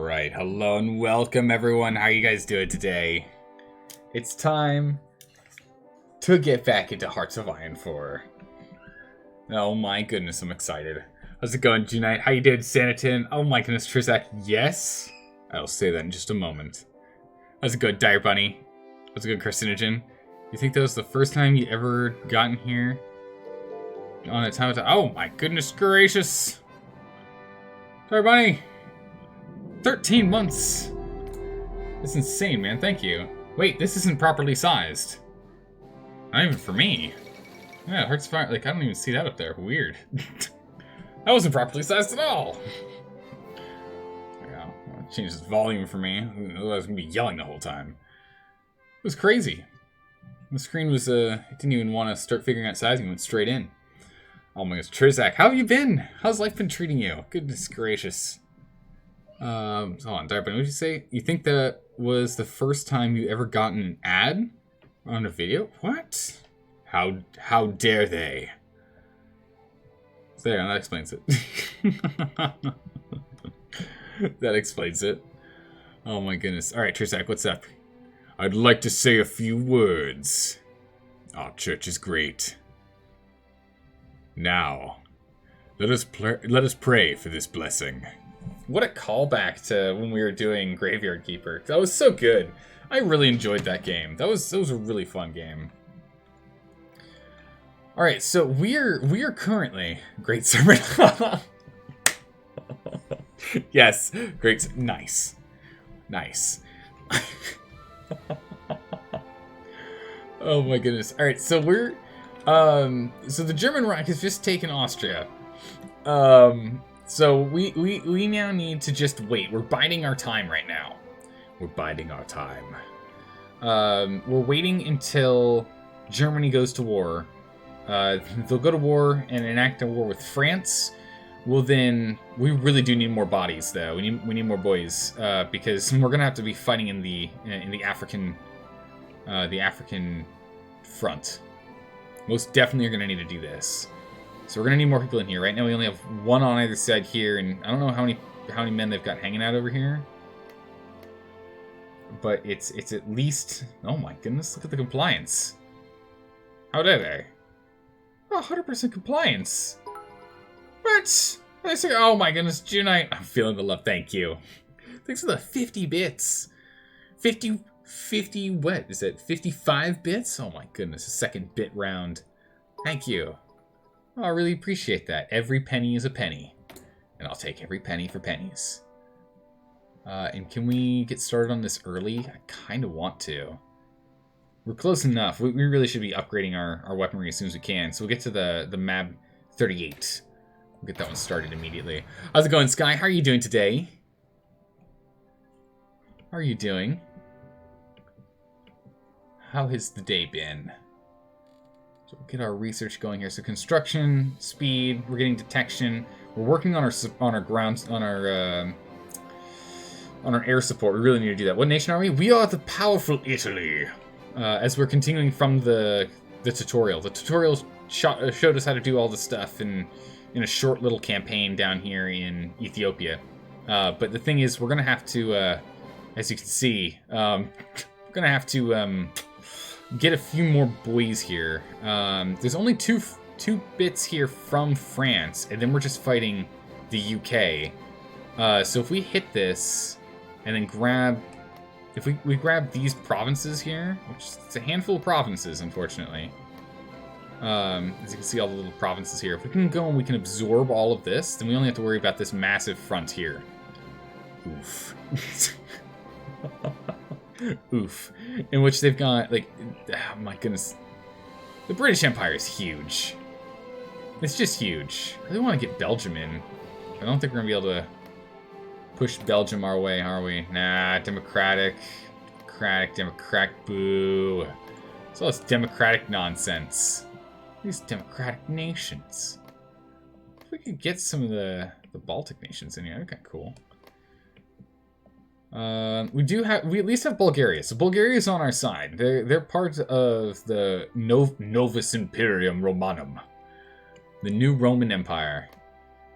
Alright, hello and welcome everyone. How are you guys doing today? It's time to get back into Hearts of Iron 4. Oh my goodness, I'm excited. How's it going, Junite? How you doing, Sanatin? Oh my goodness, Trizak, yes? I'll say that in just a moment. How's it going, Dire Bunny? How's it going, Carcinogen? You think that was the first time you ever gotten here? On a time of oh my goodness gracious! Dire Bunny! 13 months! That's insane, man. Thank you. Wait, this isn't properly sized. Not even for me. Yeah, it hurts fire. Like, I don't even see that up there. Weird. That wasn't properly sized at all! Yeah, I'll change this volume for me. Otherwise, I was gonna be yelling the whole time. It was crazy. The screen was, it didn't even want to start figuring out sizing. It went straight in. Oh my gosh, Trizak, how have you been? How's life been treating you? Goodness gracious. Hold on, Darby, what did you say? You think that was the first time you ever gotten an ad on a video? What? How dare they? So there, that explains it. That explains it. Oh my goodness. Alright, Trizak, what's up? I'd like to say a few words. Our church is great. Now, let us pray for this blessing. What a callback to when we were doing Graveyard Keeper. That was so good. I really enjoyed that game. That was a really fun game. All right, so we are currently Great Servant. Yes, great. Nice. Oh my goodness. All right, so we're so the German Reich has just taken Austria. So we now need to just wait. We're biding our time right now. We're biding our time. We're waiting until Germany goes to war. They'll go to war and enact a war with France. Well, then we really do need more bodies, though. We need more boys because we're gonna have to be fighting in the African front. Most definitely are gonna need to do this. So we're gonna need more people in here. Right now we only have one on either side here, and I don't know how many men they've got hanging out over here. But it's at least, oh my goodness, look at the compliance. How dare they? Oh, 100% compliance. What? I say, oh my goodness, Junite. I'm feeling the love. Thank you. Thanks for the 50 bits. 50 what? Is it 55 bits? Oh my goodness, a second bit round. Thank you. Oh, I really appreciate that. Every penny is a penny. And I'll take every penny for pennies. And can we get started on this early? I kind of want to. We're close enough. We really should be upgrading our weaponry as soon as we can. So we'll get to the MAB 38. We'll get that one started immediately. How's it going, Sky? How are you doing today? How are you doing? How has the day been? So we'll get our research going here. So construction, speed, we're getting detection. We're working on our ground, on our air support. We really need to do that. What nation are we? We are the powerful Italy. As we're continuing from the tutorial. The tutorial showed us how to do all the stuff in a short little campaign down here in Ethiopia. But the thing is, we're gonna have to, as you can see, we're gonna have to get a few more boys here. There's only two bits here from France, and then we're just fighting the UK. So if we hit this, and then grab... If we grab these provinces here, which it's a handful of provinces, unfortunately. As you can see, all the little provinces here. If we can go and we can absorb all of this, then we only have to worry about this massive front here. Oof. Oof. In which they've got, like, oh my goodness. The British Empire is huge. It's just huge. I really want to get Belgium in. I don't think we're going to be able to push Belgium our way, are we? Nah, democratic, boo. It's all this democratic nonsense. These democratic nations. If we could get some of the Baltic nations in here, okay, cool. We at least have Bulgaria. So Bulgaria is on our side. They're part of the Novus Imperium Romanum, the new Roman Empire.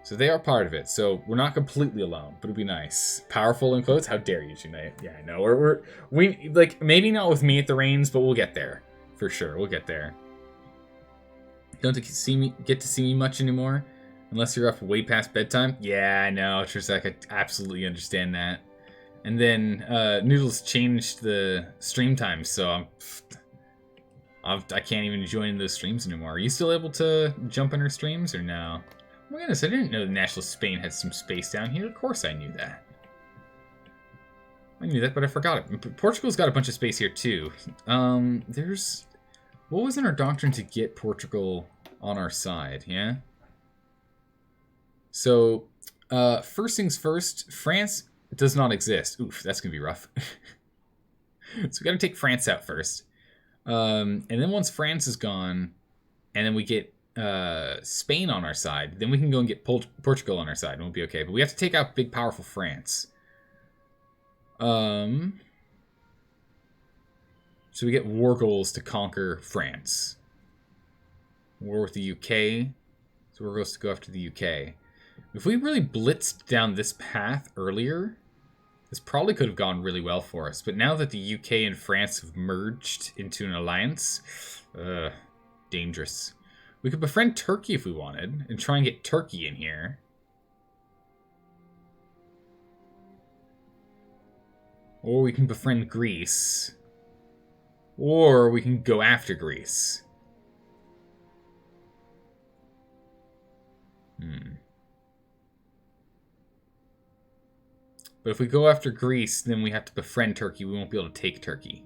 So they are part of it. So we're not completely alone, but it'd be nice. Powerful in quotes? How dare you, Junai? Yeah, I know. We like maybe not with me at the reins, but we'll get there for sure. We'll get there. Don't get to see me much anymore, unless you're up way past bedtime. Yeah, I know, Trisek. I absolutely understand that. And then Noodles changed the stream time, so I can't even join those streams anymore. Are you still able to jump in her streams or no? Oh my goodness, I didn't know the National Spain had some space down here. Of course I knew that. I knew that, but I forgot it. Portugal's got a bunch of space here too. There's... What was in our doctrine to get Portugal on our side, yeah? So, first things first, France does not exist. Oof, that's going to be rough. So we got to take France out first. And then once France is gone, and then we get Spain on our side, then we can go and get Portugal on our side, and we'll be okay. But we have to take out big, powerful France. So we get war goals to conquer France. War with the UK. So war goals to go after the UK. If we really blitzed down this path earlier, this probably could have gone really well for us. But now that the UK and France have merged into an alliance, dangerous. We could befriend Turkey if we wanted, and try and get Turkey in here. Or we can befriend Greece. Or we can go after Greece. But if we go after Greece, then we have to befriend Turkey. We won't be able to take Turkey.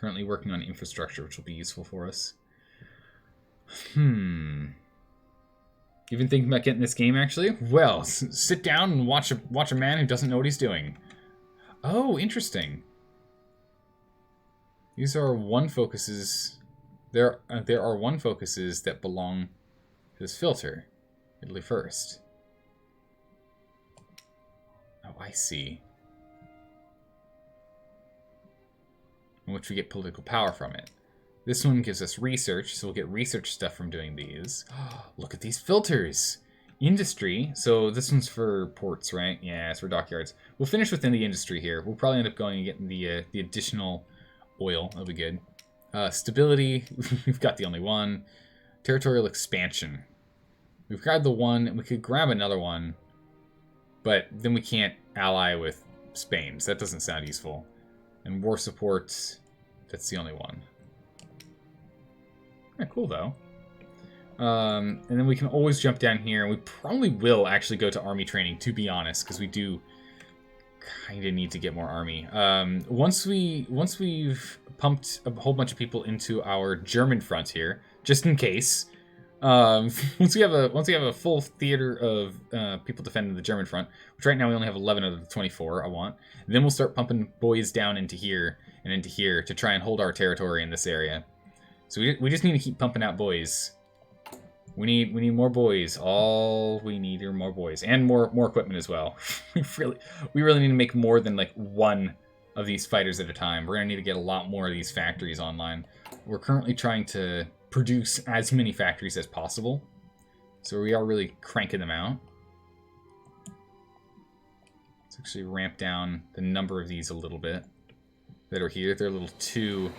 Currently working on infrastructure, which will be useful for us. You been thinking about getting this game, actually? Well, sit down and watch a man who doesn't know what he's doing. Oh, interesting. These are one focuses. There are one focuses that belong to this filter. Italy first. Oh, I see. In which we get political power from it. This one gives us research, so we'll get research stuff from doing these. Look at these filters! Industry, so this one's for ports, right? Yeah, it's for dockyards. We'll finish within the industry here. We'll probably end up going and getting the additional oil. That'll be good. Stability, we've got the only one. Territorial expansion. We've grabbed the one, and we could grab another one, but then we can't ally with Spain, so that doesn't sound useful. And war support, that's the only one. Yeah, cool, though. And then we can always jump down here, and we probably will actually go to army training, to be honest, because we do kind of need to get more army. Once we've pumped a whole bunch of people into our German front here, just in case. Once we have a full theater of people defending the German front, which right now we only have 11 out of the 24 I want, and then we'll start pumping boys down into here and into here to try and hold our territory in this area. So we just need to keep pumping out boys. We need more boys. All we need are more boys and more equipment as well. we really need to make more than like one of these fighters at a time. We're gonna need to get a lot more of these factories online. We're currently trying to produce as many factories as possible, so we are really cranking them out. Let's actually ramp down the number of these a little bit that are here. They're a little too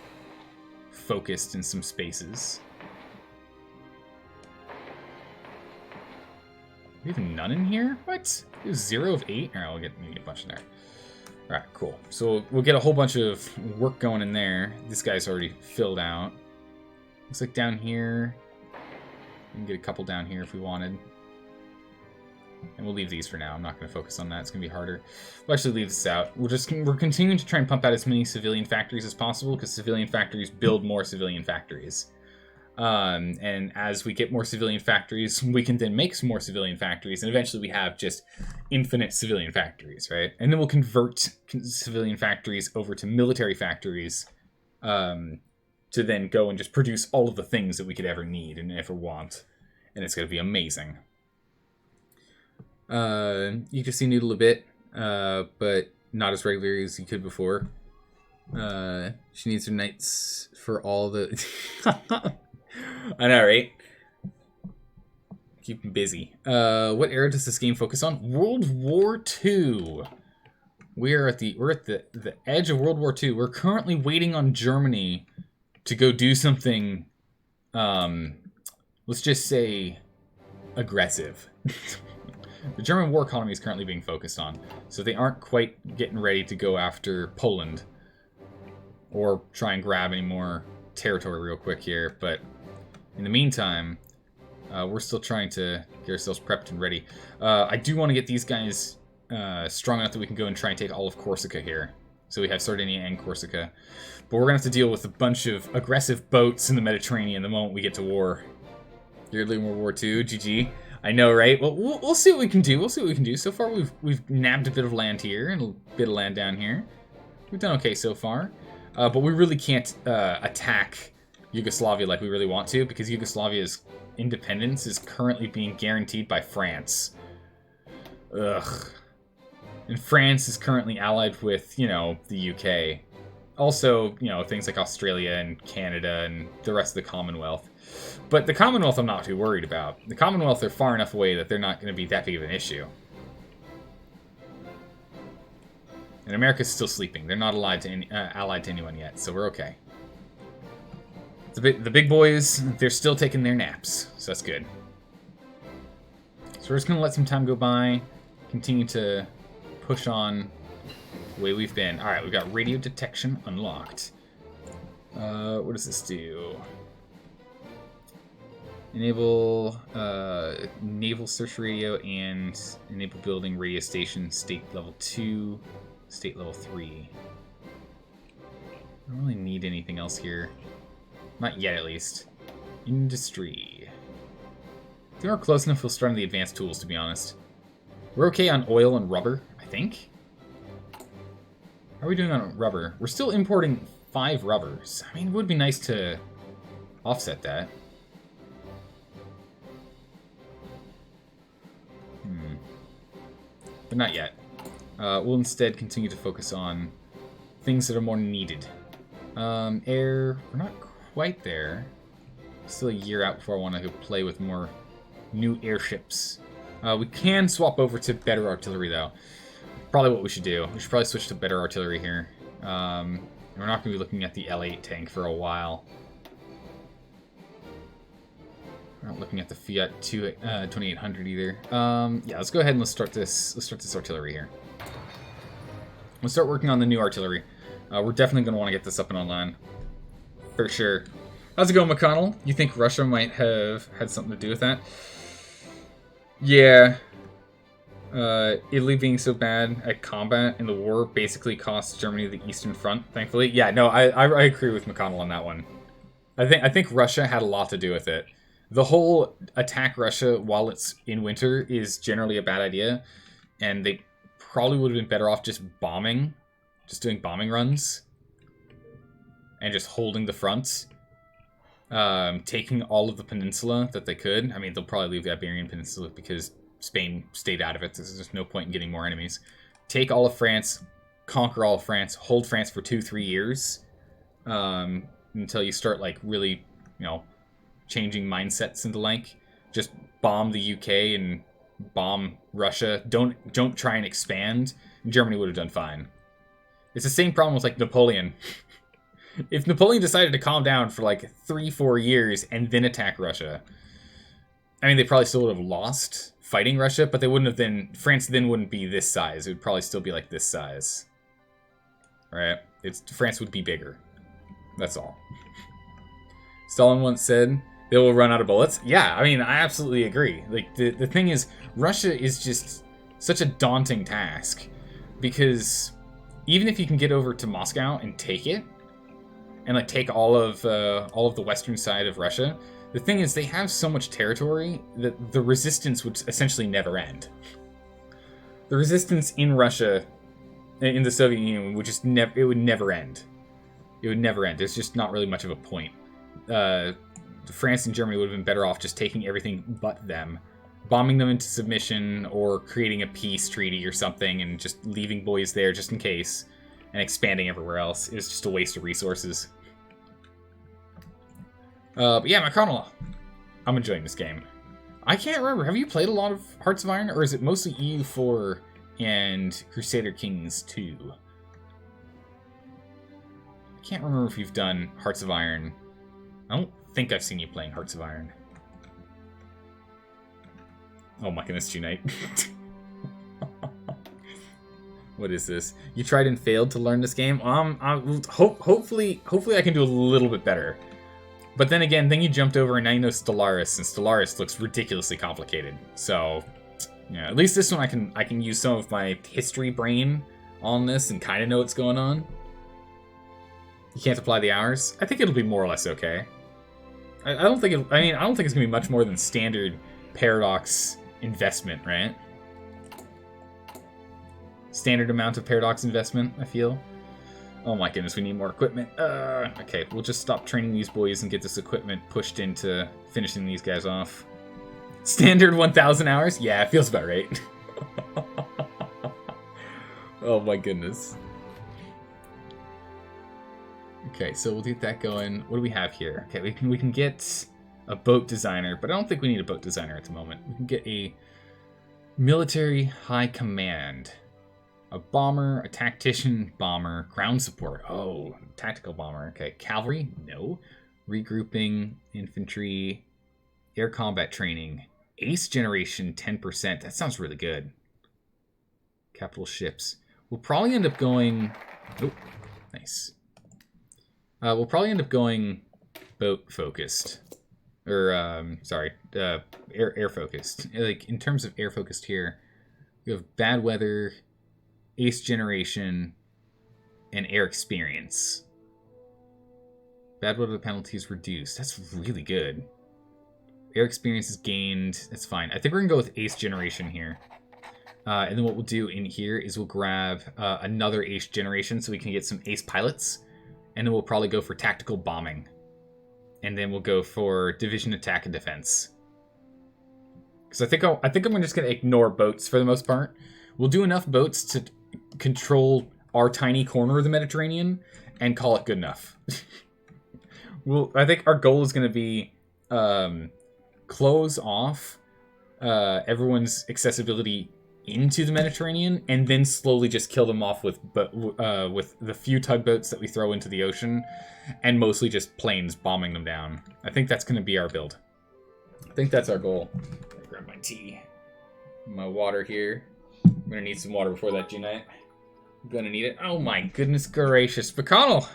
focused in some spaces. We have none in here? What? We have 0 of 8? Alright, we'll get a bunch in there. Alright, cool. So we'll get a whole bunch of work going in there. This guy's already filled out. Looks like down here, we can get a couple down here if we wanted. And we'll leave these for now. I'm not going to focus on that. It's going to be harder. We'll actually leave this out. We're continuing to try and pump out as many civilian factories as possible, because civilian factories build more civilian factories. And as we get more civilian factories, we can then make some more civilian factories, and eventually we have just infinite civilian factories, right? And then we'll convert civilian factories over to military factories, to then go and just produce all of the things that we could ever need and ever want. And it's going to be amazing. You can see Noodle a bit, but not as regularly as you could before. She needs her knights for all the... I know, right? Keep them busy. What era does this game focus on? World War II. We're at the edge of World War II. We're currently waiting on Germany to go do something, let's just say, aggressive. The German war economy is currently being focused on, so they aren't quite getting ready to go after Poland or try and grab any more territory real quick here. But in the meantime, we're still trying to get ourselves prepped and ready. I do want to get these guys strong enough that we can go and try and take all of Corsica here. So we have Sardinia and Corsica. But we're going to have to deal with a bunch of aggressive boats in the Mediterranean the moment we get to war. You're leading World War II, GG. I know, right? Well, we'll see what we can do. We'll see what we can do. So far, we've nabbed a bit of land here and a bit of land down here. We've done okay so far. But we really can't attack Yugoslavia like we really want to, because Yugoslavia's independence is currently being guaranteed by France. Ugh. And France is currently allied with, you know, the UK. Also, you know, things like Australia and Canada and the rest of the Commonwealth. But the Commonwealth I'm not too worried about. The Commonwealth are far enough away that they're not going to be that big of an issue. And America's still sleeping. They're not allied to anyone yet, so we're okay. The big boys, they're still taking their naps, so that's good. So we're just going to let some time go by, continue to push on the way we've been. Alright, we've got radio detection unlocked. What does this do? Enable naval search radio and enable building radio station state level 2, state level 3. I don't really need anything else here. Not yet, at least. Industry. If we are close enough, we'll start on the advanced tools, to be honest. We're okay on oil and rubber, I think. How are we doing on rubber? We're still importing 5 rubbers. I mean, it would be nice to offset that. But not yet. We'll instead continue to focus on things that are more needed. Air, we're not quite there. Still a year out before I want to go play with more new airships. We can swap over to better artillery, though. Probably what we should do. We should probably switch to better artillery here. We're not going to be looking at the L8 tank for a while. We're not looking at the Fiat 2800 either. Yeah, let's go ahead and let's start this artillery here. We'll start working on the new artillery. We're definitely going to want to get this up and online. For sure. How's it going, McConnell? You think Russia might have had something to do with that? Yeah. Italy being so bad at combat in the war basically cost Germany the Eastern Front, thankfully. Yeah, no, I agree with McConnell on that one. I think Russia had a lot to do with it. The whole attack Russia while it's in winter is generally a bad idea, and they probably would have been better off just bombing, just doing bombing runs, and just holding the front, taking all of the peninsula that they could. I mean, they'll probably leave the Iberian Peninsula because Spain stayed out of it. There's just no point in getting more enemies. Take all of France, conquer all of France, hold France for 2-3 years, until you start, like, really, you know, changing mindsets and the like. Just bomb the UK and bomb Russia. Don't try and expand. Germany would have done fine. It's the same problem with, like, Napoleon. If Napoleon decided to calm down for like 3-4 years and then attack Russia, I mean, they probably still would have lost fighting Russia, but they wouldn't have been. France then wouldn't be this size. It would probably still be like this size. Right? France would be bigger. That's all. Stalin once said, they will run out of bullets. Yeah, I mean, I absolutely agree. Like, the thing is, Russia is just such a daunting task, because even if you can get over to Moscow and take it, and like take all of the western side of Russia, the thing is they have so much territory that the resistance would essentially never end. The resistance in Russia, in the Soviet Union, would just never. It would never end. It would never end. There's just not really much of a point. France and Germany would have been better off just taking everything but them, bombing them into submission, or creating a peace treaty or something, and just leaving boys there just in case, and expanding everywhere else is just a waste of resources. But yeah, McConnell, I'm enjoying this game. I can't remember. Have you played a lot of Hearts of Iron, or is it mostly EU4 and Crusader Kings 2? I can't remember if you've done Hearts of Iron. I don't think I've seen you playing Hearts of Iron. Oh my goodness, G-Knight. What is this? You tried and failed to learn this game? Hopefully I can do a little bit better. But then again, then you jumped over and now you know Stellaris, and Stellaris looks ridiculously complicated. So, yeah, at least this one I can use some of my history brain on this and kind of know what's going on. You can't apply the hours? I think it'll be more or less okay. I don't think it's gonna be much more than standard Paradox investment, right? Standard amount of Paradox investment, I feel. Oh my goodness, we need more equipment. Okay, we'll just stop training these boys and get this equipment pushed into finishing these guys off. Standard 1,000 hours? Yeah, it feels about right. Oh my goodness. Okay, so we'll get that going. What do we have here? Okay, we can get a boat designer, but I don't think we need a boat designer at the moment. We can get a military high command. A bomber, a tactician, bomber, ground support. Oh, tactical bomber. Okay, cavalry? No. Regrouping, infantry, air combat training. Ace generation, 10%. That sounds really good. Capital ships. We'll probably end up going... Oh, nice. We'll probably end up going boat-focused. Or, sorry, air-focused. Like, in terms of air-focused here, we have bad weather... Ace generation, and air experience. Bad weather penalties reduced. That's really good. Air experience is gained. That's fine. I think we're going to go with ace generation here. And then what we'll do in here is we'll grab another ace generation so we can get some ace pilots. And then we'll probably go for tactical bombing. And then we'll go for division attack and defense. Because I think I'm just going to ignore boats for the most part. We'll do enough boats to control our tiny corner of the Mediterranean and call it good enough. I think our goal is going to be close off everyone's accessibility into the Mediterranean and then slowly just kill them off with the few tugboats that we throw into the ocean and mostly just planes bombing them down. I think that's going to be our build. I think that's our goal. I'll grab my tea, my water here. I'm gonna need some water before that, G-Knight. I'm gonna need it. Oh my goodness gracious. McConnell!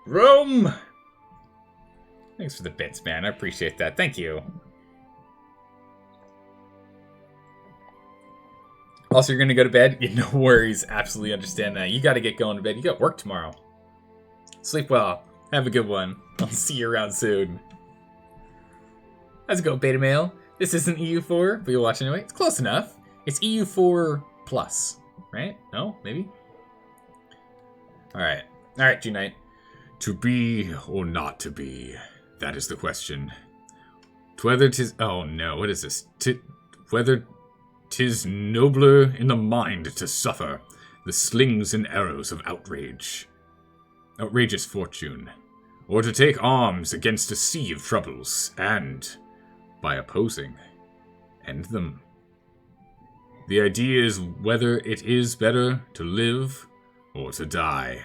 Rome! Thanks for the bits, man. I appreciate that. Thank you. Also, you're gonna go to bed? Yeah, no worries. Absolutely understand that. You gotta get going to bed. You got work tomorrow. Sleep well. Have a good one. I'll see you around soon. How's it go, Beta Male? This isn't EU4, but you'll watch anyway. It's close enough. It's EU4 plus, right? No? Maybe? Alright. Alright, G-Knight. To be or not to be, that is the question. Whether 'tis... Oh no, what is this? Whether 'tis nobler in the mind to suffer the slings and arrows of outrageous fortune, or to take arms against a sea of troubles, and, by opposing, end them. The idea is whether it is better to live or to die.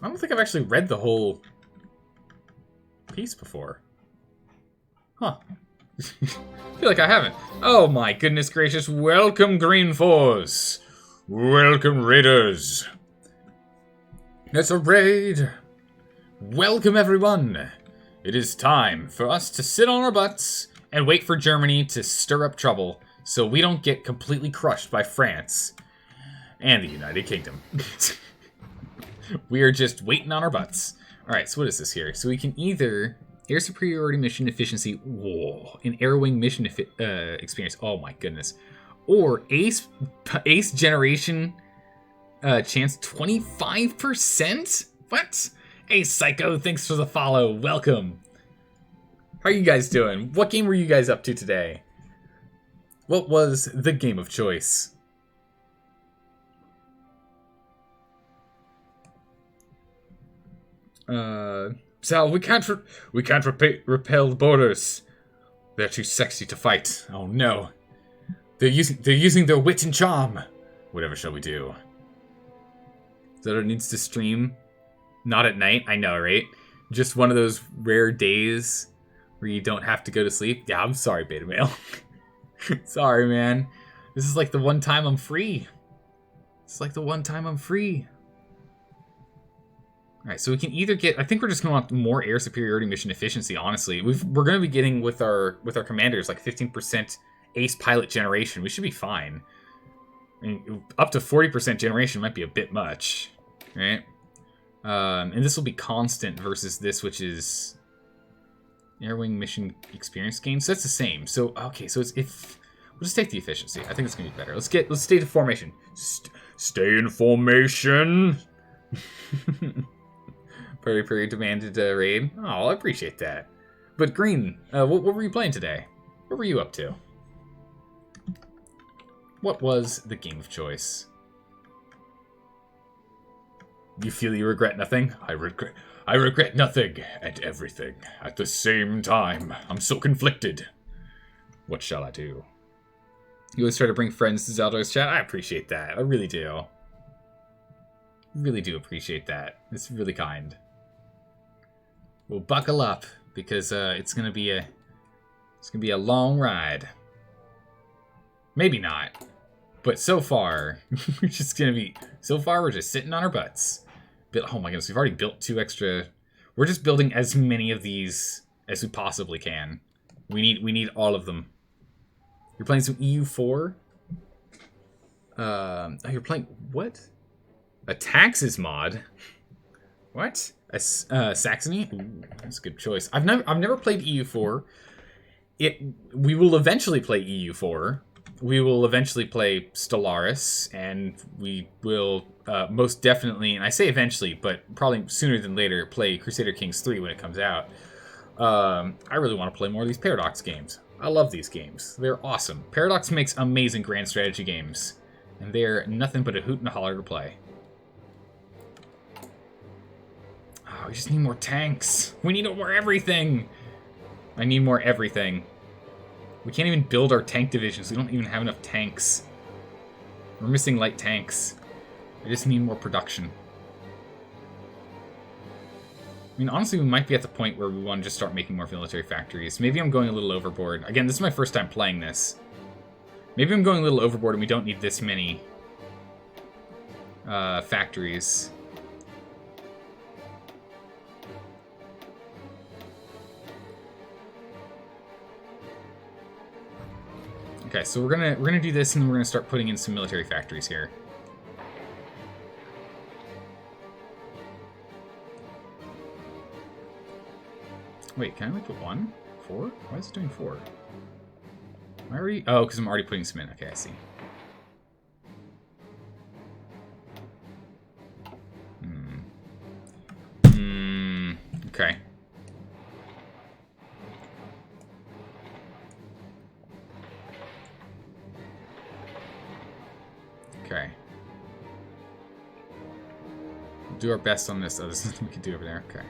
I don't think I've actually read the whole piece before. Huh. I feel like I haven't. Oh my goodness gracious. Welcome, Green Force. Welcome, Raiders. It's a raid. Welcome, everyone. It is time for us to sit on our butts and wait for Germany to stir up trouble so we don't get completely crushed by France and the United Kingdom. We are just waiting on our butts. Alright, so what is this here? So we can either air superiority mission efficiency, whoa, an air wing mission experience, oh my goodness, or ace generation chance 25%? What? Hey Psycho, thanks for the follow, welcome. How are you guys doing? What game were you guys up to today? What was the game of choice? Sal, we can't repel the borders. They're too sexy to fight. Oh no. They're using their wit and charm. Whatever shall we do? Zoto needs to stream. Not at night, I know, right? Just one of those rare days where you don't have to go to sleep. Yeah, I'm sorry, Beta Male. Sorry, man. This is like the one time I'm free. It's like the one time I'm free. Alright, so we can either get... I think we're just going to want more air superiority mission efficiency, honestly. We're going to be getting with our commanders like 15% ace pilot generation. We should be fine. I mean, up to 40% generation might be a bit much. Right? And this will be constant versus this, which is... Air wing mission experience gain. So that's the same. So, okay, so it's if... We'll just take the efficiency. I think it's going to be better. Let's stay in formation. Stay in formation! Very demanded raid. Oh, I appreciate that. But Green, what were you playing today? What were you up to? What was the game of choice? You feel you regret nothing? I regret nothing and everything at the same time. I'm so conflicted. What shall I do? You always try to bring friends to Zaldo's chat? I appreciate that. I really do. Really do appreciate that. It's really kind. Well, buckle up because it's gonna be a long ride. Maybe not, but so far we're just sitting on our butts. Oh my goodness, we've already built 2 extra. We're just building as many of these as we possibly can. We need all of them. You're playing some EU4. Oh, you're playing what? A taxes mod. What? Saxony? Ooh, that's a good choice. I've never played EU4. We will eventually play EU4. We will eventually play Stellaris, and we will most definitely, and I say eventually, but probably sooner than later, play Crusader Kings 3 when it comes out. I really want to play more of these Paradox games. I love these games. They're awesome. Paradox makes amazing grand strategy games, and they're nothing but a hoot and a holler to play. Oh, we just need more tanks. We need more everything. I need more everything. We can't even build our tank divisions. We don't even have enough tanks. We're missing light tanks. I just need more production. I mean, honestly, we might be at the point where we want to just start making more military factories. Maybe I'm going a little overboard. Again, this is my first time playing this. Maybe I'm going a little overboard and we don't need this many factories. Okay, so we're gonna do this, and we're gonna start putting in some military factories here. Wait, can I only put 1? 4? Why is it doing 4? Am I already? Oh, because I'm already putting some in. Okay, I see. Okay. Okay. We'll do our best on this. Oh, there's nothing we can do over there. Okay.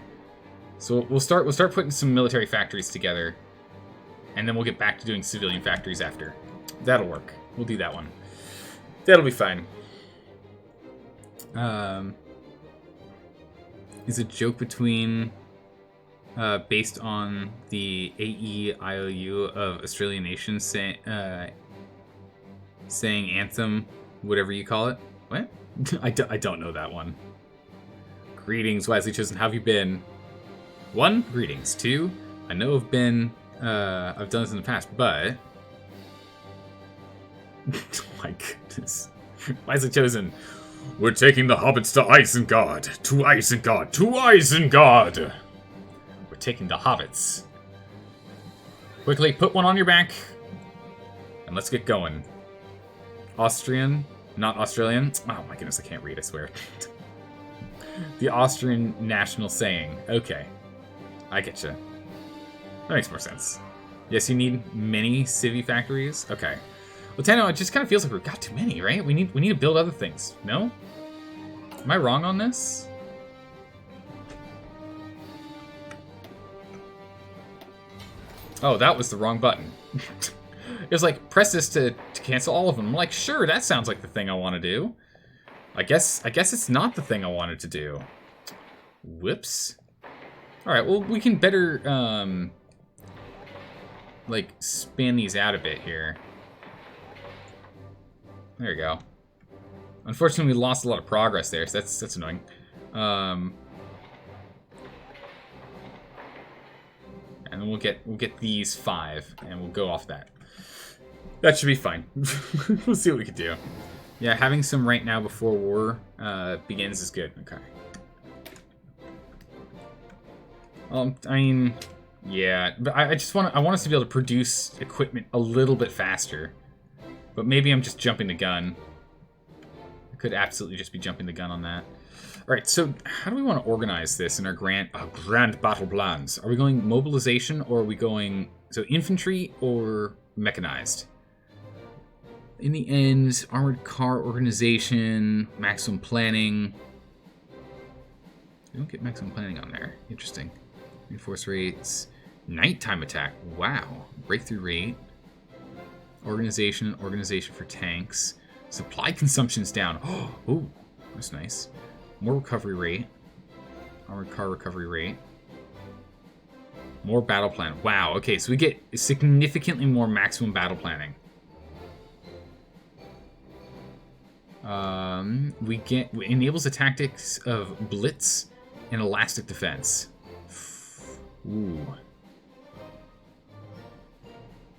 So we'll start putting some military factories together, and then we'll get back to doing civilian factories after. That'll work. We'll do that one. That'll be fine. Is a joke between based on the AEIOU of Australian nations saying anthem, whatever you call it. What? I don't know that one. Greetings, wisely chosen. How have you been? 1, greetings. 2, I know I've done this in the past, but oh my goodness. Wisely chosen. We're taking the hobbits to Isengard. To Isengard. To Isengard. We're taking the hobbits. Quickly, put one on your back. And let's get going. Austrian, not Australian. Oh my goodness, I can't read, I swear. The Austrian national saying. Okay. I get you. That makes more sense. Yes, you need many civvy factories. Okay. Well, Tano, it just kind of feels like we've got too many, right? We need to build other things. No? Am I wrong on this? Oh, that was the wrong button. It was like, press this to cancel all of them. I'm like, sure, that sounds like the thing I want to do. I guess it's not the thing I wanted to do. Whoops. Alright, well, we can better, like, span these out a bit here. There you go. Unfortunately, we lost a lot of progress there, so that's annoying. And then we'll get these 5, and we'll go off that. That should be fine. We'll see what we can do. Yeah, having some right now before war begins is good. Okay. I mean, yeah, but I want us to be able to produce equipment a little bit faster. But maybe I'm just jumping the gun. I could absolutely just be jumping the gun on that. All right, so how do we want to organize this in our grand battle plans? Are we going mobilization, or are we going infantry or mechanized? In the end, armored car organization, maximum planning. We don't get maximum planning on there. Interesting. Reinforce rates, nighttime attack. Wow, breakthrough rate. Organization for tanks. Supply consumption's down. Oh, that's nice. More recovery rate. Armored car recovery rate. More battle plan. Wow, okay, so we get significantly more maximum battle planning. Enables the tactics of blitz and elastic defense. Ooh.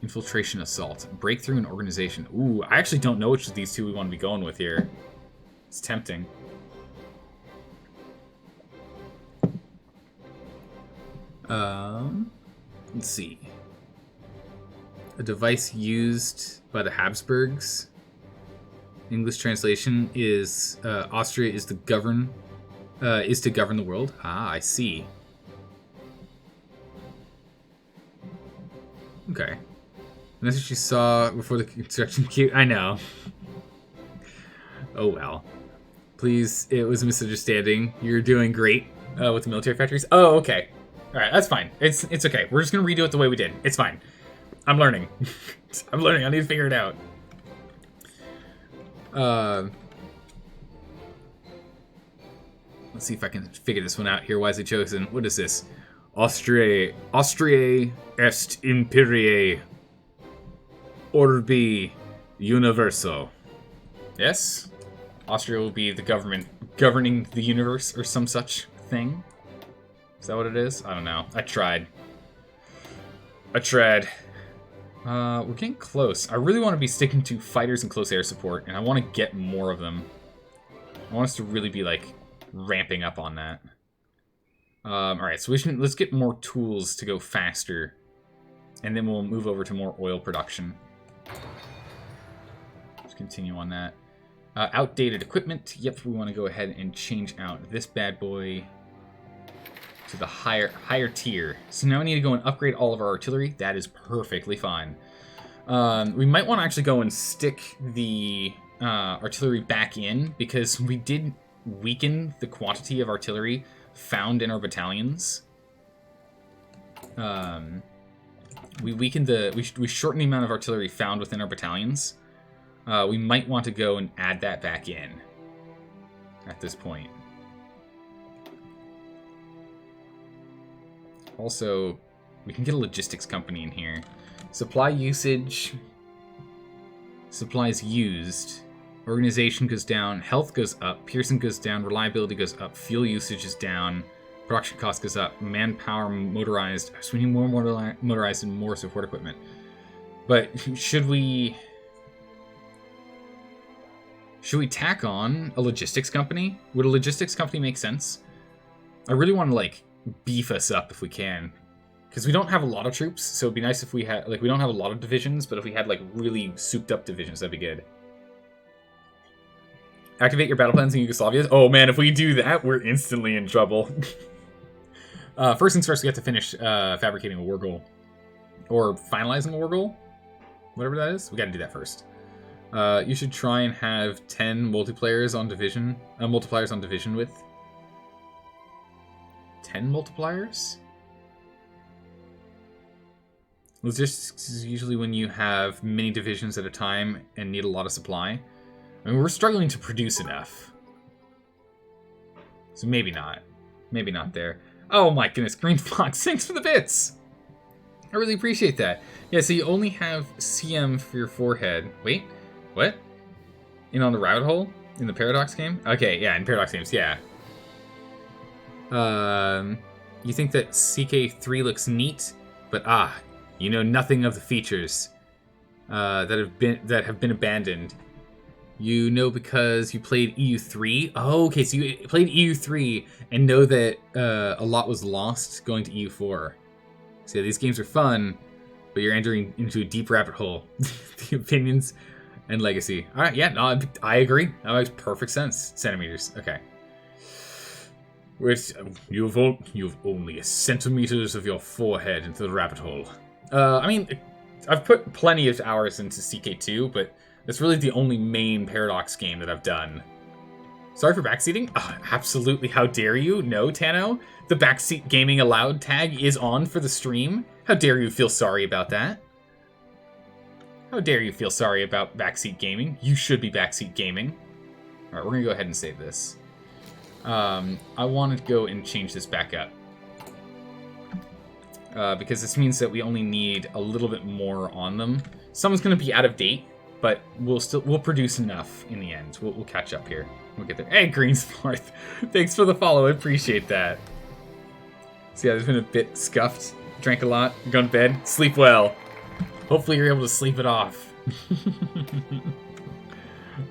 Infiltration assault. Breakthrough and organization. Ooh, I actually don't know which of these two we want to be going with here. It's tempting. Let's see. A device used by the Habsburgs. English translation is Austria is to govern the world. Ah, I see. Okay. And that's what you saw before the construction queue. I know. Oh well. Please, it was a misunderstanding. You're doing great with the military factories. Oh, okay. All right, that's fine. It's okay. We're just gonna redo it the way we did. It's fine. I'm learning. I'm learning. I need to figure it out. Let's see if I can figure this one out here. Wisely chosen. What is this? Austriae est imperie orbi universo. Yes? Austria will be the government governing the universe or some such thing. Is that what it is? I don't know. I tried. We're getting close. I really want to be sticking to fighters and close air support, and I want to get more of them. I want us to really be, like, ramping up on that. Alright, so let's get more tools to go faster, and then we'll move over to more oil production. Let's continue on that. Outdated equipment. Yep, we want to go ahead and change out this bad boy to the higher tier. So now we need to go and upgrade all of our artillery. That is perfectly fine. We might want to actually go and stick the artillery back in, because we did weaken the quantity of artillery found in our battalions. We shortened the amount of artillery found within our battalions. We might want to go and add that back in at this point. Also, we can get a logistics company in here. Supply usage. Supplies used. Organization goes down. Health goes up. Pearson goes down. Reliability goes up. Fuel usage is down. Production cost goes up. Manpower motorized. So we need more motorized and more support equipment. But should we tack on a logistics company? Would a logistics company make sense? I really want to, like, beef us up if we can, because we don't have a lot of troops, so it'd be nice if we had, like, we don't have a lot of divisions, but if we had, like, really souped up divisions, that'd be good. Activate your battle plans in Yugoslavia. Oh man, if we do that, we're instantly in trouble. First things first, we have to finish fabricating a war goal, or finalizing a war goal, whatever that is. We got to do that first. You should try and have 10 multipliers on division width. 10 multipliers? Logistics is usually when you have many divisions at a time and need a lot of supply. I mean, we're struggling to produce enough. So maybe not. Maybe not there. Oh my goodness, Green Fox, thanks for the bits! I really appreciate that. Yeah, so you only have CM for your forehead. Wait, what? In on the rabbit hole? In the Paradox game? Okay, yeah, in Paradox games, yeah. You think that CK3 looks neat, but you know nothing of the features that have been abandoned. You know because you played EU3. Oh, okay, so you played EU3 and know that a lot was lost going to EU4. So yeah, these games are fun, but you're entering into a deep rabbit hole. The opinions and legacy. All right, yeah, no, I agree. That makes perfect sense. Centimeters, okay. Which you've only centimeters of your forehead into the rabbit hole. I mean, I've put plenty of hours into CK2, but that's really the only main Paradox game that I've done. Sorry for backseating? Absolutely, how dare you? No, Tano? The backseat gaming allowed tag is on for the stream? How dare you feel sorry about that? How dare you feel sorry about backseat gaming? You should be backseat gaming. Alright, we're gonna go ahead and save this. I want to go and change this back up. Because this means that we only need a little bit more on them. Someone's gonna be out of date, but we'll produce enough in the end. We'll catch up here. We'll get there. Hey, Greensforth, thanks for the follow. I appreciate that. So yeah, there's been a bit scuffed. Drank a lot. Gone to bed. Sleep well. Hopefully you're able to sleep it off.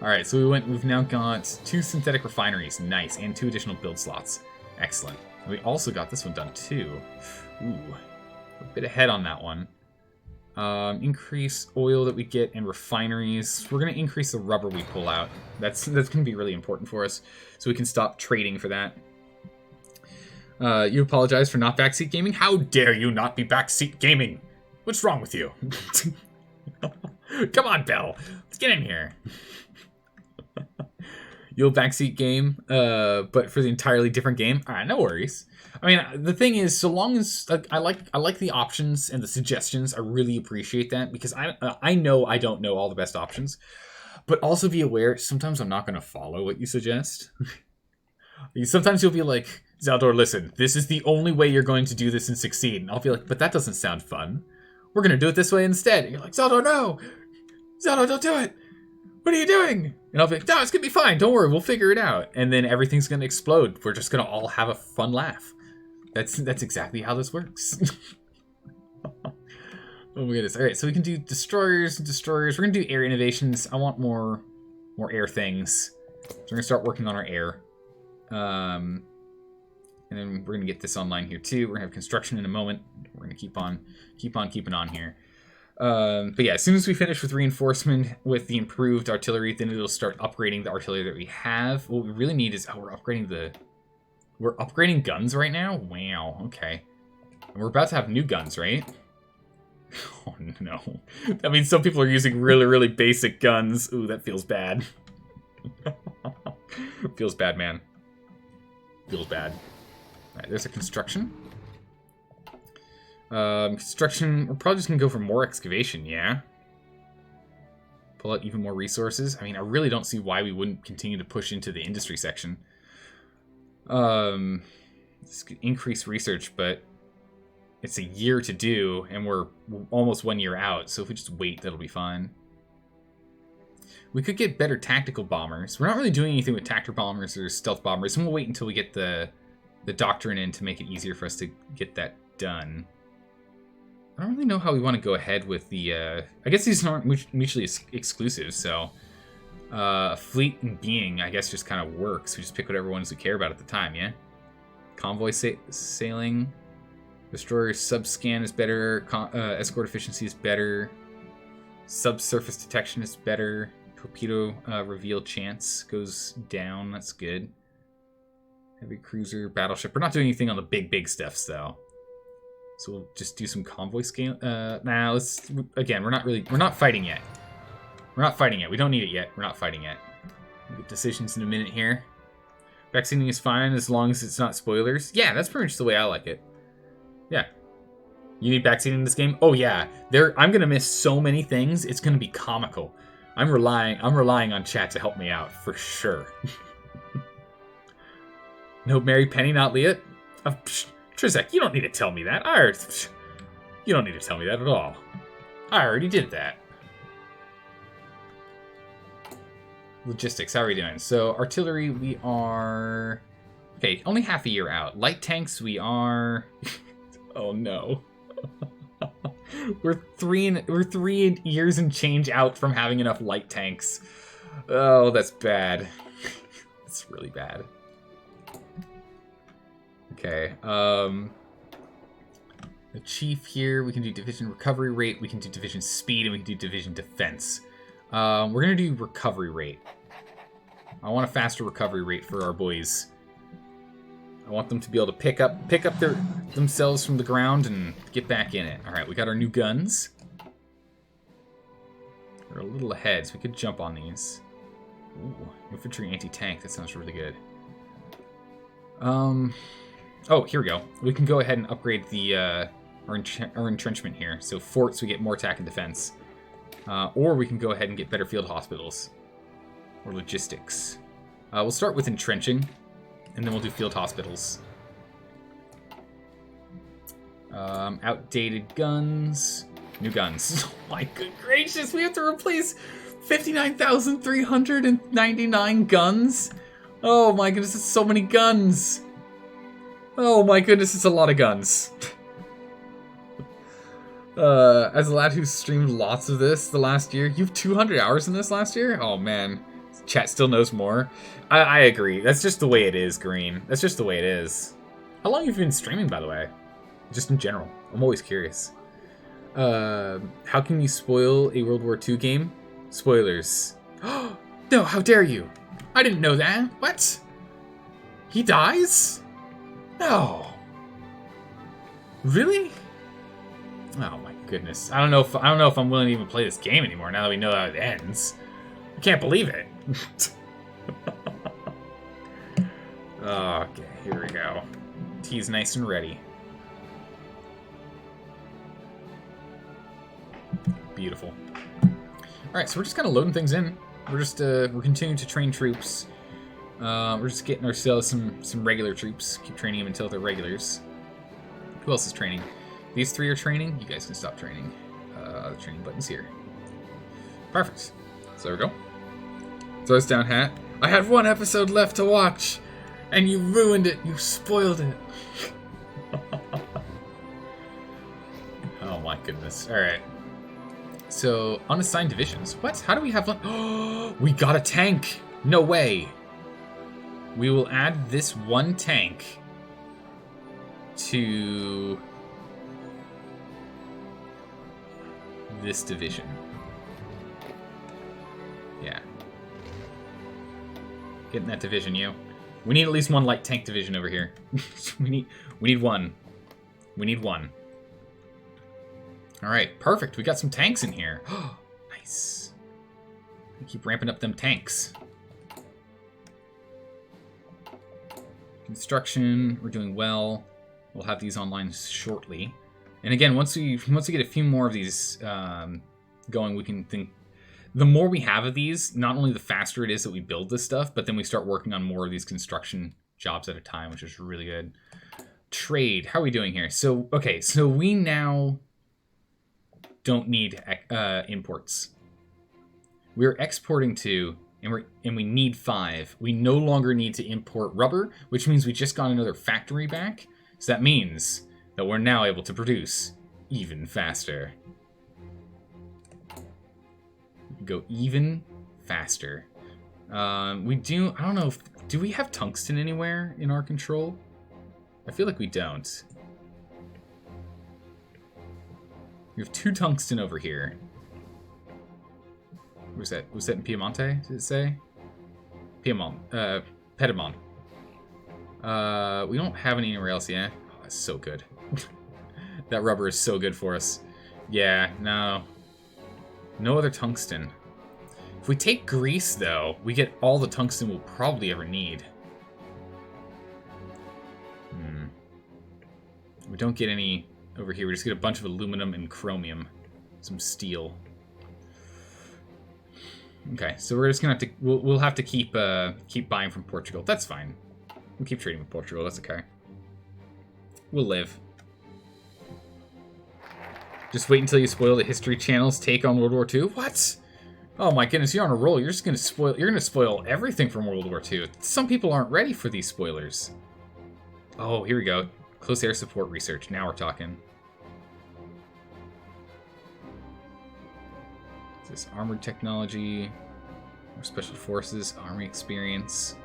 All right, so we've now got 2 synthetic refineries. Nice, and 2 additional build slots. Excellent. And we also got this one done too. Ooh, a bit ahead on that one. Increase oil that we get in refineries. We're going to increase the rubber we pull out. That's going to be really important for us, so we can stop trading for that. You apologize for not backseat gaming? How dare you not be backseat gaming? What's wrong with you? Come on, Belle. Let's get in here. You'll backseat game, but for the entirely different game? Alright, no worries. I mean, the thing is, so long as I like the options and the suggestions, I really appreciate that, because I know I don't know all the best options, but also be aware, sometimes I'm not going to follow what you suggest. Sometimes you'll be like, Zaldor, listen, this is the only way you're going to do this and succeed. And I'll be like, but that doesn't sound fun. We're going to do it this way instead. And you're like, Zaldor, no! Zaldor, don't do it! What are you doing? And I'll be like, no, it's going to be fine. Don't worry, we'll figure it out. And then everything's going to explode. We're just going to all have a fun laugh. That's exactly how this works. Oh my goodness. All right, so we can do destroyers. We're going to do air innovations. I want more air things. So we're going to start working on our air. And then we're going to get this online here too. We're going to have construction in a moment. We're going to keep on keeping on here. But yeah, as soon as we finish with reinforcement with the improved artillery, then it'll start upgrading the artillery that we have. What we really need is, we're upgrading guns right now? Wow, okay. And we're about to have new guns, right? Oh no. That means some people are using really, really basic guns. Ooh, that feels bad. Feels bad, man. Feels bad. Alright, there's a construction. Construction, we're probably just gonna go for more excavation, yeah? Pull out even more resources. I mean, I really don't see why we wouldn't continue to push into the industry section. This could increase research, but it's a year to do, and we're almost 1 year out, so if we just wait, that'll be fine. We could get better tactical bombers. We're not really doing anything with tactical bombers or stealth bombers, and we'll wait until we get the doctrine in to make it easier for us to get that done. I don't really know how we want to go ahead with the... I guess these aren't mutually exclusive, so... fleet and being, I guess, just kind of works. We just pick whatever ones we care about at the time, yeah? Convoy sailing. Destroyer sub-scan is better. Escort efficiency is better. Subsurface detection is better. Torpedo reveal chance goes down. That's good. Heavy cruiser, battleship. We're not doing anything on the big stuffs, though. So we'll just do some convoy scale. Nah, let's... Again, we're not fighting yet. We're not fighting yet. We don't need it yet. We're not fighting yet. We'll get decisions in a minute here. Vaccinating is fine as long as it's not spoilers. Yeah, that's pretty much the way I like it. Yeah. You need backseating in this game? Oh yeah. I'm gonna miss so many things. It's gonna be comical. I'm relying on chat to help me out for sure. No, Mary Penny, not Leah. Trizek, you don't need to tell me that. You don't need to tell me that at all. I already did that. Logistics, how are we doing? So, artillery, we are... Okay, only half a year out. Light tanks, we are... Oh no. We're three years and change out from having enough light tanks. Oh, that's bad. It's really bad. Okay, the chief here, we can do division recovery rate, we can do division speed, and we can do division defense. We're gonna do recovery rate. I want a faster recovery rate for our boys. I want them to be able to pick up themselves from the ground and get back in it. All right, we got our new guns. We're a little ahead, so we could jump on these. Ooh, infantry anti-tank. That sounds really good. Oh, here we go. We can go ahead and upgrade the our entrenchment here. So forts, we get more attack and defense. Or we can go ahead and get better field hospitals. Or logistics. We'll start with entrenching, and then we'll do field hospitals. Outdated guns. New guns. Oh my good gracious, we have to replace 59,399 guns? Oh my goodness, it's so many guns. Oh my goodness, it's a lot of guns. As a lad who streamed lots of this the last year, you have 200 hours in this last year? Oh man, chat still knows more. I agree, that's just the way it is, Green. That's just the way it is. How long have you been streaming, by the way? Just in general, I'm always curious. How can you spoil a World War II game? Spoilers. No, how dare you? I didn't know that. What? He dies? No. Really? Oh my goodness. I don't know if I'm willing to even play this game anymore now that we know how it ends. I can't believe it. Okay, here we go. Tea's nice and ready. Beautiful. Alright, so we're just kind of loading things in. We're continuing to train troops. We're just getting ourselves some regular troops. Keep training them until they're regulars. Who else is training? These three are training. You guys can stop training. The training button's here. Perfect. So there we go. Throws down hat. I had one episode left to watch, and you ruined it. You spoiled it. Oh my goodness. All right. So unassigned divisions. What? How do we have one? Oh, we got a tank. No way. We will add this one tank to this division. Yeah. Get in that division, you. We need at least one light tank division over here. we need one. We need one. All right, perfect. We got some tanks in here. Nice. We keep ramping up them tanks. Construction, we're doing well. We'll have these online shortly. And again, once we get a few more of these going, we can think. The more we have of these, not only the faster it is that we build this stuff, but then we start working on more of these construction jobs at a time, which is really good. Trade, how are we doing here? So, okay, so we now don't need imports. We're exporting to, and we need 5. We no longer need to import rubber, which means we just got another factory back. So that means that we're now able to produce even faster. Go even faster. I don't know do we have tungsten anywhere in our control? I feel like we don't. We have 2 tungsten over here. Where's that? Was that in Piemonte, did it say? Piedmont. Piedmont. We don't have any anywhere else yet. Oh, that's so good. That rubber is so good for us. Yeah, no. No other tungsten. If we take Greece, though, we get all the tungsten we'll probably ever need. We don't get any over here. We just get a bunch of aluminum and chromium. Some steel. Okay, so we're just gonna have to... We'll have to keep buying from Portugal. That's fine. We'll keep trading with Portugal. That's okay. We'll live. Just wait until you spoil the History Channel's take on World War II? What? Oh my goodness, you're on a roll. You're just gonna spoil... You're gonna spoil everything from World War II. Some people aren't ready for these spoilers. Oh, here we go. Close air support research. Now we're talking. This armored technology, more special forces, army experience,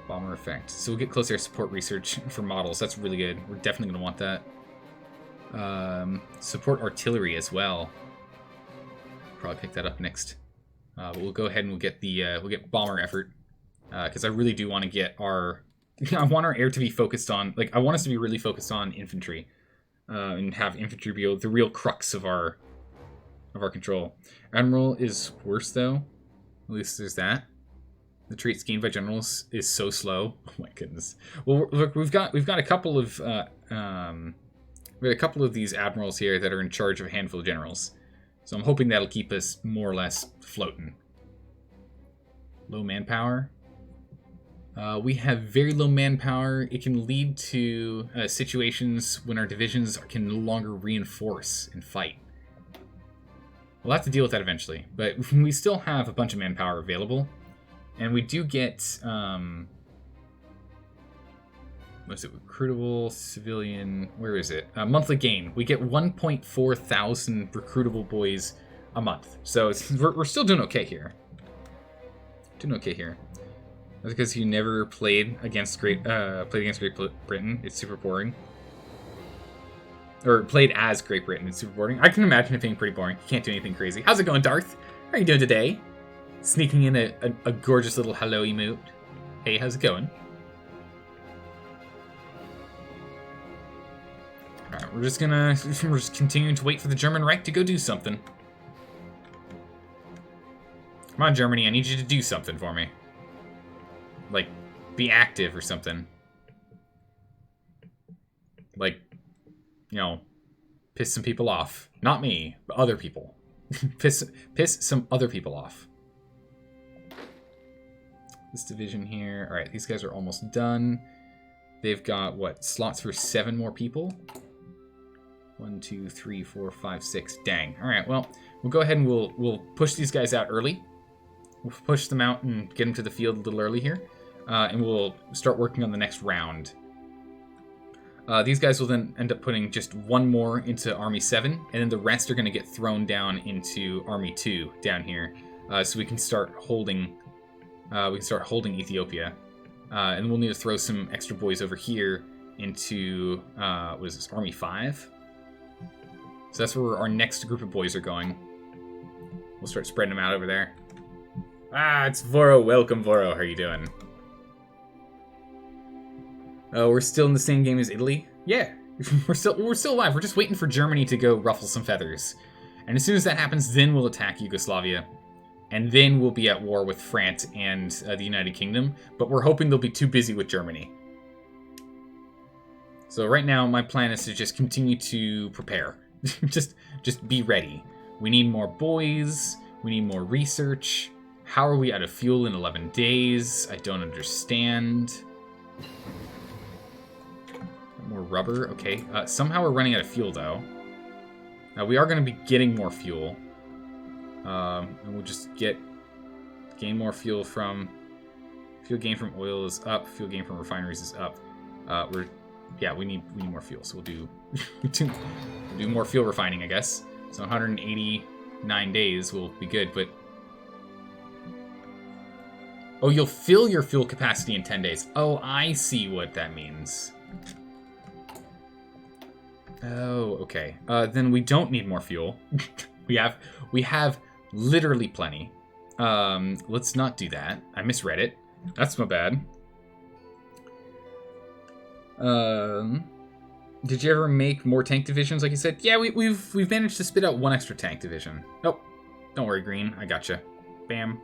bomber effect. So we'll get close air support research for models. That's really good. We're definitely going to want that. Support artillery as well. Probably pick that up next. But we'll go ahead and we'll get bomber effort because I really do want to get our. I want our air to be focused on, like, I want us to be really focused on infantry and have infantry be the real crux of our control. Admiral is worse though. At least there's that. The traits gained by generals is so slow. Oh my goodness. Well, look, we've got a couple of these admirals here that are in charge of a handful of generals. So I'm hoping that'll keep us more or less floating. Low manpower. We have very low manpower. It can lead to situations when our divisions can no longer reinforce and fight. We'll have to deal with that eventually, but we still have a bunch of manpower available, and we do get, what's it, recruitable, civilian, where is it? Monthly gain. We get 1.4 thousand recruitable boys a month, so we're still doing okay here. Doing okay here. That's because you never played against Great Britain. It's super boring. Or played as Great Britain. It's super boring. I can imagine it being pretty boring. You can't do anything crazy. How's it going, Darth? How are you doing today? Sneaking in a gorgeous little hello emote. Hey, how's it going? Alright, we're just continuing to wait for the German Reich to go do something. Come on, Germany, I need you to do something for me. Like, be active or something. Like, you know, piss some people off. Not me, but other people. piss some other people off. This division here. Alright, these guys are almost done. They've got, what, slots for 7 more people? 1, 2, 3, 4, 5, 6. Dang. Alright, well, we'll go ahead and we'll push these guys out early. We'll push them out and get them to the field a little early here. And we'll start working on the next round. These guys will then end up putting just 1 more into Army 7, and then the rest are going to get thrown down into Army 2 down here, so we can start holding. Ethiopia, and we'll need to throw some extra boys over here into what is this, Army 5? So that's where our next group of boys are going. We'll start spreading them out over there. Ah, it's Voro. Welcome, Voro. How are you doing? Oh, we're still in the same game as Italy? Yeah, we're still alive. We're just waiting for Germany to go ruffle some feathers. And as soon as that happens, then we'll attack Yugoslavia. And then we'll be at war with France and the United Kingdom. But we're hoping they'll be too busy with Germany. So right now, my plan is to just continue to prepare. just be ready. We need more boys. We need more research. How are we out of fuel in 11 days? I don't understand. More rubber, okay. Somehow we're running out of fuel, though. Now, we are going to be getting more fuel. And we'll just gain more fuel from... Fuel gain from oil is up. Fuel gain from refineries is up. We need more fuel, so we'll do... we'll do more fuel refining, I guess. So 189 days will be good, but... Oh, you'll fill your fuel capacity in 10 days. Oh, I see what that means. Oh, okay. Then we don't need more fuel. we have literally plenty. Let's not do that. I misread it. That's my bad. Did you ever make more tank divisions like you said? Yeah, we've managed to spit out 1 extra tank division. Oh, don't worry, Green. I gotcha. Bam.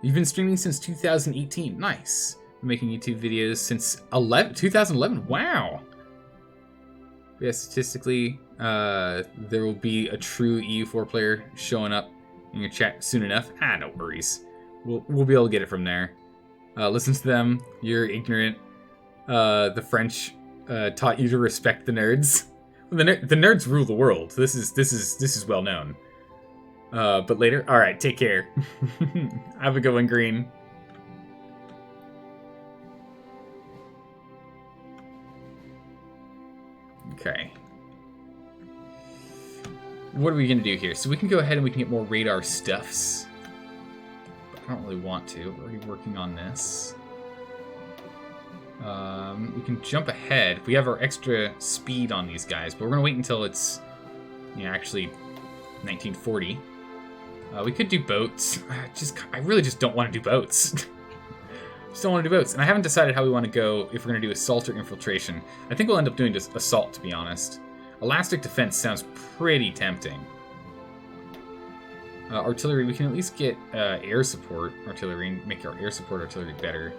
You've been streaming since 2018. Nice. Been making YouTube videos since 2011. Wow. Yeah, statistically, there will be a true EU4 player showing up in your chat soon enough. No worries. We'll be able to get it from there. Listen to them. You're ignorant. The French taught you to respect the nerds. The nerds rule the world. This is well known. But later, all right. Take care. Have a good one, Green. Okay. What are we going to do here? So we can go ahead and we can get more radar stuffs. But I don't really want to. We're already working on this. We can jump ahead. We have our extra speed on these guys, but we're going to wait until it's actually 1940. We could do boats. I really just don't want to do boats. Just don't want to do boats. And I haven't decided how we want to go, if we're going to do assault or infiltration. I think we'll end up doing just assault, to be honest. Elastic defense sounds pretty tempting. Artillery, we can at least get air support artillery and make our air support artillery better.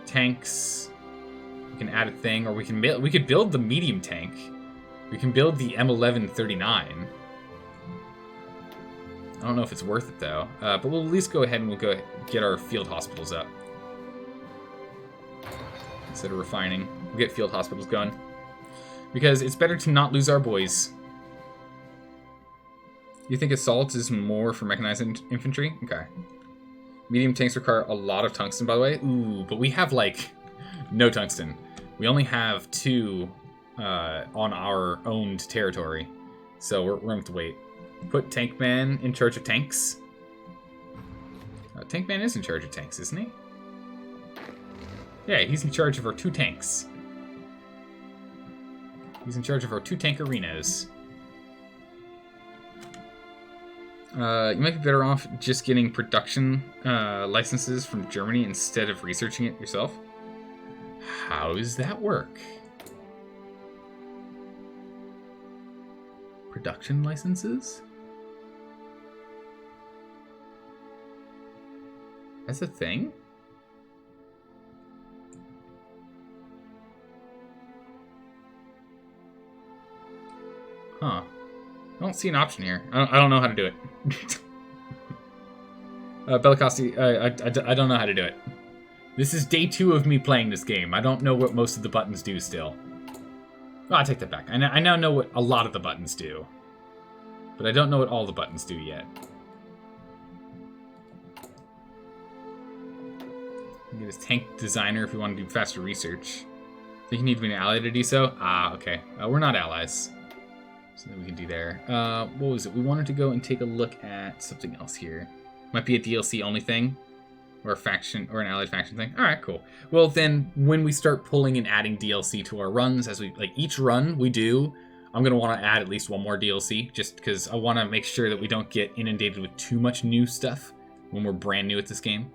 Tanks, we can add a thing, or we could build the medium tank. We can build the M1139. I don't know if it's worth it, though. But we'll at least go ahead and we'll go get our field hospitals up. Instead of refining, we'll get field hospitals going. Because it's better to not lose our boys. You think assault is more for mechanized infantry? Okay. Medium tanks require a lot of tungsten, by the way. Ooh, but we have, no tungsten. We only have 2 on our owned territory. So we're going to have to wait. Put Tankman in charge of tanks. Tankman is in charge of tanks, isn't he? Yeah, he's in charge of our 2 tanks. He's in charge of our 2 tank arenas. You might be better off just getting production licenses from Germany instead of researching it yourself. How does that work? Production licenses? That's a thing? Huh. I don't see an option here. I don't know how to do it. Bellicosti, I don't know how to do it. This is day 2 of me playing this game. I don't know what most of the buttons do still. Well, I'll take that back. I now know what a lot of the buttons do. But I don't know what all the buttons do yet. Get his tank designer if we want to do faster research. Think you need to be an ally to do so? Ah, okay. We're not allies. Something we can do there. What was it? We wanted to go and take a look at something else here. Might be a DLC only thing. Or a faction, or an allied faction thing. Alright, cool. Well then, when we start pulling and adding DLC to our runs, as we, each run we do, I'm going to want to add at least one more DLC, just because I want to make sure that we don't get inundated with too much new stuff when we're brand new at this game.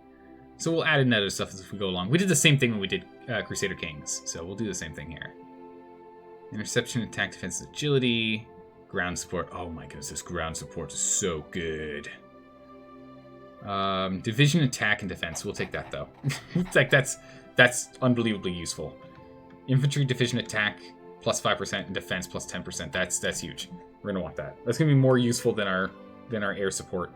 So we'll add in other stuff as we go along. We did the same thing when we did Crusader Kings, so we'll do the same thing here. Interception, attack, defense, agility, ground support. Oh my goodness, this ground support is so good. Division, attack, and defense. We'll take that though. That's unbelievably useful. Infantry, division, attack, plus 5%, and defense plus 10%. That's huge. We're gonna want that. That's gonna be more useful than our air support,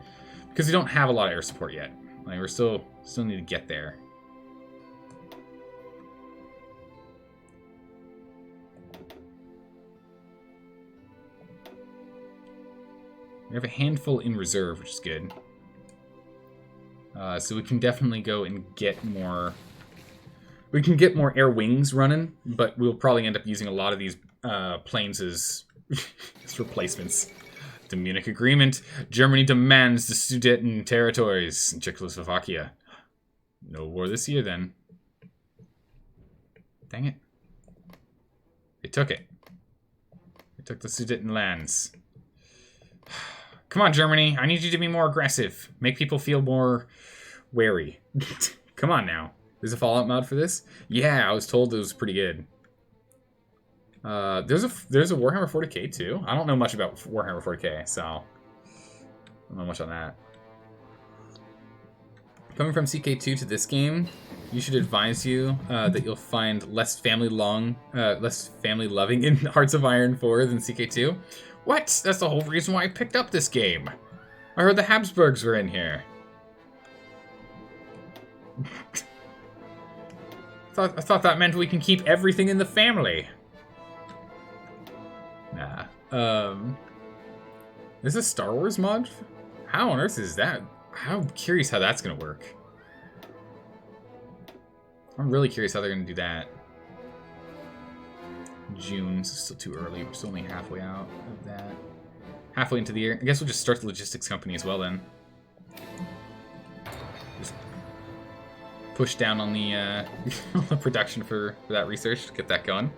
because we don't have a lot of air support yet. We're still need to get there. We have a handful in reserve, which is good. So we can definitely go and get more. We can get more air wings running, but we'll probably end up using a lot of these planes as replacements. The Munich Agreement. Germany demands the Sudeten territories in Czechoslovakia. No war this year, then. Dang it. They took it. They took the Sudeten lands. Come on, Germany. I need you to be more aggressive. Make people feel more wary. Come on now. There's a Fallout mod for this? Yeah, I was told it was pretty good. There's a Warhammer 40k too. I don't know much about Warhammer 40k, so I don't know much on that. Coming from CK2 to this game, You should advise you that you'll find less family-loving in Hearts of Iron 4 than CK2. What? That's the whole reason why I picked up this game. I heard the Habsburgs were in here. I thought that meant we can keep everything in the family. Nah. This is a Star Wars mod? How on earth is that? I'm curious how that's gonna work. I'm really curious how they're gonna do that. June, so it's still too early. We're still only halfway out of that. Halfway into the year. I guess we'll just start the logistics company as well then. Just push down on the production for that research, get that going.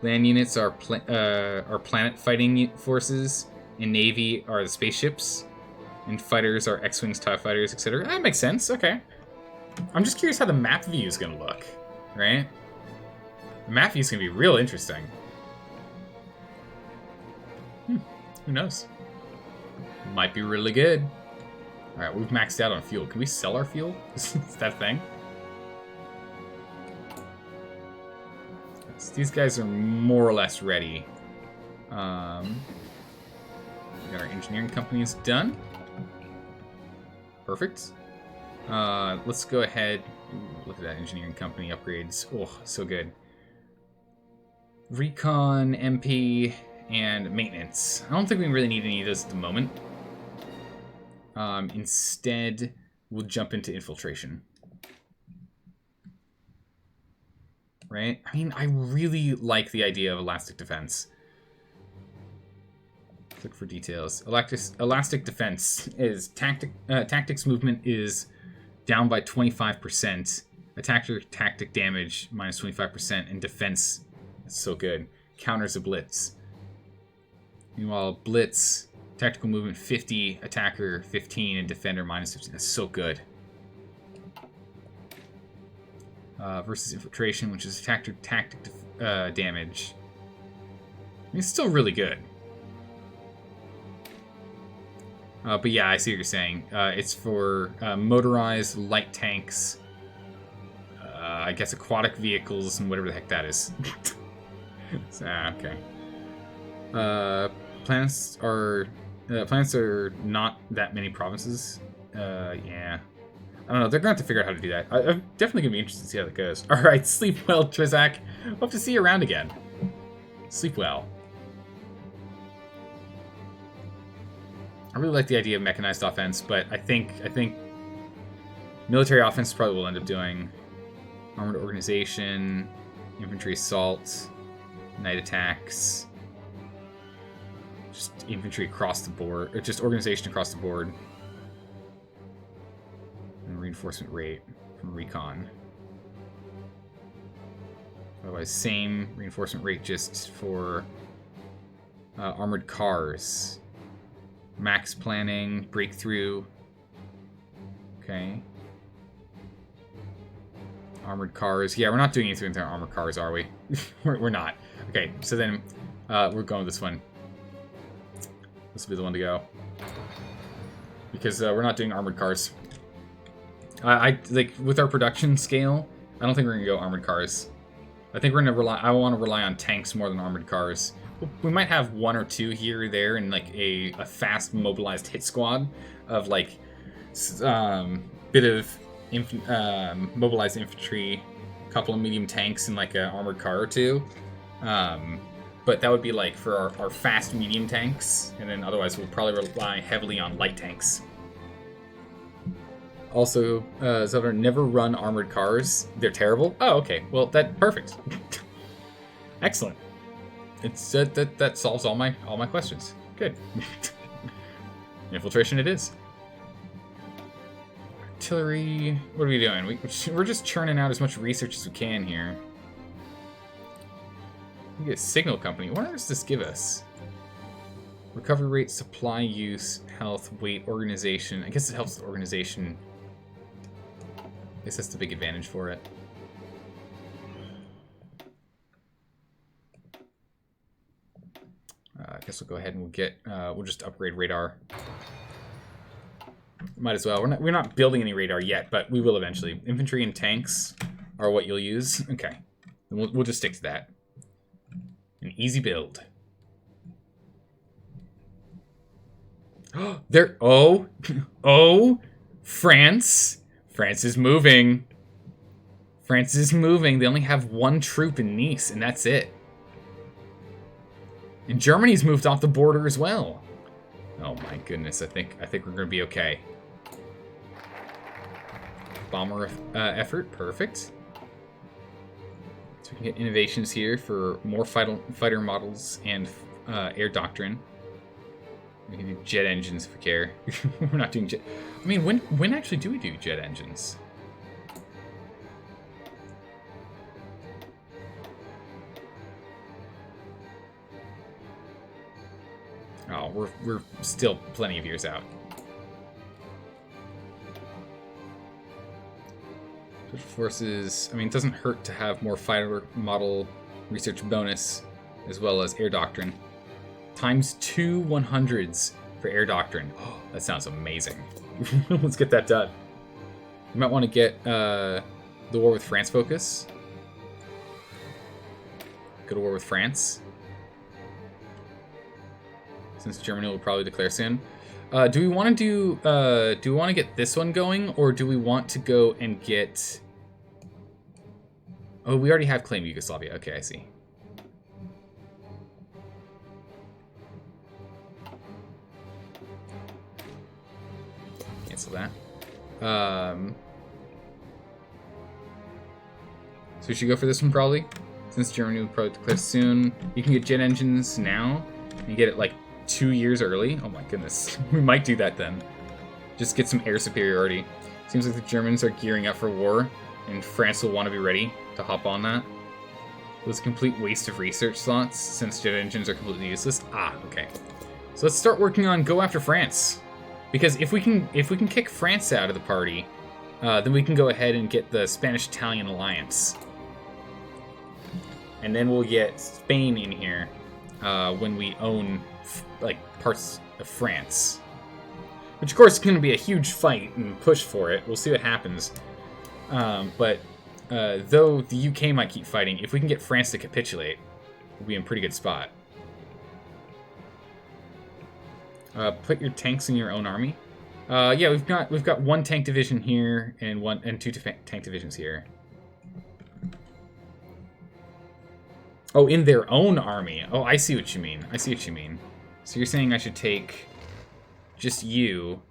Land units are planet fighting forces, and Navy are the spaceships, and fighters are X-Wings, TIE fighters, etc. That makes sense, okay. I'm just curious how the map view is going to look, right? The map view is going to be real interesting. Who knows? Might be really good. Alright, we've maxed out on fuel. Can we sell our fuel? Is that a thing? These guys are more or less ready. We got our engineering companies done. Perfect. Let's go ahead. Ooh, look at that engineering company upgrades. Oh, so good. Recon, MP, and maintenance. I don't think we really need any of those at the moment. Instead, we'll jump into infiltration. Right? I mean, I really like the idea of elastic defense. Click for details. Elastic defense is tactics movement is down by 25%. Attacker tactic damage minus 25%, and defense is so good. Counters a blitz. Meanwhile, blitz, tactical movement 50, attacker 15, and defender minus 15. That's so good. Versus infiltration, which is attacker tactic damage. I mean, it's still really good. But yeah, I see what you're saying. It's for motorized light tanks, I guess aquatic vehicles, and whatever the heck that is. Okay. Planets are not that many provinces. Yeah. I don't know. They're going to have to figure out how to do that. I'm definitely going to be interested to see how that goes. All right. Sleep well, Trizak. Hope to see you around again. Sleep well. I really like the idea of mechanized offense, but I think military offense probably will end up doing armored organization, infantry assault, night attacks, just infantry across the board, or just organization across the board, and reinforcement rate from recon. Otherwise, same reinforcement rate just for armored cars. Max planning, breakthrough. Okay. Armored cars. Yeah, we're not doing anything with our armored cars, are we? we're not. Okay, so then we're going with this one. This will be the one to go. Because we're not doing armored cars. I like with our production scale, I don't think we're gonna go armored cars. I think we're gonna rely. I want to rely on tanks more than armored cars. We might have one or two here or there in like a fast mobilized hit squad of like bit of mobilized infantry, a couple of medium tanks, and like an armored car or two. But that would be like for our fast medium tanks, and then otherwise we'll probably rely heavily on light tanks. Also, Zelda, never run armored cars. They're terrible. Oh, okay. Well, perfect. Excellent. It's that solves all my questions. Good. Infiltration it is. Artillery. What are we doing? We're just churning out as much research as we can here. We get a signal company. What does this give us? Recovery rate, supply use, health, weight, organization. I guess it helps with organization. I guess that's the big advantage for it. I guess we'll go ahead and we'll just upgrade radar. Might as well. We're not building any radar yet, but we will eventually. Infantry and tanks are what you'll use. Okay. We'll just stick to that. An easy build. There. Oh. Oh. France. France is moving. France is moving. They only have 1 troop in Nice, and that's it. And Germany's moved off the border as well. Oh my goodness, I think we're gonna be okay. Bomber effort, perfect. So we can get innovations here for more fighter models and air doctrine. We can do jet engines if we care. We're not doing jet. I mean, when actually do we do jet engines? Oh, we're still plenty of years out. Special Forces, I mean, it doesn't hurt to have more fighter model research bonus, as well as air doctrine. Times 2 100s for air doctrine. Oh, that sounds amazing. Let's get that done. You might want to get the war with France focus. Go to war with France. Since Germany will probably declare soon. Do we want to get this one going, or do we want to go and get... Oh, we already have claim Yugoslavia. Okay, I see. Cancel that. So we should go for this one, probably. Since Germany will probably declare soon. You can get jet engines now. You get it, like, 2 years early. Oh my goodness. We might do that then. Just get some air superiority. Seems like the Germans are gearing up for war, and France will want to be ready to hop on that. It was a complete waste of research slots, since jet engines are completely useless. Ah, okay. So let's start working on go after France. Because if we can kick France out of the party, then we can go ahead and get the Spanish-Italian alliance. And then we'll get Spain in here when we own like parts of France, which of course is going to be a huge fight and push for it. We'll see what happens. But though the UK might keep fighting, if we can get France to capitulate, we'll be in a pretty good spot. Put your tanks in your own army. Yeah, we've got 1 tank division here and 2 tank divisions here. Oh, in their own army. Oh, I see what you mean. I see what you mean. So you're saying I should take just you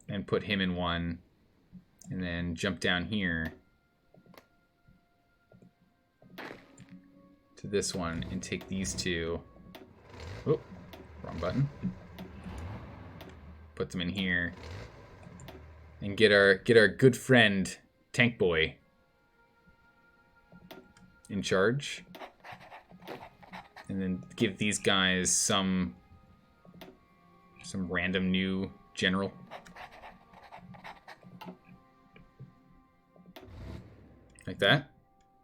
and put him in 1, and then jump down here to this one and take these 2. Oh, wrong button. Put them in here and get our good friend Tank Boy in charge. And then give these guys some random new general. Like that.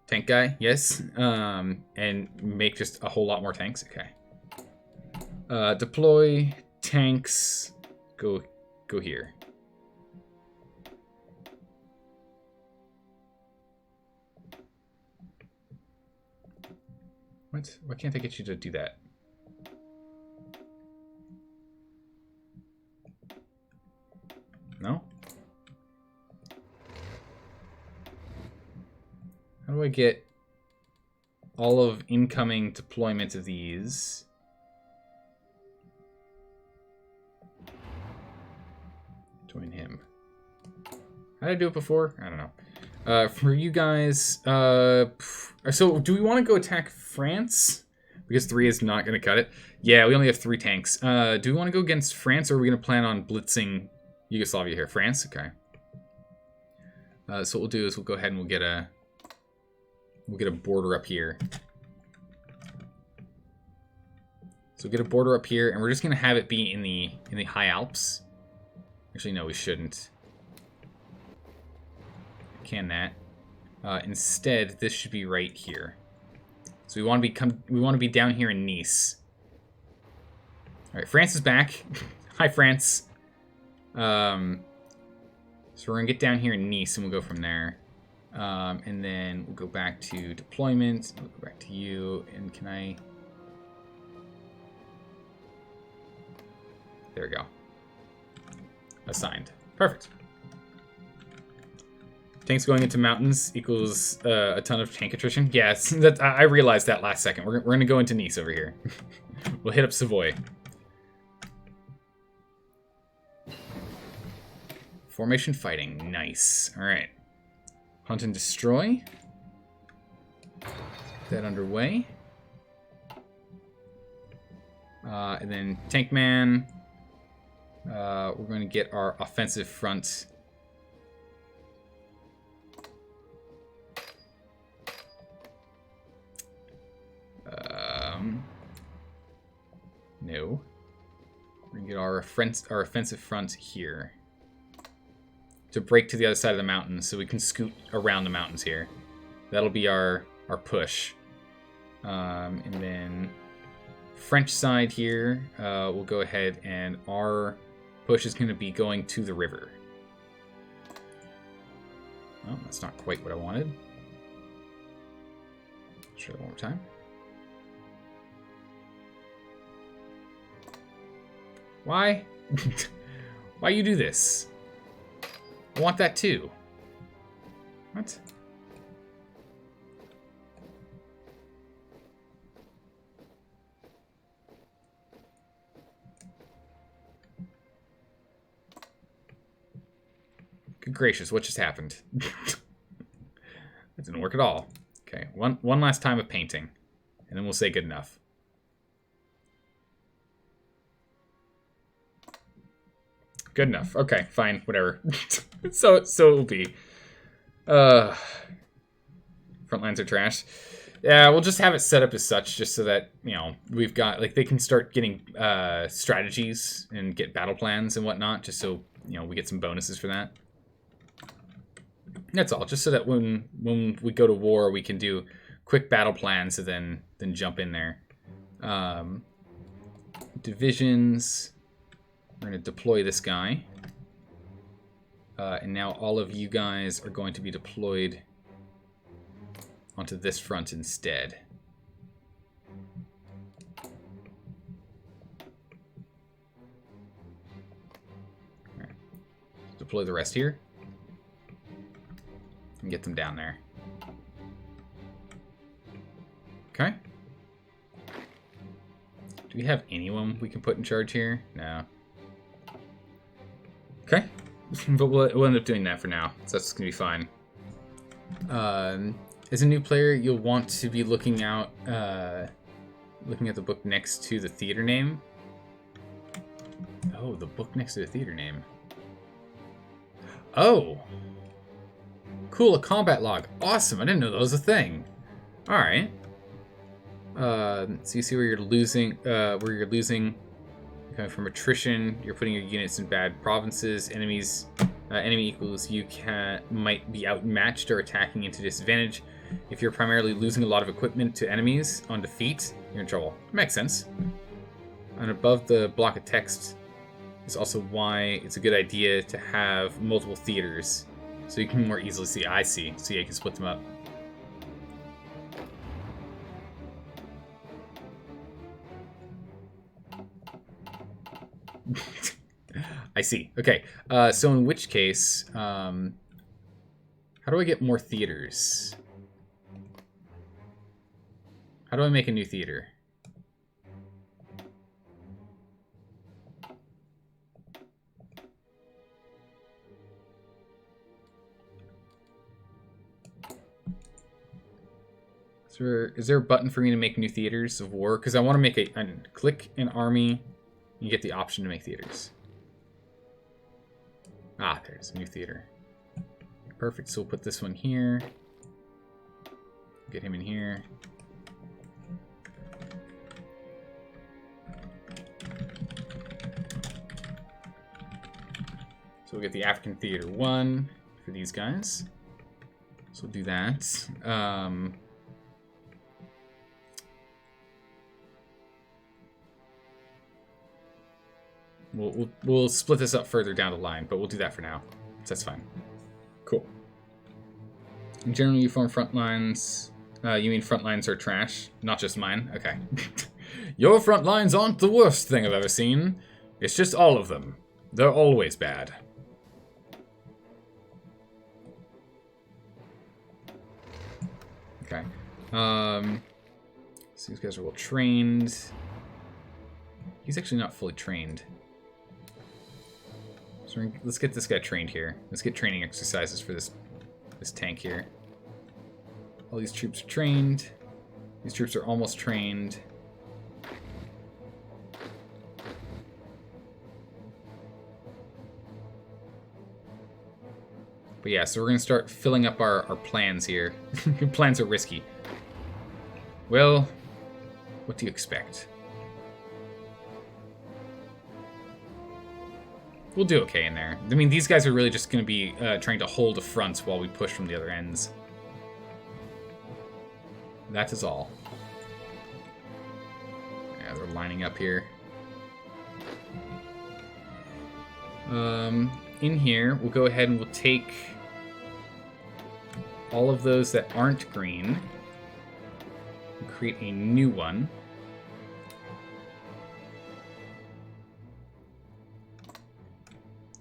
Tank guy, yes. And make just a whole lot more tanks. Okay. Deploy tanks. Go here. What? Why can't I get you to do that? No? How do I get all of incoming deployment of these? Join him. How did I do it before? I don't know. For you guys, so do we want to go attack France? Because 3 is not going to cut it. Yeah, we only have 3 tanks. Do we want to go against France, or are we going to plan on blitzing Yugoslavia here? France? Okay. So what we'll do is we'll go ahead and we'll get a border up here. So we'll get a border up here, and we're just going to have it be in the High Alps. Actually, no, we shouldn't. Can that. Instead, this should be right here. So we want to be down here in Nice. All right, France is back. Hi, France. So we're going to get down here in Nice, and we'll go from there. And then we'll go back to deployment. We'll go back to you. And can I... There we go. Assigned. Perfect. Tanks going into mountains equals a ton of tank attrition. Yes, I realized that last second. We're going to go into Nice over here. We'll hit up Savoy. Formation fighting. Nice. All right. Hunt and destroy. Get that underway. And then Tank Man. We're going to get our offensive front. No. We're going to get our offensive front here. To break to the other side of the mountain so we can scoot around the mountains here. That'll be our push. And then French side here, we'll go ahead and our push is going to be going to the river. Oh, that's not quite what I wanted. Try that one more time. Why? Why you do this? I want that too. What? Good gracious, what just happened? That didn't work at all. Okay, one last time of painting, and then we'll say good enough. Good enough. Okay, fine, whatever. so it will be. Front lines are trash. Yeah, we'll just have it set up as such, just so that, you know, we've got, like, they can start getting strategies and get battle plans and whatnot, just so, you know, we get some bonuses for that. That's all, just so that when we go to war, we can do quick battle plans and then jump in there. Divisions. We're going to deploy this guy. And now all of you guys are going to be deployed onto this front instead. Right. Deploy the rest here. And get them down there. Okay. Do we have anyone we can put in charge here? No. Okay, but we'll end up doing that for now, so that's gonna be fine. As a new player, you'll want to be looking at the book next to the theater name. Oh, the book next to the theater name. Oh, cool! A combat log. Awesome! I didn't know that was a thing. All right. So you see where you're losing. Coming from attrition, you're putting your units in bad provinces. Enemy equals you might be outmatched or attacking into disadvantage. If you're primarily losing a lot of equipment to enemies on defeat, you're in trouble. Makes sense. And above the block of text is also why it's a good idea to have multiple theaters, so you can more easily see. I see. So yeah, you can split them up. I see. Okay. So in which case, how do I get more theaters? How do I make a new theater? Is there a button for me to make new theaters of war? Because I want to make click an army. You get the option to make theaters. Ah, there's a new theater. Perfect, so we'll put this one here. Get him in here. So we'll get the African Theater 1 for these guys. So we'll do that. We'll split this up further down the line, but we'll do that for now. So that's fine. Cool. In general, you form front lines. You mean front lines are trash? Not just mine? Okay. Your front lines aren't the worst thing I've ever seen. It's just all of them. They're always bad. Okay. So these guys are well trained. He's actually not fully trained. So let's get this guy trained here. Let's get training exercises for this tank here. All these troops are trained. These troops are almost trained. But yeah, so we're going to start filling up our plans here. Plans are risky. Well, what do you expect? We'll do okay in there. I mean, these guys are really just going to be trying to hold a front while we push from the other ends. That is all. Yeah, they're lining up here. In here, we'll go ahead and we'll take all of those that aren't green and create a new one.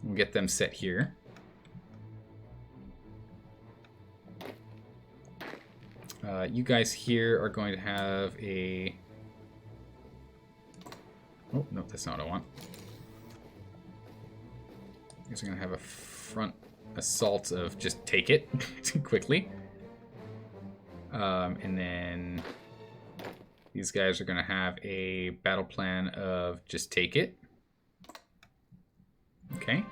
We'll get them set here. You guys here are going to have a... Oh, no, that's not what I want. You guys are going to have a front assault of just take it quickly. And then these guys are going to have a battle plan of just take it. Okay.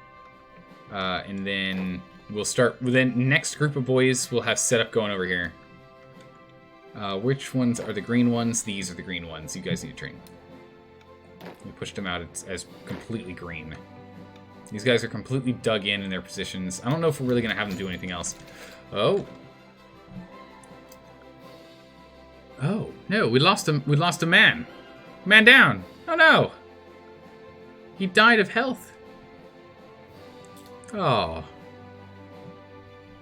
And then we'll start... Then next group of boys we'll have setup going over here. Which ones are the green ones? These are the green ones. You guys need to train. We pushed them out as completely green. These guys are completely dug in their positions. I don't know if we're really going to have them do anything else. Oh. Oh, no, we lost a man. Man down. Oh, no. He died of health. Oh.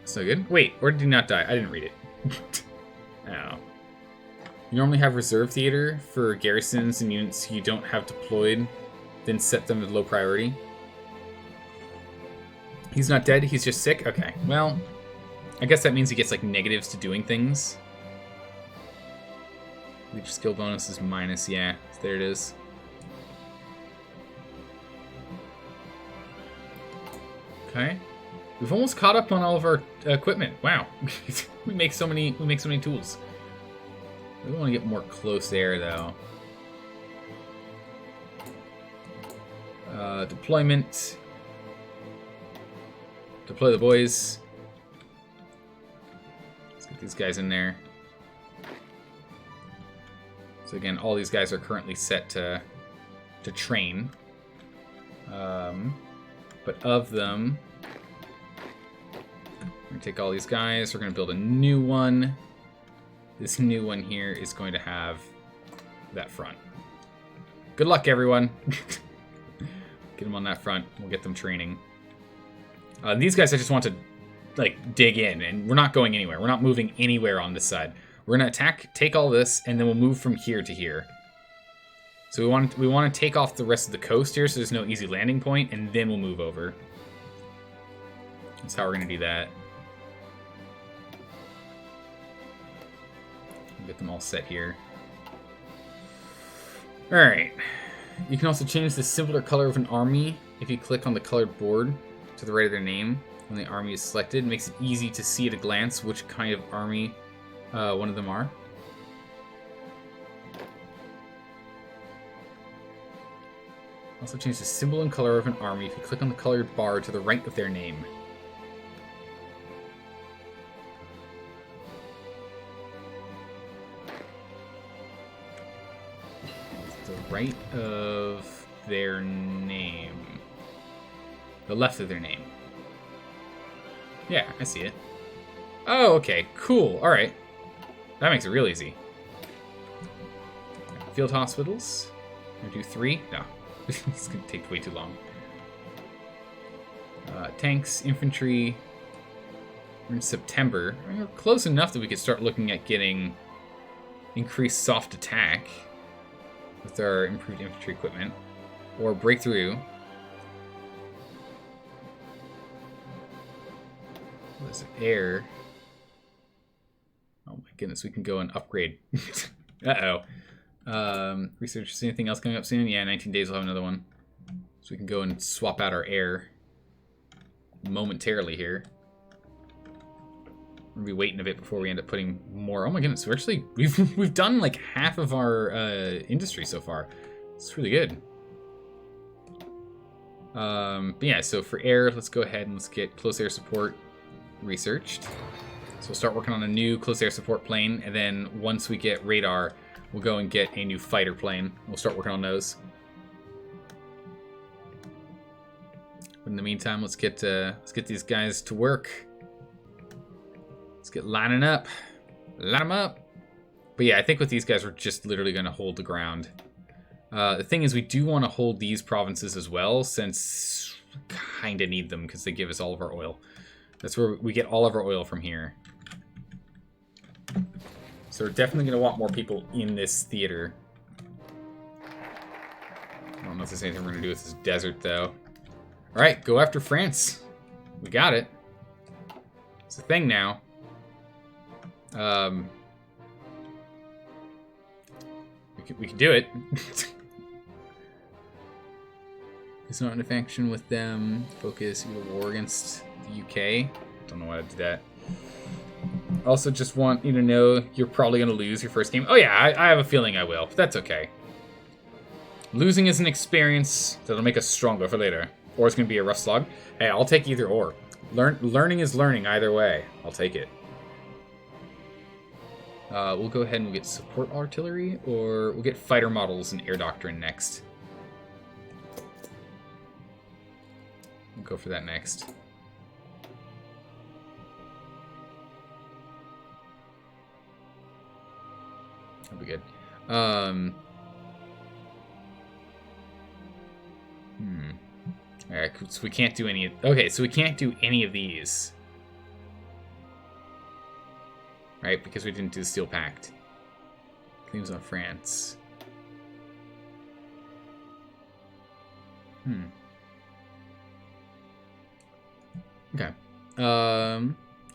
So good. Wait, or did he not die? I didn't read it. Oh. You normally have reserve theater for garrisons and units you don't have deployed, then set them at low priority. He's not dead, he's just sick? Okay, well, I guess that means he gets like negatives to doing things. Leech skill bonus is minus, yeah, there it is. Okay. We've almost caught up on all of our equipment. Wow. we make so many tools. We want to get more close air though. Deployment. Deploy the boys. Let's get these guys in there. So again, all these guys are currently set to train. But of them, we're going to take all these guys. We're going to build a new one. This new one here is going to have that front. Good luck, everyone. Get them on that front. We'll get them training. These guys I just want to like dig in, and we're not going anywhere. We're not moving anywhere on this side. We're going to attack, take all this, and then we'll move from here to here. So we want to take off the rest of the coast here so there's no easy landing point, and then we'll move over. That's how we're going to do that. Get them all set here. Alright. You can also change the simpler color of an army if you click on the colored board to the right of their name when the army is selected. It makes it easy to see at a glance which kind of army one of them are. Also change the symbol and color of an army if you click on the colored bar to the right of their name. The right of their name. The left of their name. Yeah, I see it. Oh, okay, cool. Alright. That makes it real easy. Field hospitals. We're gonna do 3? No. It's going to take way too long. Tanks, infantry. We're in September. We're close enough that we could start looking at getting increased soft attack with our improved infantry equipment. Or breakthrough. What is it? Air. Oh my goodness, we can go and upgrade. Uh-oh. Research, is anything else coming up soon? Yeah, 19 days we'll have another one. So we can go and swap out our air momentarily here. We'll be waiting a bit before we end up putting more. Oh my goodness, we've done like half of our industry so far. It's really good. But yeah, so for air, let's go ahead and let's get close air support researched. So we'll start working on a new close air support plane, and then once we get radar, we'll go and get a new fighter plane. We'll start working on those. But in the meantime, let's get these guys to work. Let's get lining up. Line them up. But yeah, I think with these guys, we're just literally going to hold the ground. The thing is, we do want to hold these provinces as well, since we kind of need them because they give us all of our oil. That's where we get all of our oil from here. So we're definitely going to want more people in this theater. I don't know if there's anything we're going to do with this desert, though. Alright, go after France. We got it. It's a thing now. We can do it. It's not an faction with them. Focus, you go war against the UK. Don't know why I did that. Also, just want you to know you're probably going to lose your first game. Oh yeah, I have a feeling I will, but that's okay. Losing is an experience that'll make us stronger for later. Or it's going to be a rough slog. Hey, I'll take either or. Learning is learning either way. I'll take it. We'll go ahead and we'll get support artillery, or we'll get fighter models and air doctrine next. We'll go for that next. That'll be good. Alright, so we can't do any of... Okay, so we can't do any of these. Right, because we didn't do the Steel Pact. Claims on France. Okay.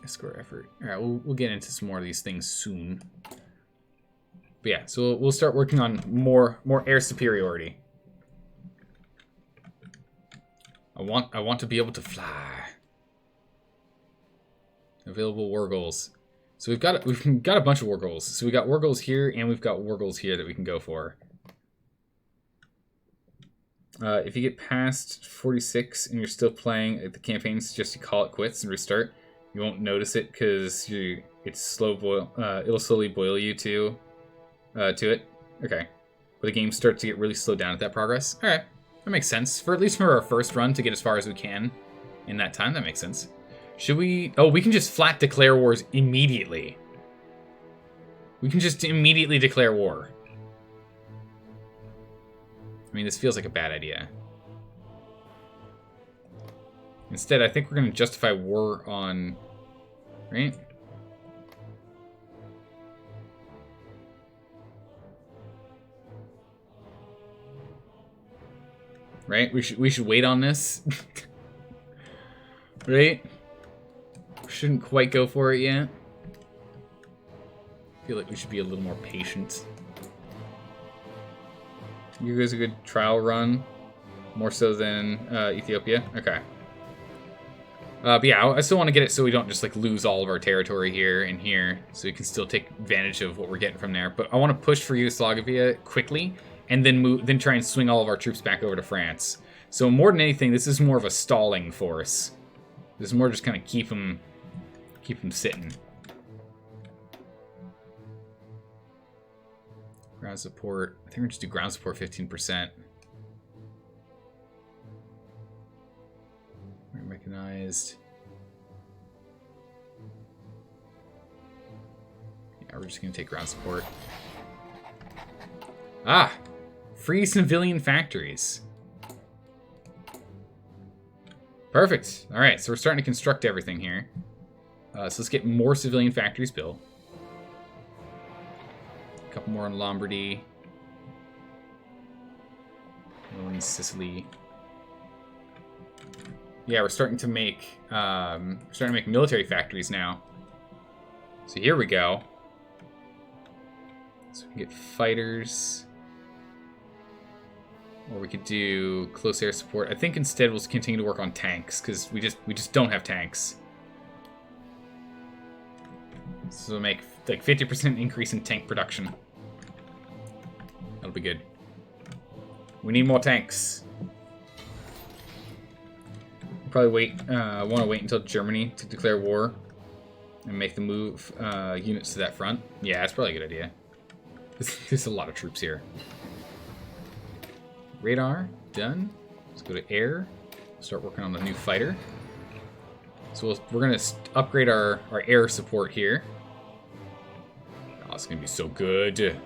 Escort effort. Alright, we'll get into some more of these things soon. But yeah, so we'll start working on more air superiority. I want to be able to fly. Available war goals. So we've got a bunch of war goals. So we got war goals here, and we've got war goals here that we can go for. If you get past 46 and you're still playing, the campaign suggests you call it quits and restart. You won't notice it because it's slow boil. It'll slowly boil you to it. Okay, but the game starts to get really slowed down at that progress. All right, that makes sense. For at least for our first run to get as far as we can in that time, that makes sense. Should we... Oh, we can just flat declare wars immediately. We can just immediately declare war. I mean, this feels like a bad idea. Instead, I think we're going to justify war on... Right? Right? We should wait on this. Right? Shouldn't quite go for it yet. I feel like we should be a little more patient. You guys a good trial run, more so than Ethiopia. Okay. But yeah, I still want to get it so we don't just like lose all of our territory here and here, so we can still take advantage of what we're getting from there. But I want to push for Yugoslavia quickly, and then try and swing all of our troops back over to France. So more than anything, this is more of a stalling force. This is more just kind of keep them sitting. Ground support. I think we're going to do ground support 15%. Mechanized. Yeah, we're just going to take ground support. Ah! Free civilian factories. Perfect. All right, so we're starting to construct everything here. So let's get more civilian factories built. A couple more in Lombardy. One in Sicily. Yeah, we're starting to make military factories now. So here we go. So we can get fighters. Or we could do close air support. I think instead we'll continue to work on tanks, because we just don't have tanks. So we'll make like 50% increase in tank production. That'll be good. We need more tanks. Probably want to wait until Germany to declare war and make the move units to that front. Yeah, that's probably a good idea. There's a lot of troops here. Radar, done. Let's go to air. Start working on the new fighter. So we're going to upgrade our air support here. Oh, it's going to be so good.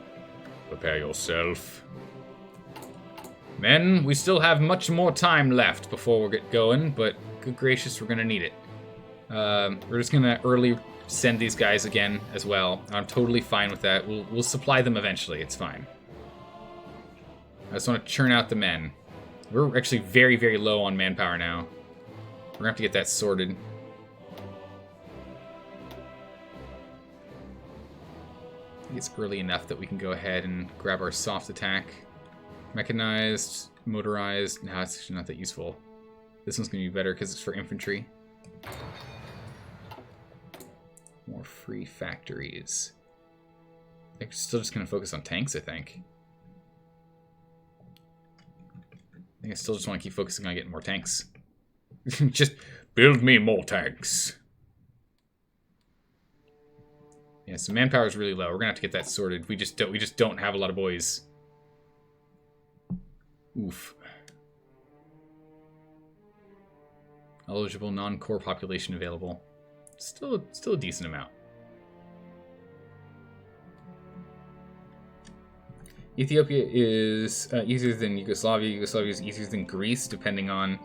Prepare yourself. Men, we still have much more time left before we get going, but good gracious, we're going to need it. We're just going to early send these guys again as well. I'm totally fine with that. We'll supply them eventually. It's fine. I just want to churn out the men. We're actually very, very low on manpower now. We're going to have to get that sorted. I think it's early enough that we can go ahead and grab our soft attack. Mechanized, motorized. No, it's actually not that useful. This one's going to be better because it's for infantry. More free factories. I'm still just going to focus on tanks, I think. I still just want to keep focusing on getting more tanks. Just build me more tanks. Yeah, so manpower is really low. We're gonna have to get that sorted. We just don't have a lot of boys. Oof. Eligible non-core population available. Still a decent amount. Ethiopia is easier than Yugoslavia. Yugoslavia is easier than Greece, depending on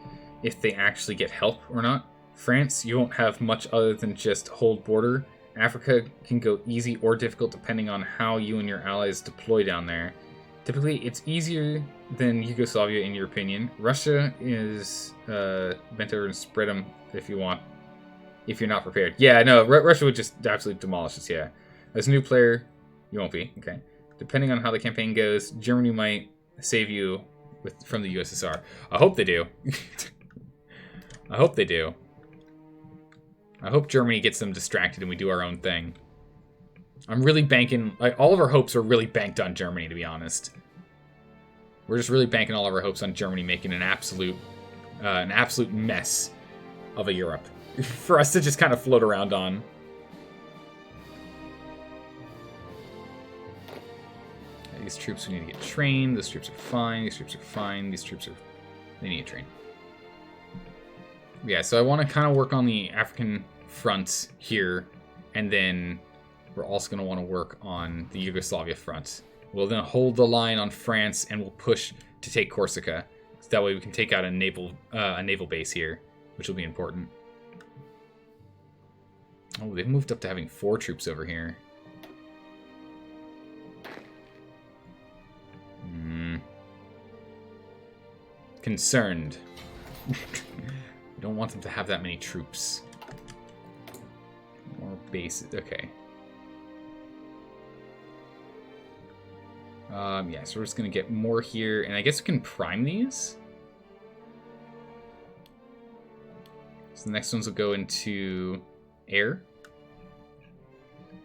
if they actually get help or not. France, you won't have much other than just hold border. Africa can go easy or difficult depending on how you and your allies deploy down there. Typically, it's easier than Yugoslavia in your opinion. Russia is bent over and spread them if you want, if you're not prepared. Yeah, no, Russia would just absolutely demolish us, yeah. As a new player, you won't be, okay. Depending on how the campaign goes, Germany might save you from the USSR. I hope they do. I hope they do. I hope Germany gets them distracted and we do our own thing. I'm really banking... like, all of our hopes are really banked on Germany, to be honest. We're just really banking all of our hopes on Germany making an absolute mess of a Europe. For us to just kind of float around on. These troops, we need to get trained. Those troops are fine. These troops are fine. These troops are... they need to train. Yeah, so I want to kind of work on the African front here. And then we're also going to want to work on the Yugoslavia front. We'll then hold the line on France and we'll push to take Corsica. So that way we can take out a naval base here, which will be important. Oh, they've moved up to having 4 troops over here. Concerned. We don't want them to have that many troops. More bases. Okay. Yeah, so we're just going to get more here. And I guess we can prime these. So the next ones will go into air.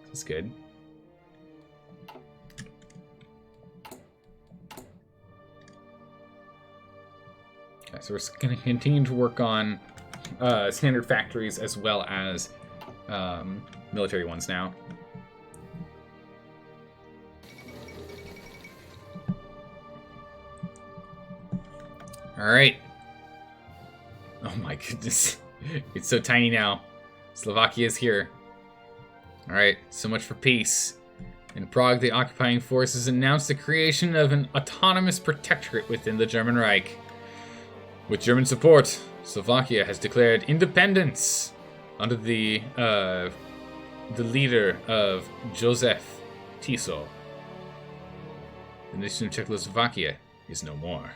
That's good. Okay, so we're going to continue to work on standard factories as well as military ones now. All right. Oh my goodness. It's so tiny now. Slovakia is here. All right, so much for peace. In Prague, the occupying forces announced the creation of an autonomous protectorate within the German Reich. With German support, Slovakia has declared independence under the leader of Joseph Tiso. The nation of Czechoslovakia is no more.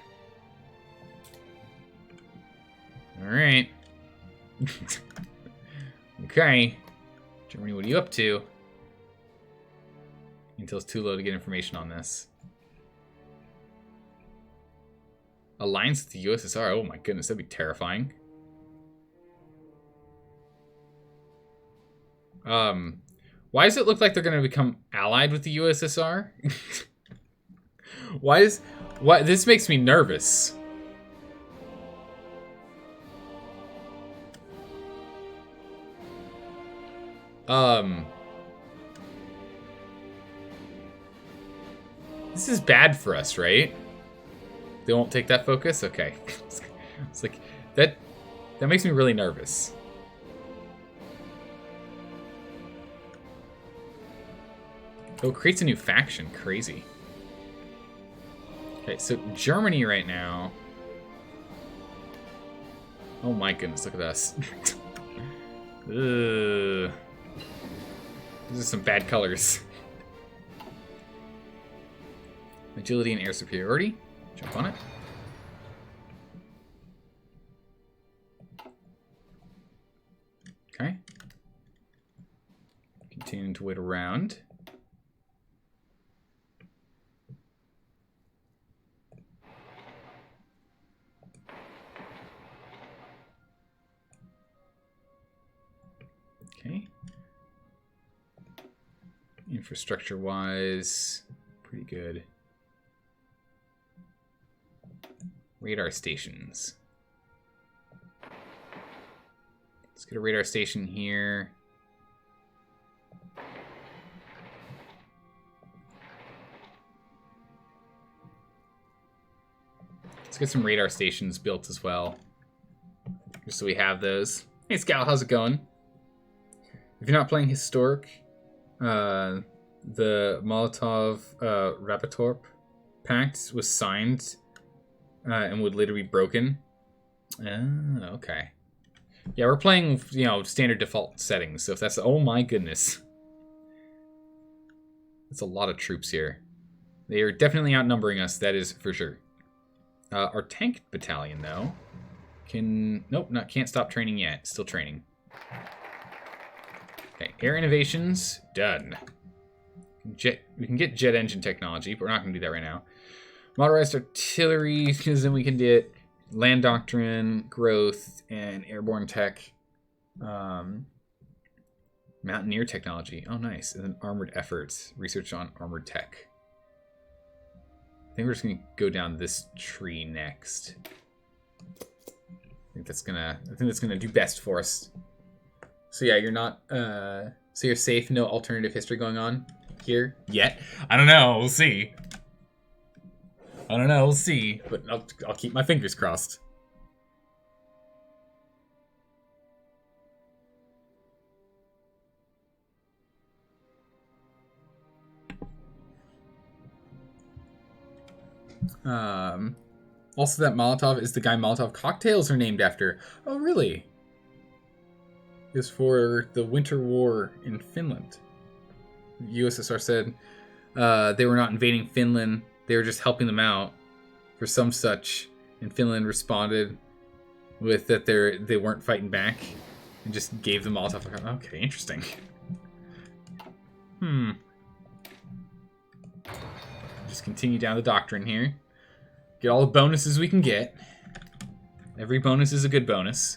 Alright. Okay. Germany, what are you up to? Until it's too low to get information on this. Alliance with the USSR. Oh my goodness, that'd be terrifying. Why does it look like they're going to become allied with the USSR? Why this makes me nervous. This is bad for us, right? They won't take that focus? Okay. It's like that makes me really nervous. Oh, it creates a new faction. Crazy. Okay, so Germany right now. Oh my goodness, look at us. Ugh. These are some bad colors. Agility and air superiority. Jump on it. Okay. Continuing to wait around. Okay. Infrastructure-wise, pretty good. Radar stations. Let's get a radar station here. Let's get some radar stations built as well. Just so we have those. Hey Scout, how's it going? If you're not playing Historic, the Molotov-Ribbentrop Pact was signed and would later be broken. Okay. Yeah, we're playing, standard default settings. So if that's... Oh my goodness. That's a lot of troops here. They are definitely outnumbering us, that is for sure. Our tank battalion, though, can... Nope, can't stop training yet. Still training. Okay, air innovations, done. We can get jet engine technology, but we're not going to do that right now. Motorized artillery, because then we can get land doctrine, growth, and airborne tech. Mountaineer technology. Oh, nice. And then armored efforts. Research on armored tech. I think we're just going to go down this tree next. I think that's gonna do best for us. So yeah, you're not. So you're safe. No alternative history going on here yet. I don't know. We'll see. We'll see. But I'll keep my fingers crossed. Also, that Molotov is the guy Molotov cocktails are named after. Oh, really? Is for the Winter War in Finland. The USSR said they were not invading Finland. They were just helping them out for some such. And Finland responded with that they weren't fighting back and just gave them Molotov. Okay, interesting. Just continue down the doctrine here. Get all the bonuses we can get. Every bonus is a good bonus.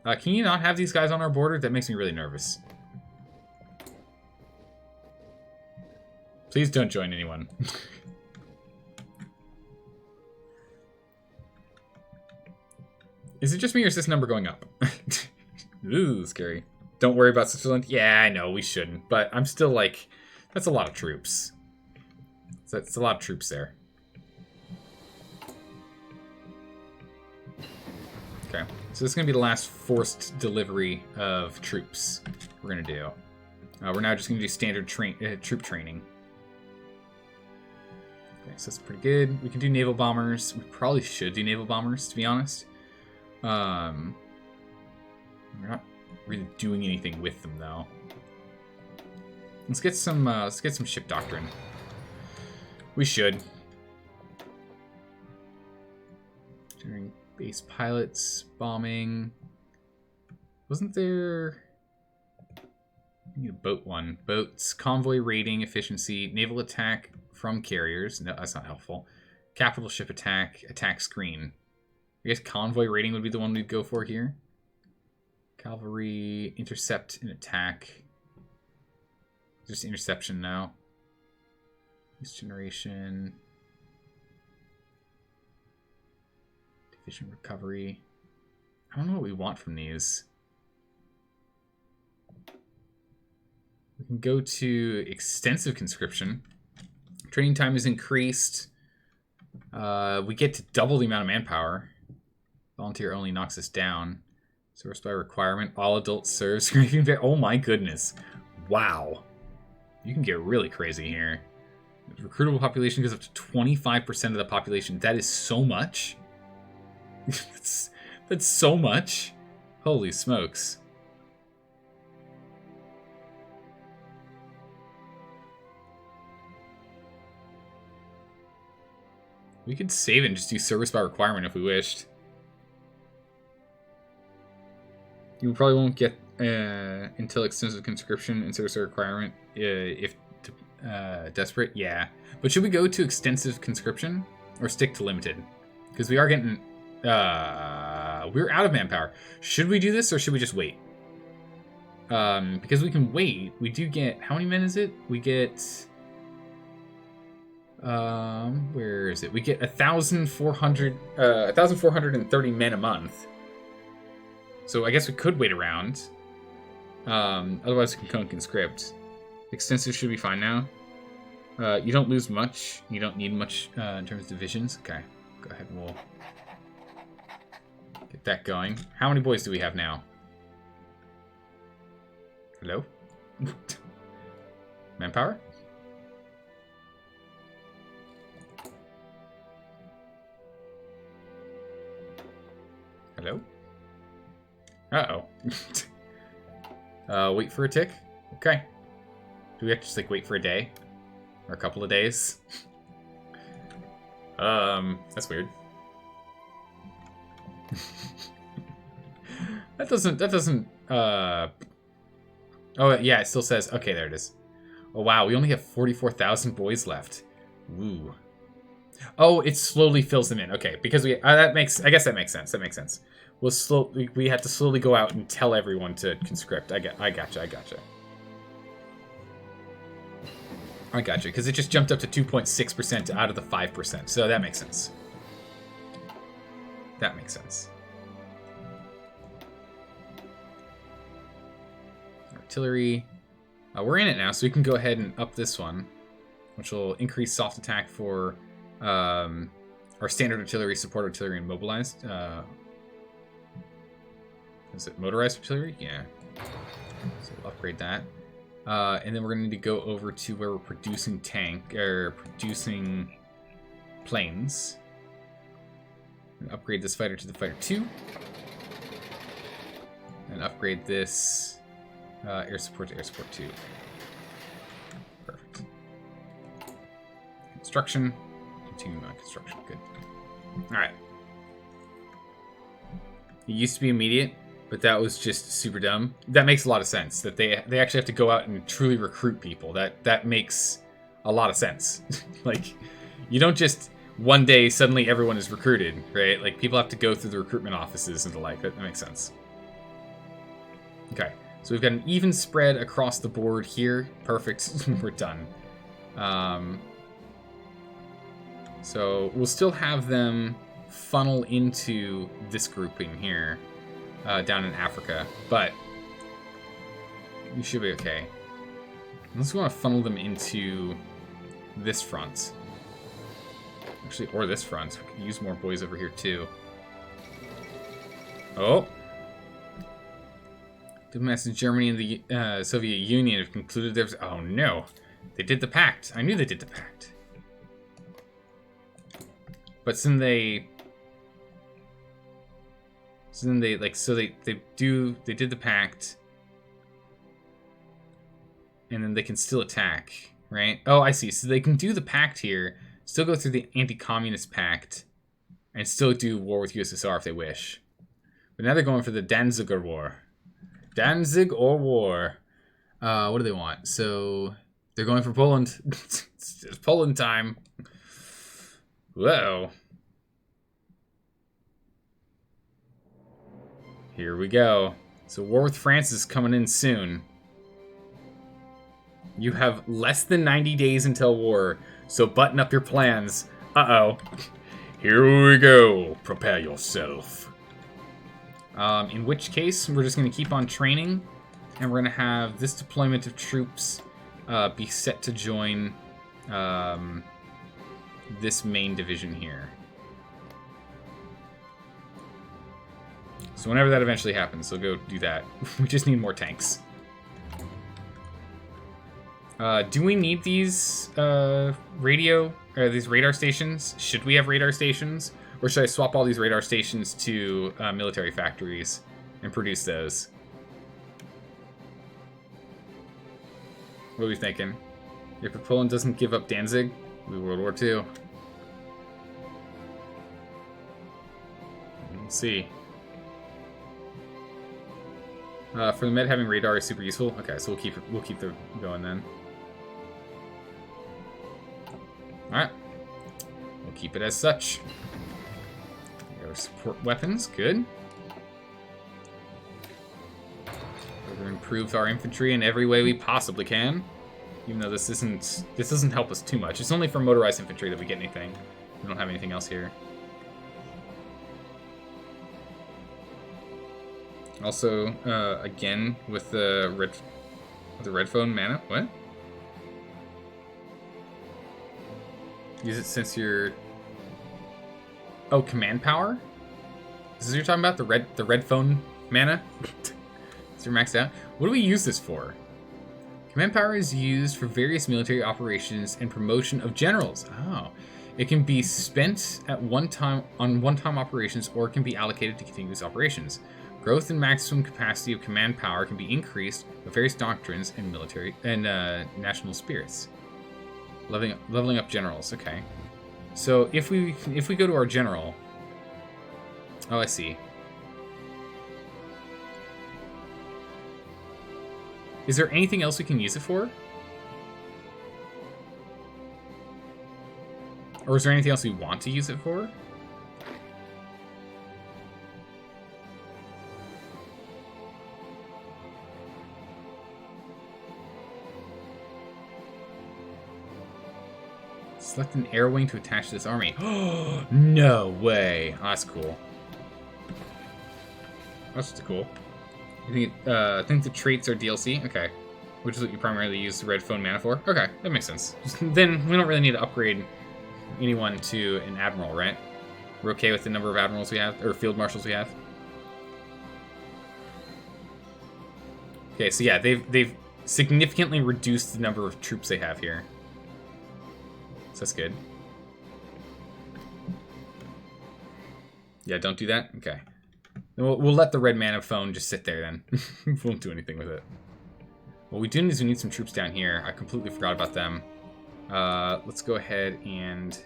Can you not have these guys on our border? That makes me really nervous. Please don't join anyone. Is it just me or is this number going up? Ooh, scary. Don't worry about Switzerland. Yeah, I know, we shouldn't. But I'm still like, that's a lot of troops. That's a lot of troops there. Okay, so this is going to be the last forced delivery of troops we're going to do. We're now just going to do standard troop training. Okay, so that's pretty good. We can do naval bombers. We probably should do naval bombers, to be honest. We're not really doing anything with them, though. Let's get some ship doctrine. We should. During base pilots, bombing. Wasn't there... I need a boat one. Boats, convoy rating, efficiency, naval attack from carriers. No, that's not helpful. Capital ship attack, attack screen. I guess convoy rating would be the one we'd go for here. Cavalry, intercept, and attack. Just interception now. Use generation. Division recovery. I don't know what we want from these. We can go to extensive conscription. Training time is increased. We get to double the amount of manpower. Volunteer only knocks us down. Service by requirement. All adults serve. Oh my goodness. Wow. You can get really crazy here. The recruitable population goes up to 25% of the population. That is so much. that's so much. Holy smokes. We could save it and just do service by requirement if we wished. You probably won't get until extensive conscription and service by requirement if desperate. Yeah. But should we go to extensive conscription or stick to limited? Because we are getting... we're out of manpower. Should we do this or should we just wait? Because we can wait. We do get... How many men is it? We get... where is it? We get 1,430 men a month. So I guess we could wait around. Otherwise we can go and conscript. Extensive should be fine now. You don't lose much. You don't need much in terms of divisions. Okay, go ahead and we'll get that going. How many boys do we have now? Hello? Manpower? Hello? Uh-oh. Wait for a tick? Okay. Do we have to just, like, wait for a day? Or a couple of days? That's weird. That doesn't, oh, yeah, it still says, okay, there it is. Oh, wow, we only have 44,000 boys left. Ooh. Oh, it slowly fills them in. Okay, because we, I guess that makes sense. That makes sense. We have to slowly go out and tell everyone to conscript. I gotcha. I gotcha, because it just jumped up to 2.6% out of the 5%, so that makes sense. That makes sense. Artillery. We're in it now, so we can go ahead and up this one, which will increase soft attack for our standard artillery, support artillery, and mobilized. Is it motorized artillery? Yeah. So we'll upgrade that. And then we're going to need to go over to where we're producing producing planes. And upgrade this fighter to the fighter 2. And upgrade this air support to air support 2. Perfect. Construction. Continue construction. Good. Alright. It used to be immediate, but that was just super dumb. That makes a lot of sense, that they actually have to go out and truly recruit people. That makes a lot of sense. Like, you don't just one day suddenly everyone is recruited, right? Like, people have to go through the recruitment offices and the like. That makes sense. Okay, so we've got an even spread across the board here. Perfect. We're done. So we'll still have them funnel into this grouping here. Down in Africa, but we should be okay. Unless we want to funnel them into this front. Actually, or this front. We could use more boys over here, too. Oh! Diplomats in Germany and the Soviet Union have concluded there's... Oh, no. They did the pact. I knew they did the pact. But then they did the pact, and then they can still attack, right? Oh, I see. So they can do the pact here, still go through the anti-communist pact, and still do war with USSR if they wish. But now they're going for the Danziger War. Danzig or war. What do they want? So they're going for Poland. It's Poland time. Whoa. Here we go. So war with France is coming in soon. You have less than 90 days until war, so button up your plans. Uh-oh. Here we go. Prepare yourself. In which case, we're just going to keep on training, and we're going to have this deployment of troops be set to join this main division here. So whenever that eventually happens, we'll go do that. We just need more tanks. Do we need these these radar stations? Should we have radar stations? Or should I swap all these radar stations to military factories and produce those? What are we thinking? If Poland doesn't give up Danzig, it'll be World War II. Let's see. For the med, having radar is super useful. Okay, so we'll keep them going then. All right, we'll keep it as such. Support weapons, good. We've improved our infantry in every way we possibly can. Even though this doesn't help us too much. It's only for motorized infantry that we get anything. We don't have anything else here. Also, again with the red phone mana. What? Use it since you're. Oh, command power? Is this what you're talking about? The red phone mana? Is your maxed out? What do we use this for? Command power is used for various military operations and promotion of generals. Oh. It can be spent at one-time operations, or it can be allocated to continuous operations. Growth and maximum capacity of command power can be increased with various doctrines and military and national spirits. Leveling up generals, okay. So if we go to our general, oh, I see. Is there anything else we can use it for? Or is there anything else we want to use it for? Select an air wing to attach to this army. Oh, no way. Oh, that's cool. That's just cool. I think the traits are DLC? Okay. Which is what you primarily use the red phone mana for? Okay, that makes sense. Then we don't really need to upgrade anyone to an admiral, right? We're okay with the number of admirals we have, or field marshals we have? Okay, so yeah, they've significantly reduced the number of troops they have here. So that's good. Yeah, don't do that? Okay. We'll let the red mana phone just sit there then. We won't do anything with it. What we do need is we need some troops down here. I completely forgot about them. Let's go ahead and...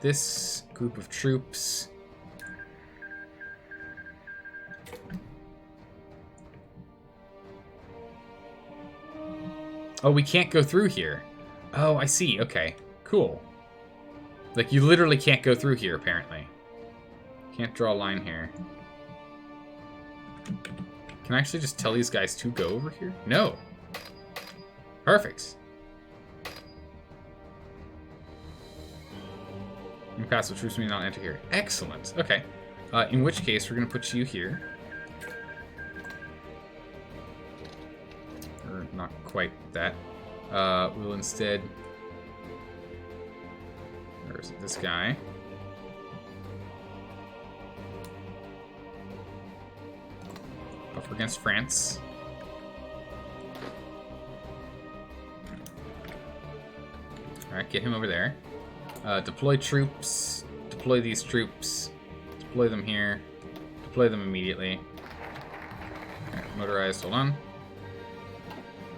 this group of troops... Oh, we can't go through here. Oh, I see. Okay, cool. Like, you literally can't go through here, apparently. Can't draw a line here. Can I actually just tell these guys to go over here? No. Perfect. Impassive troops may not enter here. Excellent. Okay. In which case, we're going to put you here. Or not quite that. We'll instead... Where is it? This guy. Up against France. Alright, get him over there. Deploy troops. Deploy these troops. Deploy them here. Deploy them immediately. Alright, motorized, hold on.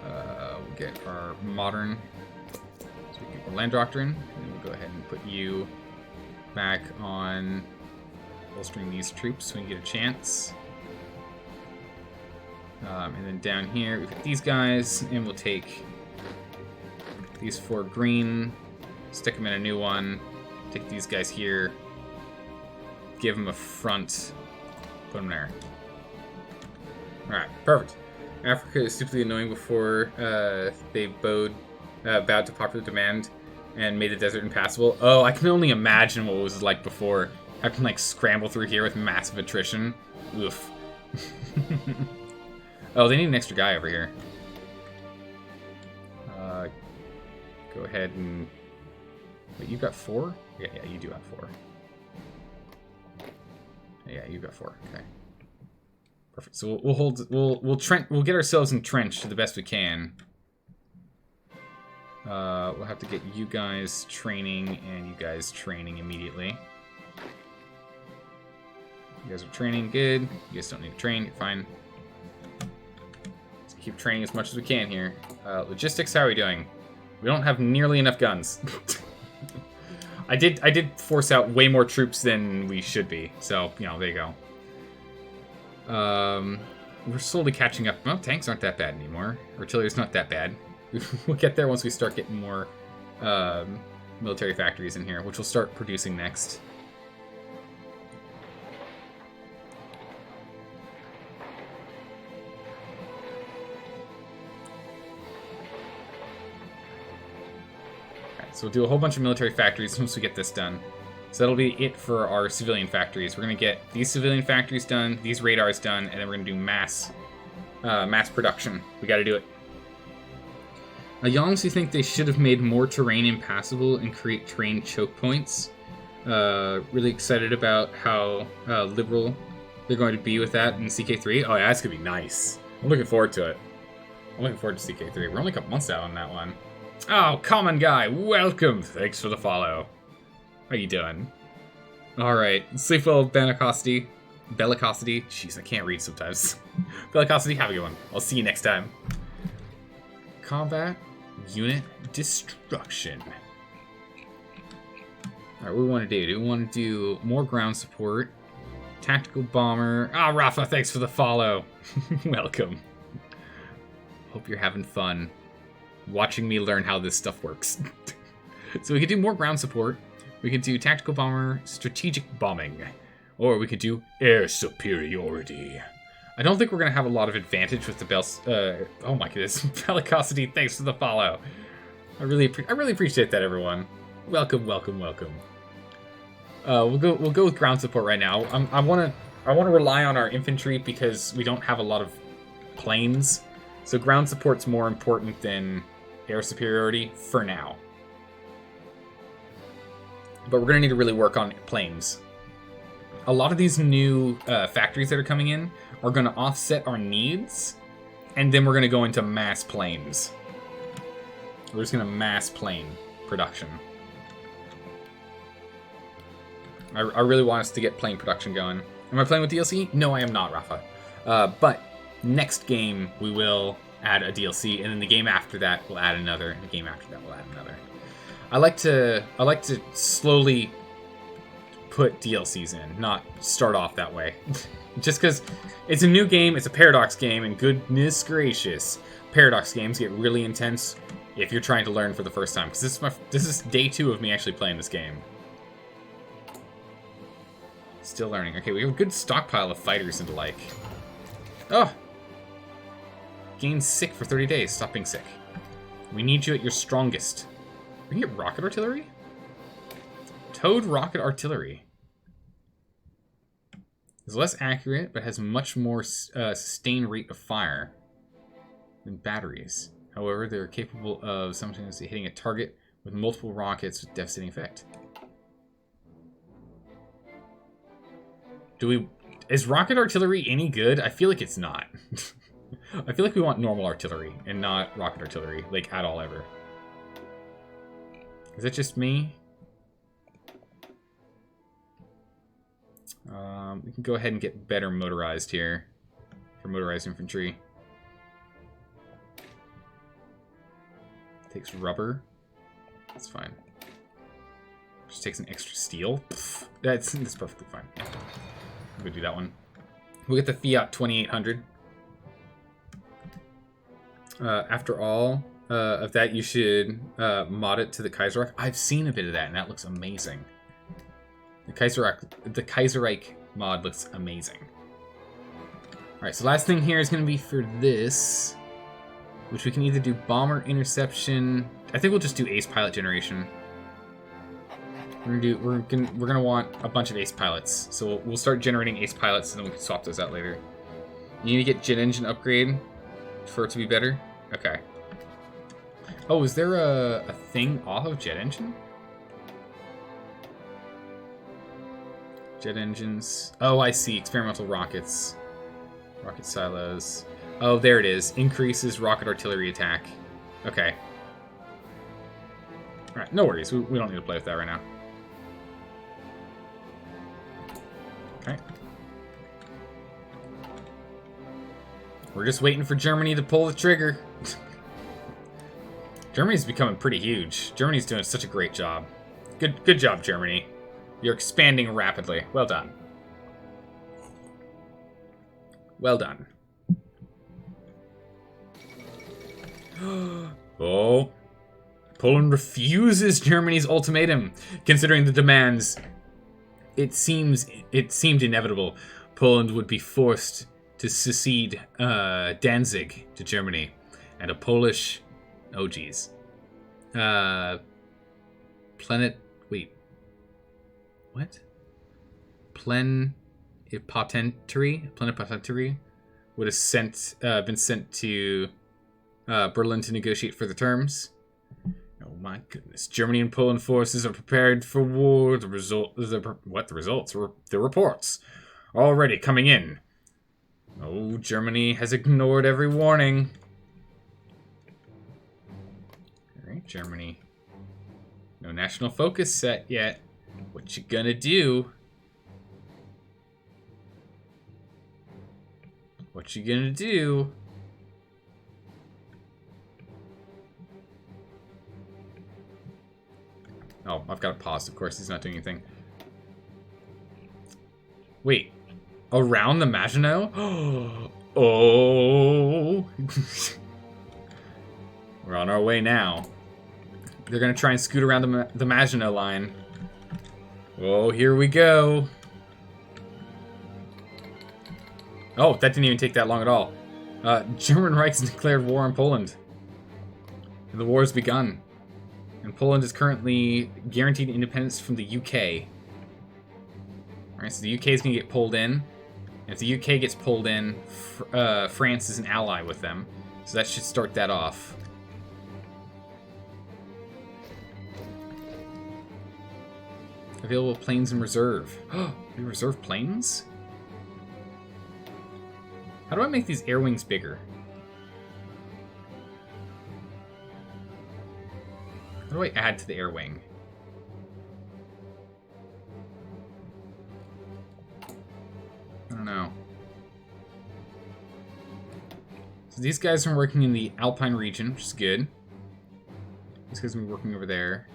We'll get our modern. So we get the land doctrine. And then we'll go ahead and put you back on bolstering these troops so we can get a chance. And then down here, we've got these guys, and we'll take these 4 green, stick them in a new one, take these guys here, give them a front, put them there. Alright, perfect. Africa is stupidly annoying before they bowed to popular demand and made the desert impassable. Oh, I can only imagine what it was like before. I can like scramble through here with massive attrition. Oof. Oh, they need an extra guy over here. Go ahead and... Wait, you got 4? Yeah, you do have 4. Yeah, you got 4. Okay. Perfect. So we'll get ourselves entrenched to the best we can. We'll have to get you guys training and you guys training immediately. You guys are training, good. You guys don't need to train, you're fine. Let's keep training as much as we can here. Logistics, how are we doing? We don't have nearly enough guns. I did force out way more troops than we should be, so, you know, there you go. We're slowly catching up. Well, tanks aren't that bad anymore. Artillery's not that bad. We'll get there once we start getting more military factories in here, which we'll start producing next. So we'll do a whole bunch of military factories once we get this done. So that'll be it for our civilian factories. We're going to get these civilian factories done, these radars done, and then we're going to do mass production. We got to do it. I honestly think they should have made more terrain impassable and create terrain choke points. Really excited about how liberal they're going to be with that in CK3. Oh yeah, that's going to be nice. I'm looking forward to it. I'm looking forward to CK3. We're only a couple months out on that one. Oh, common guy, welcome. Thanks for the follow. How you doing? Alright, sleep well, Bellicosity. Jeez, I can't read sometimes. Bellicosity, have a good one. I'll see you next time. Combat unit destruction. Alright, what do we want to do? Do we want to do more ground support? Tactical bomber. Ah, Rafa, thanks for the follow. Welcome. Hope you're having fun watching me learn how this stuff works. So we could do more ground support. We could do tactical bomber, strategic bombing, or we could do air superiority. I don't think we're gonna have a lot of advantage with the oh my goodness, Bellicosity, thanks for the follow. I really appreciate that, everyone. Welcome. We'll go with ground support right now. I want to rely on our infantry because we don't have a lot of planes. So ground support's more important than air superiority for now. But we're going to need to really work on planes. A lot of these new factories that are coming in are going to offset our needs, and then we're going to go into mass planes. We're just going to mass plane production. I really want us to get plane production going. Am I playing with DLC? No, I am not, Rafa. But next game, we will add a DLC, and then the game after that, we'll add another, and the game after that, we'll add another. I like to slowly put DLCs in, not start off that way. Just because it's a new game, it's a Paradox game, and goodness gracious, Paradox games get really intense if you're trying to learn for the first time. Because this is day 2 of me actually playing this game. Still learning. Okay, we have a good stockpile of fighters and the like. Oh! Gain sick for 30 days. Stop being sick. We need you at your strongest. We can get rocket artillery? Towed rocket artillery. Is less accurate, but has much more sustained rate of fire than batteries. However, they're capable of simultaneously hitting a target with multiple rockets with devastating effect. Is rocket artillery any good? I feel like it's not. I feel like we want normal artillery and not rocket artillery, like, at all ever. Is it just me? We can go ahead and get better motorized here for motorized infantry. Takes rubber. That's fine. Just takes an extra steel. Pfft, that's perfectly fine. Yeah. We'll do that one. We'll get the Fiat 2800. After all of that, you should mod it to the Kaiserreich. I've seen a bit of that, and that looks amazing. The Kaiserreich mod looks amazing. Alright, so last thing here is going to be for this, which we can either do bomber interception. I think we'll just do ace pilot generation. We're gonna want a bunch of ace pilots, so we'll start generating ace pilots, and then we can swap those out later. You need to get jet engine upgrade for it to be better. Okay. Oh, is there a thing off of jet engine? Jet engines. Oh, I see. Experimental rockets. Rocket silos. Oh, there it is. Increases rocket artillery attack. Okay. Alright, no worries. We don't need to play with that right now. Okay. We're just waiting for Germany to pull the trigger. Germany's becoming pretty huge. Germany's doing such a great job. Good job, Germany. You're expanding rapidly. Well done. Well done. Oh. Poland refuses Germany's ultimatum, considering the demands. It seemed inevitable. Poland would be forced to secede Danzig to Germany, and a Polish... Oh, geez. What? Plenipotentiary would have been sent to Berlin to negotiate further terms. Oh my goodness! Germany and Poland forces are prepared for war. The reports are already coming in. Oh, Germany has ignored every warning. All right, Germany. No national focus set yet. What you gonna do? What you gonna do? Oh, I've got it paused. Of course, he's not doing anything. Wait. Around the Maginot? Oh. We're on our way now. They're going to try and scoot around the Maginot line. Oh, here we go. Oh, that didn't even take that long at all. German Reich has declared war on Poland. And the war has begun. And Poland is currently guaranteed independence from the UK. Alright, so the UK is going to get pulled in. And if the UK gets pulled in, France is an ally with them. So that should start that off. Available planes in reserve. Oh, we reserve planes? How do I make these air wings bigger? How do I add to the air wing? I don't know. So these guys are working in the Alpine region, which is good. These guys are working over there.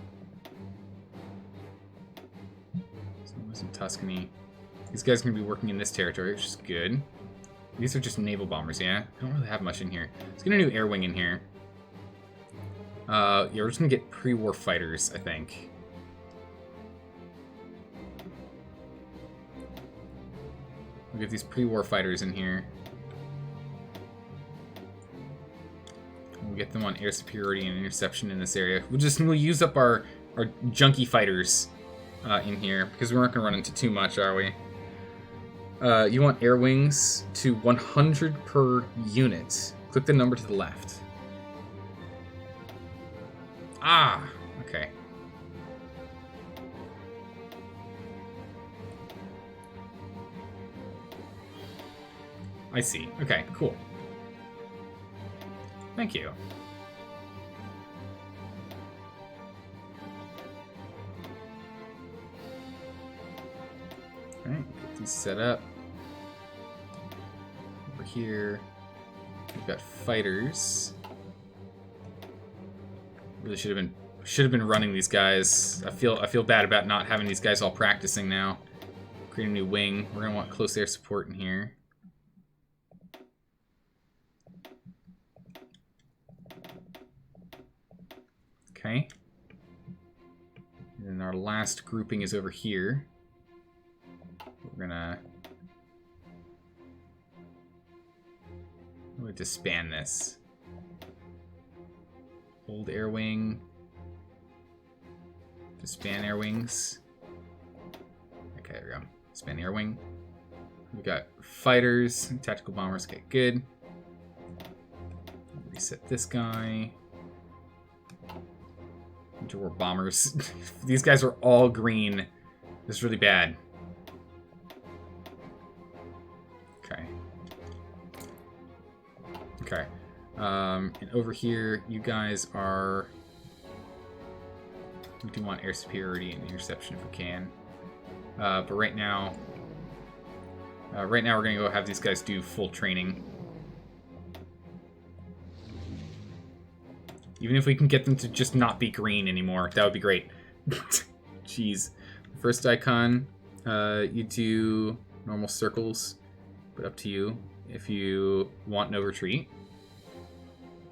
Someone was in Tuscany. These guys are going to be working in this territory, which is good. These are just naval bombers, yeah? I don't really have much in here. Let's get a new air wing in here. Yeah, we're just gonna get pre-war fighters, I think. We'll get these pre-war fighters in here. We'll get them on air superiority and interception in this area. We'll use up our junky fighters in here, because we aren't gonna run into too much, are we? You want air wings to 100 per unit. Click the number to the left. Ah, okay. I see. Okay, cool. Thank you. He's set up. Over here, we've got fighters. Really should have been running these guys. I feel bad about not having these guys all practicing now. Create a new wing. We're gonna want close air support in here. Okay. And then our last grouping is over here. We're gonna disband this. Hold air wing. Disband air wings. Okay, there we go. Disband air wing. We've got fighters, tactical bombers. Okay, good. Reset this guy. Interwar bombers. These guys are all green. This is really bad. Okay. Okay. And over here, you guys are... We do want air superiority and interception if we can. But right now we're gonna go have these guys do full training. Even if we can get them to just not be green anymore, that would be great. Jeez. First icon, you do normal circles, but up to you if you want no retreat.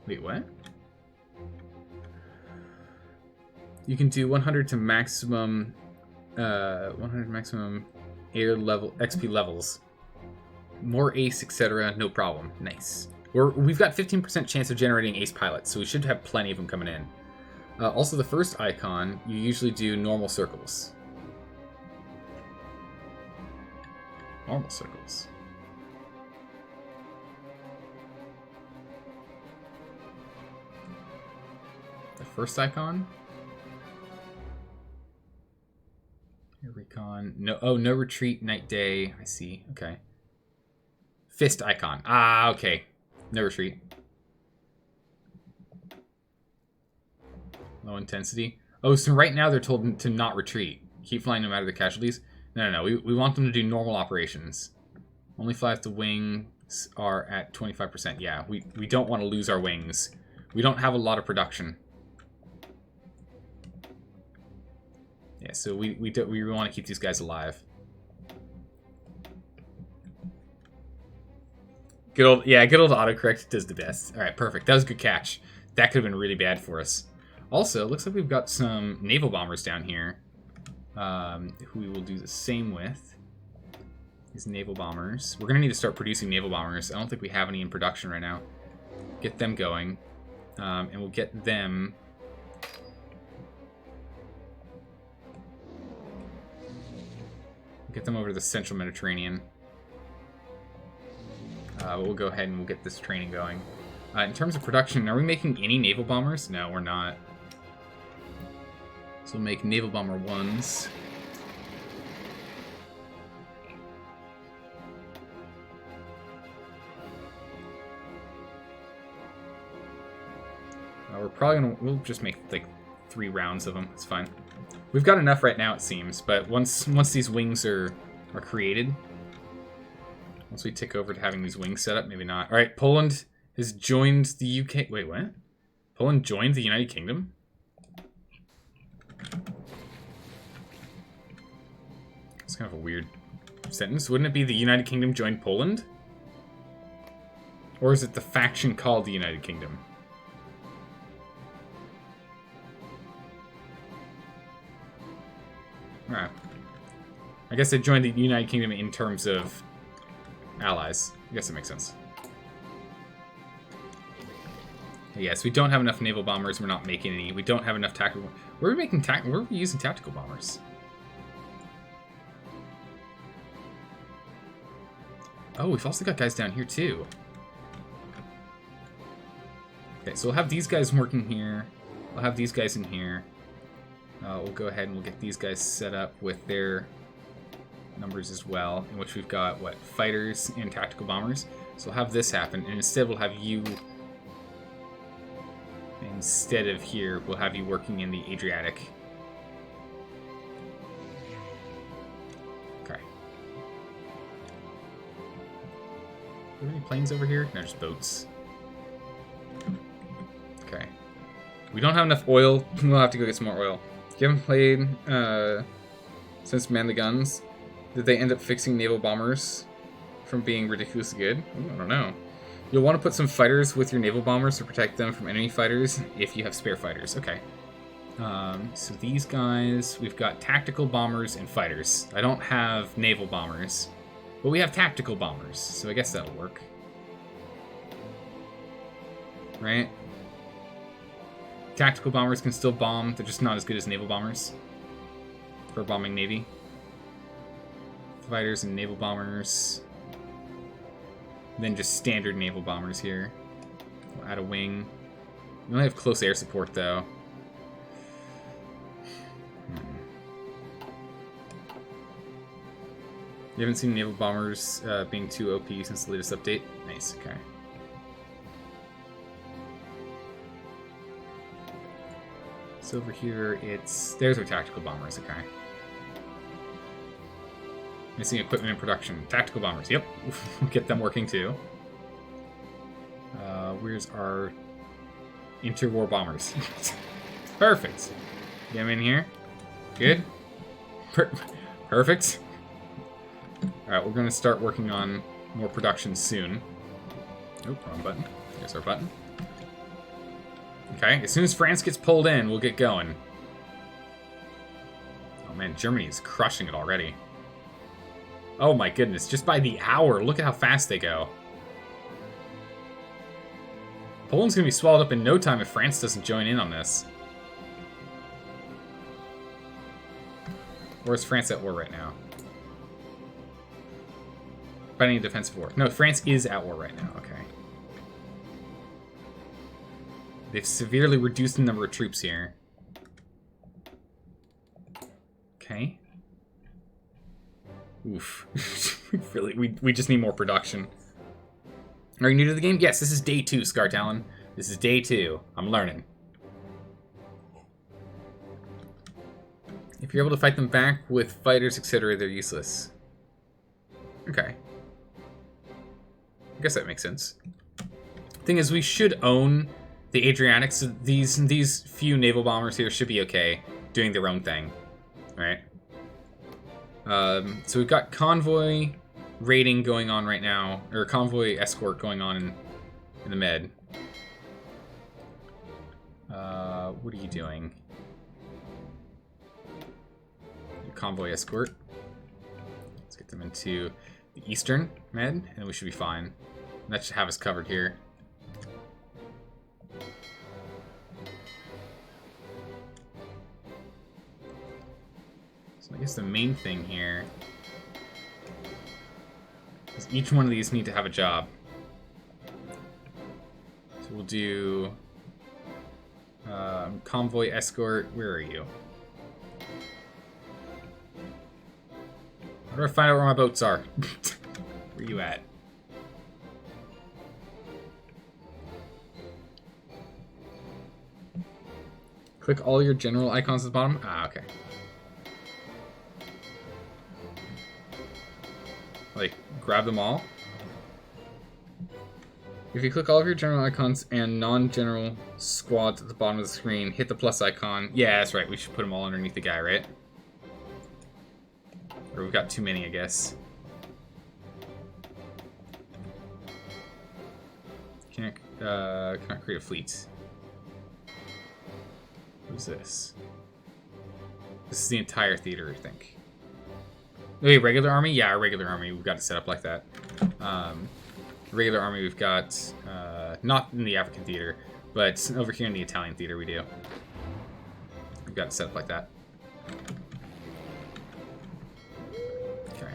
Wait, what? You can do 100 to maximum, 100 maximum air level XP levels. More ace, etc. No problem. Nice. We've got 15% chance of generating ace pilots, so we should have plenty of them coming in. Also, the first icon, you usually do normal circles. Normal circles. The first icon? Recon. No, oh, no retreat, night, day. I see. Okay. Fist icon. Ah, okay. No retreat. Low intensity. Oh, so right now they're told to not retreat. Keep flying no matter the casualties. No. We want them to do normal operations. Only fly if the wings are at 25%. Yeah, we don't want to lose our wings. We don't have a lot of production. Yeah, so we want to keep these guys alive. Good old autocorrect does the best. All right, perfect. That was a good catch. That could have been really bad for us. Also, it looks like we've got some naval bombers down here, who we will do the same with. These naval bombers. We're going to need to start producing naval bombers. I don't think we have any in production right now. Get them going, and we'll get them... Get them over to the central Mediterranean. We'll go ahead and we'll get this training going. In terms of production, are we making any naval bombers? No, we're not. So we'll make naval bomber 1s. We're probably gonna... We'll just make like 3 rounds of them. It's fine. We've got enough right now, it seems, but once these wings are created, once we tick over to having these wings set up, maybe not. All right, Poland has joined the UK. Wait, what? Poland joined the United Kingdom? It's kind of a weird sentence. Wouldn't it be the United Kingdom joined Poland? Or is it the faction called the United Kingdom? Alright. I guess they joined the United Kingdom in terms of allies. I guess that makes sense. Yes, we don't have enough naval bombers. We're not making any. We don't have enough tactical... Where are we making where are we using tactical bombers? Oh, we've also got guys down here too. Okay, so we'll have these guys working here. We'll have these guys in here. We'll go ahead and we'll get these guys set up with their numbers as well, in which we've got, what, fighters and tactical bombers. So we'll have this happen, and instead we'll have you, instead of here, we'll have you working in the Adriatic. Okay. planes over here? No, just boats. Okay. We don't have enough oil. We'll have to go get some more oil. You haven't played since Man the Guns. Did they end up fixing naval bombers from being ridiculously good? Ooh, I don't know. You'll want to put some fighters with your naval bombers to protect them from enemy fighters if you have spare fighters. Okay. So these guys, we've got tactical bombers and fighters. I don't have naval bombers, but we have tactical bombers, so I guess that'll work. Right? Tactical bombers can still bomb, they're just not as good as naval bombers for bombing Navy. Fighters and naval bombers. Then just standard naval bombers here. We'll add a wing. We only have close air support, though. You haven't seen naval bombers being too OP since the latest update? Nice, okay. So over here, there's our tactical bombers, okay. Missing equipment in production. Tactical bombers, yep. Get them working too. Where's our interwar bombers? Perfect. Get them in here. Good. Perfect. Alright, we're going to start working on more production soon. Oh, wrong button. There's our button. Okay, as soon as France gets pulled in, we'll get going. Oh man, Germany is crushing it already. Oh my goodness, just by the hour, look at how fast they go. Poland's gonna be swallowed up in no time if France doesn't join in on this. Or is France at war right now? Fighting a defensive war. No, France is at war right now, okay. They've severely reduced the number of troops here. Okay. Oof. Really, we just need more production. Are you new to the game? Yes, this is day 2, Scar Talon. This is day 2. I'm learning. If you're able to fight them back with fighters, etc., they're useless. Okay. I guess that makes sense. Thing is, we should own the Adriatic, so these few naval bombers here should be okay, doing their own thing. Alright. So we've got convoy raiding going on right now, or convoy escort going on in the med. What are you doing? Convoy escort. Let's get them into the eastern med, and we should be fine. That should have us covered here. So I guess the main thing here is each one of these need to have a job. So we'll do convoy escort. Where are you? How do I find out where my boats are? Where are you at? Click all your general icons at the bottom. Ah, okay. Like, grab them all. If you click all of your general icons and non-general squads at the bottom of the screen, hit the plus icon. Yeah, that's right. We should put them all underneath the guy, right? Or we've got too many, I guess. Cannot create a fleet. Who's this? This is the entire theater, I think. Okay, regular army? Yeah, our regular army. We've got it set up like that. Regular army we've got, not in the African theater, but over here in the Italian theater we do. We've got it set up like that. Okay.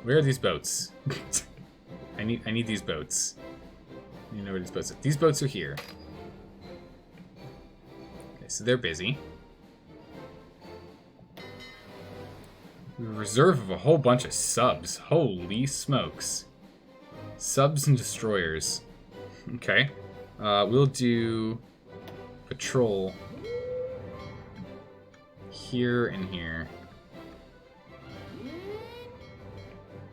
Where are these boats? I need these boats. I need to know where these boats are. These boats are here. Okay, so they're busy. We have a reserve of a whole bunch of subs. Holy smokes. Subs and destroyers. Okay. We'll do patrol here and here.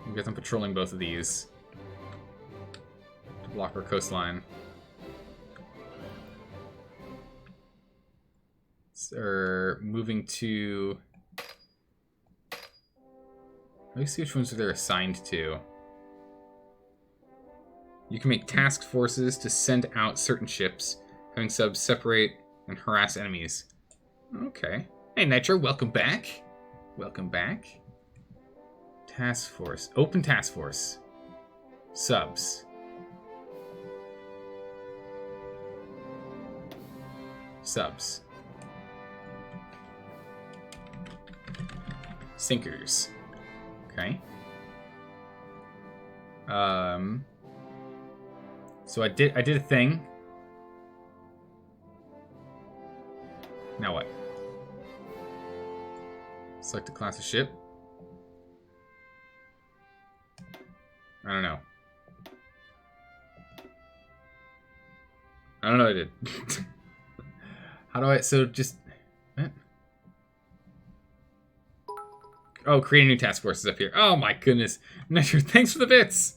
We've get them patrolling both of these to block our coastline. Or moving to... Let me see which ones they're assigned to. You can make task forces to send out certain ships, having subs separate and harass enemies. Okay. Hey, Nitro, welcome back. Welcome back. Task force. Open task force. Subs. Subs. Sinkers. Okay. So I did a thing. Now what? Select a class of ship. I don't know. I don't know what I did. How do I... So just... What? Oh, create a new task force is up here. Oh my goodness. Nitro, thanks for the bits.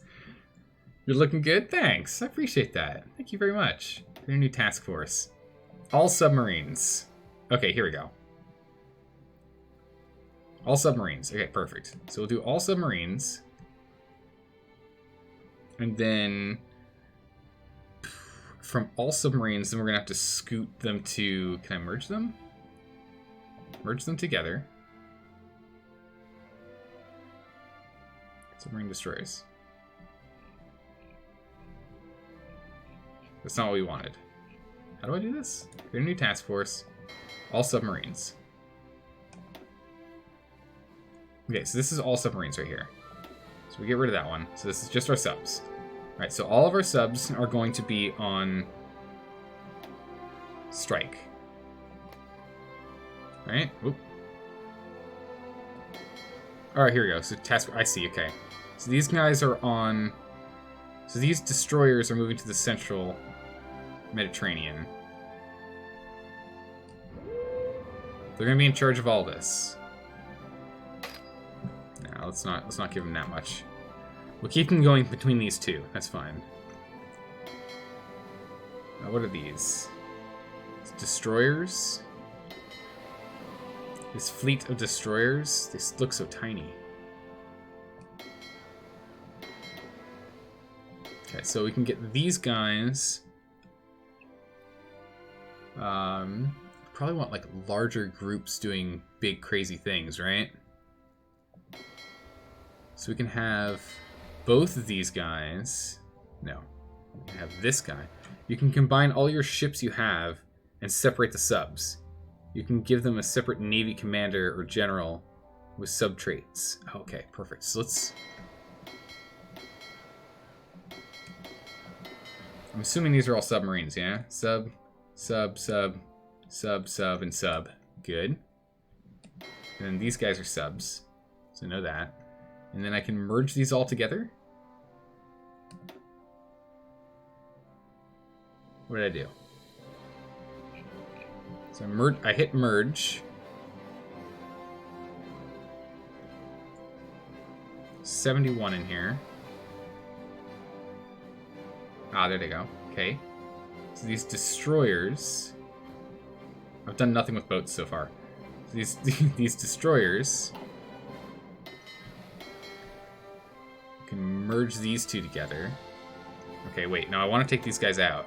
You're looking good? Thanks. I appreciate that. Thank you very much. Create a new task force. All submarines. Okay, here we go. All submarines. Okay, perfect. So we'll do all submarines. And then from all submarines, then we're going to have to scoot them to... Can I merge them? Merge them together. Submarine destroyers. That's not what we wanted. How do I do this? Create a new task force. All submarines. Okay, so this is all submarines right here. So we get rid of that one. So this is just our subs. Alright, so all of our subs are going to be on strike. Alright, oop. Alright, here we go. So task, I see, okay. So these guys are on... So these destroyers are moving to the central Mediterranean. They're going to be in charge of all this. No, let's not give them that much. We'll keep them going between these two. That's fine. What are these? It's destroyers. This fleet of destroyers. They look so tiny. Okay, so we can get these guys. Probably want like larger groups doing big crazy things, right? So we can have both of these guys. No, we can have this guy. You can combine all your ships you have and separate the subs. You can give them a separate Navy commander or general with sub traits. Okay, perfect. So let's... I'm assuming these are all submarines, yeah? Sub, sub, sub, sub, sub, and sub. Good. And then these guys are subs. So know that. And then I can merge these all together. What did I do? So I hit merge. 71 in here. Ah, there they go. Okay. So these destroyers... I've done nothing with boats so far. So these destroyers... I can merge these two together. Okay, wait. No, I want to take these guys out.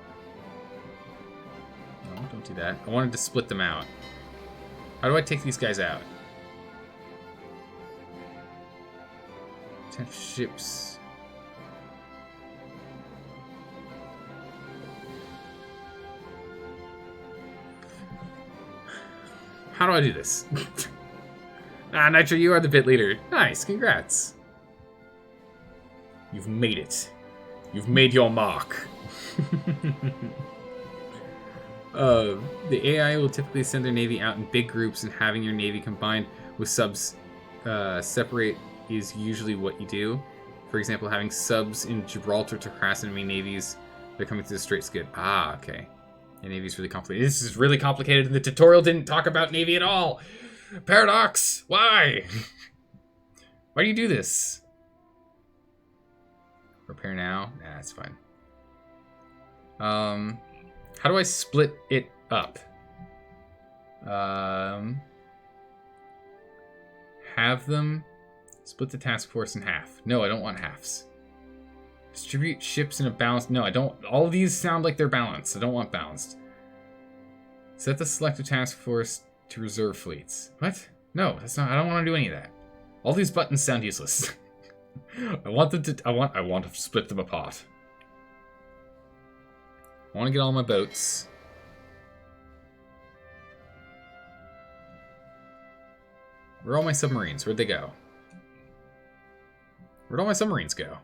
No, don't do that. I wanted to split them out. How do I take these guys out? 10 ships... How do I do this? Ah, Nitro, you are the bit leader. Nice, congrats. You've made it. You've made your mark. The AI will typically send their navy out in big groups, and having your navy combined with subs separate is usually what you do. For example, having subs in Gibraltar to harass enemy navies. They're coming through the straits. Good. Ah, okay. The Navy's really complicated. This is really complicated, and the tutorial didn't talk about Navy at all. Paradox, why? Why do you do this? Repair now? Nah, that's fine. How do I split it up? Have them split the task force in half. No, I don't want halves. Distribute ships in a balanced... No, I don't... All of these sound like they're balanced. I don't want balanced. Set the selected task force to reserve fleets. What? No, that's not... I don't want to do any of that. All these buttons sound useless. I want them to... I want to split them apart. I want to get all my boats. Where are all my submarines? Where'd they go? Where'd all my submarines go?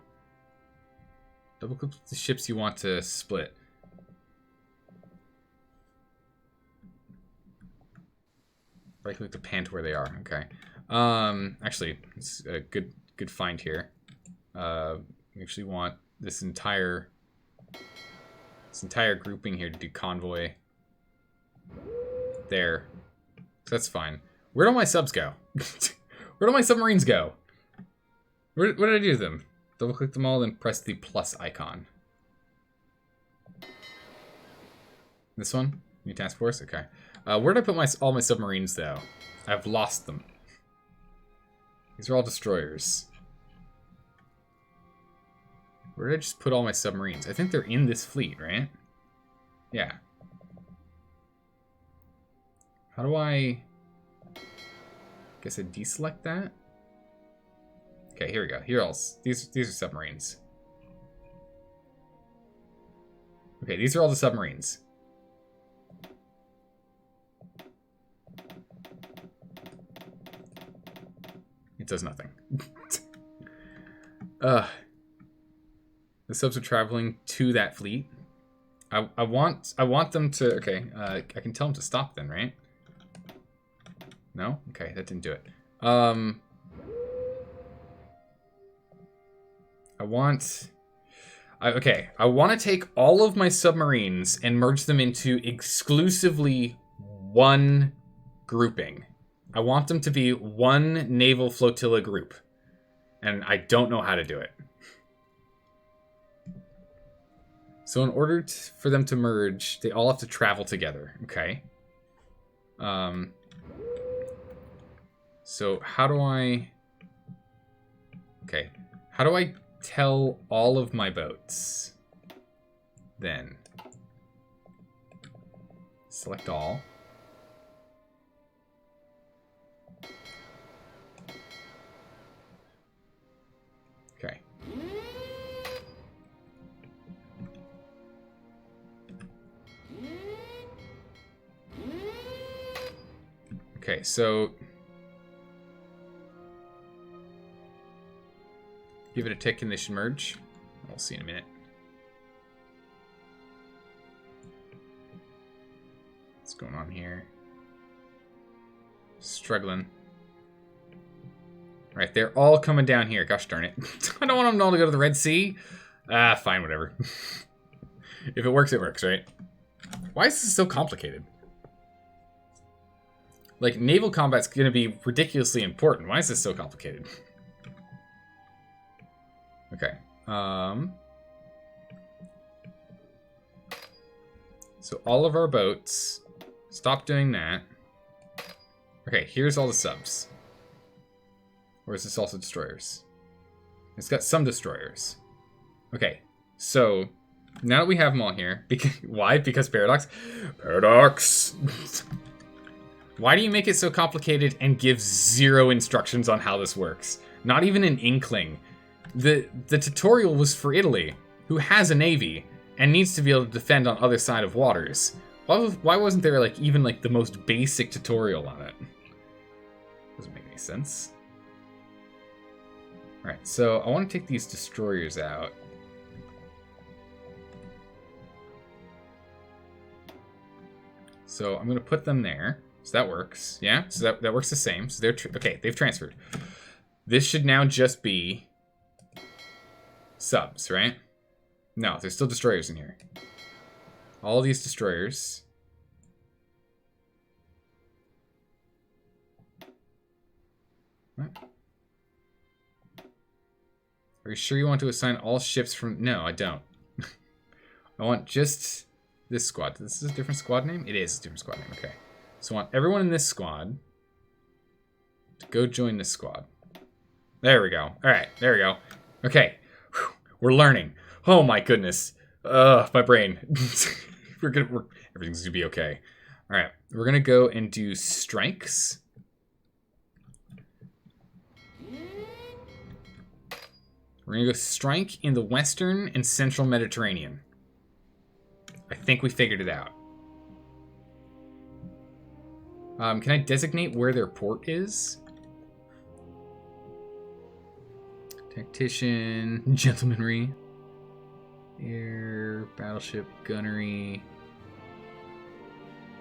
Double click the ships you want to split. Right click the pan to where they are. Okay. Actually, it's a good find here. We actually want this entire grouping here to do convoy. There. So that's fine. Where'd all my subs go? Where'd all my submarines go? What did I do to them? Double click them all, then press the plus icon. This one? New task force? Okay. Where did I put all my submarines, though? I've lost them. These are all destroyers. Where did I just put all my submarines? I think they're in this fleet, right? Yeah. How do I... Guess I deselect that? Okay, here we go. Here else. These are submarines. Okay, these are all the submarines. It does nothing. The subs are traveling to that fleet. I want them to... Okay, I can tell them to stop then, right? No? Okay, that didn't do it. I want to take all of my submarines and merge them into exclusively one grouping. I want them to be one naval flotilla group. And I don't know how to do it. So in order for them to merge, they all have to travel together. Okay. So how do I... Okay. How do I tell all of my boats? Then. Select all. Okay. Okay, so... Give it a tick and they should merge. We'll see in a minute. What's going on here? Struggling. Right, they're all coming down here. Gosh darn it. I don't want them all to go to the Red Sea. Fine, whatever. If it works, right? Why is this so complicated? Like, naval combat's gonna be ridiculously important. Why is this so complicated? Okay. So all of our boats, stop doing that. Okay, here's all the subs. Or is this also destroyers? It's got some destroyers. Okay, so now that we have them all here, why? Because Paradox? Paradox! Why do you make it so complicated and give zero instructions on how this works? Not even an inkling. The tutorial was for Italy, who has a navy and needs to be able to defend on other side of waters. Why wasn't there even the most basic tutorial on it? Doesn't make any sense. Alright, so I want to take these destroyers out. So I'm going to put them there. So that works. Yeah, so that works the same. So they're... Okay, they've transferred. This should now just be... subs, right? No, there's still destroyers in here. All these destroyers. What? Are you sure you want to assign all ships from... No, I don't. I want just this squad. This is a different squad name? It is a different squad name, okay. So I want everyone in this squad to go join this squad. There we go. Alright, there we go. Okay. Whew. We're learning. Oh my goodness. My brain. Everything's gonna be okay. Alright, we're gonna go and do strikes. We're gonna go strike in the Western and Central Mediterranean. I think we figured it out. Can I designate where their port is? Tactician, gentlemanry, air, battleship, gunnery.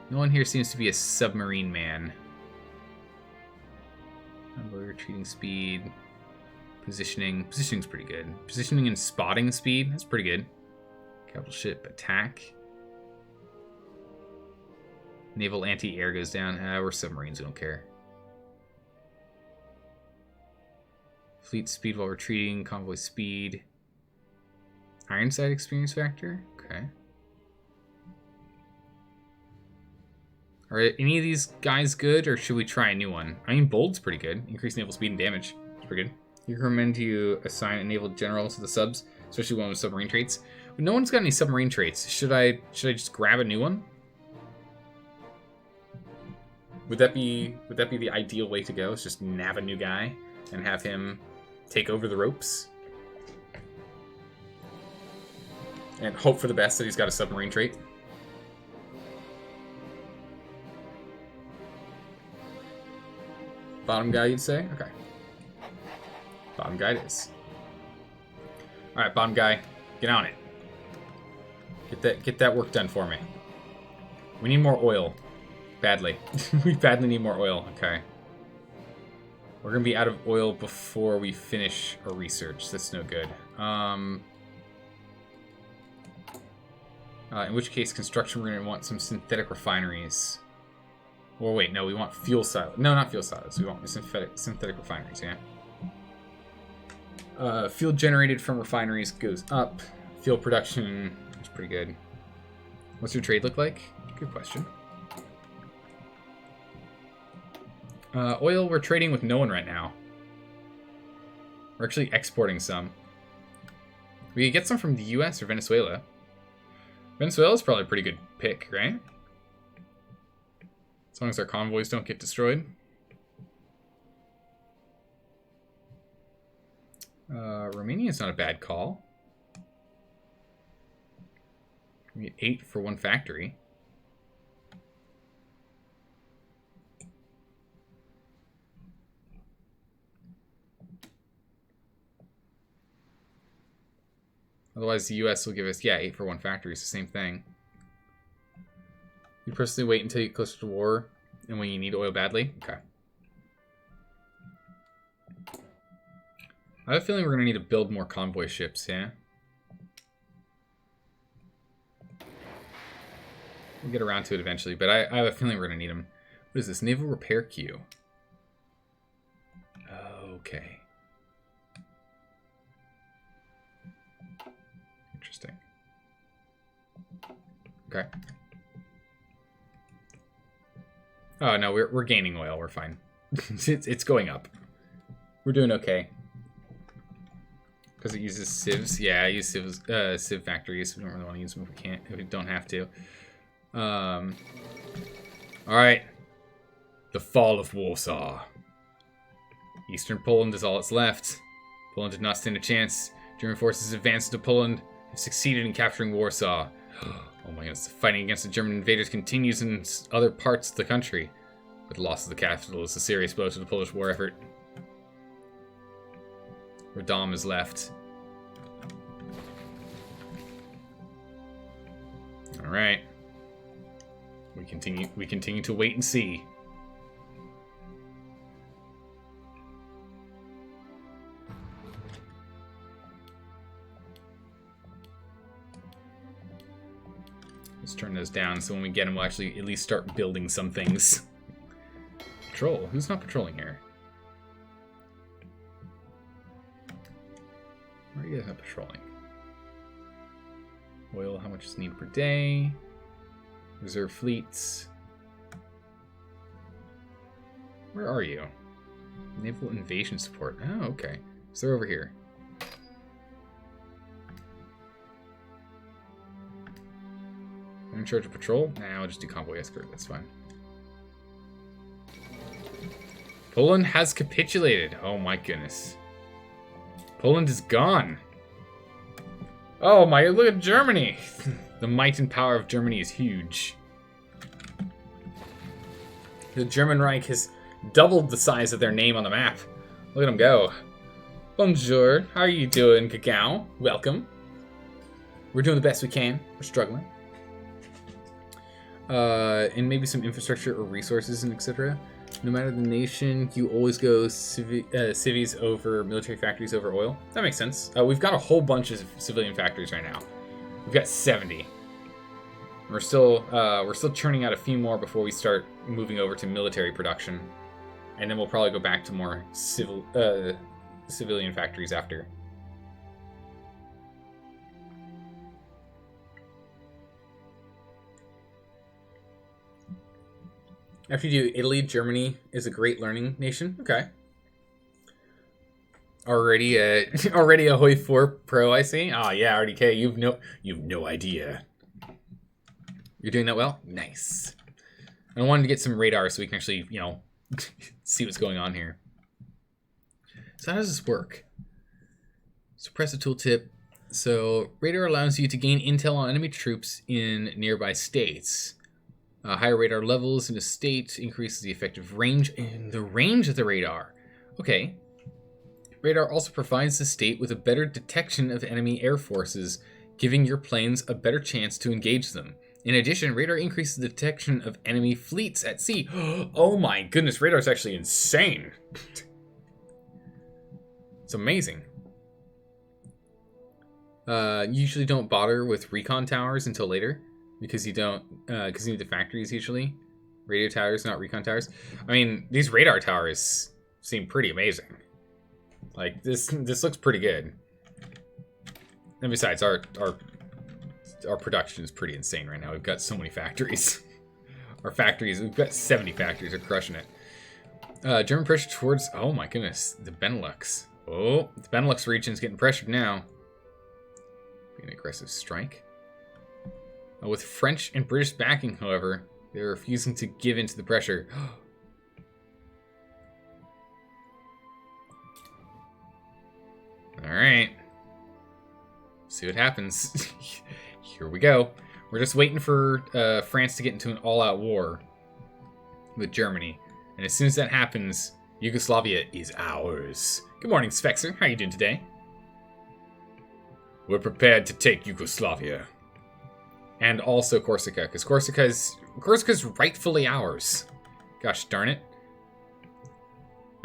No one here seems to be a submarine man. Convoy retreating speed. Positioning. Positioning's pretty good. Positioning and spotting speed. That's pretty good. Capital ship attack. Naval anti-air goes down. We're submarines. We don't care. Fleet speed while retreating. Convoy speed. Ironside experience factor. Okay. Are any of these guys good, or should we try a new one? I mean, Bold's pretty good. Increased naval speed and damage. It's pretty good. You recommend you assign a naval general to the subs, especially one with submarine traits. But no one's got any submarine traits. Should I just grab a new one? Would that be the ideal way to go? Is just nab a new guy and have him take over the ropes? And hope for the best that he's got a submarine trait. Bottom guy, you'd say? Okay. Bottom guy it is. Alright, bottom guy, get on it. Get that work done for me. We need more oil. Badly. We badly need more oil. Okay. We're gonna be out of oil before we finish our research. That's no good. In which case, construction, we're gonna want some synthetic refineries. Or wait, no, we want fuel silos. No, not fuel silos. We want synthetic refineries, yeah. Fuel generated from refineries goes up. Fuel production is pretty good. What's your trade look like? Good question. Oil, we're trading with no one right now. We're actually exporting some. We could get some from the US or Venezuela. Venezuela's probably a pretty good pick, right? As long as our convoys don't get destroyed. Romania's not a bad call. We get 8 for one factory. Otherwise, the US will give us, yeah, 8 for one factory. It's the same thing. You personally wait until you get closer to war and when you need oil badly? Okay. I have a feeling we're going to need to build more convoy ships, yeah? We'll get around to it eventually, but I have a feeling we're going to need them. What is this? Naval repair queue. Okay. Interesting. Okay. Oh, no, we're gaining oil. We're fine. It's going up. We're doing okay. Because it uses civs. Yeah, I use civs, civ factories. We don't really want to use them if we don't have to. Alright. The Fall of Warsaw. Eastern Poland is all that's left. Poland did not stand a chance. German forces advanced into Poland have succeeded in capturing Warsaw. Oh my goodness, the fighting against the German invaders continues in other parts of the country. But the loss of the capital is a serious blow to the Polish war effort. Radom is left. Alright. We continue to wait and see. Let's turn those down so when we get them we'll actually at least start building some things. Patrol. Who's not patrolling here? guys not patrolling? Oil, how much is needed per day? Reserve fleets. Where are you? Naval invasion support. Oh, okay. So they're over here. I'm in charge of patrol? Nah, I'll just do Convoy Escort. That's fine. Poland has capitulated. Oh my goodness. Poland is gone. Oh my, look at Germany. The might and power of Germany is huge. The German Reich has doubled the size of their name on the map. Look at them go. Bonjour, how are you doing, Cacao? Welcome. We're doing the best we can. We're struggling. And maybe some infrastructure or resources and etc. No matter the nation, you always go civies over military factories over oil. That makes sense. We've got a whole bunch of civilian factories right now. We've got 70. We're still churning out a few more before we start moving over to military production, and then we'll probably go back to more civilian factories after. After you do Italy, Germany is a great learning nation. Okay. Already a Hoi 4 Pro, I see. Oh yeah, RDK, you've no idea. You're doing that well? Nice. I wanted to get some radar so we can actually, see what's going on here. So how does this work? Suppress a tooltip. So radar allows you to gain intel on enemy troops in nearby states. Higher radar levels in a state increases the effective range and the range of the radar. Okay. Radar also provides the state with a better detection of enemy air forces, giving your planes a better chance to engage them. In addition, radar increases the detection of enemy fleets at sea. Oh my goodness, radar is actually insane. It's amazing. Usually don't bother with recon towers until later. Because you need the factories usually. Radio towers, not recon towers. I mean, these radar towers seem pretty amazing. Like, this looks pretty good. And besides, our production is pretty insane right now. We've got so many factories. We've got 70 factories, are crushing it. German pressure towards, oh my goodness, the Benelux. Oh, the Benelux region's getting pressured now. Be an aggressive strike. With French and British backing, however, they're refusing to give in to the pressure. Alright. See what happens. Here we go. We're just waiting for France to get into an all-out war with Germany. And as soon as that happens, Yugoslavia is ours. Good morning, Spexer. How are you doing today? We're prepared to take Yugoslavia. And also Corsica, because Corsica's rightfully ours. Gosh darn it.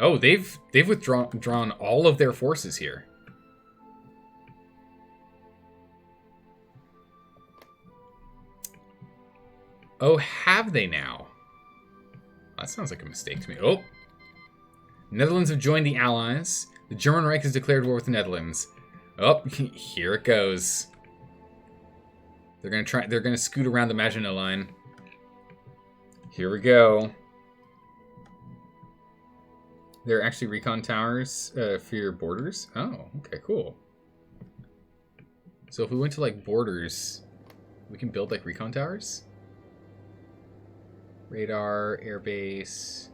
Oh, they've withdrawn all of their forces here. Oh, have they now? That sounds like a mistake to me. Oh. Netherlands have joined the Allies. The German Reich has declared war with the Netherlands. Oh, here it goes. They're gonna scoot around the Maginot Line. Here we go. There are actually recon towers for your borders. Oh, okay, cool. So if we went to like borders, we can build like recon towers. Radar, airbase.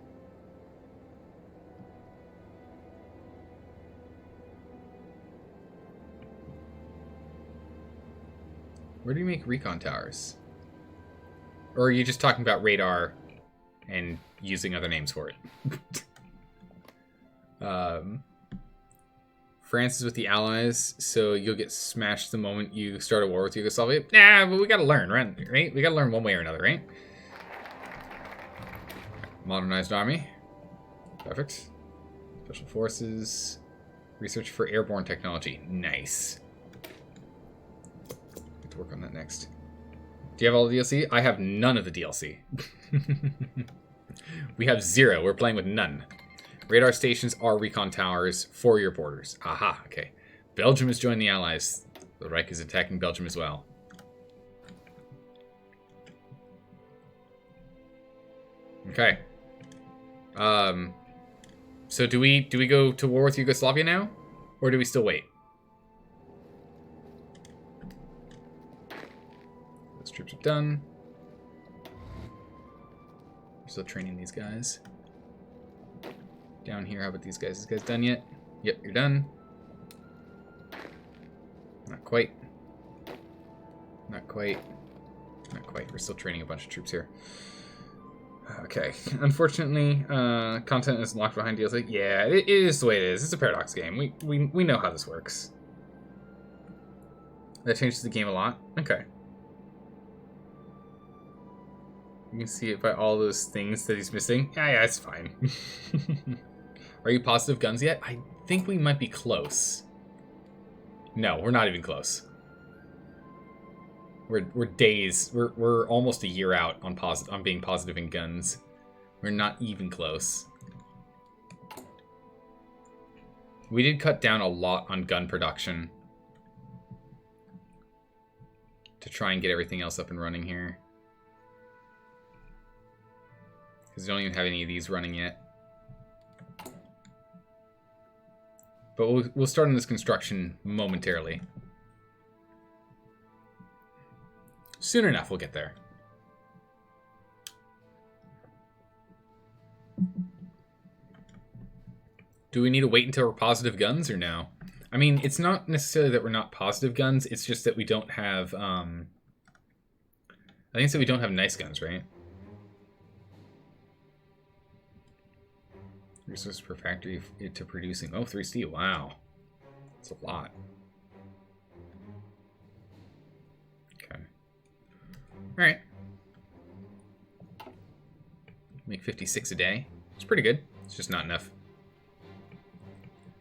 Where do you make recon towers? Or are you just talking about radar and using other names for it? France is with the Allies, so you'll get smashed the moment you start a war with Yugoslavia. Nah, but we gotta learn, right? We gotta learn one way or another, right? Modernized army. Perfect. Special forces. Research for airborne technology. Nice. To work on that next. Do you have all the DLC? I have none of the DLC. We have 0. We're playing with none. Radar stations are recon towers for your borders. Aha, okay. Belgium has joined the Allies. The Reich is attacking Belgium as well. Okay. So do we go to war with Yugoslavia now? Or do we still wait? Those troops are done. We're still training these guys. Down here, how about these guys? Is guys done yet? Yep, you're done. Not quite. Not quite. Not quite. We're still training a bunch of troops here. Okay. Unfortunately, content is locked behind deals. Like, yeah, it is the way it is. It's a Paradox game. We know how this works. That changes the game a lot. Okay. You can see it by all those things that he's missing. Yeah, it's fine. Are you positive guns yet? I think we might be close. No, we're not even close. We're days. We're almost a year out on being positive in guns. We're not even close. We did cut down a lot on gun production to try and get everything else up and running here. Because we don't even have any of these running yet. But we'll start on this construction momentarily. Soon enough, we'll get there. Do we need to wait until we're positive guns or no? I mean, it's not necessarily that we're not positive guns. It's just that we don't have... I think it's that we don't have nice guns, right? Resources per factory to producing. Oh, 3 steel. Wow. That's a lot. Okay. Alright. Make 56 a day. It's pretty good. It's just not enough.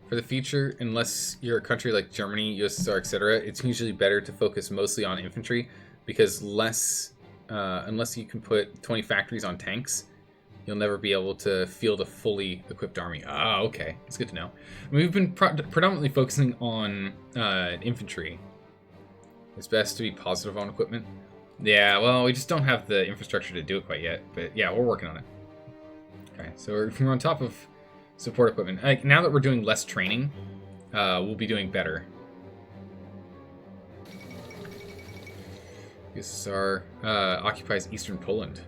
For the future, unless you're a country like Germany, USSR, etc., it's usually better to focus mostly on infantry, because unless you can put 20 factories on tanks, you'll never be able to field a fully equipped army. Ah, okay. It's good to know. I mean, we've been predominantly focusing on infantry. It's best to be positive on equipment. Yeah, well, we just don't have the infrastructure to do it quite yet. But yeah, we're working on it. Okay, so we're on top of support equipment. Now that we're doing less training, we'll be doing better. USSR occupies eastern Poland.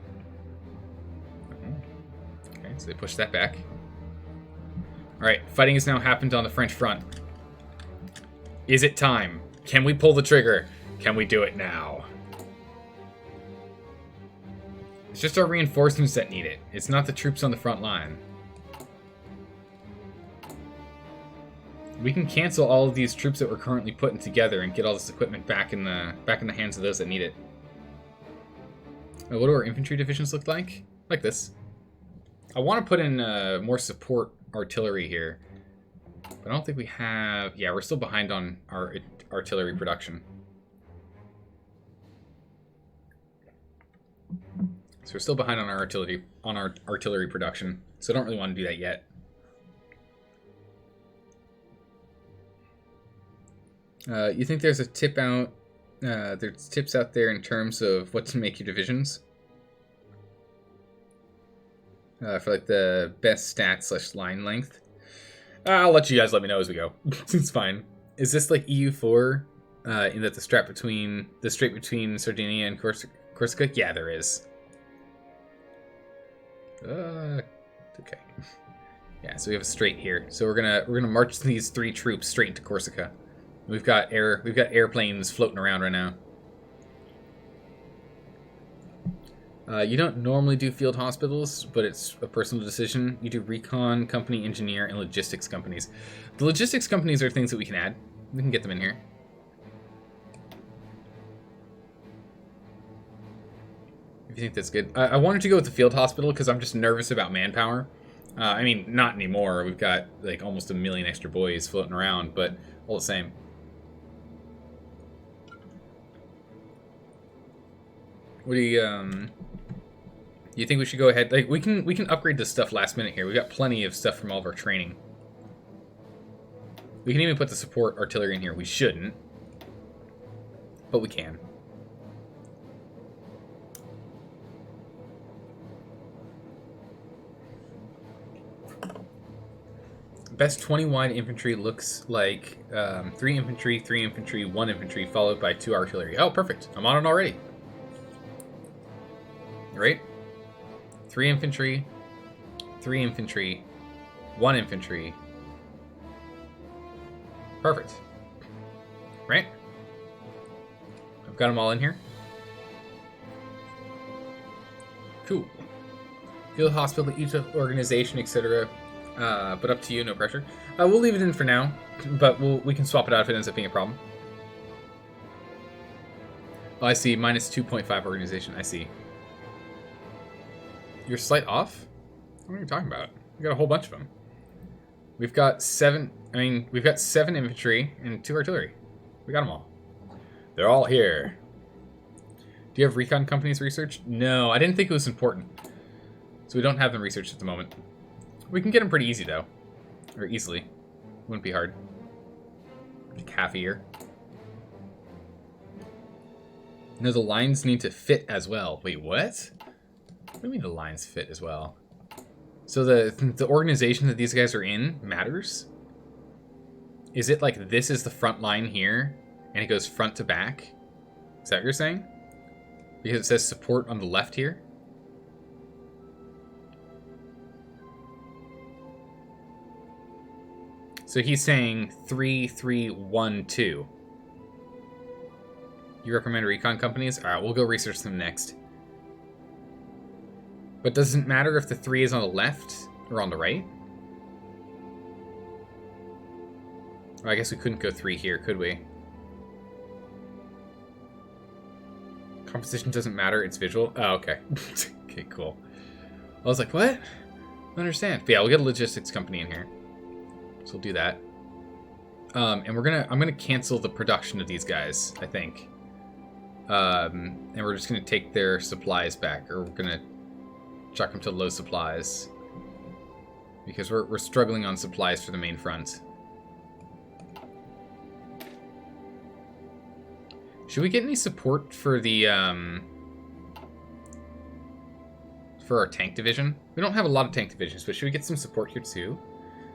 Okay, so they push that back. Alright, fighting has now happened on the French front. Is it time? Can we pull the trigger? Can we do it now? It's just our reinforcements that need it. It's not the troops on the front line. We can cancel all of these troops that we're currently putting together and get all this equipment back in the hands of those that need it. What do our infantry divisions look like? Like this. I want to put in more support artillery here, but I don't think we have... Yeah, we're still behind on our artillery production. So we're still behind on our artillery production, so I don't really want to do that yet. You think there's a tip out? There's tips out there in terms of what to make your divisions for like the best stats / line length. I'll let you guys let me know as we go. It's fine. Is this like EU4 in that the strait between Sardinia and Corsica? Yeah, there is. Okay. Yeah, so we have a strait here. So we're gonna march these 3 troops straight into Corsica. We've got airplanes floating around right now. You don't normally do field hospitals, but it's a personal decision. You do recon, company, engineer, and logistics companies. The logistics companies are things that we can add. We can get them in here. If you think that's good. I wanted to go with the field hospital because I'm just nervous about manpower. I mean, not anymore. We've got like almost 1 million extra boys floating around, but all the same. What do you think we should go ahead? Like we can upgrade this stuff last minute here. We got plenty of stuff from all of our training. We can even put the support artillery in here. We shouldn't, but we can. Best 20 wide infantry looks like 3 infantry, 1 infantry, followed by 2 artillery. Oh, perfect. I'm on it already. Right? 3 infantry, 1 infantry. Perfect. Right? I've got them all in here. Cool. Field hospital, each organization, etc. But up to you, no pressure. We'll leave it in for now, but we can swap it out if it ends up being a problem. Oh, I see. Minus 2.5 organization. I see. You're slight off? What are you talking about? We got a whole bunch of them. We've got 7. I mean, we've got 7 infantry and 2 artillery. We got them all. They're all here. Do you have recon companies researched? No, I didn't think it was important. So we don't have them researched at the moment. We can get them pretty easy, though. Or easily. Wouldn't be hard. Like half a year. No, the lines need to fit as well. Wait, what? What do you mean the lines fit as well? So the organization that these guys are in matters? Is it like this is the front line here, and it goes front to back? Is that what you're saying? Because it says support on the left here? So he's saying 3, 3, 1, 2. You recommend recon companies? Alright, we'll go research them next. But doesn't it matter if the 3 is on the left or on the right? Oh, I guess we couldn't go 3 here, could we? Composition doesn't matter, it's visual. Oh, okay. Okay, cool. I was like, what? I don't understand. But yeah, we'll get a logistics company in here. So we'll do that. And I'm gonna cancel the production of these guys, I think. And we're just gonna take their supplies back, or we're gonna chuck them to low supplies. Because we're struggling on supplies for the main front. Should we get any support for the for our tank division? We don't have a lot of tank divisions, but should we get some support here too?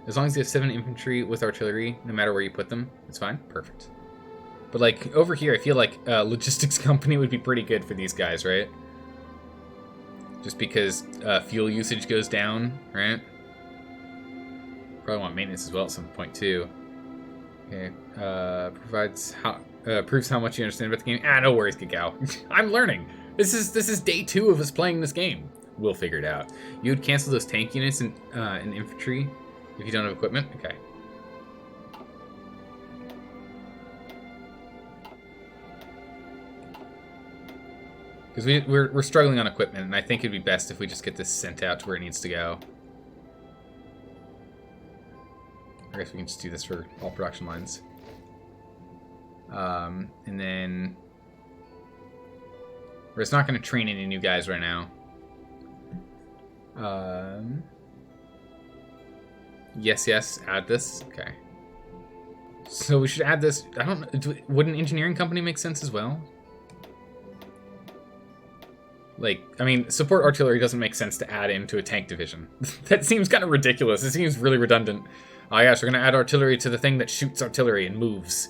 As long as you have 7 infantry with artillery, no matter where you put them, it's fine. Perfect. But like over here, I feel like logistics company would be pretty good for these guys, right? Just because fuel usage goes down, right? Probably want maintenance as well at some point too. Okay. Proves how much you understand about the game. Ah, no worries, Cacao. I'm learning. This is day 2 of us playing this game. We'll figure it out. You would cancel those tank units and infantry if you don't have equipment? Okay. Because we're struggling on equipment, and I think it'd be best if we just get this sent out to where it needs to go. I guess we can just do this for all production lines. And then... we're just not going to train any new guys right now. Yes, add this. Okay. So we should add this. I don't know. Would an engineering company make sense as well? Like, I mean, support artillery doesn't make sense to add into a tank division. That seems kind of ridiculous. It seems really redundant. Oh, yes, we're going to add artillery to the thing that shoots artillery and moves.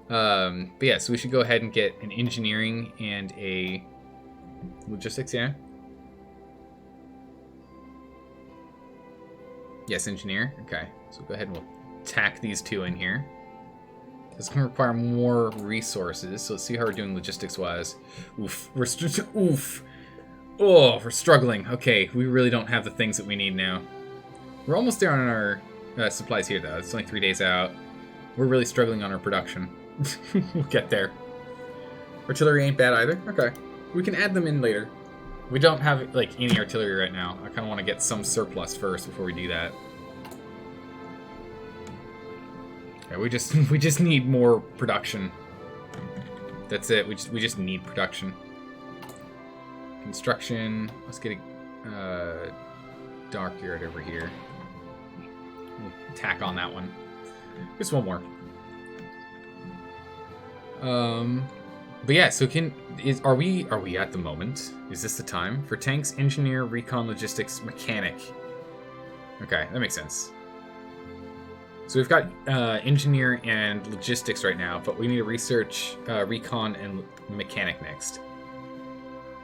But yeah, so we should go ahead and get an engineering and a logistics, yeah? Yes, engineer. Okay, so we'll go ahead and we'll tack these 2 in here. This is going to require more resources, so let's see how we're doing logistics-wise. Oof. Oof. Oh, we're struggling. Okay, we really don't have the things that we need now. We're almost there on our supplies here, though. It's only 3 days out. We're really struggling on our production. We'll get there. Artillery ain't bad either. Okay. We can add them in later. We don't have, like, any artillery right now. I kind of want to get some surplus first before we do that. Okay, we just need more production. That's it. We just need production. Construction. Let's get a dockyard over here. We'll tack on that one. Just one more. But yeah, so are we at the moment? Is this the time for tanks, engineer, recon, logistics, mechanic? Okay, that makes sense. So we've got engineer and logistics right now, but we need to research recon and mechanic next.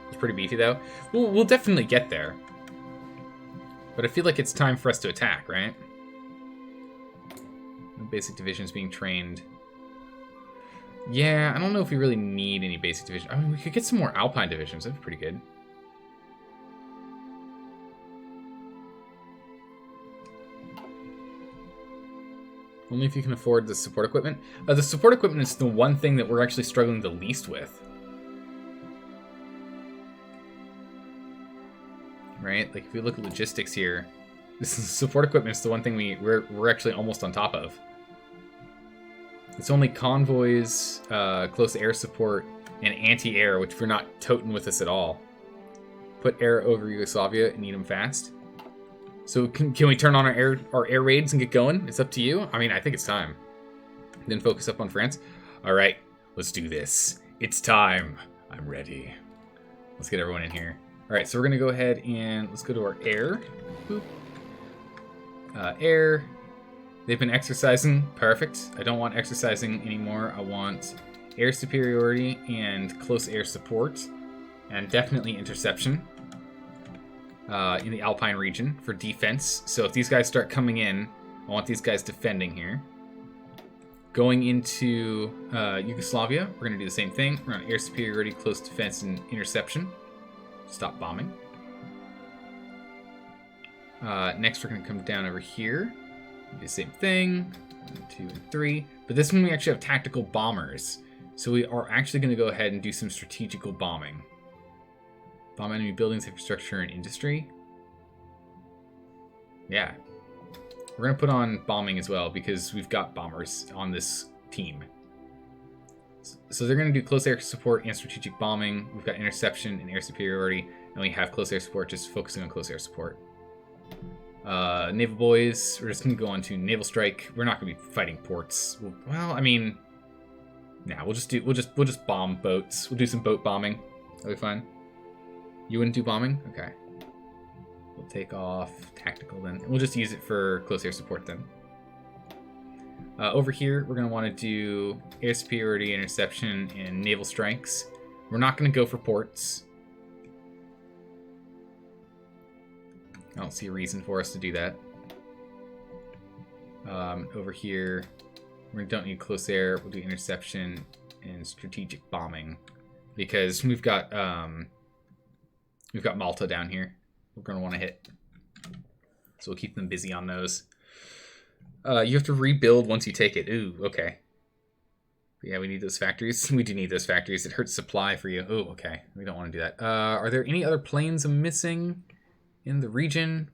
It's pretty beefy though. We'll definitely get there. But I feel like it's time for us to attack, right? Basic divisions being trained. Yeah, I don't know if we really need any basic division. I mean, we could get some more Alpine divisions. That'd be pretty good. Only if you can afford the support equipment. The support equipment is the one thing that we're actually struggling the least with. Right? Like, if we look at logistics here, this is, support equipment is the one thing we're actually almost on top of. It's only convoys, close air support, and anti-air, which we're not toting with us at all. Put air over Yugoslavia and need them fast. So can we turn on our air raids and get going? It's up to you. I mean, I think it's time. Then focus up on France. All right, let's do this. It's time. I'm ready. Let's get everyone in here. All right, so we're gonna go ahead and let's go to our air. Boop. Air. They've been exercising. Perfect. I don't want exercising anymore. I want air superiority and close air support. And definitely interception. In the Alpine region for defense. So if these guys start coming in, I want these guys defending here. Going into Yugoslavia, we're going to do the same thing. We're on air superiority, close defense, and interception. Stop bombing. Next, we're going to come down over here. Do the same thing. 1, 2, and 3. But this one we actually have tactical bombers. So we are actually going to go ahead and do some strategical bombing. Bomb enemy buildings, infrastructure, and industry. Yeah. We're going to put on bombing as well because we've got bombers on this team. So they're going to do close air support and strategic bombing. We've got interception and air superiority. And we have close air support, just focusing on close air support. Naval boys, we're just going to go on to naval strike. We're not going to be fighting ports. Well, I mean, nah, we'll just bomb boats. We'll do some boat bombing. That'll be fine. You wouldn't do bombing? Okay. We'll take off tactical then. We'll just use it for close air support then. Over here, we're going to want to do air superiority, interception, and naval strikes. We're not going to go for ports. I don't see a reason for us to do that. Over here, we don't need close air. We'll do interception and strategic bombing because we've got Malta down here. We're going to want to hit. So we'll keep them busy on those. You have to rebuild once you take it. Ooh, okay. Yeah, we need those factories. We do need those factories. It hurts supply for you. Ooh, okay. We don't want to do that. Are there any other planes I'm missing in the region?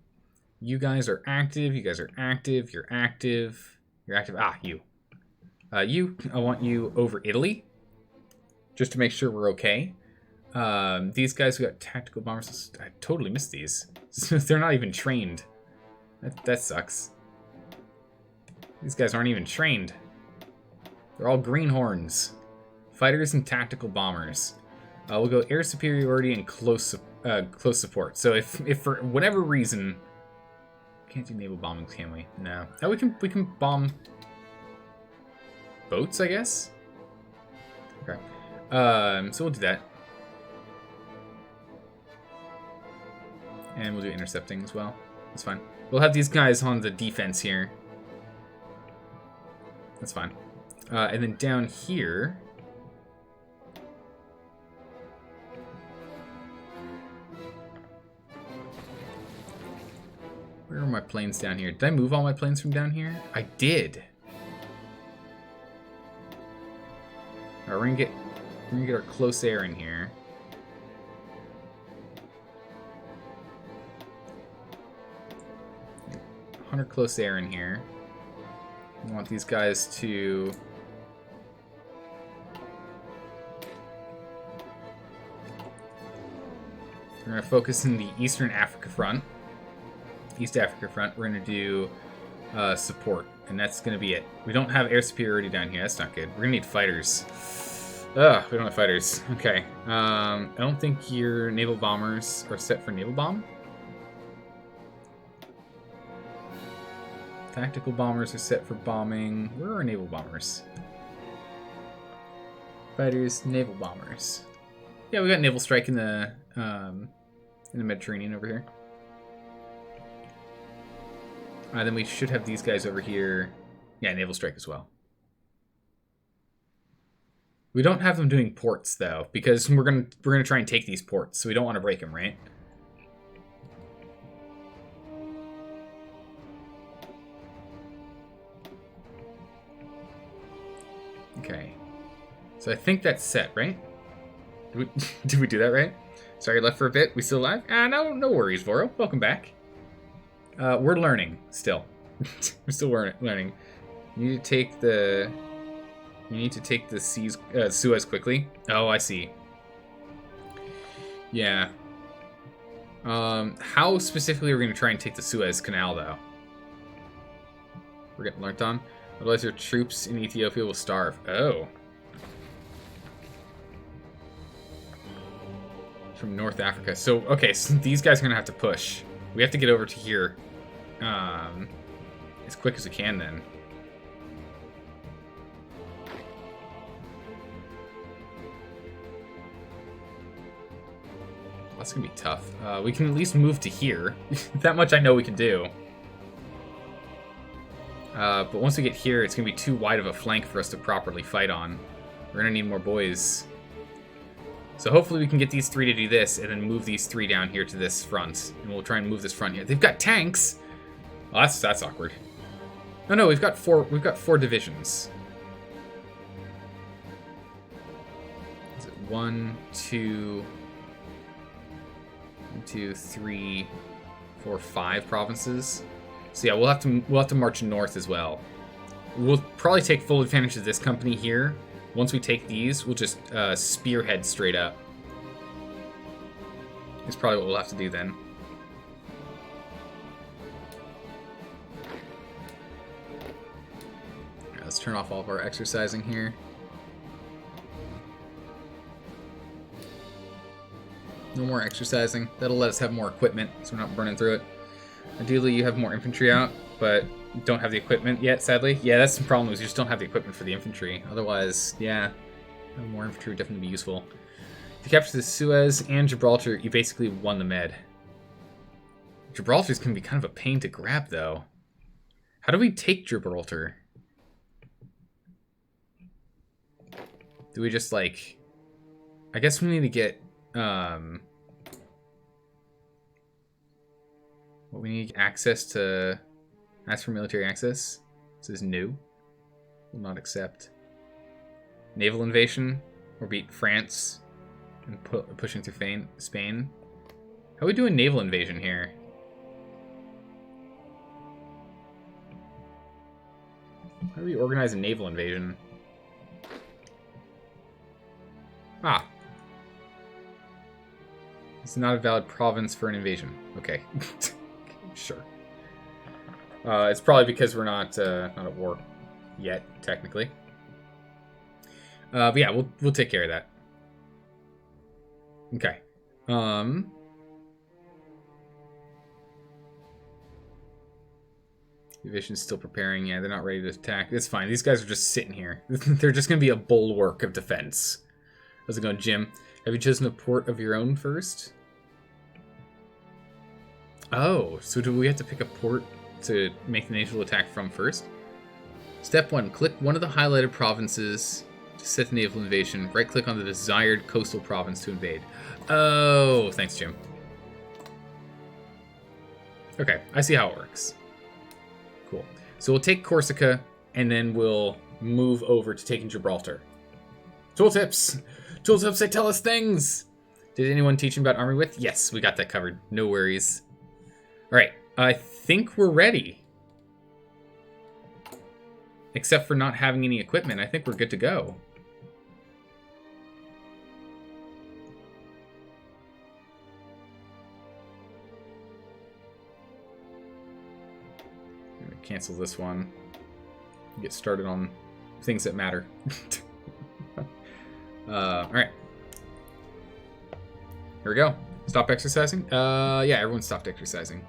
You guys are active. You guys are active. You're active. You're active. Ah, you. I want you over Italy. Just to make sure we're okay. These guys who got tactical bombers, I totally missed these. They're not even trained. That sucks. These guys aren't even trained. They're all greenhorns. Fighters and tactical bombers. We'll go air superiority and close support. So if for whatever reason, can't do naval bombings, can we? No. Oh, we can bomb boats, I guess. Okay. So we'll do that. And we'll do intercepting as well. That's fine. We'll have these guys on the defense here. That's fine. And then down here... Where are my planes down here? Did I move all my planes from down here? I did. Alright, we're gonna get our close air in here. Close air in here. We want these guys to we're going to focus in the Eastern Africa front. East Africa front. We're going to do support And that's going to be it. We don't have air superiority down here. That's not good. We're going to need fighters. Ugh, we don't have fighters. Okay. I don't think your naval bombers are set for naval bomb. Tactical bombers are set for bombing. Where are our naval bombers? Fighters, naval bombers. Yeah, we got naval strike in the Mediterranean over here. Then we should have these guys over here. Yeah, naval strike as well. We don't have them doing ports though, because we're gonna try and take these ports, so we don't want to break them, right? Okay. So I think that's set, right? Did we do that right? Sorry, left for a bit. We still alive? No worries, Voro. Welcome back. We're learning still. We're still learning. You need to take the Suez quickly. Oh, I see. Yeah. How specifically are we going to try and take the Suez Canal, though? We're getting learned on. Otherwise, your troops in Ethiopia will starve. Oh. From North Africa. So, okay, so these guys are going to have to push. We have to get over to here as quick as we can, then. That's going to be tough. We can at least move to here. That much I know we can do. But once we get here, it's going to be too wide of a flank for us to properly fight on. We're going to need more boys. So hopefully we can get these three to do this, and then move these three down here to this front. And we'll try and move this front here. They've got tanks! Well, that's awkward. No, we've got four divisions. Is it 1, 2, 3, 4, 5 provinces? So yeah, we'll have to march north as well. We'll probably take full advantage of this company here. Once we take these, we'll just spearhead straight up. It's probably what we'll have to do then. Right, let's turn off all of our exercising here. No more exercising. That'll let us have more equipment, so we're not burning through it. Ideally, you have more infantry out, but don't have the equipment yet, sadly. Yeah, that's the problem, is you just don't have the equipment for the infantry. Otherwise, yeah, more infantry would definitely be useful. If you capture the Suez and Gibraltar, you basically won the Med. Gibraltar's going to be kind of a pain to grab, though. How do we take Gibraltar? Do we just, like... I guess we need to get... What we need access to... Ask for military access. This is new. Will not accept. Naval invasion. Or beat France. And pushing through Spain. How are we doing naval invasion here? How do we organize a naval invasion? Ah. It's not a valid province for an invasion. Okay. Sure. It's probably because we're not at war yet, technically. But yeah, we'll take care of that. Okay. Division's still preparing. Yeah, they're not ready to attack. It's fine. These guys are just sitting here. They're just going to be a bulwark of defense. How's it going, Jim? Have you chosen a port of your own first? Oh, so do we have to pick a port to make the naval attack from first? Step 1. Click one of the highlighted provinces to set the naval invasion. Right-click on the desired coastal province to invade. Oh, thanks, Jim. Okay, I see how it works. Cool. So we'll take Corsica, and then we'll move over to taking Gibraltar. Tooltips! Tooltips, they tell us things! Did anyone teach him about army width? Yes, we got that covered. No worries. Alright, I think we're ready. Except for not having any equipment, I think we're good to go. I'm gonna cancel this one. Get started on things that matter. Alright. Here we go. Stop exercising? Yeah, everyone stopped exercising.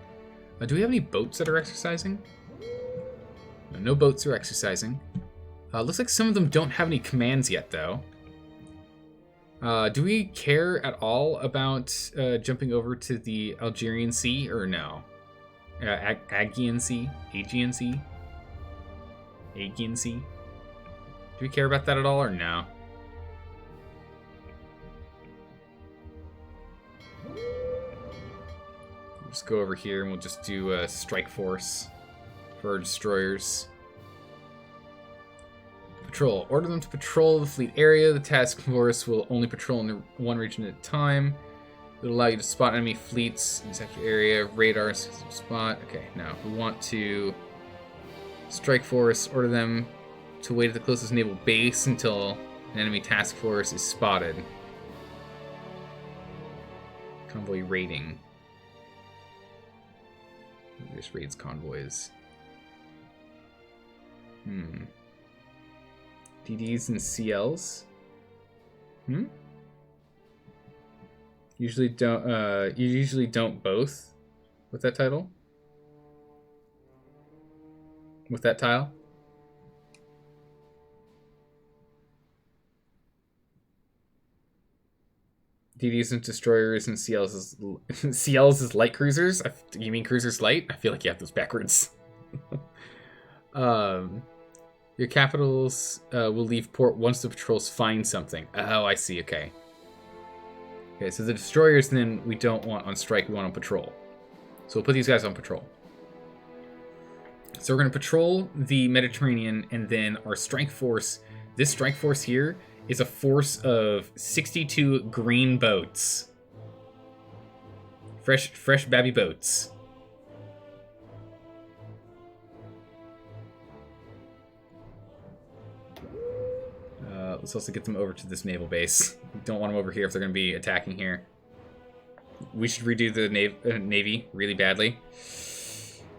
Do we have any boats that are exercising? No boats are exercising. Looks like some of them don't have any commands yet, though. Do we care at all about jumping over to the Algerian Sea, or no? Aegean Sea? Aegean Sea? Aegean Sea? Do we care about that at all, or no? We'll just go over here and we'll just do a strike force for our destroyers. Patrol. Order them to patrol the fleet area. The task force will only patrol in one region at a time. It'll allow you to spot enemy fleets in sector area. Radar spot. Okay, now we want to strike force. Order them to wait at the closest naval base until an enemy task force is spotted. Convoy raiding. Just raids convoys. DDs and CLs. You usually don't both with that title. With that tile. DDs and destroyers and CLs is light cruisers. You mean cruisers light? I feel like you have those backwards. Your capitals will leave port once the patrols find something. Oh, I see. Okay. Okay, so the destroyers then we don't want on strike. We want on patrol. So we'll put these guys on patrol. So we're going to patrol the Mediterranean, and then our strike force. This strike force here is a force of 62 green boats. Fresh babby boats. Let's also get them over to this naval base. We don't want them over here if they're going to be attacking here. We should redo the Navy really badly.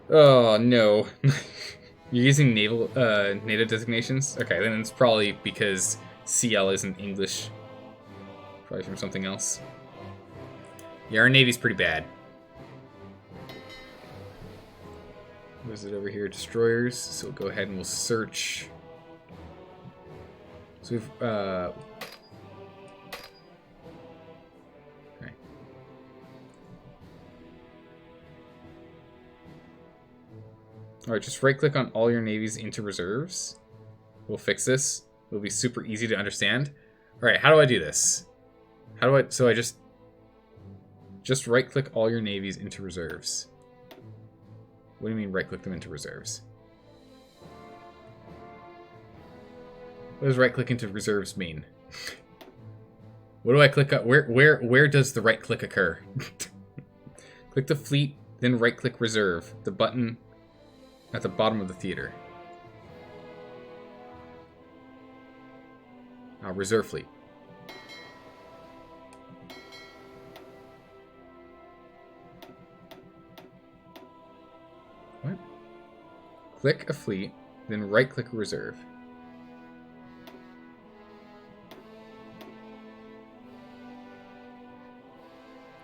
Oh, no. You're using NATO designations? Okay, then it's probably because CL isn't English. Probably from something else. Yeah, our Navy's pretty bad. What is it over here? Destroyers. So we'll go ahead and we'll search. So we've, okay. Alright, just right-click on all your navies into reserves. We'll fix this. It'll be super easy to understand. Alright, how do I do this? So I just right-click all your navies into reserves. What do you mean right-click them into reserves? What does right-click into reserves mean? What do I click on? Where does the right-click occur? Click the fleet, then right-click reserve. The button at the bottom of the theater. Reserve fleet. What? Click a fleet, then right-click reserve.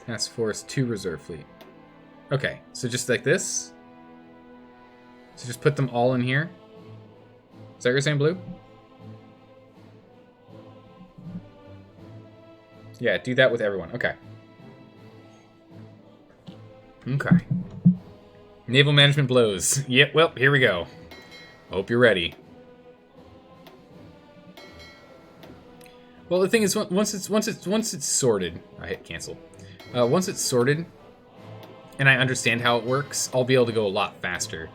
Task Force 2 Reserve Fleet. Okay, so just like this. So just put them all in here. Is that what you're saying, Blue? Yeah, do that with everyone. Okay. Okay. Naval management blows. Yep, well, here we go. Hope you're ready. Well, the thing is, once it's sorted, I hit cancel. Once it's sorted, and I understand how it works, I'll be able to go a lot faster.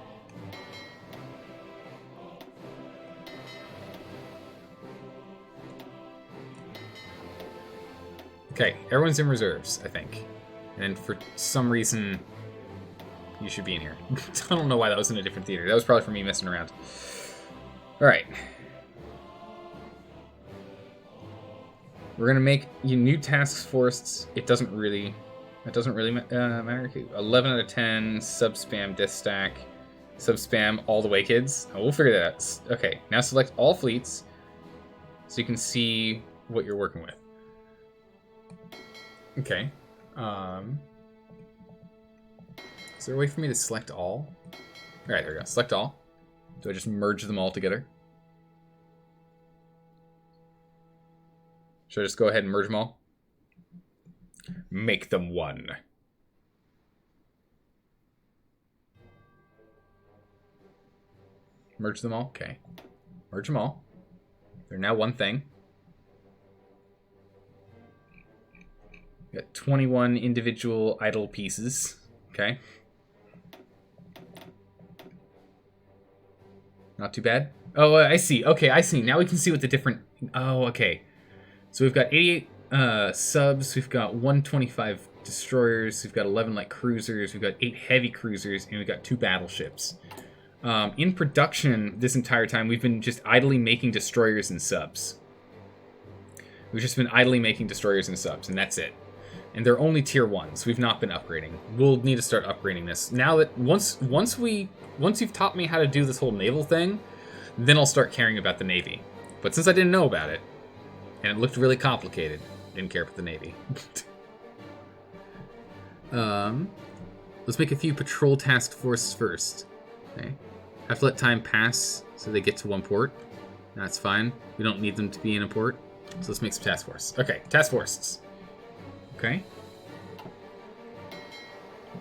Okay, everyone's in reserves, I think. And for some reason, you should be in here. I don't know why that was in a different theater. That was probably for me messing around. Alright. We're gonna make you new task force. It doesn't really matter. 11 out of 10 sub spam death stack. Sub-spam all the way, kids. Oh, we'll figure that out. Okay, now select all fleets so you can see what you're working with. Okay. Is there a way for me to select all? Alright, there we go. Select all. Do I just merge them all together? Should I just go ahead and merge them all? Make them one. Merge them all? Okay. Merge them all. They're now one thing. Got 21 individual idle pieces. Okay. Not too bad. Oh, I see. Okay, I see. Now we can see what the different... Oh, okay. So we've got 88 subs. We've got 125 destroyers. We've got 11 light cruisers. We've got 8 heavy cruisers. And we've got 2 battleships. In production this entire time, we've been just idly making destroyers and subs. We've just been idly making destroyers and subs, and that's it. And they're only tier 1s. We've not been upgrading. We'll need to start upgrading this. Now that once you've taught me how to do this whole naval thing, then I'll start caring about the Navy. But since I didn't know about it, and it looked really complicated, didn't care about the Navy. Let's make a few patrol task forces first. Okay. Have to let time pass so they get to one port. That's fine. We don't need them to be in a port. So let's make some task force. Okay, task forces. Okay.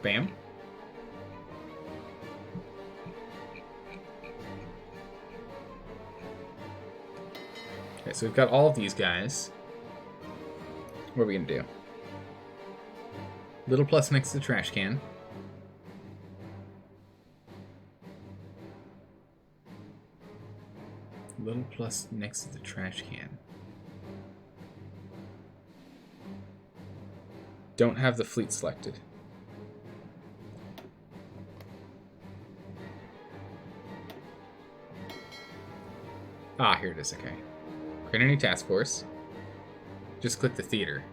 Bam. Okay, so we've got all of these guys. What are we gonna do? Little plus next to the trash can. Little plus next to the trash can. Don't have the fleet selected. Ah, here it is, okay. Create a new task force. Just click the theater.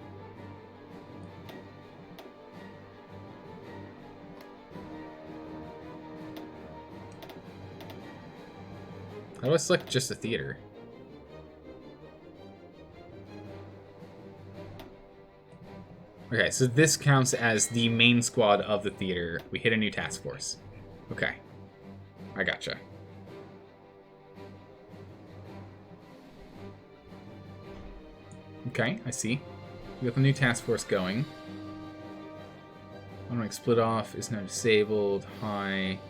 How do I select just the theater? Okay, so this counts as the main squad of the theater. We hit a new task force. Okay. I gotcha. Okay, I see. We got the new task force going. Automatic split off is now disabled. High.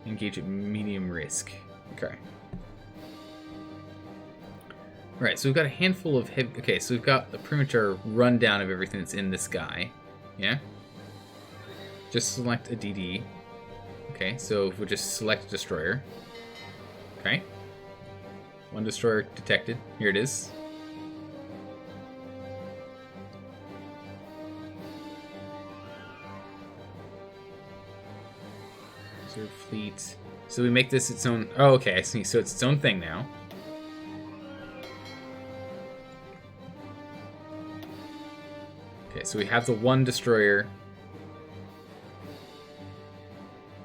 Engage at medium risk. Okay. Alright, so we've got a handful of heavy... Okay, so we've got pretty much our rundown of everything that's in this guy. Yeah? Just select a DD. Okay, so we'll just select a destroyer. Okay. One destroyer detected. Here it is. Reserve fleet. So we make this its own... Oh, okay, I see. So it's its own thing now. Okay, so we have the one destroyer.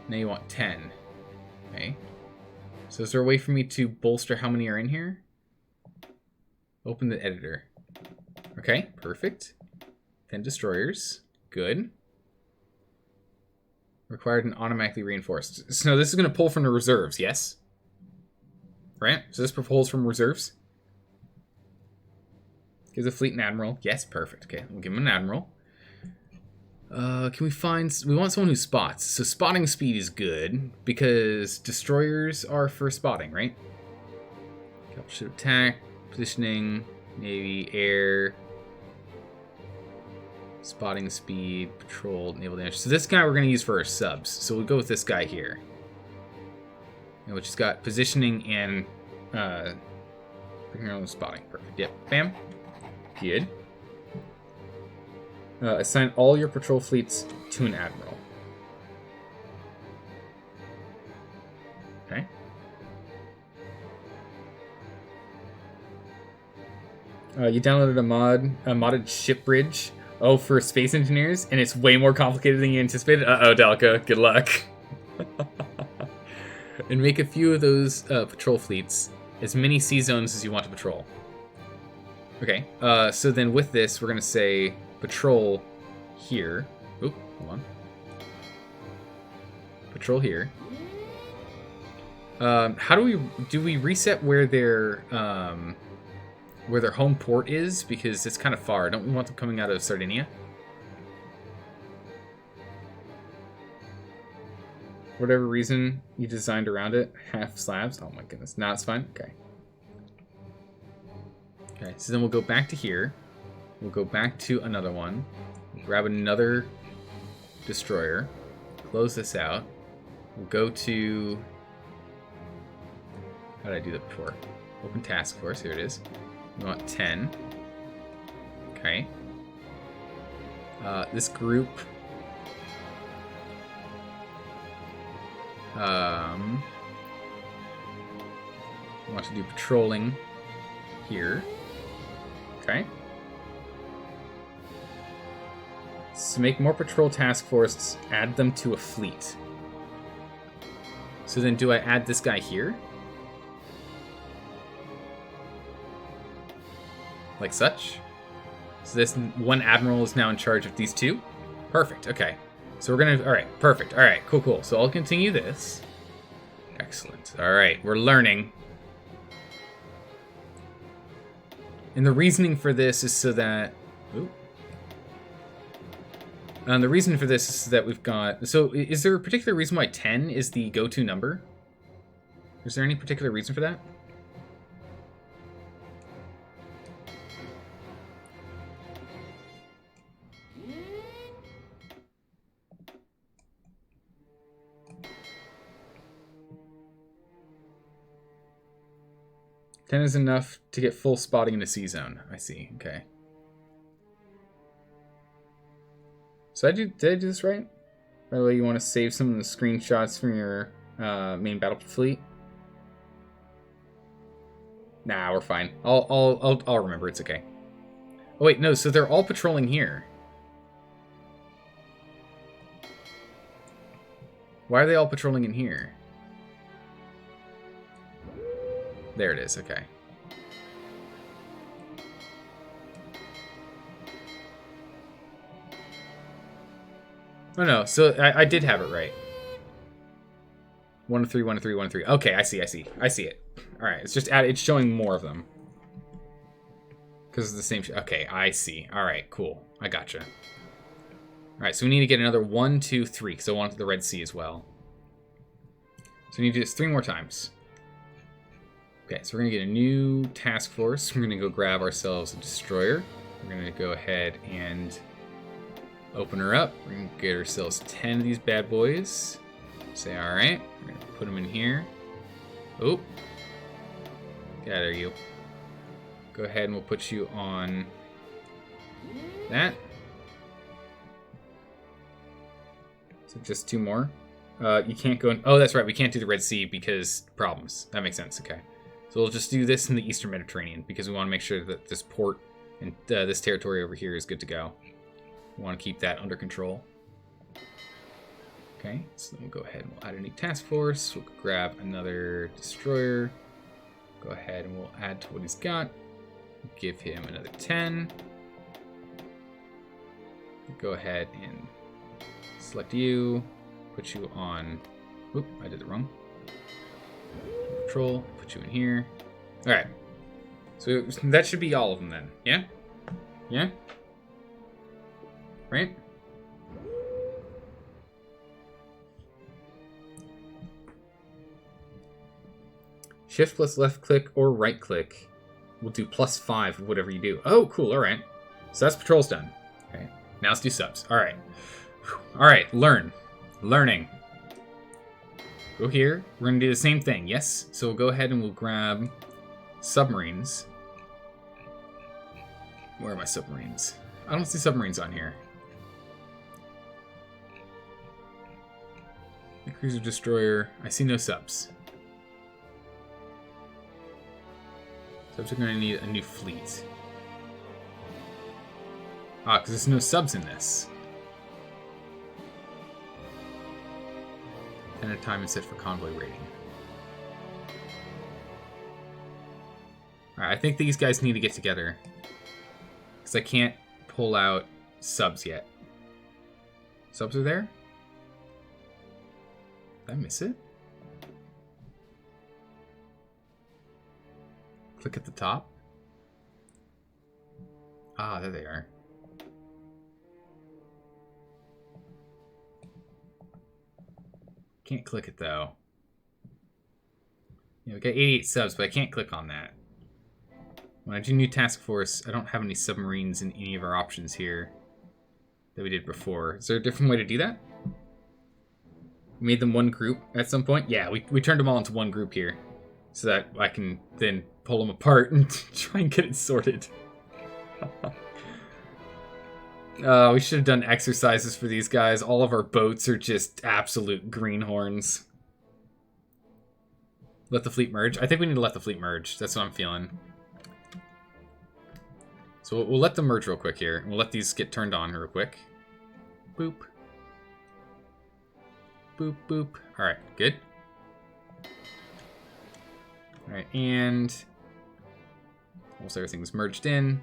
Now you want 10. Okay. So is there a way for me to bolster how many are in here? Open the editor. Okay, perfect. 10 destroyers. Good. Required and automatically reinforced. So this is going to pull from the reserves, yes? Right? So this pulls from reserves? Give the fleet an admiral. Yes, perfect. Okay, we'll give him an admiral. Can we find... We want someone who spots. So spotting speed is good, because destroyers are for spotting, right? Capital ship attack, positioning, navy, air, spotting speed, patrol, naval damage. So this guy we're going to use for our subs. So we'll go with this guy here. Which has got positioning and spotting. Perfect. Yep. Bam. Good. Assign all your patrol fleets to an admiral. Okay. You downloaded a modded ship bridge. Oh, for space engineers, and it's way more complicated than you anticipated. Uh-oh, Dalka. Good luck. and make a few of those patrol fleets, as many sea zones as you want to patrol. Okay, so then with this, we're going to say patrol here. Oop, hold on. Patrol here. How do we reset where their home port is? Because it's kind of far. Don't we want them coming out of Sardinia? Whatever reason you designed around it, half slabs. Oh my goodness. No, it's fine. Okay. Okay, so then we'll go back to here. We'll go back to another one. Grab another destroyer. Close this out. We'll go to... How did I do that before? Open task force. Here it is. We want 10. Okay. This group... we want to do patrolling here. Okay. So make more patrol task force, add them to a fleet. So then do I add this guy here? Like such? So this one admiral is now in charge of these two? Perfect, okay. So we're gonna, all right, perfect. All right, cool. So I'll continue this. Excellent. All right, we're learning. And the reasoning for this is so that, the reason for this is so that we've got, so is there a particular reason why 10 is the go-to number? Is there any particular reason for that? Ten is enough to get full spotting in a sea zone. I see. Okay. So did I do this right? By the way, you want to save some of the screenshots from your main battle fleet? Nah, we're fine. I'll remember. It's okay. Oh wait, no. So they're all patrolling here. Why are they all patrolling in here? There it is, okay. Oh no, so I did have it right. 1 to 3, 1 to 3, 1 to 3. Okay, I see it. Alright, it's just it's showing more of them. Because it's the same okay, I see. Alright, cool. I gotcha. Alright, so we need to get another 1, 2, 3, because I want the Red Sea as well. So we need to do this 3 more times. Okay, so we're going to get a new task force. We're going to go grab ourselves a destroyer. We're going to go ahead and open her up. We're going to get ourselves 10 of these bad boys. Say, alright. We're going to put them in here. Oh. Yeah, there you go. Go ahead and we'll put you on that. So just 2 more. You can't go in... Oh, that's right. We can't do the Red Sea because problems. That makes sense. Okay. So we'll just do this in the Eastern Mediterranean because we want to make sure that this port and this territory over here is good to go. We want to keep that under control. Okay, so then we'll go ahead and we'll add a new task force. We'll grab another destroyer. Go ahead and we'll add to what he's got. Give him another 10. Go ahead and select you. Put you on... Oop, I did it wrong. Control, put you in here. Alright. So that should be all of them then. Yeah? Yeah? Right? Shift plus left click or right click will do +5 of whatever you do. Oh, cool. Alright. So that's patrols done. Okay. Now let's do subs. Alright. Alright, Learning. Go here. We're going to do the same thing, yes? So we'll go ahead and we'll grab submarines. Where are my submarines? I don't see submarines on here. The cruiser destroyer. I see no subs. Subs are going to need a new fleet. Ah, because there's no subs in this. And a time is set for convoy rating. Alright, I think these guys need to get together. Because I can't pull out subs yet. Subs are there? Did I miss it? Click at the top. Ah, there they are. Can't click it though. Yeah, we got 88 subs, but I can't click on that. When I do new task force, I don't have any submarines in any of our options here that we did before. Is there a different way to do that? We made them one group at some point? Yeah, we turned them all into one group here. So that I can then pull them apart and try and get it sorted. We should have done exercises for these guys. All of our boats are just absolute greenhorns. Let the fleet merge? I think we need to let the fleet merge. That's what I'm feeling. So we'll let them merge real quick here. We'll let these get turned on real quick. Boop. Boop, boop. Alright, good. Alright, and almost everything's merged in.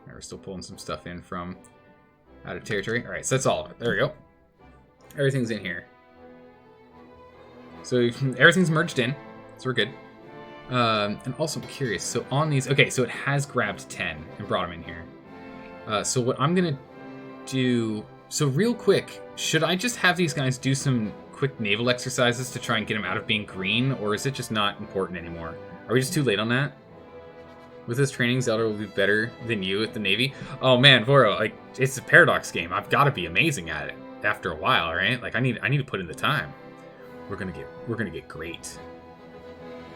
Alright, we're still pulling some stuff in from out of territory. Alright, so that's all of it. There we go. Everything's in here. So everything's merged in, so we're good. And also I'm curious, so on these, okay, so it has grabbed 10 and brought them in here. So what I'm gonna do, so real quick, should I just have these guys do some quick naval exercises to try and get them out of being green, or is it just not important anymore? Are we just too late on that? With this training, Zelda will be better than you at the Navy. Oh man, Voro, like, it's a Paradox game. I've got to be amazing at it after a while, right? Like, I need to put in the time. We're gonna get great.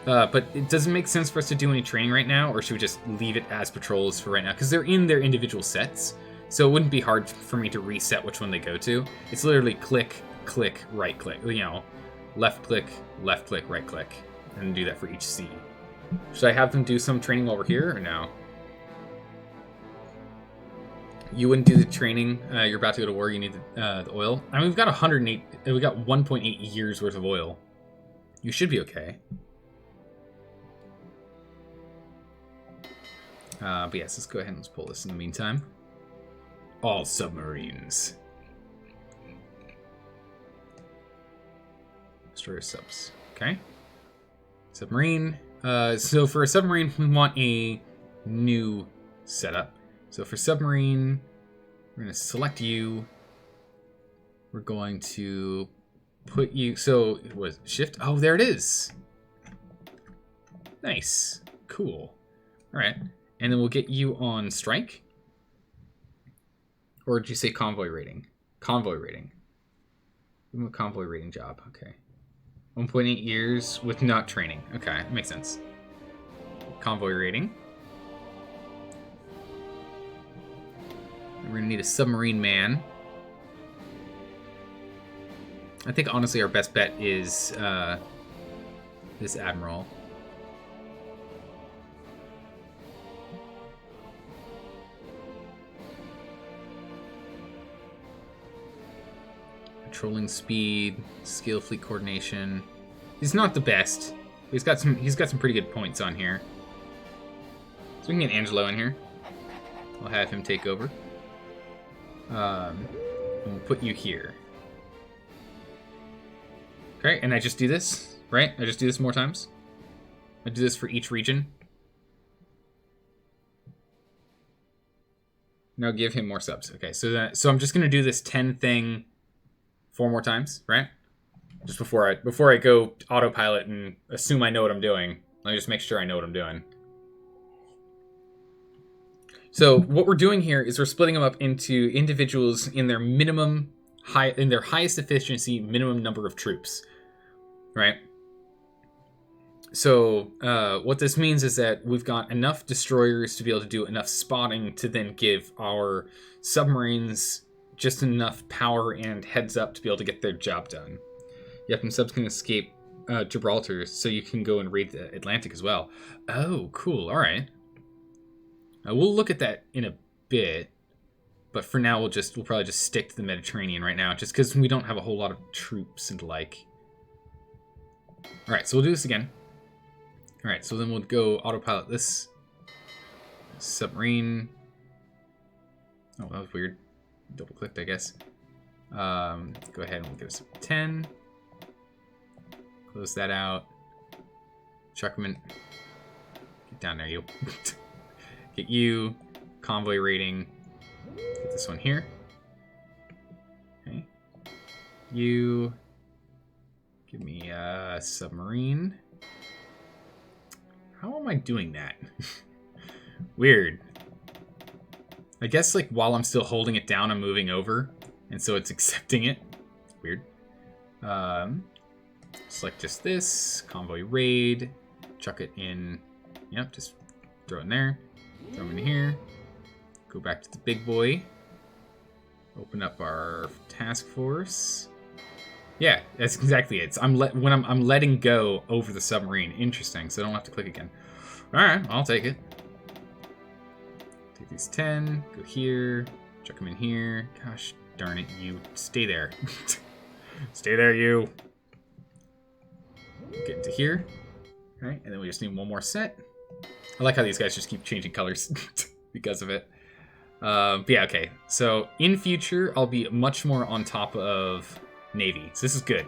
But it doesn't make sense for us to do any training right now, or should we just leave it as patrols for right now? Because they're in their individual sets, so it wouldn't be hard for me to reset which one they go to. It's literally click, click, right click. You know, left click, right click, and do that for each C. Should I have them do some training while we're here, or no? You wouldn't do the training. You're about to go to war. You need the oil. I mean, we've got 108. We got 1.8 years worth of oil. You should be okay. But yes, let's go ahead and let's pull this in the meantime. All submarines. Destroyer subs. Okay. Submarine. So for a submarine, we want a new setup. So for submarine, we're going to select you. We're going to put you... So, what, shift? Oh, there it is. Nice. Cool. All right. And then we'll get you on strike. Or did you say convoy rating? Convoy rating. Give him a convoy rating job. Okay. 1.8 years with not training. Okay, that makes sense. Convoy rating. We're going to need a submarine man. I think, honestly, our best bet is this admiral. Patrolling speed, skill, fleet coordination. He's not the best. He's got some pretty good points on here. So we can get Angelo in here. We'll have him take over. And we'll put you here. Okay, and I just do this, right? I just do this more times. I do this for each region. Now give him more subs. Okay, so I'm just gonna do this 10 thing 4 more times, right? Just before I go autopilot and assume I know what I'm doing. Let me just make sure I know what I'm doing. So what we're doing here is we're splitting them up into individuals in their highest efficiency minimum number of troops, right? So what this means is that we've got enough destroyers to be able to do enough spotting to then give our submarines just enough power and heads up to be able to get their job done. Yep, and subs can escape Gibraltar, so you can go and raid the Atlantic as well. Oh, cool. All right. We'll look at that in a bit, but for now we'll probably just stick to the Mediterranean right now, just because we don't have a whole lot of troops and the like. All right, so we'll do this again. Alright, so then we'll go autopilot this submarine. Oh, that was weird. Double clicked, I guess. Go ahead and we'll give us a 10. Close that out. Chuck 'em in. Get down there, you. Get you. Convoy rating. Get this one here. Okay. You. Give me a submarine. How am I doing that? Weird. I guess like while I'm still holding it down, I'm moving over, and so it's accepting it. Weird. Select just this. Convoy raid. Chuck it in. Yep, just throw it in there. Throw them in here. Go back to the big boy. Open up our task force. Yeah, that's exactly it. I'm letting go over the submarine. Interesting, so I don't have to click again. All right, I'll take it. Take these 10. Go here. Chuck them in here. Gosh darn it, you stay there. Stay there, you. Get into here. All right, and then we just need one more set. I like how these guys just keep changing colors because of it. But yeah, okay. So in future, I'll be much more on top of Navy. So this is good.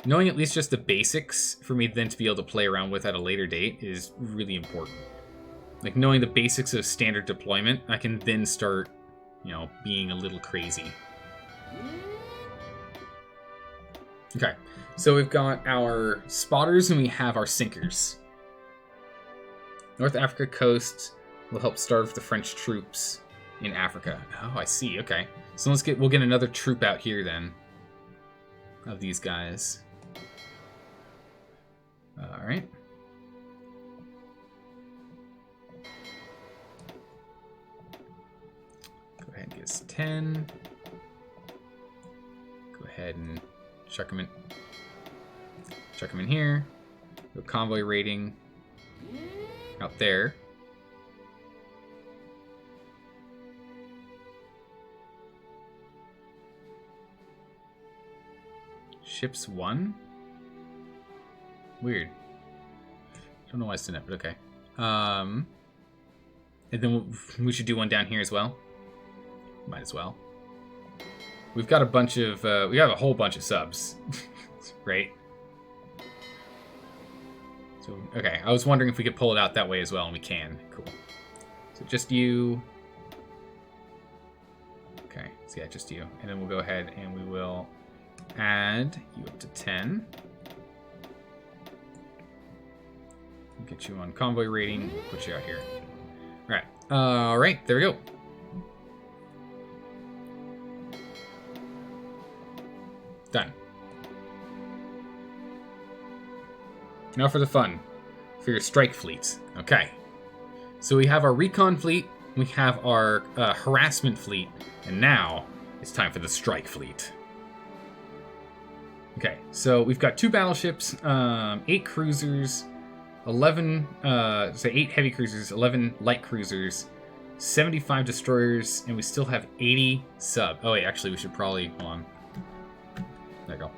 Knowing at least just the basics for me then to be able to play around with at a later date is really important. Like knowing the basics of standard deployment, I can then start, you know, being a little crazy. Okay, so we've got our spotters and we have our sinkers. North Africa coast will help starve the French troops in Africa. Oh, I see. Okay. So we'll get another troop out here then of these guys. All right. Go ahead and get us 10. Go ahead and chuck them in. Chuck them in here. Go convoy rating out there. Ships 1? Weird. Don't know why it's doing that, but okay. And then we should do one down here as well. Might as well. We've got a bunch of, we have a whole bunch of subs, right? So, okay, I was wondering if we could pull it out that way as well, and we can. Cool. So just you. Okay, so yeah, just you. And then we'll go ahead and we will add you up to 10. Get you on convoy rating, put you out here. All right, there we go. Done. Now for the fun. For your strike fleet. Okay. So we have our recon fleet, we have our harassment fleet, and now it's time for the strike fleet. Okay, so we've got 2 battleships, 8 cruisers, 11, 8 heavy cruisers, 11 light cruisers, 75 destroyers, and we still have 80 sub. Oh wait, actually we should probably, hold on. There you go.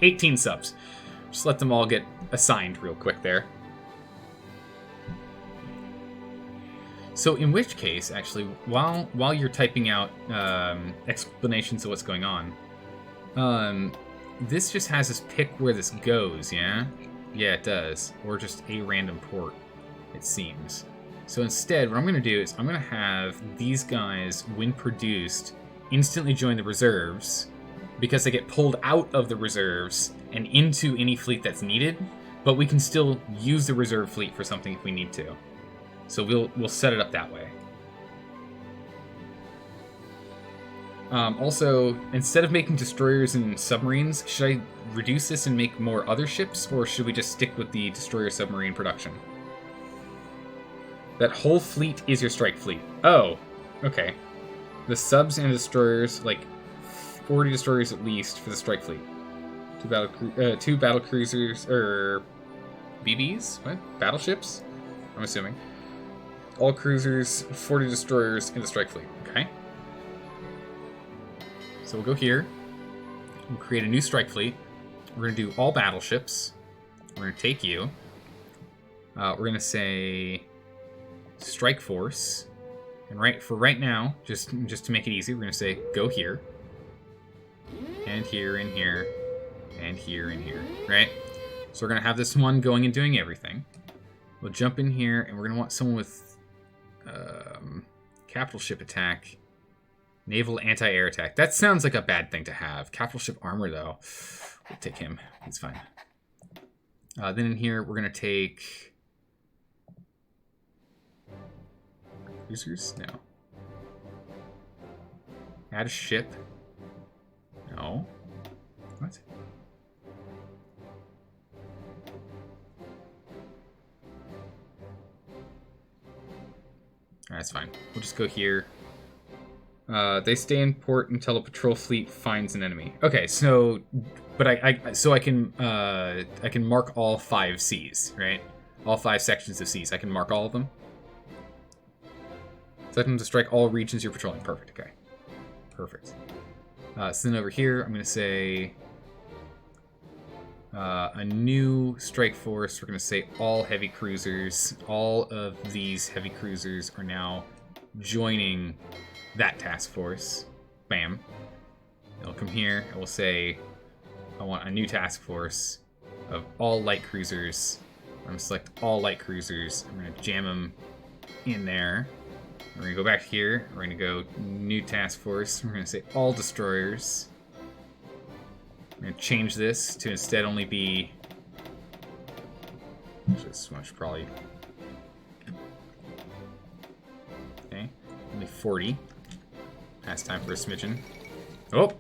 18 subs. Just let them all get assigned real quick there. So in which case, actually, while you're typing out explanations of what's going on, this just has us pick where this goes, yeah? Yeah, it does. Or just a random port, it seems. So instead, what I'm going to do is I'm going to have these guys, when produced, instantly join the reserves, because they get pulled out of the reserves and into any fleet that's needed, but we can still use the reserve fleet for something if we need to. So we'll set it up that way. Also, instead of making destroyers and submarines, should I reduce this and make more other ships, or should we just stick with the destroyer submarine production? That whole fleet is your strike fleet. Oh, okay. The subs and destroyers, like 40 destroyers at least for the strike fleet. 2 battle cruisers, or BBs? What? Battleships? I'm assuming. All cruisers, 40 destroyers in the strike fleet. Okay. So we'll go here. We'll create a new strike fleet. We're going to do all battleships. We're going to take you. We're going to say strike force. And right now, just to make it easy, we're going to say go here. And here, and here, and here, and here, right? So we're going to have this one going and doing everything. We'll jump in here, and we're going to want someone with capital ship attack, naval anti-air attack. That sounds like a bad thing to have. Capital ship armor, though. We'll take him. He's fine. Then in here, we're going to take... cruisers? No. Add a ship. No. What? Alright, that's fine. We'll just go here. They stay in port until a patrol fleet finds an enemy. Okay, so... But I can mark all 5 seas, right? All 5 sections of seas. I can mark all of them. Set them to strike all regions you're patrolling. Perfect, okay. Perfect. So then over here, I'm going to say a new strike force. We're going to say all heavy cruisers. All of these heavy cruisers are now joining that task force. Bam. I'll come here. I will say I want a new task force of all light cruisers. I'm going to select all light cruisers. I'm going to jam them in there. We're going to go back here. We're going to go new task force. We're going to say all destroyers. I'm going to change this to instead only be... This one should probably... Okay. Only 40. Past time for a smidgen. Oh!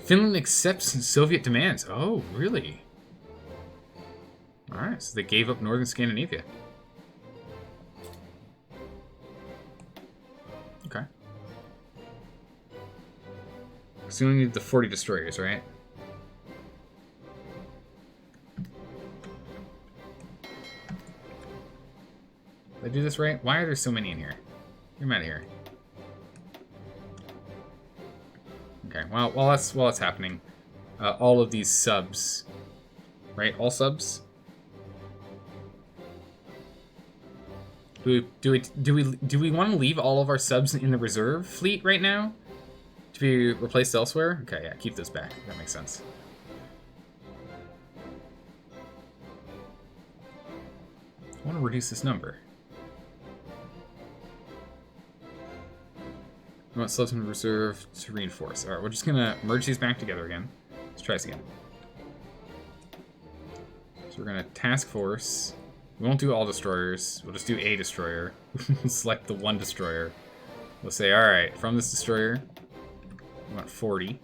Finland accepts Soviet demands. Oh, really? Alright, so they gave up northern Scandinavia. Okay. So we only need the 40 destroyers, right? Did I do this right? Why are there so many in here? Get them out of here. Okay, well, while that's happening, all of these subs, right? All subs. Do we want to leave all of our subs in the reserve fleet right now to be replaced elsewhere? Okay, yeah, keep those back. That makes sense. I want to reduce this number. I want subs in reserve to reinforce. All right, we're just gonna merge these back together again. Let's try this again. So we're gonna task force. We won't do all destroyers. We'll just do a destroyer. Select the one destroyer. We'll say, all right, from this destroyer, we want 40.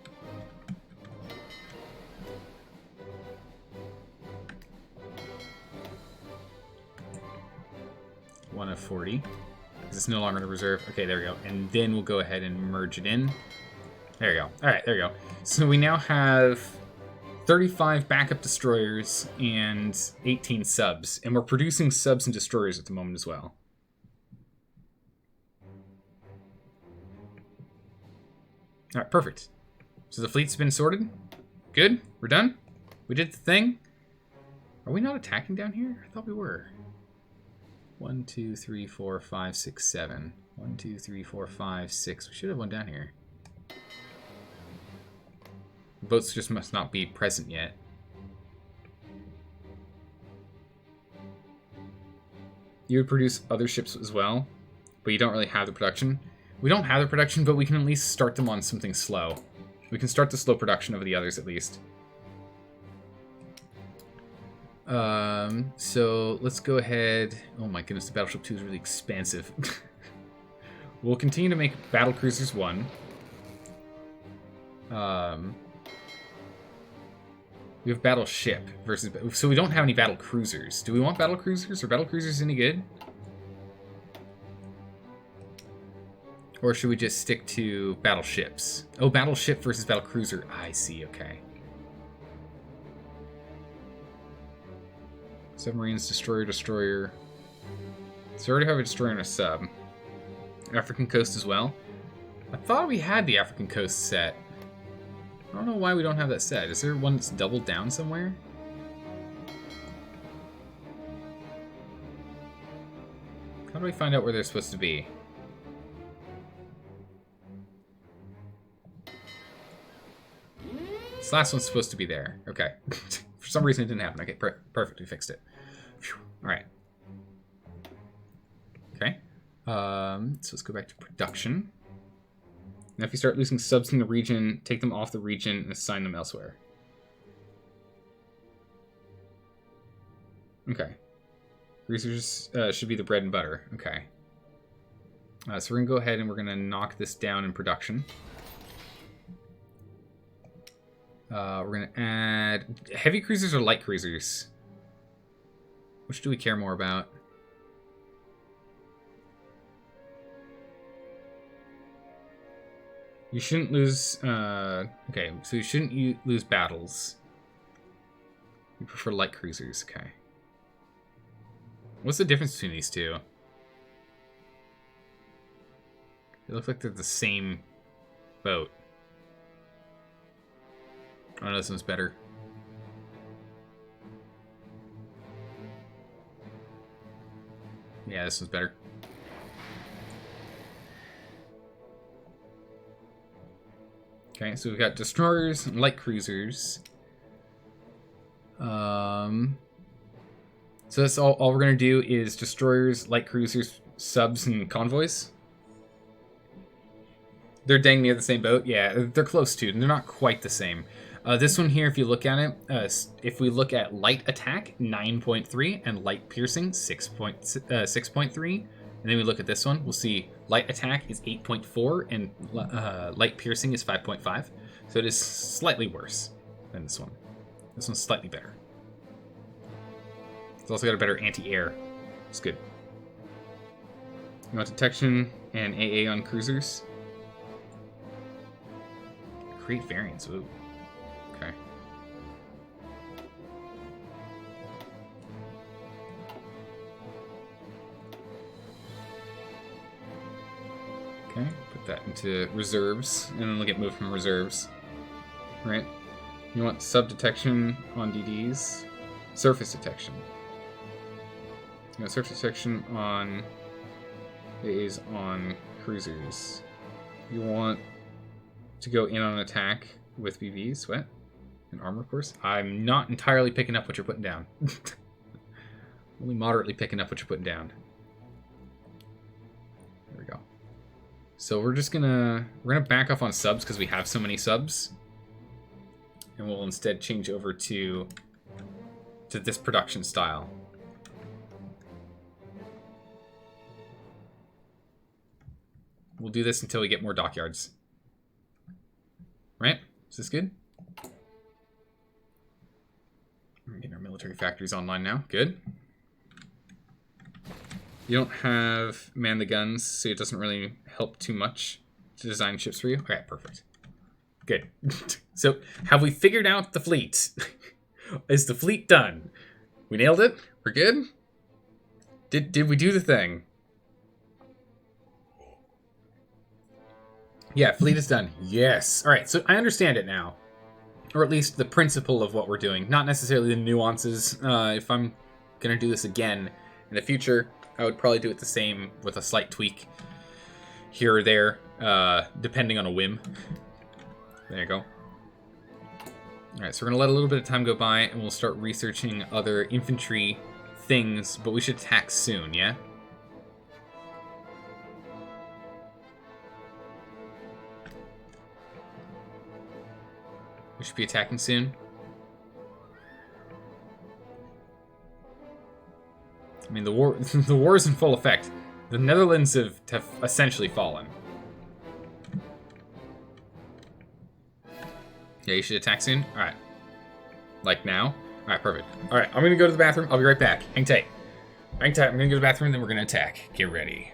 One of 40. It's no longer in the reserve. Okay, there we go. And then we'll go ahead and merge it in. There we go. All right, there we go. So we now have 35 backup destroyers and 18 subs. And we're producing subs and destroyers at the moment as well. All right, perfect. So the fleet's been sorted. Good. We're done. We did the thing. Are we not attacking down here? I thought we were. 1, 2, 3, 4, 5, 6, 7. 1, 2, 3, 4, 5, 6. We should have one down here. Boats just must not be present yet. You would produce other ships as well, but you don't really have the production. We don't have the production, but we can at least start them on something slow. We can start the slow production of the others at least. So let's go ahead. Oh my goodness, the Battleship 2 is really expansive. We'll continue to make Battle Cruisers 1. We have Battleship versus... So we don't have any Battle Cruisers. Do we want Battle Cruisers? Are Battle Cruisers any good? Or should we just stick to Battleships? Oh, Battleship versus Battle Cruiser. I see, okay. Submarines, destroyer. So we already have a destroyer and a sub. African coast as well. I thought we had the African coast set. I don't know why we don't have that set. Is there one that's doubled down somewhere? How do we find out where they're supposed to be? This last one's supposed to be there. Okay. For some reason it didn't happen. Okay, perfect. We fixed it. Alright. Okay. So let's go back to production. Now if you start losing subs in the region, take them off the region and assign them elsewhere. Okay. Greasers should be the bread and butter. Okay. So we're going to go ahead and we're going to knock this down in production. We're going to add heavy cruisers or light cruisers. Which do we care more about? You shouldn't lose... okay, so you shouldn't lose battles. You prefer light cruisers, okay. What's the difference between these two? They look like they're the same boat. Oh, this one's better. Yeah, this one's better. Okay, so we've got destroyers and light cruisers. So that's all we're going to do is destroyers, light cruisers, subs, and convoys. They're dang near the same boat. Yeah, they're close to, and they're not quite the same. This one here, if you look at it, if we look at light attack, 9.3, and light piercing, 6.3, and then we look at this one, we'll see light attack is 8.4, and light piercing is 5.5. So it is slightly worse than this one. This one's slightly better. It's also got a better anti-air. It's good. You want detection and AA on cruisers? Create variants. Ooh. Okay. Okay, put that into reserves, and then we'll get moved from reserves. Right? You want sub detection on DDs, surface detection. You want surface detection on AAs on cruisers. You want to go in on attack with BBs, what? And armor, of course. I'm not entirely picking up what you're putting down. Only moderately picking up what you're putting down. There we go. So we're gonna back off on subs because we have so many subs, and we'll instead change over to this production style. We'll do this until we get more dockyards. Right? Is this good? We're getting our military factories online now. Good. You don't have man the guns, so it doesn't really help too much to design ships for you. Okay, perfect. Good. So, have we figured out the fleet? Is the fleet done? We nailed it? We're good? Did we do the thing? Yeah, fleet is done. Yes. All right, so I understand it now. Or at least the principle of what we're doing. Not necessarily the nuances. If I'm going to do this again in the future, I would probably do it the same with a slight tweak here or there, depending on a whim. There you go. All right, so we're going to let a little bit of time go by, and we'll start researching other infantry things, but we should attack soon, yeah? We should be attacking soon. I mean, the war is in full effect. The Netherlands have essentially fallen. Yeah, you should attack soon? Alright. Like now? Alright, perfect. Alright, I'm gonna go to the bathroom. I'll be right back. Hang tight. Hang tight. I'm gonna go to the bathroom, then we're gonna attack. Get ready.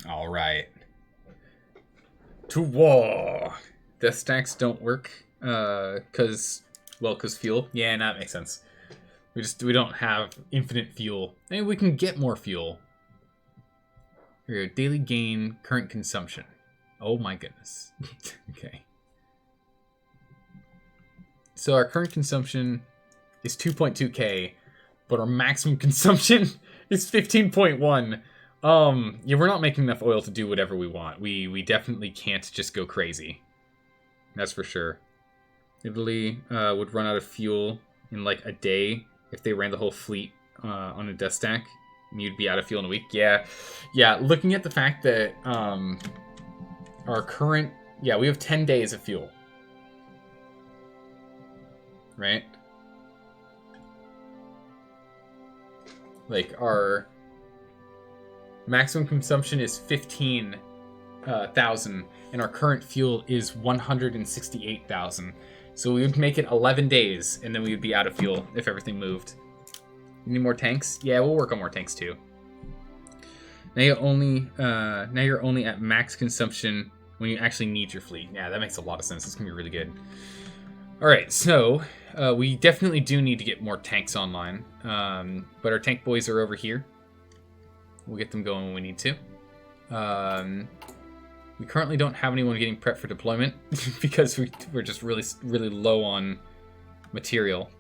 All right. To war. Death stacks don't work because fuel. Yeah, that makes sense. We don't have infinite fuel. Maybe we can get more fuel. Here, daily gain, current consumption. Oh my goodness. Okay. So our current consumption is 2.2k, but our maximum consumption is 15.1. Yeah, we're not making enough oil to do whatever we want. We definitely can't just go crazy. That's for sure. Italy would run out of fuel in like a day if they ran the whole fleet on a death stack. And you'd be out of fuel in a week. Yeah. Looking at the fact that our current... Yeah, we have 10 days of fuel. Right? Like, our maximum consumption is 15,000, and our current fuel is 168,000. So we would make it 11 days, and then we would be out of fuel if everything moved. You need more tanks? Yeah, we'll work on more tanks too. Now you're only at max consumption when you actually need your fleet. Yeah, that makes a lot of sense. It's gonna be really good. All right, so we definitely do need to get more tanks online, but our tank boys are over here. We'll get them going when we need to. We currently don't have anyone getting prepped for deployment because we're just really low on material.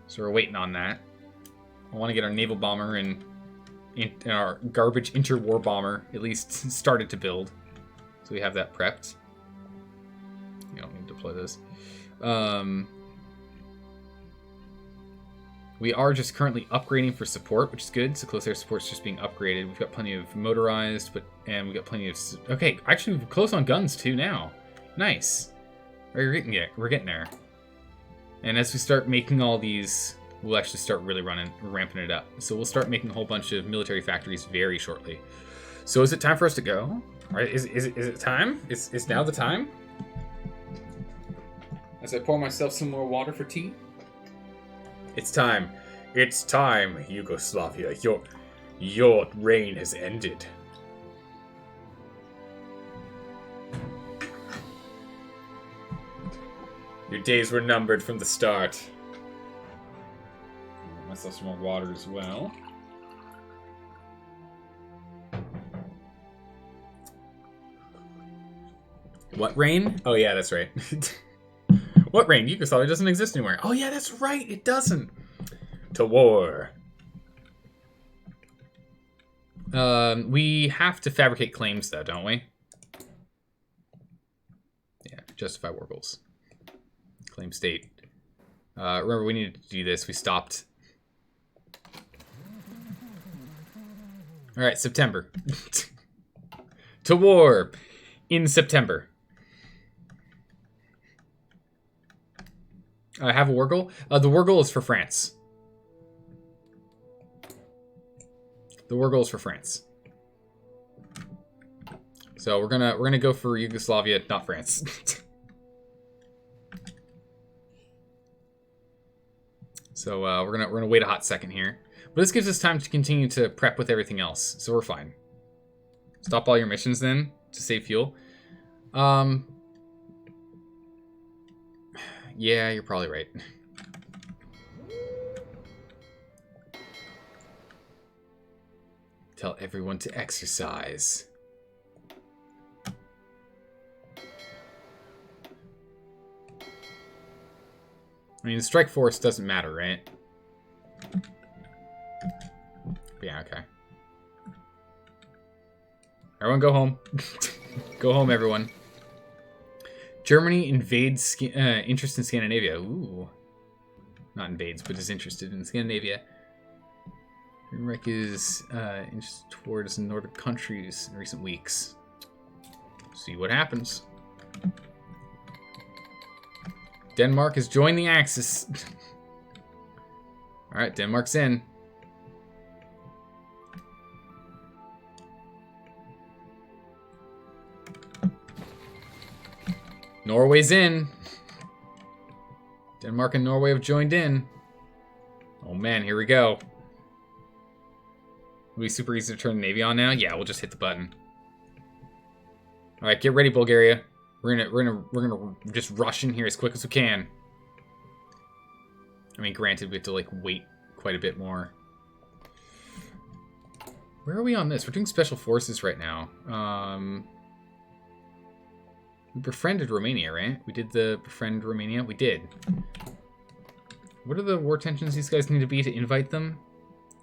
So we're waiting on that. I want to get our naval bomber and our garbage interwar bomber at least started to build. So we have that prepped. We don't need to deploy those. We are just currently upgrading for support, which is good. So close air support's just being upgraded. We've got plenty of motorized, and we've got plenty of... Okay, actually we're close on guns too now. Nice. We're getting there. And as we start making all these, we'll actually start really ramping it up. So we'll start making a whole bunch of military factories very shortly. So is it time for us to go? All right, is it time? Is now the time? As I pour myself some more water for tea. It's time. It's time, Yugoslavia. Your reign has ended. Your days were numbered from the start. Pour myself some more water as well. What reign? Oh yeah, that's right. What reign? Yugoslavia doesn't exist anymore. Oh yeah, that's right. It doesn't. To war. We have to fabricate claims, though, don't we? Yeah, justify war goals. Claim state. Remember, we needed to do this. We stopped. All right, September. To war in September. I have a war goal. The war goal is for France. The war goal is for France. So we're gonna go for Yugoslavia, not France. So we're gonna wait a hot second here, but this gives us time to continue to prep with everything else. So we're fine. Stop all your missions then to save fuel. Yeah, you're probably right. Tell everyone to exercise. I mean, the strike force doesn't matter, right? Yeah, okay. Everyone go home. Go home, everyone. Germany invades interest in Scandinavia. Ooh. Not invades, but is interested in Scandinavia. Denmark is interested towards Nordic countries in recent weeks. See what happens. Denmark has joined the Axis. Alright, Denmark's in. Norway's in. Denmark and Norway have joined in. Oh man, here we go. It'll be super easy to turn the Navy on now. Yeah, we'll just hit the button. All right, get ready, Bulgaria. We're gonna just rush in here as quick as we can. I mean, granted, we have to like wait quite a bit more. Where are we on this? We're doing special forces right now. We befriended Romania, right? We did the befriend Romania. We did. What are the war tensions these guys need to be to invite them?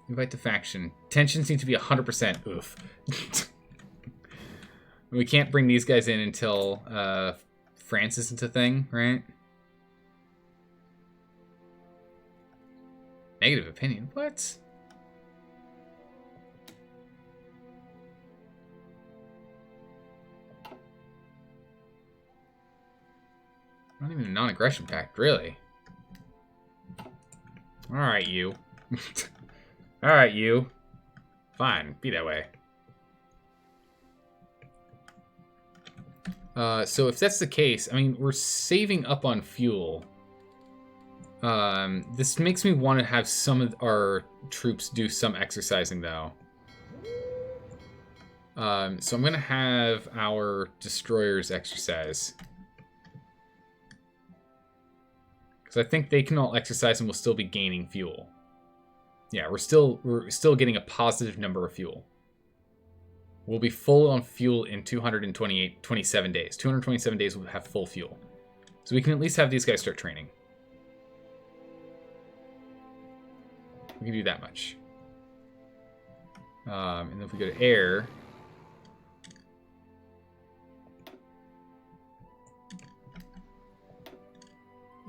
Invite to faction. Tensions need to be 100%. Oof. We can't bring these guys in until France isn't a thing, right? Negative opinion? What? Not even a non-aggression pact, really. Alright, you. Alright, you. Fine, be that way. So if that's the case, I mean, we're saving up on fuel. This makes me want to have some of our troops do some exercising, though. So I'm going to have our destroyers exercise. Because I think they can all exercise and we'll still be gaining fuel. Yeah, we're still getting a positive number of fuel. We'll be full on fuel in 27 days. 227 days we'll have full fuel. So we can at least have these guys start training. We can do that much. And then if we go to air...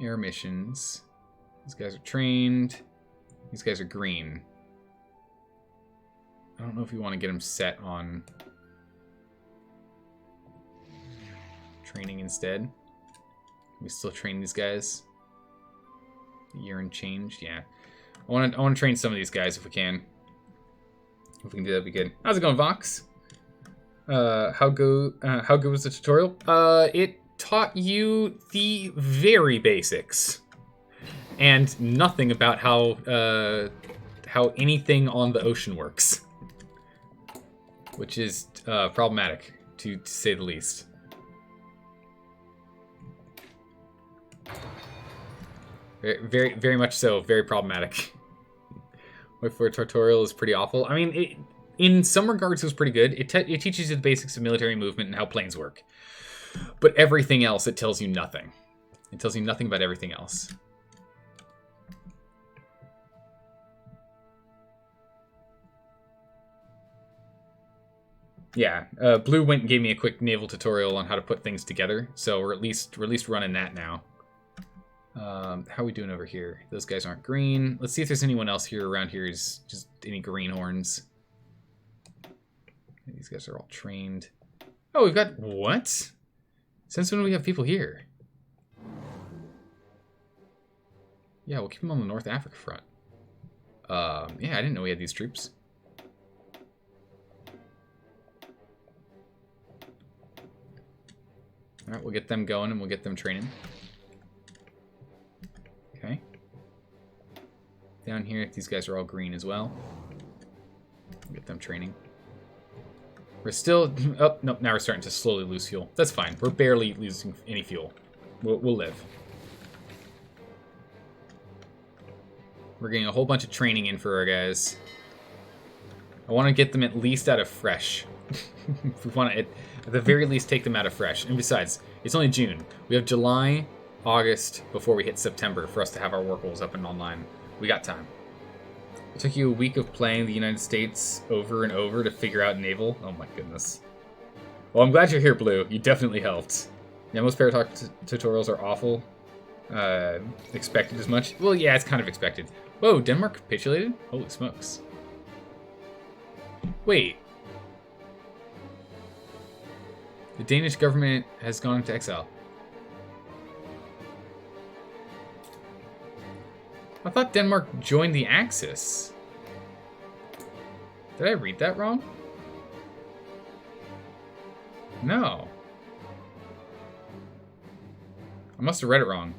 Air missions. These guys are trained. These guys are green. I don't know if you want to get them set on training instead. Can we still train these guys? A year and change, yeah. I want to train some of these guys if we can. If we can do that, that'd be good. How's it going, Vox? How good was the tutorial? It taught you the very basics and nothing about how anything on the ocean works, which is problematic to say the least. Very much so. Very problematic. Wait for a tutorial is pretty awful. I mean, in some regards, it was pretty good. It teaches you the basics of military movement and how planes work. But everything else, it tells you nothing. It tells you nothing about everything else. Yeah, Blue went and gave me a quick naval tutorial on how to put things together. So we're at least running that now. How are we doing over here? Those guys aren't green. Let's see if there's anyone else here around here who's just any greenhorns. These guys are all trained. Oh, we've got... What? Since when do we have people here? Yeah, we'll keep them on the North Africa front. Yeah, I didn't know we had these troops. Alright, we'll get them going and we'll get them training. Okay. Down here, these guys are all green as well. We'll get them training. We're still... Oh, no, now we're starting to slowly lose fuel. That's fine. We're barely losing any fuel. We'll live. We're getting a whole bunch of training in for our guys. I want to get them at least out of fresh. If we want to, at the very least, take them out of fresh. And besides, it's only June. We have July, August, before we hit September for us to have our work goals up and online. We got time. It took you a week of playing the United States over and over to figure out naval? Oh my goodness. Well, I'm glad you're here, Blue. You definitely helped. Yeah, most Paratalk tutorials are awful. Expected as much. Well, yeah, it's kind of expected. Whoa, Denmark capitulated? Holy smokes. Wait. The Danish government has gone into exile. I thought Denmark joined the Axis. Did I read that wrong? No. I must have read it wrong.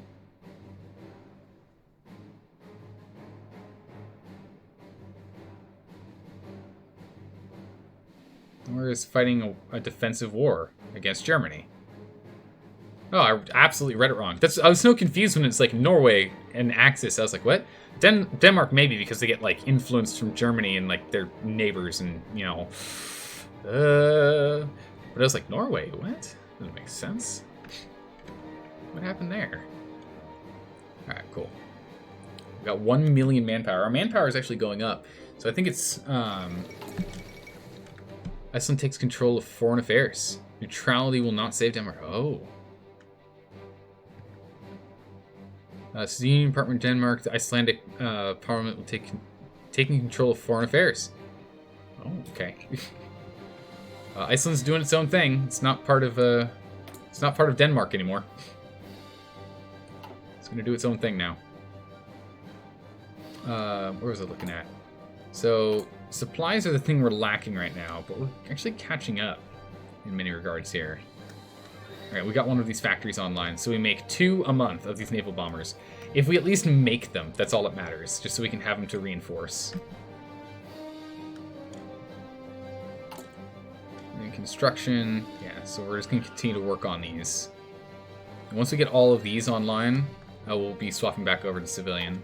We're just fighting a defensive war against Germany. Oh, I absolutely read it wrong. I was so confused when it's like Norway and Axis. I was like, what? Denmark maybe because they get like influence from Germany and like their neighbors and, you know. But I was like, Norway, what? Doesn't make sense. What happened there? Alright, cool. We got 1 million manpower. Our manpower is actually going up. So I think it's Iceland takes control of foreign affairs. Neutrality will not save Denmark. Oh. So the Union Department of Denmark, the Icelandic Parliament will taking control of foreign affairs. Oh, okay. Iceland's doing its own thing. It's not part of Denmark anymore. It's gonna do its own thing now. Where was I looking at? So supplies are the thing we're lacking right now, but we're actually catching up in many regards here. Alright, we got one of these factories online, so we make 2 a month of these naval bombers. If we at least make them, that's all that matters, just so we can have them to reinforce. And then construction, yeah, so we're just going to continue to work on these. And once we get all of these online, we'll be swapping back over to civilian.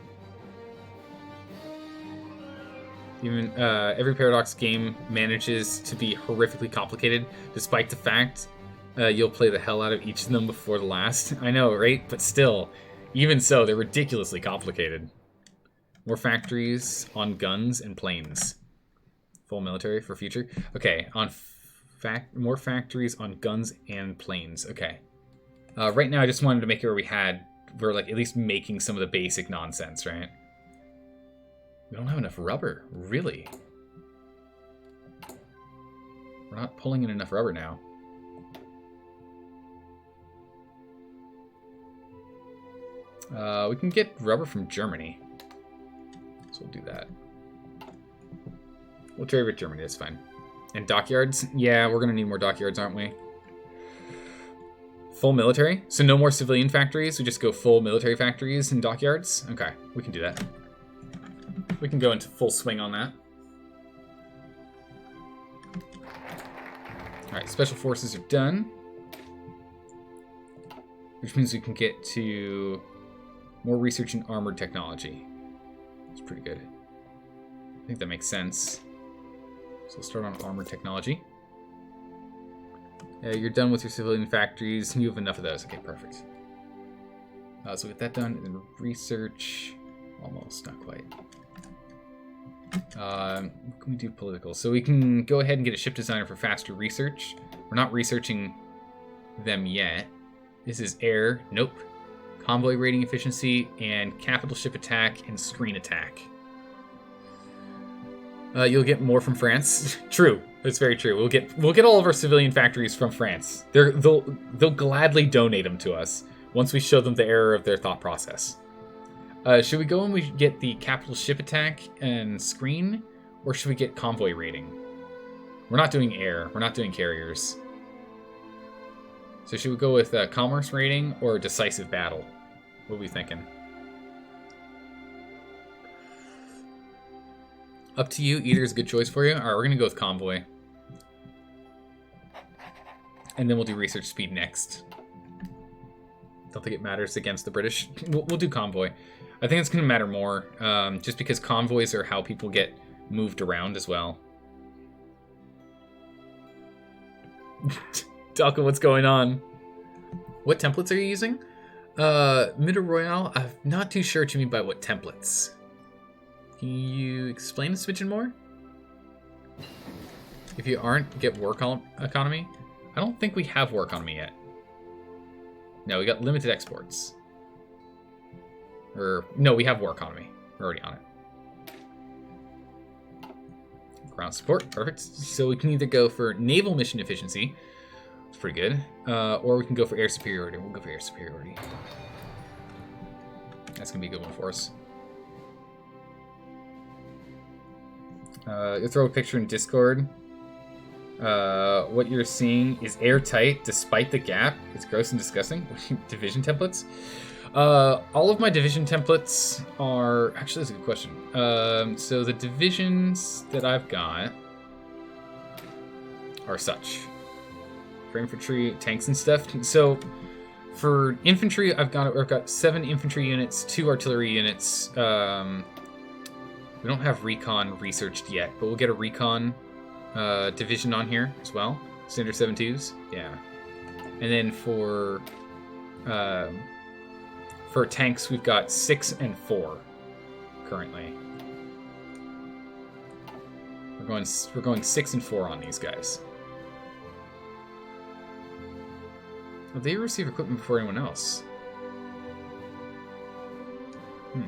Even every Paradox game manages to be horrifically complicated, despite the fact you'll play the hell out of each of them before the last. I know, right? But still, even so, they're ridiculously complicated. More factories on guns and planes. Full military for future. Okay, on more factories on guns and planes. Okay. Right now, I just wanted to make it where we're like at least making some of the basic nonsense, right? We don't have enough rubber, really. We're not pulling in enough rubber now. We can get rubber from Germany. So we'll do that. We'll trade with Germany, that's fine. And dockyards? Yeah, we're going to need more dockyards, aren't we? Full military? So no more civilian factories? We just go full military factories and dockyards? Okay, we can do that. We can go into full swing on that. Alright, special forces are done. Which means we can get to more research in armored technology. It's pretty good. I think that makes sense. So we'll start on armored technology. You're done with your civilian factories. You have enough of those. Okay, perfect. So get that done. And then research. Almost, not quite. What can we do political? So we can go ahead and get a ship designer for faster research. We're not researching them yet. This is air. Nope. Convoy rating efficiency and capital ship attack and screen attack. You'll get more from France. True. That's very true. We'll get all of our civilian factories from France. They'll gladly donate them to us once we show them the error of their thought process. Should we go and we get the capital ship attack and screen, or should we get convoy rating? We're not doing air. We're not doing carriers. So should we go with commerce rating or decisive battle? What are we thinking? Up to you. Either is a good choice for you. All right, we're going to go with convoy. And then we'll do research speed next. Don't think it matters against the British. We'll do convoy. I think it's going to matter more, just because convoys are how people get moved around as well. Dalka, what's going on? What templates are you using? Middle Royale, I'm not too sure what you mean by what templates. Can you explain a smidgen more? If you aren't, get war economy. I don't think we have war economy yet. No, we got limited exports. No, we have war economy. We're already on it. Ground support, perfect. So we can either go for naval mission efficiency, it's pretty good, or we can go for air superiority. We'll go for air superiority. That's gonna be a good one for us. You'll throw a picture in Discord. What you're seeing is airtight despite the gap. It's gross and disgusting. Division templates. All of my division templates are... Actually, that's a good question. So the divisions that I've got are such. For infantry, tanks and stuff. So for infantry, I've got 7 infantry units, 2 artillery units. We don't have recon researched yet, but we'll get a recon division on here as well. Standard 7.2s, yeah. And then for tanks, we've got 6 and 4 currently. We're going 6 and 4 on these guys. Oh, they receive equipment before anyone else. I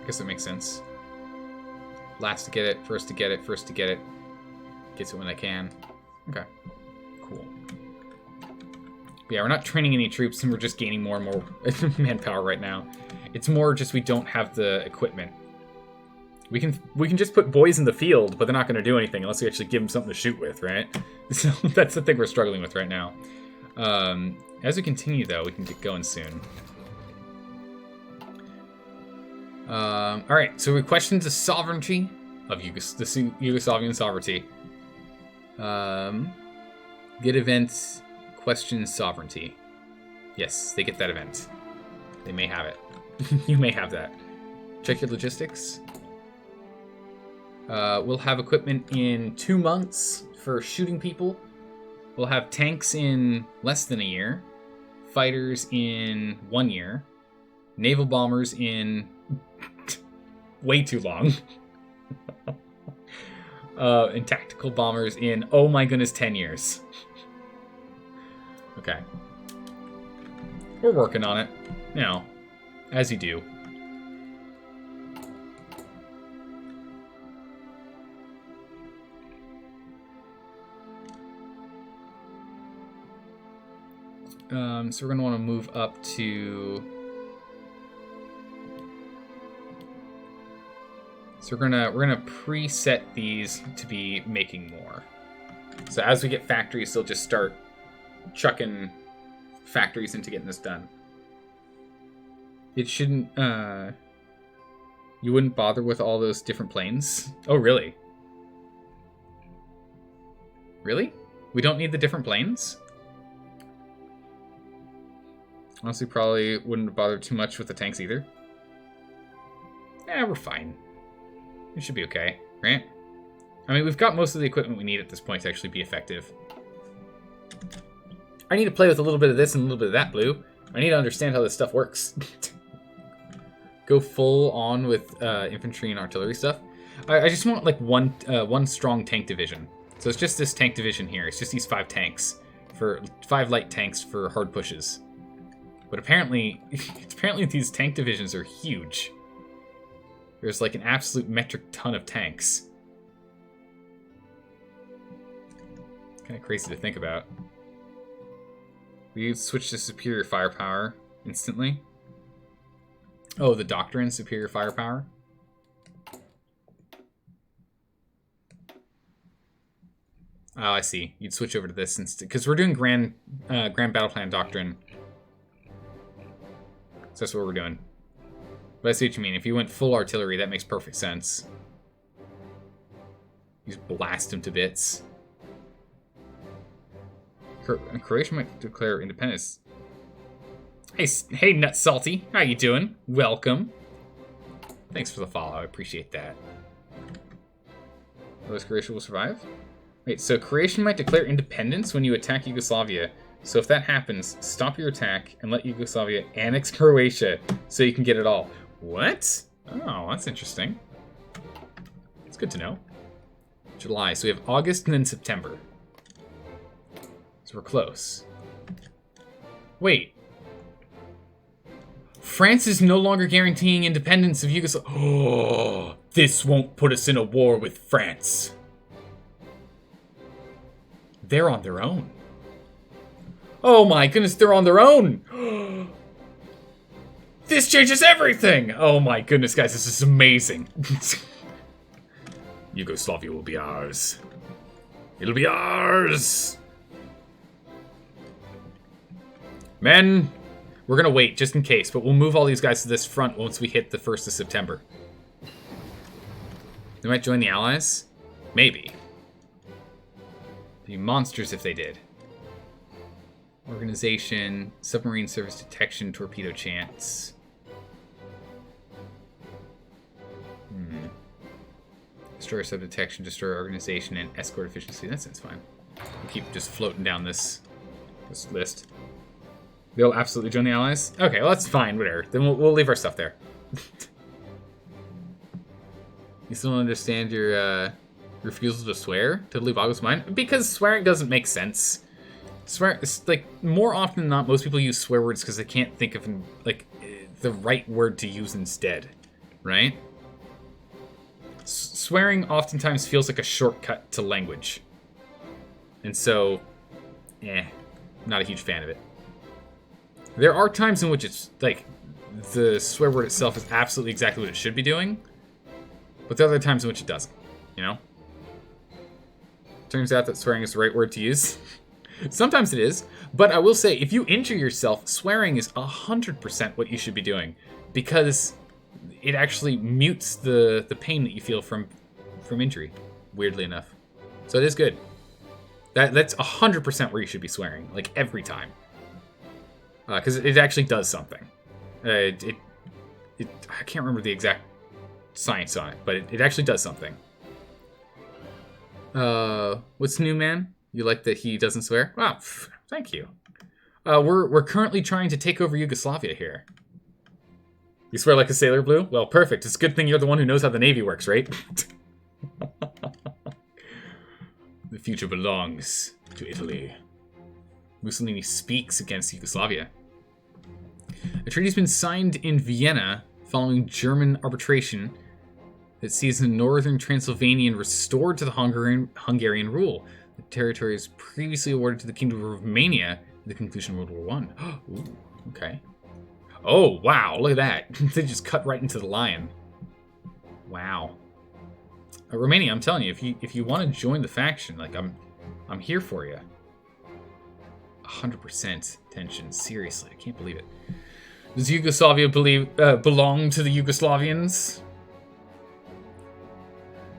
guess that makes sense. Last to get it, first to get it, first to get it. Gets it when they can. Okay. Cool. But yeah, we're not training any troops, and we're just gaining more and more manpower right now. It's more just we don't have the equipment. We can just put boys in the field, but they're not going to do anything unless we actually give them something to shoot with, right? So that's the thing we're struggling with right now. As we continue, though, we can get going soon. All right, so we questioned the sovereignty of the Yugoslavian sovereignty. Get event, question sovereignty. Yes, they get that event. They may have it. You may have that. Check your logistics. We'll have equipment in 2 months for shooting people. We'll have tanks in less than a year. Fighters in 1 year. Naval bombers in way too long. And tactical bombers in, oh my goodness, 10 years. Okay. We're working on it. You know, as you do. So we're going to want to move up to... So we're gonna preset these to be making more. So as we get factories, they'll just start chucking factories into getting this done. It shouldn't... You wouldn't bother with all those different planes? Oh, really? Really? We don't need the different planes? Honestly, probably wouldn't bother too much with the tanks either. Yeah, we're fine. It should be okay, right? I mean, we've got most of the equipment we need at this point to actually be effective. I need to play with a little bit of this and a little bit of that, Blue. I need to understand how this stuff works. Go full on with infantry and artillery stuff. I just want like one strong tank division. So it's just this tank division here. It's just these 5 tanks for 5 light tanks for hard pushes. But apparently these tank divisions are huge. There's like an absolute metric ton of tanks. Kind of crazy to think about. We switch to superior firepower instantly. Oh, the doctrine, superior firepower. Oh, I see. You'd switch over to this instead, because we're doing grand battle plan doctrine. So that's what we're doing. But I see what you mean. If you went full artillery, that makes perfect sense. You just blast them to bits. Croatia might declare independence. Hey, Nut Salty. How you doing? Welcome. Thanks for the follow. I appreciate that. Otherwise, Croatia will survive? Wait, so Croatia might declare independence when you attack Yugoslavia. So if that happens, stop your attack and let Yugoslavia annex Croatia so you can get it all. What? Oh, that's interesting. It's good to know. July. So we have August and then September. So we're close. Wait. France is no longer guaranteeing independence of Yugoslavia. Oh, this won't put us in a war with France. They're on their own. Oh my goodness, they're on their own. This changes everything. Oh my goodness, guys, this is amazing. Yugoslavia will be ours. It'll be ours. Men, we're gonna wait just in case, but we'll move all these guys to this front once we hit the 1st of September. They might join the Allies? Maybe. Be monsters if they did. Organization, submarine service detection, torpedo chance. Destroyer sub detection, destroyer organization, and escort efficiency. That sounds fine. We'll keep just floating down this list. They'll absolutely join the allies? Okay, well that's fine, whatever. Then we'll leave our stuff there. You still don't understand your refusal to swear? Totally boggles mine? Because swearing doesn't make sense. Like, more often than not, most people use swear words because they can't think of, like, the right word to use instead, right? Swearing oftentimes feels like a shortcut to language. And so, not a huge fan of it. There are times in which it's, like, the swear word itself is absolutely exactly what it should be doing, but there are other times in which it doesn't, you know? Turns out that swearing is the right word to use. Sometimes it is, but I will say, if you injure yourself, swearing is 100% what you should be doing, because it actually mutes the pain that you feel from injury, weirdly enough. So it is good. That's 100% where you should be swearing, like every time, because it actually does something. I can't remember the exact science on it, but it actually does something. What's new, man? You like that he doesn't swear? Wow, thank you. We're currently trying to take over Yugoslavia here. You swear like a sailor, Blue? Well, perfect. It's a good thing you're the one who knows how the Navy works, right? The future belongs to Italy. Mussolini speaks against Yugoslavia. A treaty's been signed in Vienna following German arbitration that sees the northern Transylvanian restored to the Hungarian rule. The territory is previously awarded to the Kingdom of Romania at the conclusion of World War I. Ooh, okay. Oh, wow, look at that. They just cut right into the lion. Wow. Romania, I'm telling you, if you want to join the faction, like, I'm here for you. 100% tension. Seriously, I can't believe it. Does Yugoslavia belong to the Yugoslavians?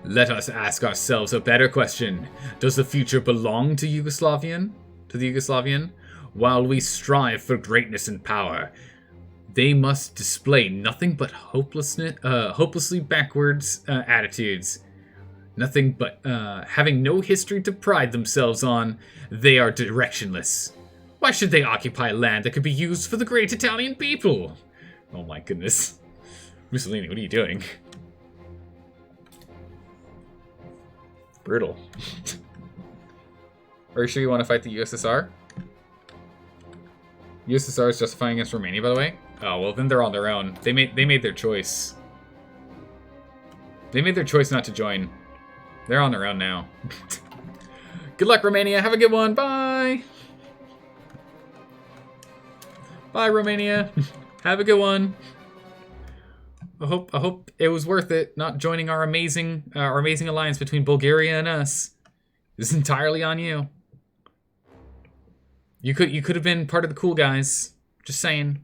Let us ask ourselves a better question. Does the future belong to the Yugoslavian? While we strive for greatness and power, they must display nothing but hopelessly backwards attitudes. Nothing but having no history to pride themselves on. They are directionless. Why should they occupy land that could be used for the great Italian people? Oh my goodness. Mussolini, what are you doing? Brutal. Are you sure you want to fight the USSR? USSR is justifying against Romania, by the way? Oh, well, then they're on their own. They made their choice. They made their choice not to join. They're on their own now. Good luck, Romania. Have a good one. Bye. Bye, Romania. Have a good one. I hope it was worth it not joining our amazing alliance between Bulgaria and us. This is entirely on you. You could have been part of the cool guys. Just saying.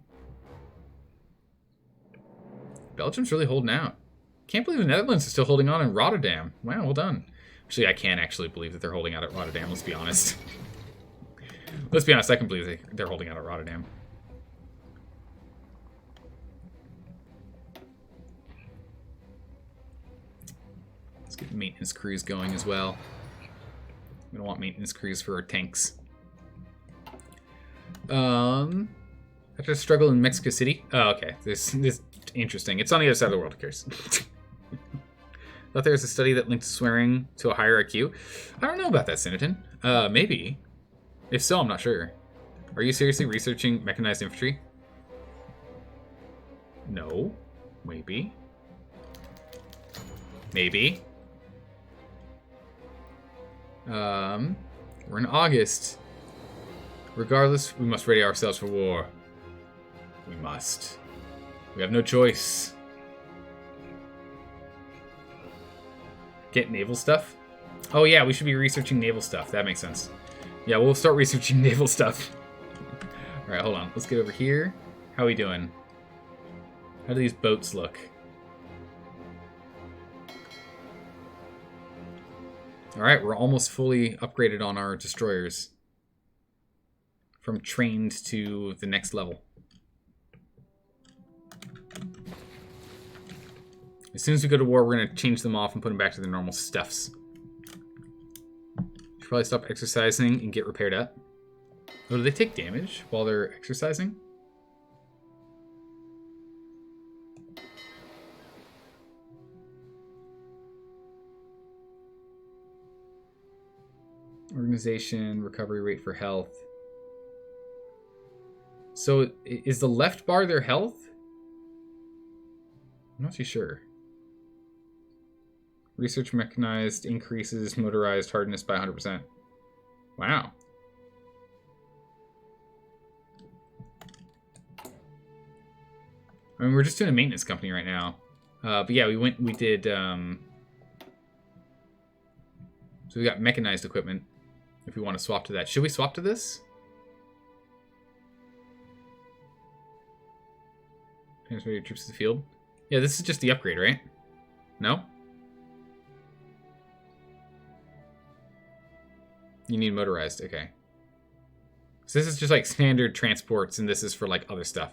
Belgium's really holding out. Can't believe the Netherlands is still holding on in Rotterdam. Wow, well done. Actually, I can't actually believe that they're holding out at Rotterdam, let's be honest. Let's be honest, I can believe they're holding out at Rotterdam. Let's get maintenance crews going as well. We don't want maintenance crews for our tanks. After a struggle in Mexico City. Oh, okay. This interesting. It's on the other side of the world, who cares? Thought there was a study that linked swearing to a higher IQ. I don't know about that, Siniton. Maybe. If so, I'm not sure. Are you seriously researching mechanized infantry? No. Maybe. Maybe. We're in August. Regardless, we must ready ourselves for war. We must. We have no choice. Get naval stuff? Oh yeah, we should be researching naval stuff. That makes sense. Yeah, we'll start researching naval stuff. Alright, hold on. Let's get over here. How are we doing? How do these boats look? Alright, we're almost fully upgraded on our destroyers. From trained to the next level. As soon as we go to war, we're going to change them off and put them back to their normal stuffs. Should probably stop exercising and get repaired up. Oh, do they take damage while they're exercising? Organization, recovery rate for health. So, is the left bar their health? I'm not too sure. Research mechanized increases motorized hardness by 100%. Wow. I mean, we're just doing a maintenance company right now. But yeah, we did, so we got mechanized equipment. If we want to swap to that. Should we swap to this? Transfer your troops to the field. Yeah, this is just the upgrade, right? No? You need motorized, okay. So this is just like standard transports, and this is for like other stuff.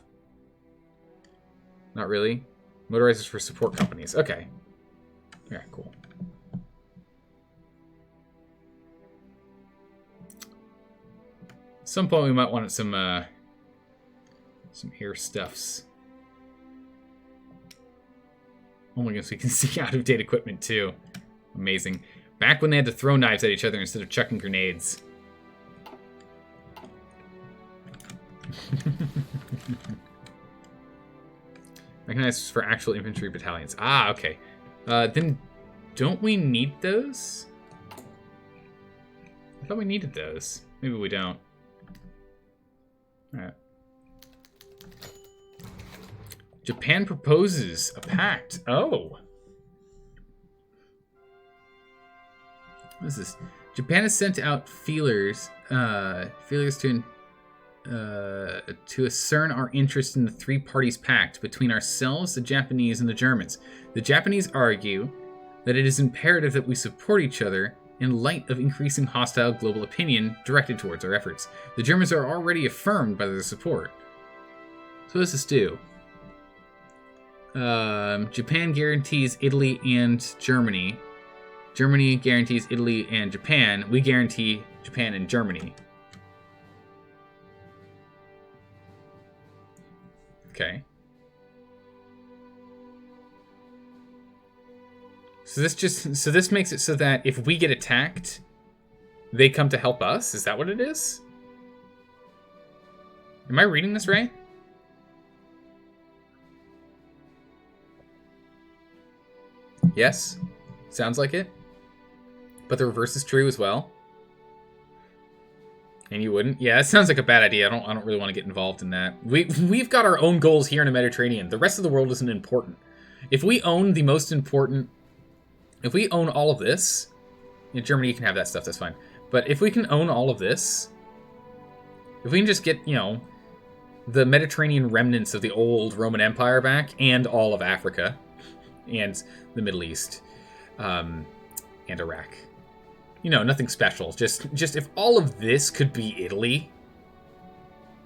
Not really? Motorized is for support companies. Okay. Yeah, cool. At some point we might want some air stuffs. Oh my goodness, we can see out-of-date equipment too. Amazing. Back when they had to throw knives at each other instead of chucking grenades. Mechanized for actual infantry battalions. Ah, okay. Then don't we need those? I thought we needed those. Maybe we don't. Alright. Japan proposes a pact. Oh. What is this? Japan has sent out feelers to discern our interest in the three parties pact between ourselves, the Japanese, and the Germans. The Japanese argue that it is imperative that we support each other in light of increasing hostile global opinion directed towards our efforts. The Germans are already affirmed by their support. So what does this do? Japan guarantees Italy and Germany. Germany guarantees Italy and Japan. We guarantee Japan and Germany. Okay. So this makes it so that if we get attacked, they come to help us? Is that what it is? Am I reading this right? Yes. Sounds like it. But the reverse is true as well. And you wouldn't? Yeah, it sounds like a bad idea. I don't really want to get involved in that. We've got our own goals here in the Mediterranean. The rest of the world isn't important. If we own the most important... If we own all of this... In Germany, you can have that stuff, that's fine. But if we can own all of this... If we can just get, you know... the Mediterranean remnants of the old Roman Empire back, and all of Africa, and the Middle East, and Iraq. You know, nothing special. Just if all of this could be Italy,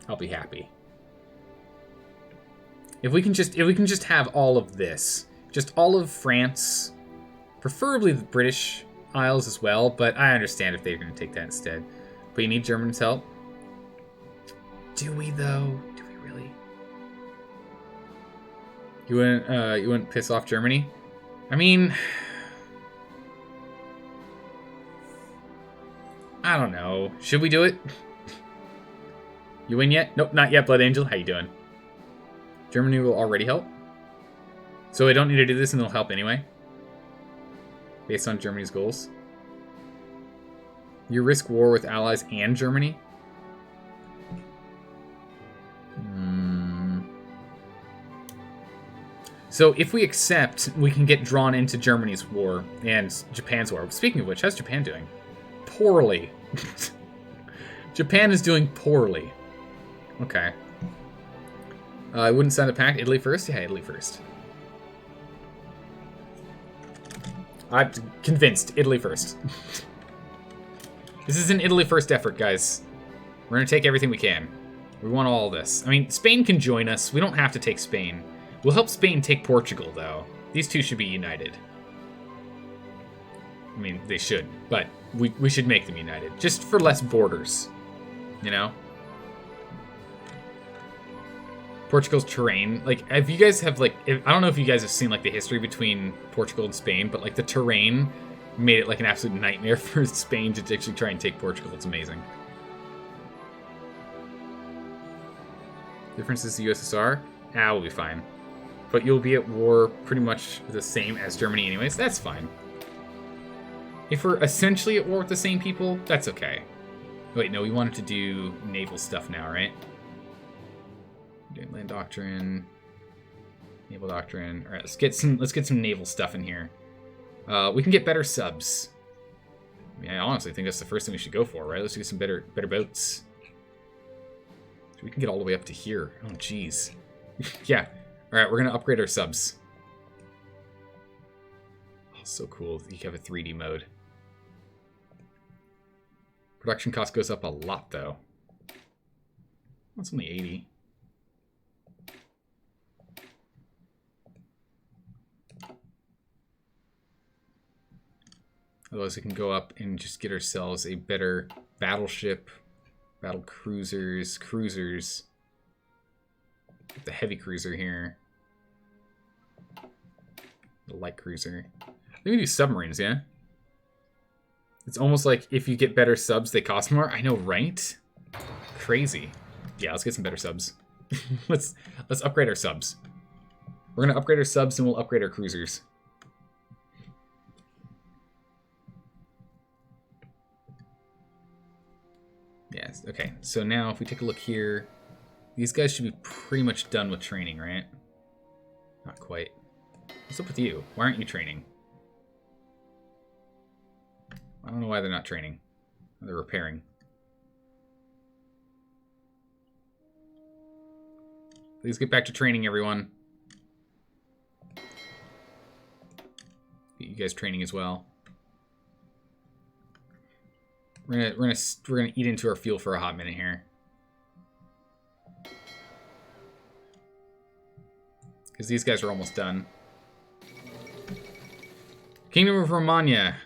I'll be happy. If we can just have all of this, just all of France, preferably the British Isles as well, but I understand if they're going to take that instead. But you need Germans' help. Do we though? Do we really? You wouldn't piss off Germany? I mean, I don't know. Should we do it? You win yet? Nope, not yet, Blood Angel. How you doing? Germany will already help. So I don't need to do this and they'll help anyway. Based on Germany's goals. You risk war with allies and Germany? So if we accept, we can get drawn into Germany's war and Japan's war. Speaking of which, how's Japan doing? Poorly. Japan is doing poorly. Okay. I wouldn't sign the pact. Italy first? Yeah, Italy first. I'm convinced. Italy first. This is an Italy first effort, guys. We're going to take everything we can. We want all this. I mean, Spain can join us. We don't have to take Spain. We'll help Spain take Portugal, though. These two should be united. I mean, they should, but we should make them united. Just for less borders, you know? Portugal's terrain, like, if you guys have, like, I don't know if you guys have seen, like, the history between Portugal and Spain, but, like, the terrain made it, like, an absolute nightmare for Spain to actually try and take Portugal. It's amazing. Difference is the USSR? Ah, we'll be fine. But you'll be at war pretty much the same as Germany anyways. That's fine. If we're essentially at war with the same people, that's okay. Wait, no, we wanted to do naval stuff now, right? Doing land doctrine, naval doctrine. All right, let's get some naval stuff in here. We can get better subs. I mean, I honestly think that's the first thing we should go for, right? Let's get some better boats. So we can get all the way up to here. Oh, jeez. Yeah. All right, we're gonna upgrade our subs. Oh, so cool. You have a 3D mode. Production cost goes up a lot, though. That's only 80. Otherwise, we can go up and just get ourselves a better battleship, battle cruisers. The heavy cruiser here. The light cruiser. We can do submarines, yeah? It's almost like if you get better subs, they cost more. I know, right? Crazy. Yeah, let's get some better subs. let's upgrade our subs. We're gonna upgrade our subs and we'll upgrade our cruisers. Yes, okay. So now if we take a look here, these guys should be pretty much done with training, right? Not quite. What's up with you? Why aren't you training? I don't know why they're not training. They're repairing. Please get back to training, everyone. Get you guys training as well. We're gonna eat into our fuel for a hot minute here. Because these guys are almost done. Kingdom of Romania.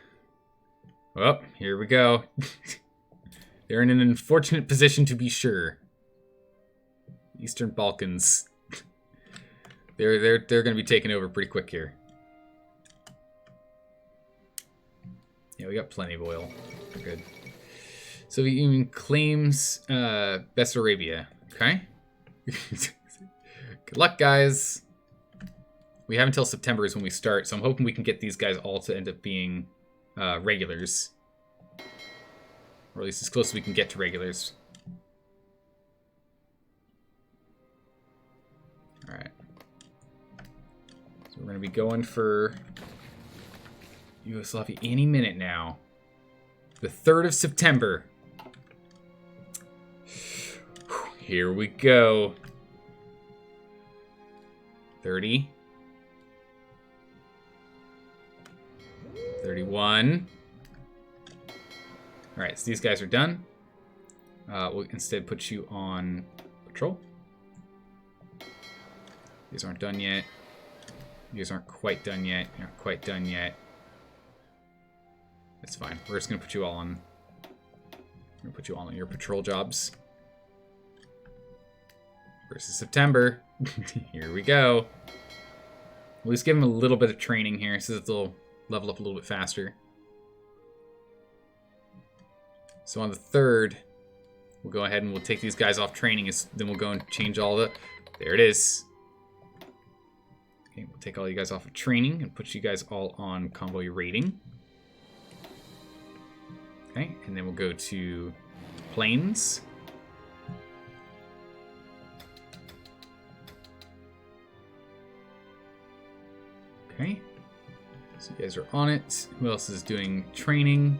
Well, here we go. They're in an unfortunate position to be sure. Eastern Balkans. They're going to be taken over pretty quick here. Yeah, we got plenty of oil. We're good. Soviet Union claims Bessarabia. Okay. Good luck, guys. We have until September is when we start, so I'm hoping we can get these guys all to end up being regulars. Or at least as close as we can get to regulars. Alright. So we're going to be going for Yugoslavia any minute now. The 3rd of September. Here we go. 30. 31. Alright, so these guys are done. We'll instead put you on patrol. These aren't done yet. These aren't quite done yet. You're not quite done yet. That's fine. We're just going to put you all on... We're going to put you all on your patrol jobs. Versus September. Here we go. We'll just give them a little bit of training here so that they'll level up a little bit faster. So on the 3rd, we'll go ahead and we'll take these guys off training. Then we'll go and change all the... There it is. Okay, we'll take all you guys off of training and put you guys all on convoy rating. Okay, and then we'll go to planes. Okay, so you guys are on it. Who else is doing training?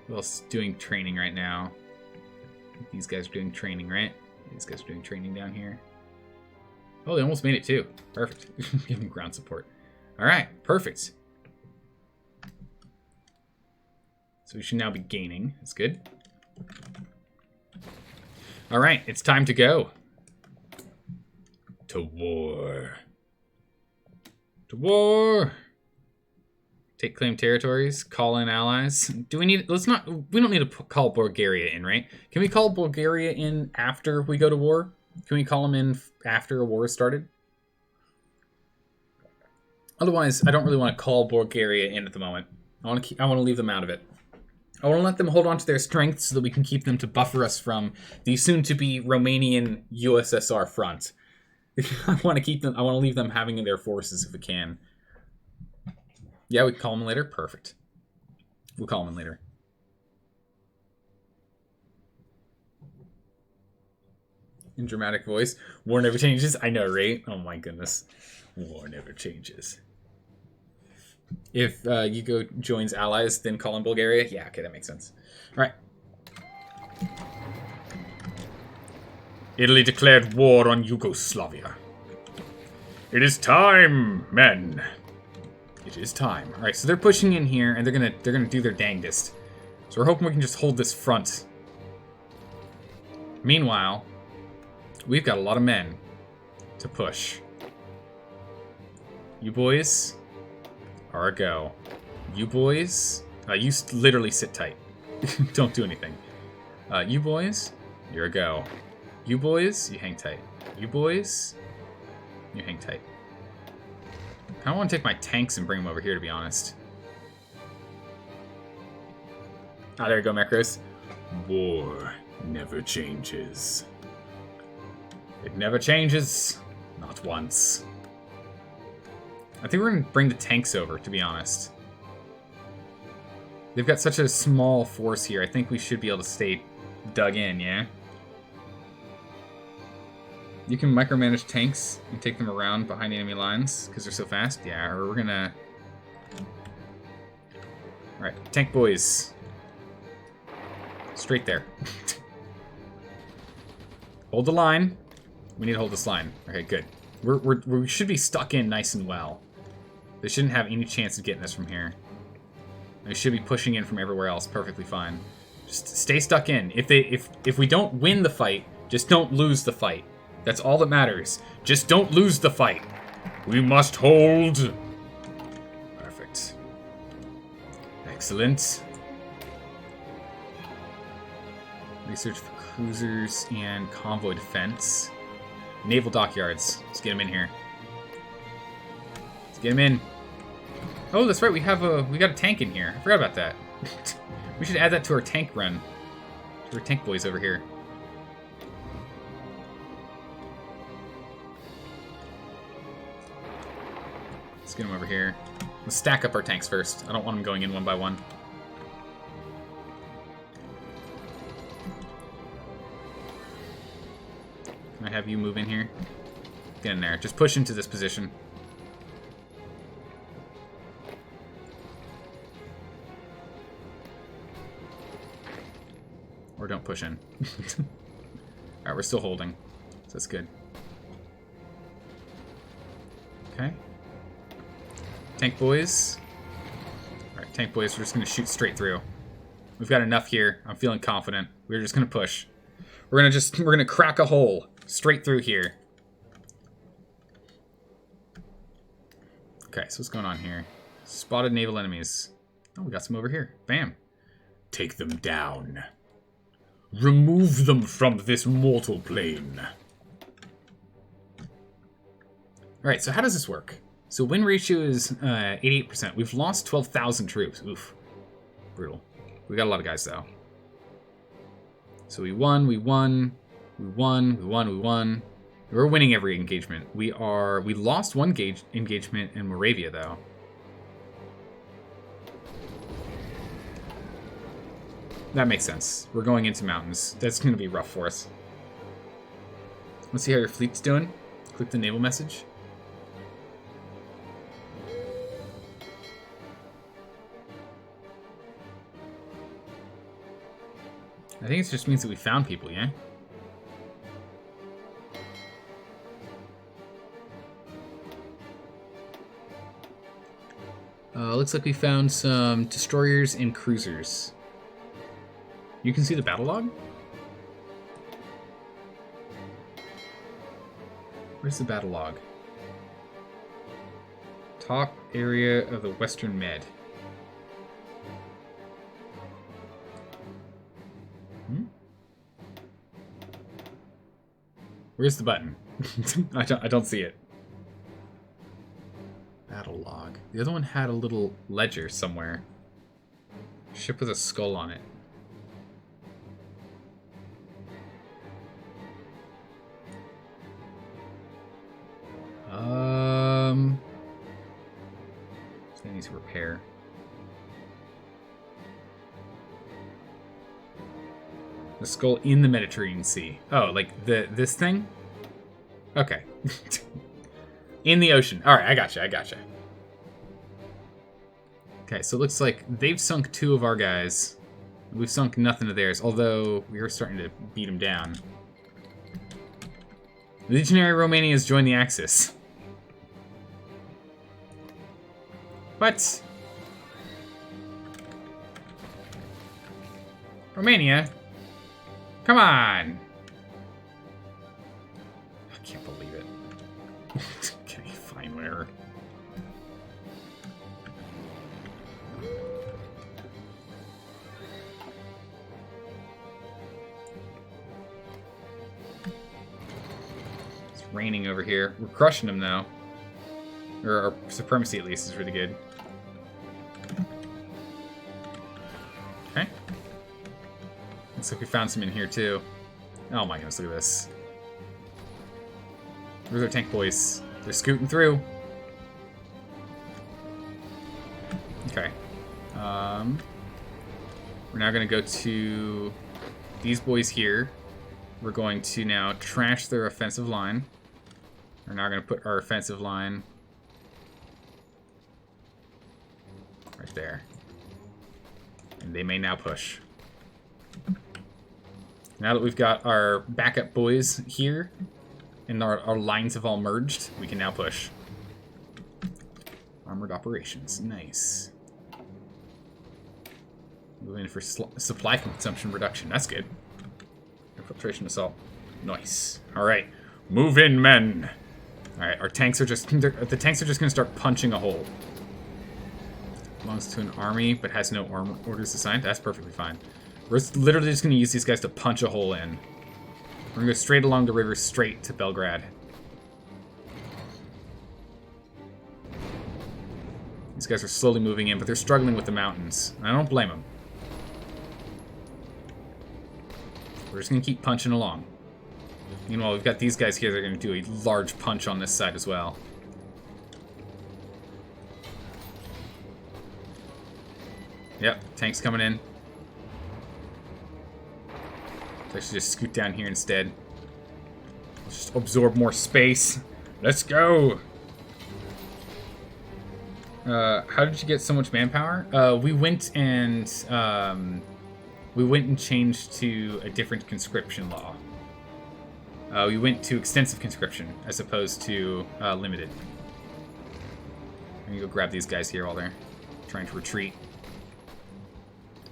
Who else is doing training right now? These guys are doing training, right? These guys are doing training down here. Oh, they almost made it too. Perfect. Give them ground support. All right, perfect. So we should now be gaining. That's good. All right, it's time to go. To war. To war. Take claim territories. Call in allies. Do we need... Let's not... We don't need to call Bulgaria in, right? Can we call Bulgaria in after we go to war? Can we call them in after a war started? Otherwise, I don't really want to call Bulgaria in at the moment. I want to leave them out of it. I want to let them hold on to their strength so that we can keep them to buffer us from the soon-to-be Romanian USSR front. I want to keep them. I want to leave them having their forces if we can. Yeah, we can call them later. Perfect. We'll call them later. In dramatic voice, war never changes. I know, right? Oh my goodness, war never changes. If Yugo joins allies, then call in Bulgaria. Yeah, okay, that makes sense. All right. Italy declared war on Yugoslavia. It is time, men. It is time. All right, so they're pushing in here, and they're gonna do their dangdest. So we're hoping we can just hold this front. Meanwhile, we've got a lot of men to push. You boys are a go. You boys, you literally sit tight. Don't do anything. You boys, you're a go. You boys, you hang tight. You boys, you hang tight. I kind of want to take my tanks and bring them over here, to be honest. Ah, there you go, Macros. War never changes. It never changes. Not once. I think we're going to bring the tanks over, to be honest. They've got such a small force here. I think we should be able to stay dug in, yeah? You can micromanage tanks and take them around behind enemy lines because they're so fast. Yeah, or we're going to... Alright, tank boys. Straight there. Hold the line. We need to hold this line. Okay, good. We should be stuck in nice and well. They shouldn't have any chance of getting us from here. They should be pushing in from everywhere else perfectly fine. Just stay stuck in. If we don't win the fight, just don't lose the fight. That's all that matters. Just don't lose the fight. We must hold. Perfect. Excellent. Research for cruisers and convoy defense. Naval dockyards. Let's get them in here. Let's get them in. Oh, that's right. We got a tank in here. I forgot about that. We should add that to our tank run. To our tank boys over here. Let's get them over here. Let's stack up our tanks first. I don't want them going in one by one. Can I have you move in here? Get in there. Just push into this position. Or don't push in. Alright, we're still holding. So that's good. Okay. Tank boys. Alright, tank boys, we're just going to shoot straight through. We've got enough here. I'm feeling confident. We're just going to push. We're going to crack a hole straight through here. Okay, so what's going on here? Spotted naval enemies. Oh, we got some over here. Bam. Take them down. Remove them from this mortal plane. Alright, so how does this work? So win ratio is 88%. We've lost 12,000 troops. Oof. Brutal. We got a lot of guys, though. So we won. We're winning every engagement. We lost one engagement in Moravia, though. That makes sense. We're going into mountains. That's going to be rough for us. Let's see how your fleet's doing. Click the naval message. I think it just means that we found people, yeah? Looks like we found some destroyers and cruisers. You can see the battle log? Where's the battle log? Top area of the Western Med. Where's the button? I don't see it. Battle log. The other one had a little ledger somewhere. Ship with a skull on it. They need to repair. The skull in the Mediterranean Sea. Oh, like this thing? Okay. In the ocean. Alright, I gotcha. Okay, so it looks like they've sunk 2 of our guys. We've sunk nothing of theirs, although we are starting to beat them down. Legionary Romania has joined the Axis. What? Romania? Come on! I can't believe it. Okay, fine, whatever. It's raining over here. We're crushing them now. Or our supremacy, at least, is really good. Okay. Looks like we found some in here, too. Oh my goodness, look at this. Where's our tank boys? They're scooting through. Okay. We're now going to go to these boys here. We're going to now trash their offensive line. We're now going to put our offensive line right there. And they may now push. Now that we've got our backup boys here, and our lines have all merged, we can now push. Armored operations. Nice. Moving in for supply consumption reduction. That's good. Infiltration assault. Nice. Alright. Move in, men! Alright, our tanks are just... the tanks are just going to start punching a hole. Belongs to an army, but has no orders assigned. That's perfectly fine. We're literally just going to use these guys to punch a hole in. We're going to go straight along the river, straight to Belgrade. These guys are slowly moving in, but they're struggling with the mountains. And I don't blame them. We're just going to keep punching along. Meanwhile, we've got these guys here that are going to do a large punch on this side as well. Yep, tanks coming in. Let's just scoot down here instead. Let's just absorb more space. Let's go! How did you get so much manpower? We went and changed to a different conscription law. We went to extensive conscription as opposed to limited. I'm gonna go grab these guys here while they're trying to retreat.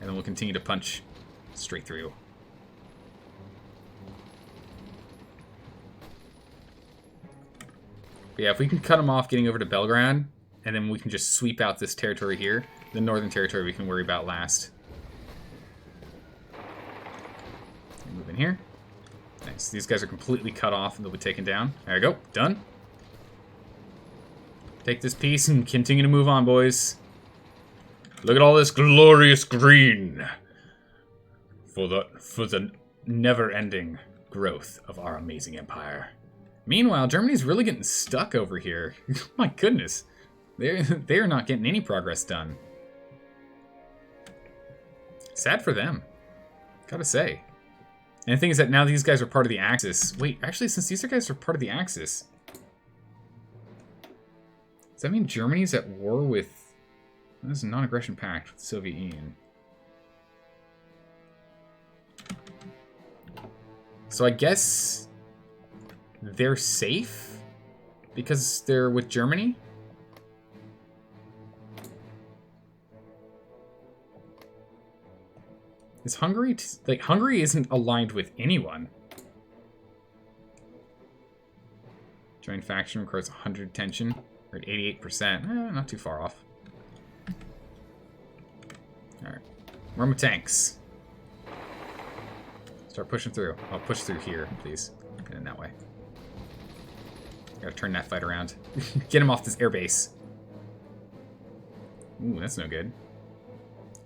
And then we'll continue to punch straight through. But yeah, if we can cut them off getting over to Belgrade, and then we can just sweep out this territory here, the northern territory we can worry about last. Move in here. Nice. These guys are completely cut off and they'll be taken down. There we go. Done. Take this piece and continue to move on, boys. Look at all this glorious green for the never-ending growth of our amazing empire. Meanwhile, Germany's really getting stuck over here. My goodness. They're not getting any progress done. Sad for them. Gotta say. And the thing is that now these guys are part of the Axis. Wait, actually, since these guys are part of the Axis, does that mean Germany's at war with... This is a non-aggression pact with the Soviet Union. So I guess they're safe because they're with Germany? Is Hungary... like, Hungary isn't aligned with anyone. Join faction requires 100 tension. We're at 88%. Not too far off. Alright. Roma tanks. Start pushing through. I'll push through here, please. Get in that way. Gotta turn that fight around. Get him off this airbase. Ooh, that's no good.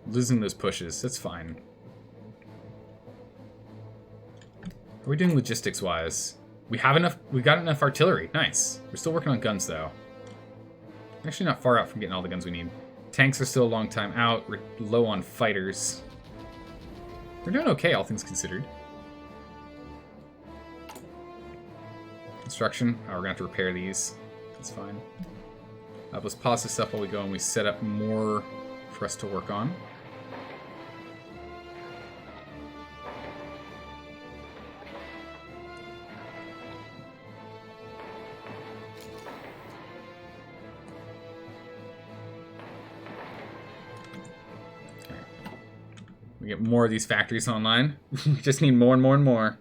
Losing those pushes. That's fine. How are we doing logistics-wise? We have enough. We got enough artillery. Nice. We're still working on guns, though. Actually, not far out from getting all the guns we need. Tanks are still a long time out. We're low on fighters. We're doing okay, all things considered. Construction. Oh, we're gonna have to repair these. That's fine. Let's pause this up while we go and we set up more for us to work on. We get more of these factories online. We just need more and more and more.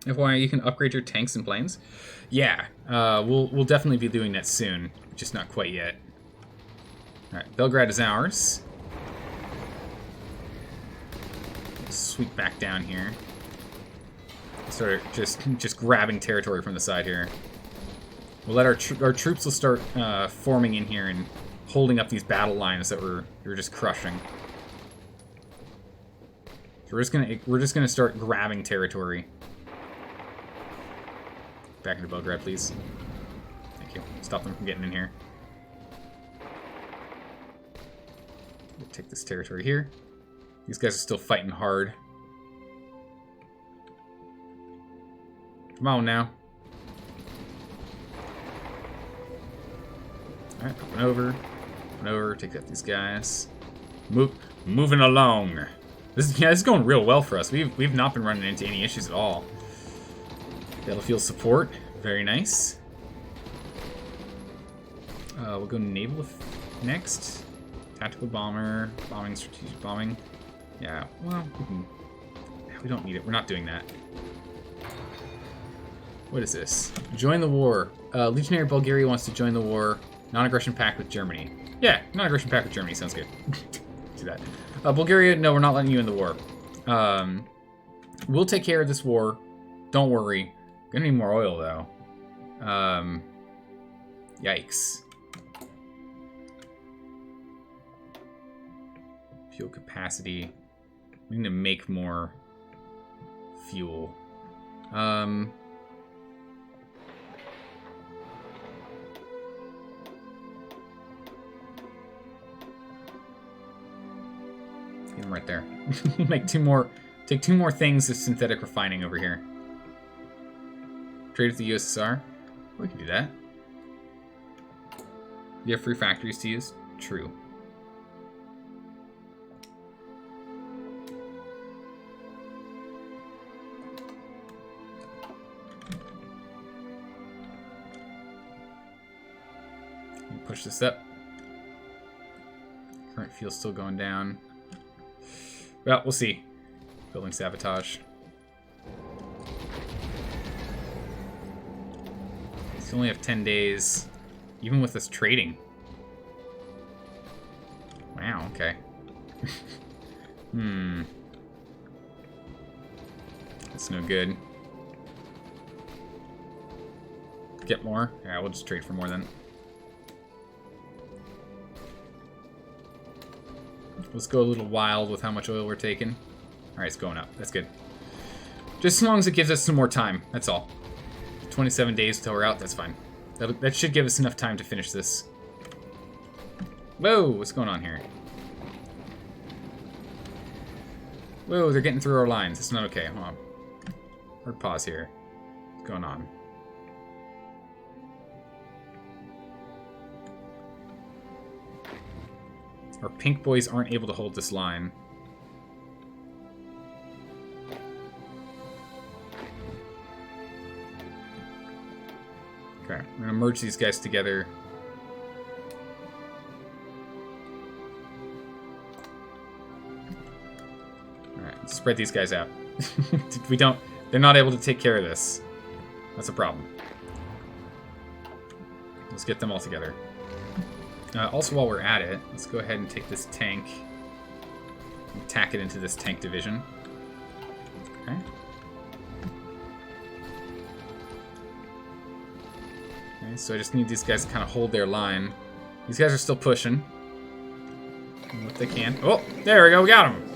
FYI, you can upgrade your tanks and planes. Yeah, we'll definitely be doing that soon, just not quite yet. All right, Belgrade is ours. Sweep back down here. Start just grabbing territory from the side here. We'll let our troops will start forming in here and holding up these battle lines that we're just crushing. So we're just gonna start grabbing territory. Back into Belgrade, please. Thank you. Stop them from getting in here. We'll take this territory here. These guys are still fighting hard. Come on now. Alright, up and over, take out these guys. Moving along. This is going real well for us. We've not been running into any issues at all. Battlefield support, very nice. We'll go naval next. Tactical bomber, bombing, strategic bombing. Yeah, well, we don't need it. We're not doing that. What is this? Join the war. Legionary Bulgaria wants to join the war. Non-aggression pact with Germany. Yeah, non-aggression pact with Germany sounds good. Do that. Bulgaria, no, we're not letting you in the war. We'll take care of this war. Don't worry. Gonna need more oil, though. Yikes. Fuel capacity. We need to make more fuel. Get him right there. Make take two more things of synthetic refining over here. Trade with the USSR. We can do that. You have free factories to use? True. Push this up. Current fuel's still going down. Well, we'll see. Building sabotage. We only have 10 days, even with this trading. Wow, okay. That's no good. Get more? Yeah, we'll just trade for more then. Let's go a little wild with how much oil we're taking. Alright, it's going up. That's good. Just as long as it gives us some more time, that's all. 27 days until we're out, that's fine. That should give us enough time to finish this. Whoa, what's going on here? Whoa, they're getting through our lines. It's not okay. Hold on. Hard pause here. What's going on? Our pink boys aren't able to hold this line. Okay, we're gonna merge these guys together. Alright. spread these guys out. We don't... They're not able to take care of this. That's a problem. Let's get them all together. Also, while we're at it, let's go ahead and take this tank and tack it into this tank division. Okay. Okay, so I just need these guys to kind of hold their line. These guys are still pushing. What they can. Oh, there we go, we got them!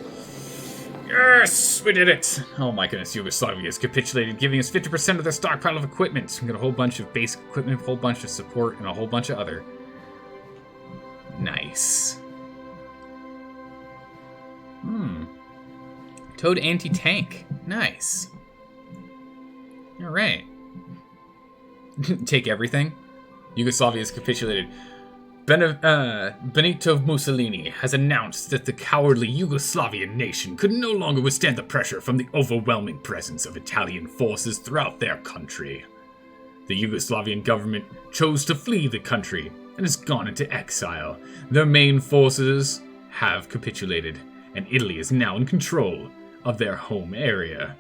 Yes, we did it! Oh my goodness, Yugoslavia has capitulated, giving us 50% of their stockpile of equipment. We got a whole bunch of basic equipment, a whole bunch of support, and a whole bunch of other. Nice. Towed anti-tank. Nice. Alright. Take everything. Yugoslavia has capitulated. Benito Mussolini has announced that the cowardly Yugoslavian nation could no longer withstand the pressure from the overwhelming presence of Italian forces throughout their country. The Yugoslavian government chose to flee the country and has gone into exile. Their main forces have capitulated, and Italy is now in control of their home area.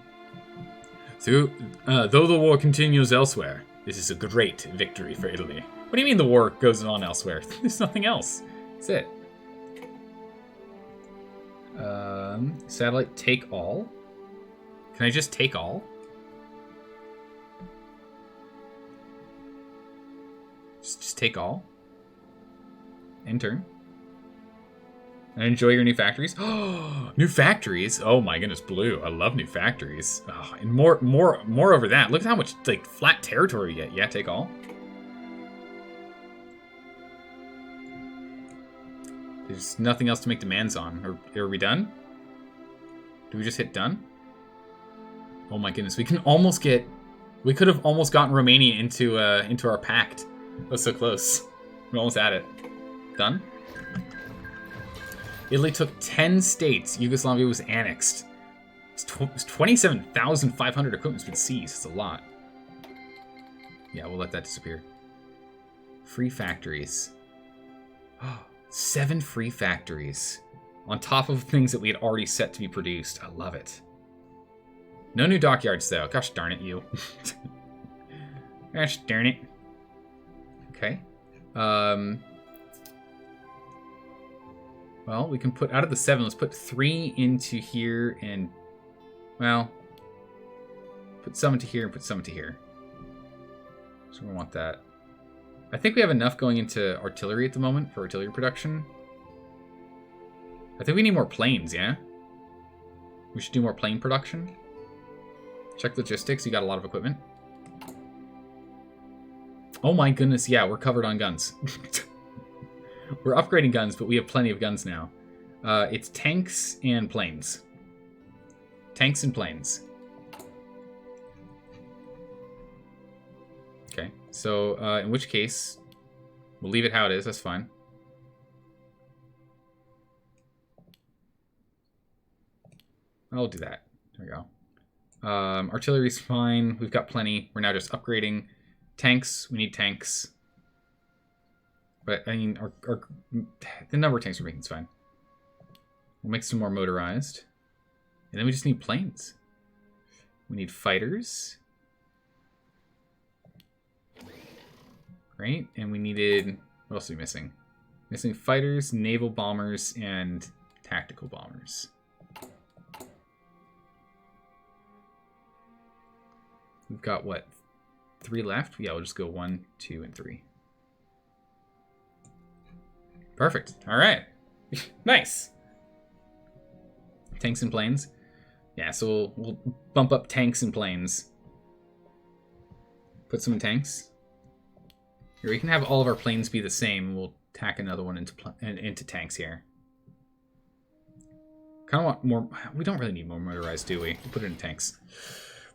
So, though the war continues elsewhere, this is a great victory for Italy. What do you mean the war goes on elsewhere? There's nothing else. That's it. Satellite take all? Can I just take all? Just take all? Enter. And enjoy your new factories. Oh, new factories! Oh my goodness, blue. I love new factories. Oh, and more over that. Look at how much like flat territory you get. Yeah, take all. There's nothing else to make demands on. Are we done? Do we just hit done? Oh my goodness, we can almost get... We could have almost gotten Romania into our pact. That was so close. We're almost at it. Done? Italy took 10 states. Yugoslavia was annexed. It's 27,500 equipment's been seized. That's a lot. Yeah, we'll let that disappear. Free factories. 7 free factories. On top of things that we had already set to be produced. I love it. No new dockyards, though. Gosh darn it, you. Gosh darn it. Okay. Well, we can put, out of the 7, let's put 3 into here and, well, put some into here and put some into here. So we want that. I think we have enough going into artillery at the moment for artillery production. I think we need more planes, yeah? We should do more plane production. Check logistics, you got a lot of equipment. Oh my goodness, yeah, we're covered on guns. We're upgrading guns, but we have plenty of guns now. It's tanks and planes. Tanks and planes. Okay, so in which case, we'll leave it how it is, that's fine. I'll do that. There we go. Artillery's fine. We've got plenty. We're now just upgrading. Tanks, we need tanks. But, I mean, the number of tanks we're making is fine. We'll make some more motorized. And then we just need planes. We need fighters. Right? And we needed... What else are we missing? Missing fighters, naval bombers, and tactical bombers. We've got, what, 3 left? Yeah, we'll just go 1, 2, and 3. Perfect. All right. Nice. Tanks and planes. Yeah, so we'll bump up tanks and planes. Put some in tanks. Here, we can have all of our planes be the same. We'll tack another one into tanks here. Kind of want more... We don't really need more motorized, do we? We'll put it in tanks.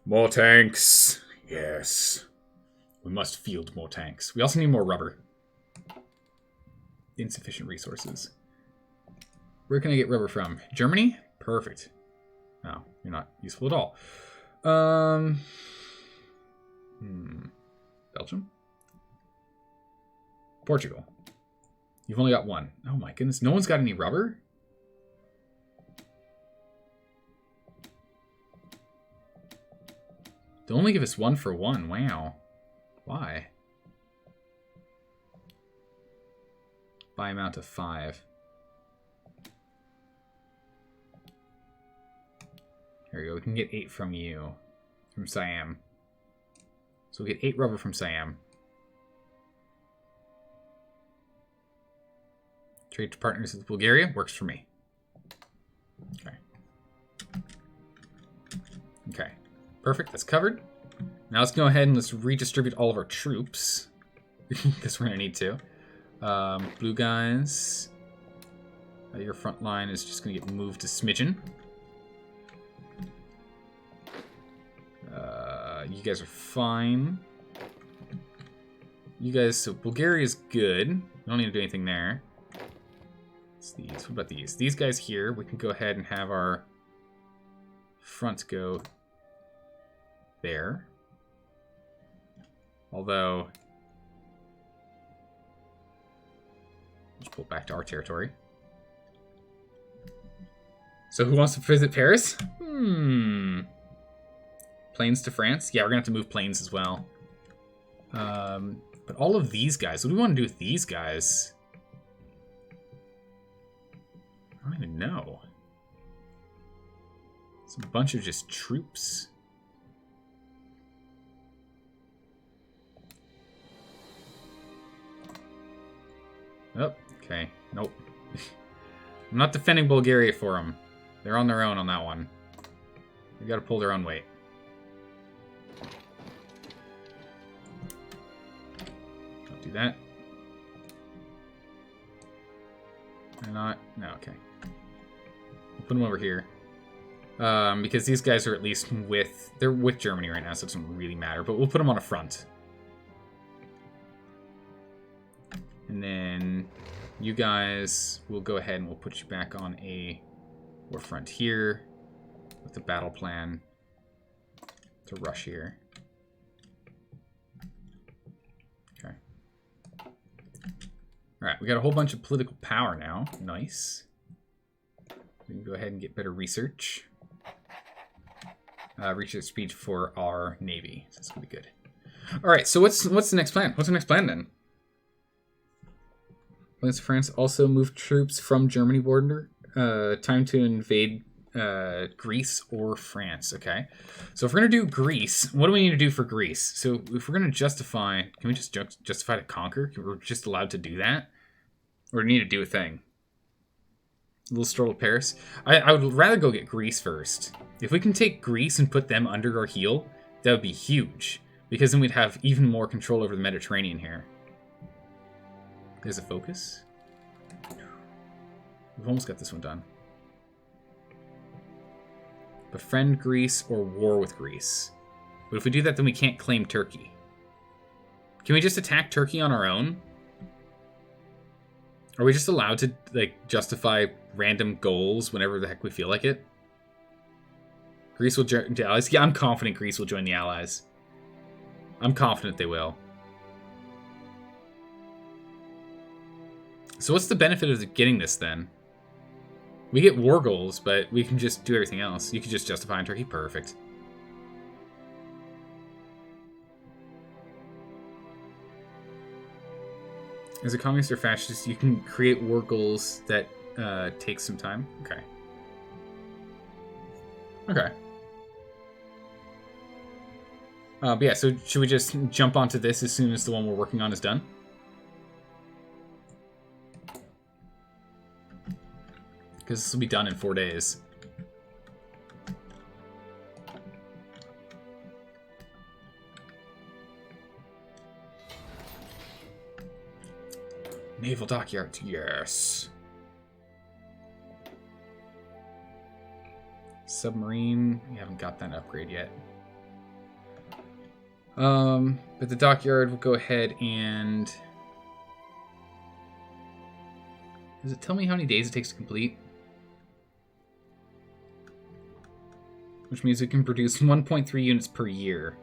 More tanks. Yes. We must field more tanks. We also need more rubber. Insufficient resources. Where can I get rubber from? Germany? Perfect. No, you're not useful at all. Belgium? Portugal. You've only got 1. Oh my goodness, no one's got any rubber? They only give us 1 for 1. Wow. Why? By amount of 5. There we go. We can get 8 from you. From Siam. So we get 8 rubber from Siam. Trade partners with Bulgaria. Works for me. Okay. Okay. Perfect. That's covered. Now let's go ahead and let's redistribute all of our troops. Because we're going to need to. Blue guys. Your front line is just going to get moved to Smidgen. You guys are fine. You guys, so Bulgaria is good. We don't need to do anything there. It's these. What about these? These guys here, we can go ahead and have our front go there. Although, let's pull it back to our territory. So who wants to visit Paris? Planes to France? Yeah, we're going to have to move planes as well. But all of these guys, what do we want to do with these guys? I don't even know. It's a bunch of just troops. Oh, okay. Nope. I'm not defending Bulgaria for them. They're on their own on that one. They got to pull their own weight. Don't do that. They're not. No, okay. We'll put them over here. Because these guys are at least with... They're with Germany right now, so it doesn't really matter. But we'll put them on a front. And then you guys, we'll go ahead and we'll put you back on a war front here with the battle plan to rush here. Okay. Alright, we got a whole bunch of political power now. Nice. We can go ahead and get better research. Research speed for our navy. So that's going to be good. Alright, so what's the next plan? What's the next plan then? Plans France also move troops from Germany border. Time to invade Greece or France. Okay. So if we're going to do Greece, what do we need to do for Greece? So if we're going to justify, can we just justify to conquer? We're just allowed to do that? Or do we need to do a thing? A little stroll of Paris. I would rather go get Greece first. If we can take Greece and put them under our heel, that would be huge. Because then we'd have even more control over the Mediterranean here. There's a focus. We've almost got this one done. Befriend Greece or war with Greece. But if we do that, then we can't claim Turkey. Can we just attack Turkey on our own? Are we just allowed to like justify random goals whenever the heck we feel like it? Greece will join the Allies. Yeah, I'm confident Greece will join the Allies. I'm confident they will. So what's the benefit of getting this then? We get war goals, but we can just do everything else. You can just justify in Turkey. Perfect. As a communist or fascist, you can create war goals that take some time. Okay. Okay. But yeah, so should we just jump onto this as soon as the one we're working on is done? Because this will be done in 4 days. Naval dockyards, yes. Submarine, we haven't got that upgrade yet. But the dockyard will go ahead and... Does it tell me how many days it takes to complete? Which means we can produce 1.3 units per year.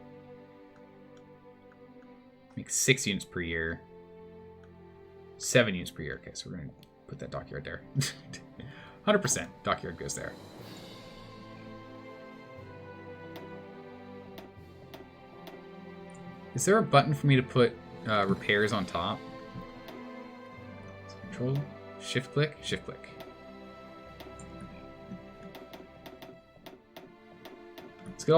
Make 6 units per year. 7 units per year. Okay, so we're going to put that dockyard there. 100% dockyard goes there. Is there a button for me to put repairs on top? Control, shift click, shift click. Let's get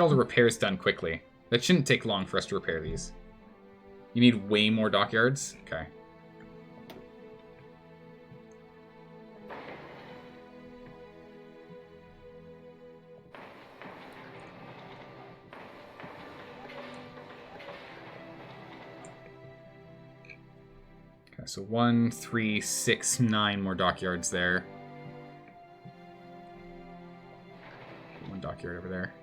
all the repairs done quickly. That shouldn't take long for us to repair these. You need way more dockyards? Okay. Okay, so 1, 3, 6, 9 more dockyards there. One dockyard over there.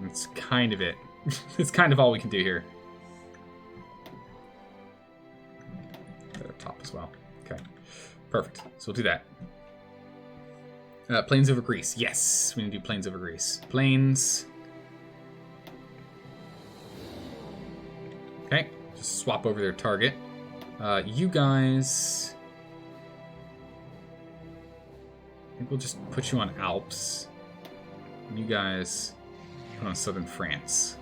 That's kind of it. It's kind of all we can do here. At the top as well. Okay. Perfect. So we'll do that. Planes over Greece. Yes, we need to do planes over Greece. Planes. Okay. Just swap over their target. You guys... I think we'll just put you on Alps. You guys put on southern France.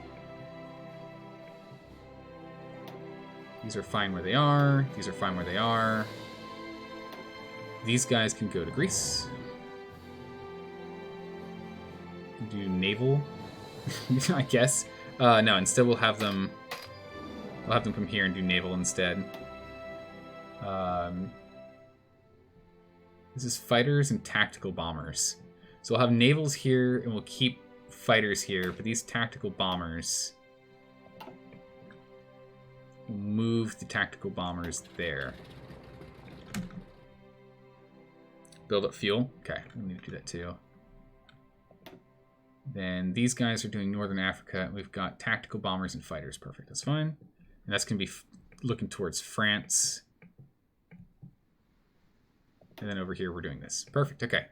These are fine where they are. These are fine where they are. These guys can go to Greece. Do naval, I guess. No, instead we'll have them come here and do naval instead. This is fighters and tactical bombers. So we'll have navals here, and we'll keep fighters here, but these tactical bombers... We'll move the tactical bombers there. Build up fuel. Okay, we need to do that too. Then these guys are doing Northern Africa. We've got tactical bombers and fighters. Perfect, that's fine. And that's going to be looking towards France. And then over here, we're doing this. Perfect, okay.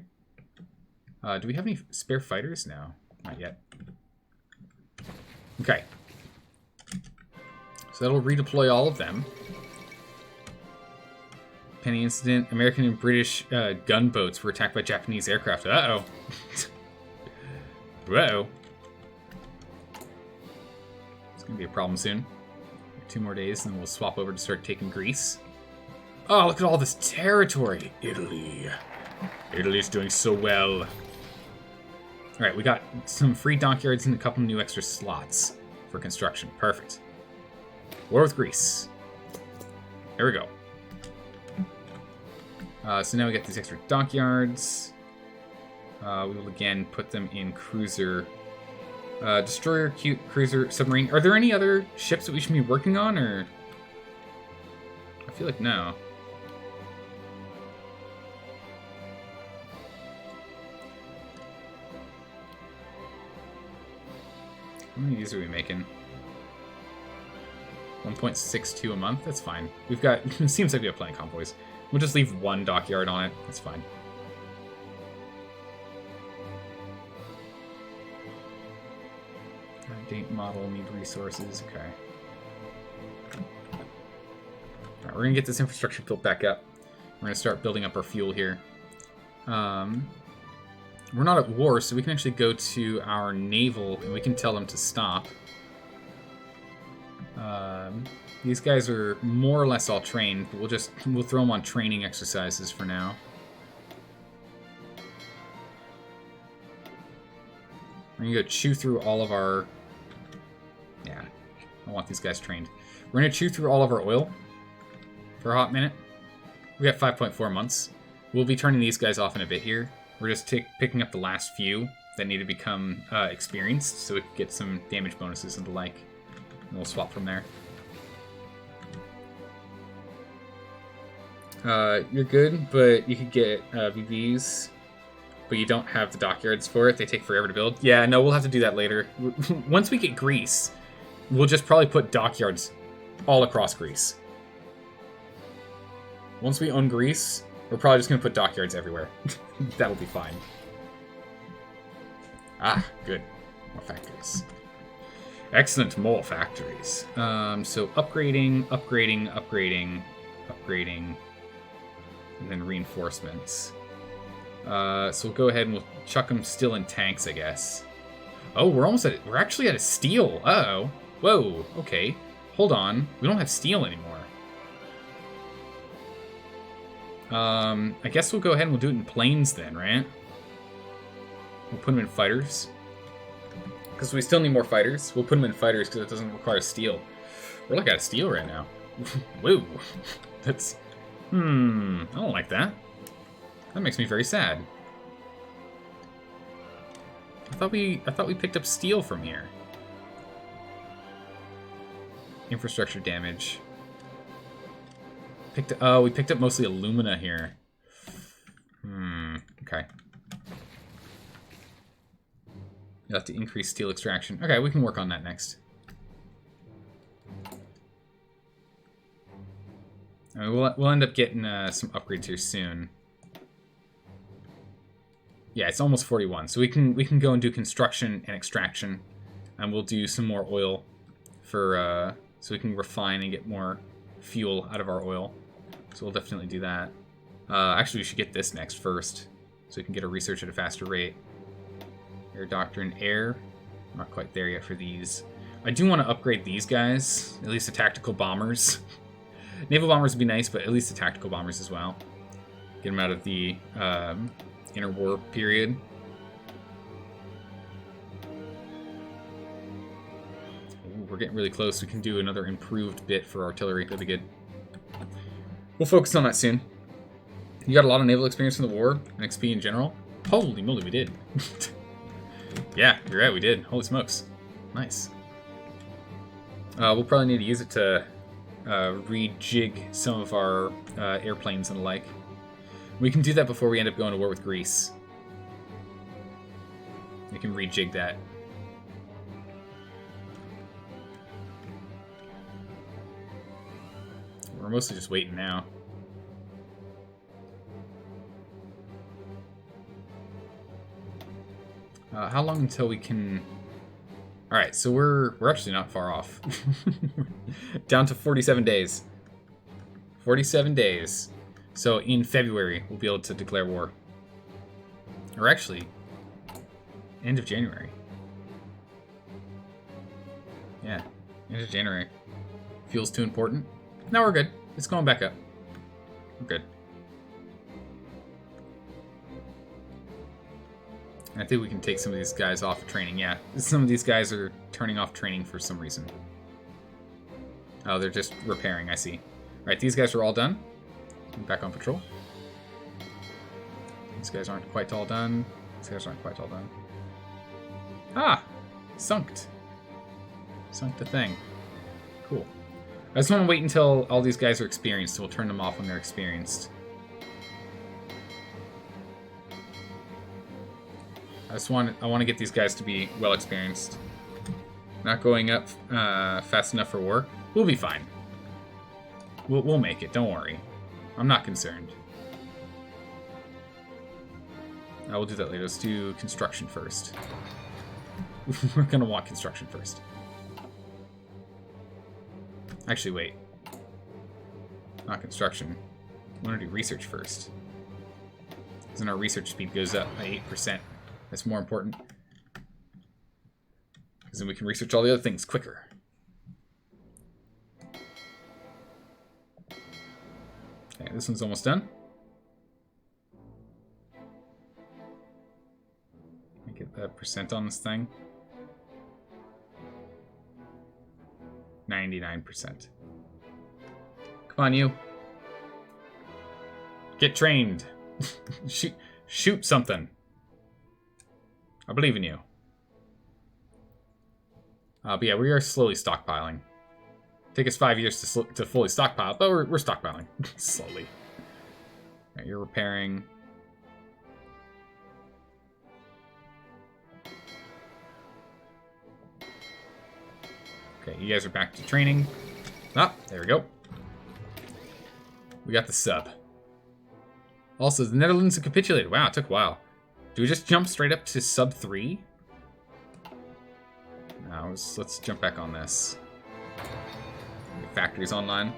Do we have any spare fighters? No, not yet. Okay. So that'll redeploy all of them. Penny incident. American and British gunboats were attacked by Japanese aircraft. Uh-oh. Uh-oh. It's going to be a problem soon. 2 more days, and then we'll swap over to start taking Greece. Oh, look at all this territory. Italy. Italy's doing so well. Alright, we got some free dockyards and a couple new extra slots for construction. Perfect. War with Greece. There we go. So now we get these extra dockyards. We will again put them in cruiser. Destroyer, cruiser, submarine. Are there any other ships that we should be working on, or... I feel like no. How many of these are we making? 1.62 a month? That's fine. We've got... It seems like we have plenty of convoys. We'll just leave 1 dockyard on it. That's fine. Date model, need resources. Okay. Alright, we're going to get this infrastructure built back up. We're going to start building up our fuel here. We're not at war, so we can actually go to our naval and we can tell them to stop. These guys are more or less all trained, but we'll throw them on training exercises for now. We're going to go chew through all of our... Yeah, I want these guys trained. We're going to chew through all of our oil for a hot minute. We got 5.4 months. We'll be turning these guys off in a bit here. We're just picking up the last few that need to become experienced so we can get some damage bonuses and the like. And we'll swap from there. You're good, but you could get VBs, but you don't have the dockyards for it. They take forever to build. Yeah, no, we'll have to do that later. Once we get Greece, we'll just probably put dockyards all across Greece. Once we own Greece, we're probably just going to put dockyards everywhere. That'll be fine. Ah, good. More factories. Excellent, more factories. So upgrading, and then reinforcements. So we'll go ahead and we'll chuck them still in tanks, I guess. Oh, we're actually at a steel. Uh-oh. Whoa, okay. Hold on. We don't have steel anymore. I guess we'll go ahead and we'll do it in planes then, right? We'll put them in fighters. Because we still need more fighters. We'll put them in fighters because it doesn't require steel. We're like out of steel right now. Whoa. That's... I don't like that. That makes me very sad. I thought we picked up steel from here. Infrastructure damage. We picked up mostly alumina here. Okay. You'll have to increase steel extraction. Okay, we can work on that next. I mean, we'll end up getting some upgrades here soon. Yeah, it's almost 41, so we can go and do construction and extraction, and we'll do some more oil for so we can refine and get more fuel out of our oil. So we'll definitely do that. Actually, we should get this next first, so we can get a research at a faster rate. Air Doctrine, Air. I'm not quite there yet for these. I do want to upgrade these guys, at least the tactical bombers. Naval bombers would be nice, but at least the tactical bombers as well. Get them out of the interwar period. Ooh, we're getting really close. We can do another improved bit for artillery. That'd be good. We'll focus on that soon. You got a lot of naval experience in the war and XP in general? Holy moly, we did. Yeah, you're right, we did. Holy smokes. Nice. We'll probably need to use it to rejig some of our airplanes and the like. We can do that before we end up going to war with Greece. We can rejig that. We're mostly just waiting now. How long until we can... Alright, so we're actually not far off. Down to 47 days. 47 days. So in February, we'll be able to declare war. Or actually, end of January. Yeah, end of January. Fuel's too important? No, we're good. It's going back up. We're good. I think we can take some of these guys off of training. Yeah, some of these guys are turning off training for some reason. Oh, they're just repairing, I see. Alright, these guys are all done. Back on patrol. These guys aren't quite all done. These guys aren't quite all done. Ah! Sunked. Sunk the thing. Cool. I just want to wait until all these guys are experienced, so we'll turn them off when they're experienced. I want to get these guys to be well experienced. Not going up fast enough for war. We'll be fine. We'll make it, don't worry. I'm not concerned. I will do that later. Let's do construction first. We're going to want construction first. Actually, wait. Not construction. We want to do research first. Because then our research speed goes up by 8%. That's more important. Because then we can research all the other things quicker. Okay, this one's almost done. Let me get that percent on this thing. 99%. Come on, you. Get trained. Shoot something. I believe in you. But yeah, we are slowly stockpiling. Take us 5 years to fully stockpile, but we're stockpiling slowly. Right, you're repairing. Okay, you guys are back to training. Ah, there we go. We got the sub. Also, the Netherlands have capitulated. Wow, it took a while. Do we just jump straight up to sub 3? No, let's jump back on this. Factories online.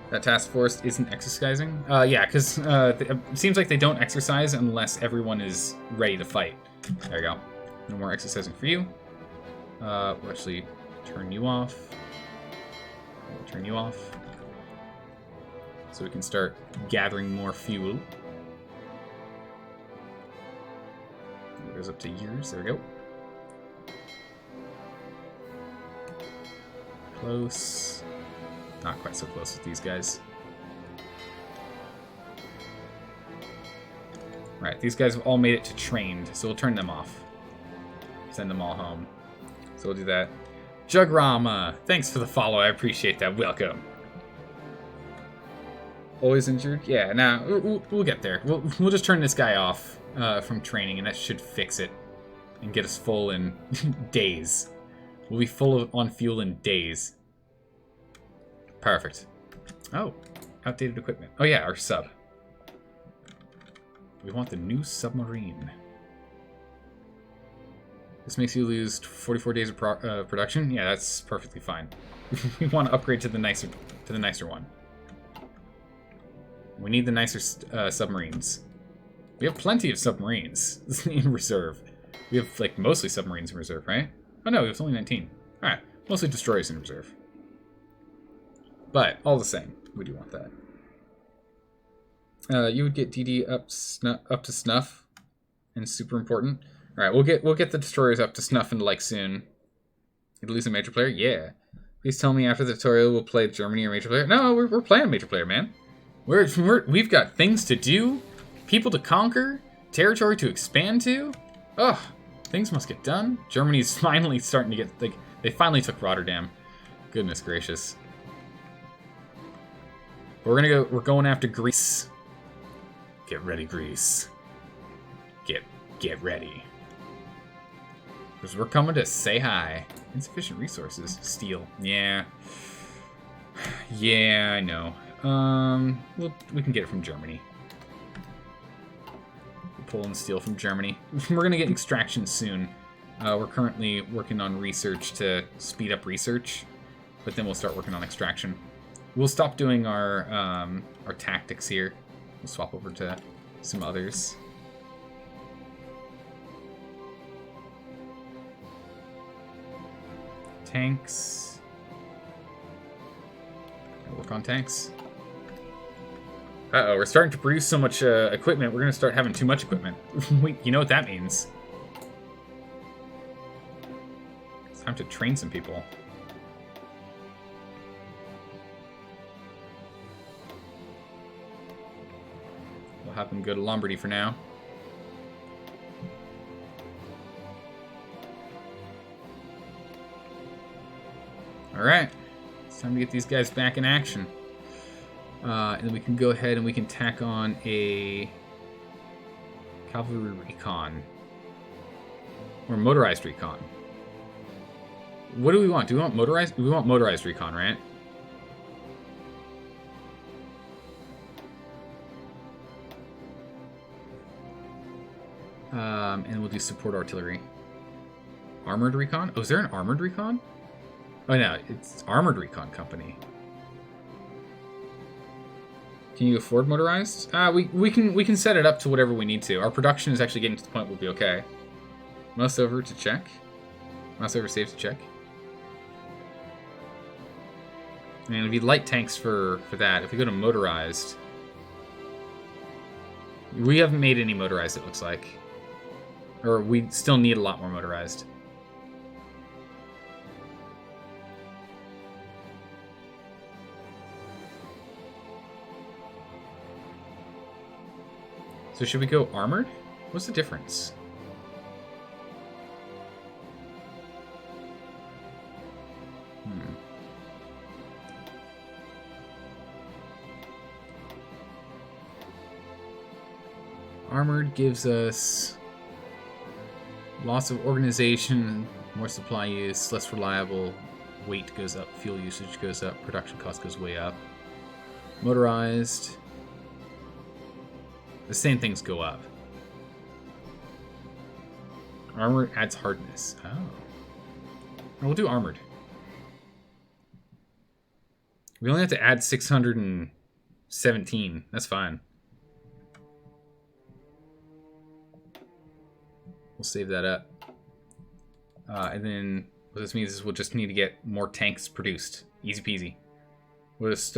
That task force isn't exercising? Yeah, because it seems like they don't exercise unless everyone is ready to fight. There you go. No more exercising for you. We'll actually turn you off. We'll turn you off. So we can start gathering more fuel. It goes up to years. There we go. Close. Not quite so close with these guys. Right, these guys have all made it to trained, so we'll turn them off. Send them all home. So we'll do that. Jugrama, thanks for the follow. I appreciate that. Welcome. Always injured? Yeah, nah, we'll get there. We'll just turn this guy off from training, and that should fix it and get us full in days. We'll be full on fuel in days. Perfect. Oh, outdated equipment. Oh yeah, our sub. We want the new submarine. This makes you lose 44 days of production. Yeah, that's perfectly fine. We want to upgrade to the nicer one. We need the nicer submarines. We have plenty of submarines in reserve. We have like mostly submarines in reserve, right? Oh no, we have only 19. All right, mostly destroyers in reserve. But all the same, we do want that. You would get DD up to snuff, and super important. All right, we'll get the destroyers up to snuff and like soon. You'd lose a major player, yeah. Please tell me after the tutorial we'll play Germany or major player. No, we're playing major player, man. We've got things to do, people to conquer, territory to expand to. Ugh, things must get done. Germany's finally starting to get like they finally took Rotterdam. Goodness gracious. But we're going after Greece. Get ready, Greece. Get ready. Because we're coming to say hi. Insufficient resources. Steel. Yeah. Yeah, I know. We can get it from Germany. We'll pull in steel from Germany. We're going to get extraction soon. We're currently working on research to speed up research. But then we'll start working on extraction. We'll stop doing our tactics here. We'll swap over to some others. Tanks. Work on tanks. Uh-oh, we're starting to produce so much equipment, we're going to start having too much equipment. You know what that means. It's time to train some people. We'll have them go to Lombardy for now. Alright. It's time to get these guys back in action. And then we can go ahead and we can tack on a cavalry recon. Or motorized recon. What do we want? Do we want motorized? We want motorized recon, right? And we'll do support artillery. Armored recon? Oh, is there an armored recon? Oh no, it's armored recon company. Can you afford motorized? We can set it up to whatever we need to. Our production is actually getting to the point we'll be okay. Mouse over to check. Mouse over save to check. And it'd be light tanks for that. If we go to motorized, we haven't made any motorized, it looks like. Or we still need a lot more motorized. So should we go armored? What's the difference? Armored gives us loss of organization, more supply use, less reliable, weight goes up, fuel usage goes up, production cost goes way up. Motorized, the same things go up. Armor adds hardness. Oh. We'll do armored. We only have to add 617. That's fine. We'll save that up. And then what this means is we'll just need to get more tanks produced. Easy peasy. We'll just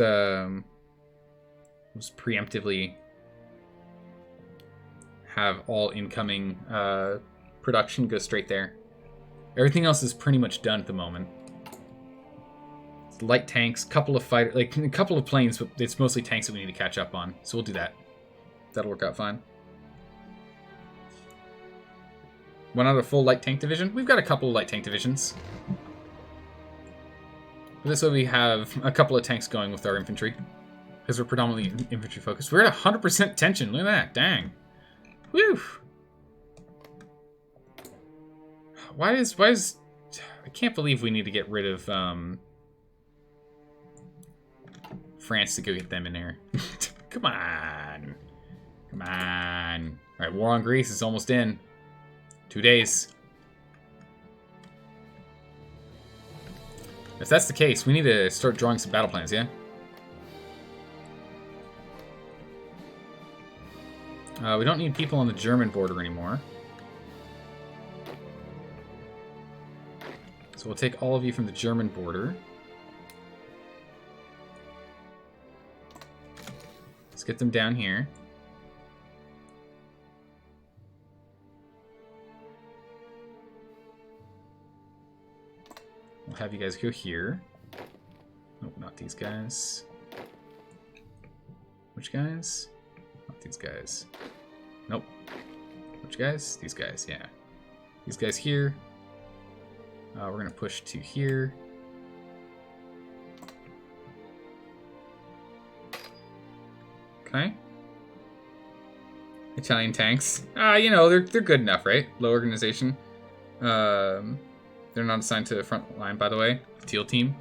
preemptively have all incoming production go straight there. Everything else is pretty much done at the moment. It's light tanks, couple of fighter, like a couple of planes, but it's mostly tanks that we need to catch up on. So we'll do that. That'll work out fine. One out of full light tank division. We've got a couple of light tank divisions. This way we have a couple of tanks going with our infantry, because we're predominantly infantry focused. We're at 100% tension. Look at that. Dang. Whew. Why is I can't believe we need to get rid of France to go get them in there. Come on. Come on. Alright, war on Greece is almost in. 2 days. If that's the case, we need to start drawing some battle plans, yeah? We don't need people on the German border anymore. So we'll take all of you from the German border. Let's get them down here. We'll have you guys go here. Nope, not these guys. Which guys? Not these guys. Nope. Which guys? These guys, yeah. These guys here. We're going to push to here. Okay. Italian tanks. You know, they're good enough, right? Low organization. They're not assigned to the front line, by the way. Teal team.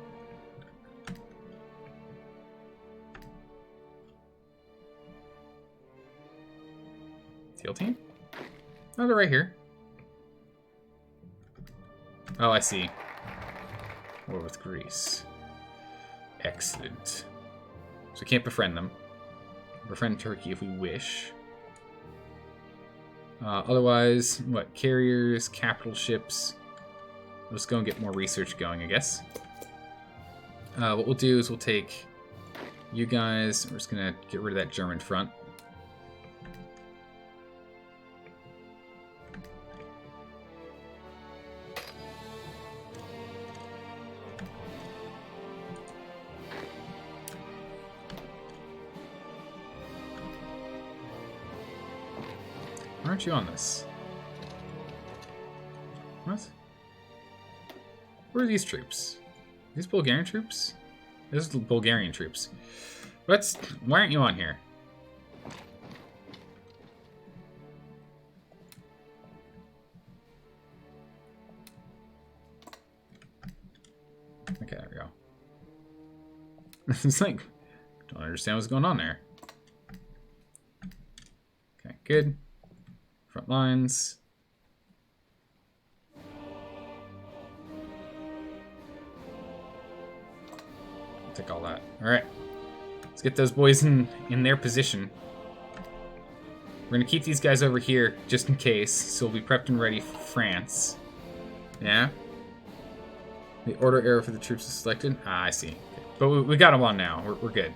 Teal team? Oh, they're right here. Oh, I see. War with Greece. Excellent. So we can't befriend them. Befriend Turkey if we wish. Otherwise, what? Carriers, capital ships. We'll just go and get more research going, I guess. What we'll do is we'll take you guys. We're just going to get rid of that German front. Why aren't you on this? What? Where are these troops? Are these Bulgarian troops? These are Bulgarian troops. Why aren't you on here? Okay, there we go. It's like, don't understand what's going on there. Okay, good. Front lines. I'll take all that. Alright. Let's get those boys in their position. We're going to keep these guys over here just in case, so we'll be prepped and ready for France. Yeah? The order arrow for the troops is selected. Ah, I see. Okay. But we got them on now. We're good.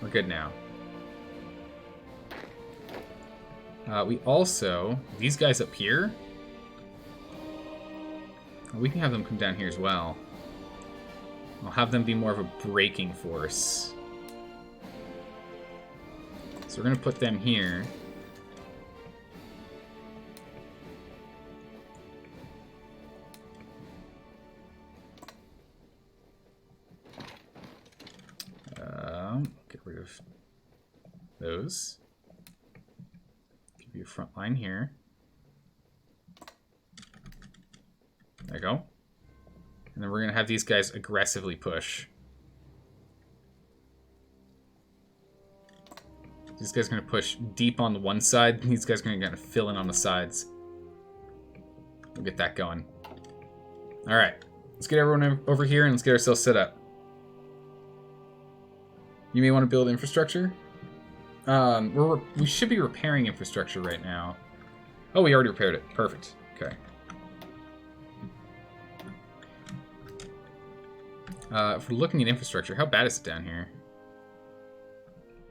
We're good now. We also, these guys up here, we can have them come down here as well. I'll have them be more of a braking force. So we're going to put them here. Get rid of those. Give you a front line here. There you go. And then we're going to have these guys aggressively push. These guys are going to push deep on the one side. These guys are going to kind of fill in on the sides. We'll get that going. Alright. Let's get everyone over here and let's get ourselves set up. You may want to build infrastructure. We should be repairing infrastructure right now. Oh, we already repaired it. Perfect. Okay. If we're looking at infrastructure, how bad is it down here?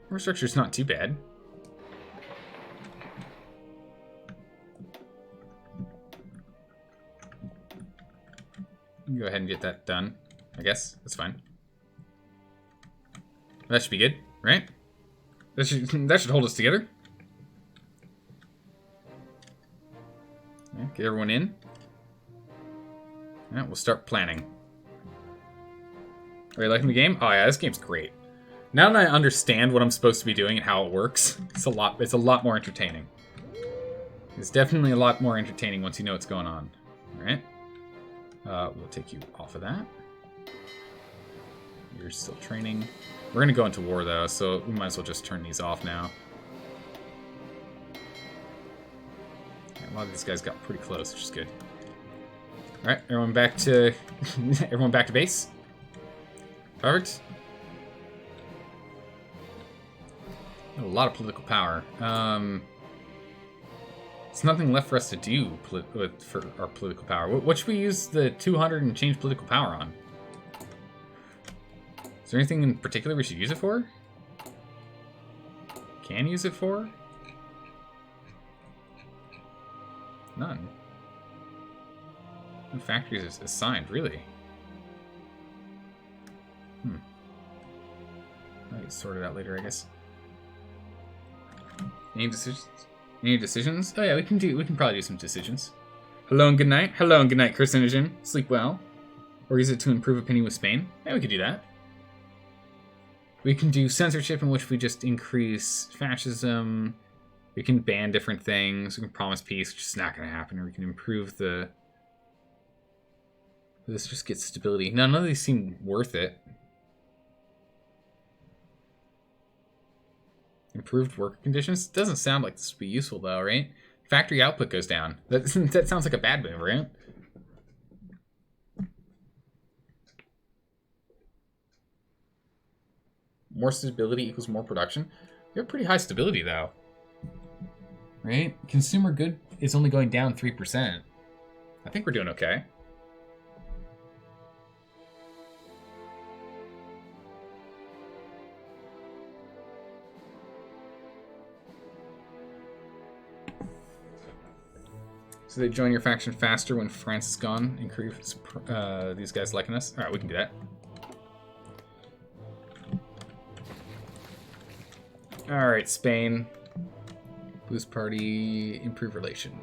Infrastructure's not too bad. Go ahead and get that done, I guess. That's fine. That should be good, right? That should hold us together. Yeah, get everyone in. Yeah, we'll start planning. Are you liking the game? Oh yeah, this game's great. Now that I understand what I'm supposed to be doing and how it works, it's a lot more entertaining. It's definitely a lot more entertaining once you know what's going on. Alright. We'll take you off of that. You're still training. We're gonna go into war though, so we might as well just turn these off now. A lot of these guys got pretty close, which is good. Alright, everyone back to everyone back to base. Perfect. A lot of political power. There's nothing left for us to do for our political power. What should we use the 200 and change political power on? Is there anything in particular we should use it for? Can use it for? None. No factories is assigned, really. I'll get sorted out later, I guess. Any decisions? Any decisions? Oh yeah, we can probably do some decisions. Hello and good night. Hello and good night, carcinogen. Sleep well. Or use it to improve opinion with Spain. Yeah, we could do that. We can do censorship, in which we just increase fascism. We can ban different things. We can promise peace, which is not going to happen. Or we can improve the... This just gets stability. None of these seem worth it. Improved worker conditions? Doesn't sound like this would be useful though, right? Factory output goes down. That sounds like a bad move, right? More stability equals more production. We have pretty high stability though. Right? Consumer good is only going down 3%. I think we're doing okay. So they join your faction faster when France is gone. Increase these guys liking us. Alright, we can do that. Alright, Spain. Boost party, improve relation.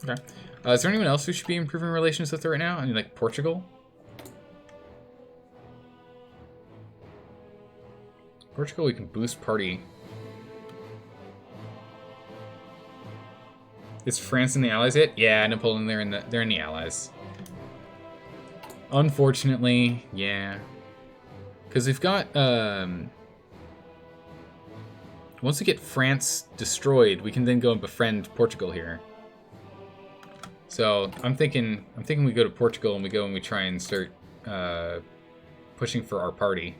Okay. Is there anyone else who should be improving relations with right now? I mean, like Portugal? Portugal, we can boost party. Is France in the Allies yet? Yeah, Napoleon, they're in the Allies. Unfortunately, yeah. Because we've got once we get France destroyed, we can then go and befriend Portugal here. So I'm thinking we go to Portugal and we try and start pushing for our party.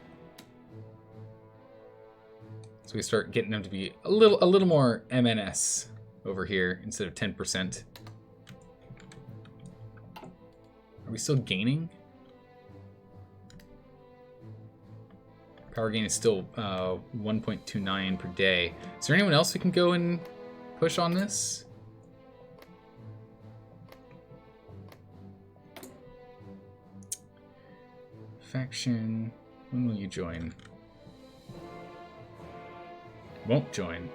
So we start getting them to be a little more MNS over here instead of 10%. Are we still gaining? Power gain is still 1.29 per day. Is there anyone else who can go and push on this? Faction. When will you join? Won't join.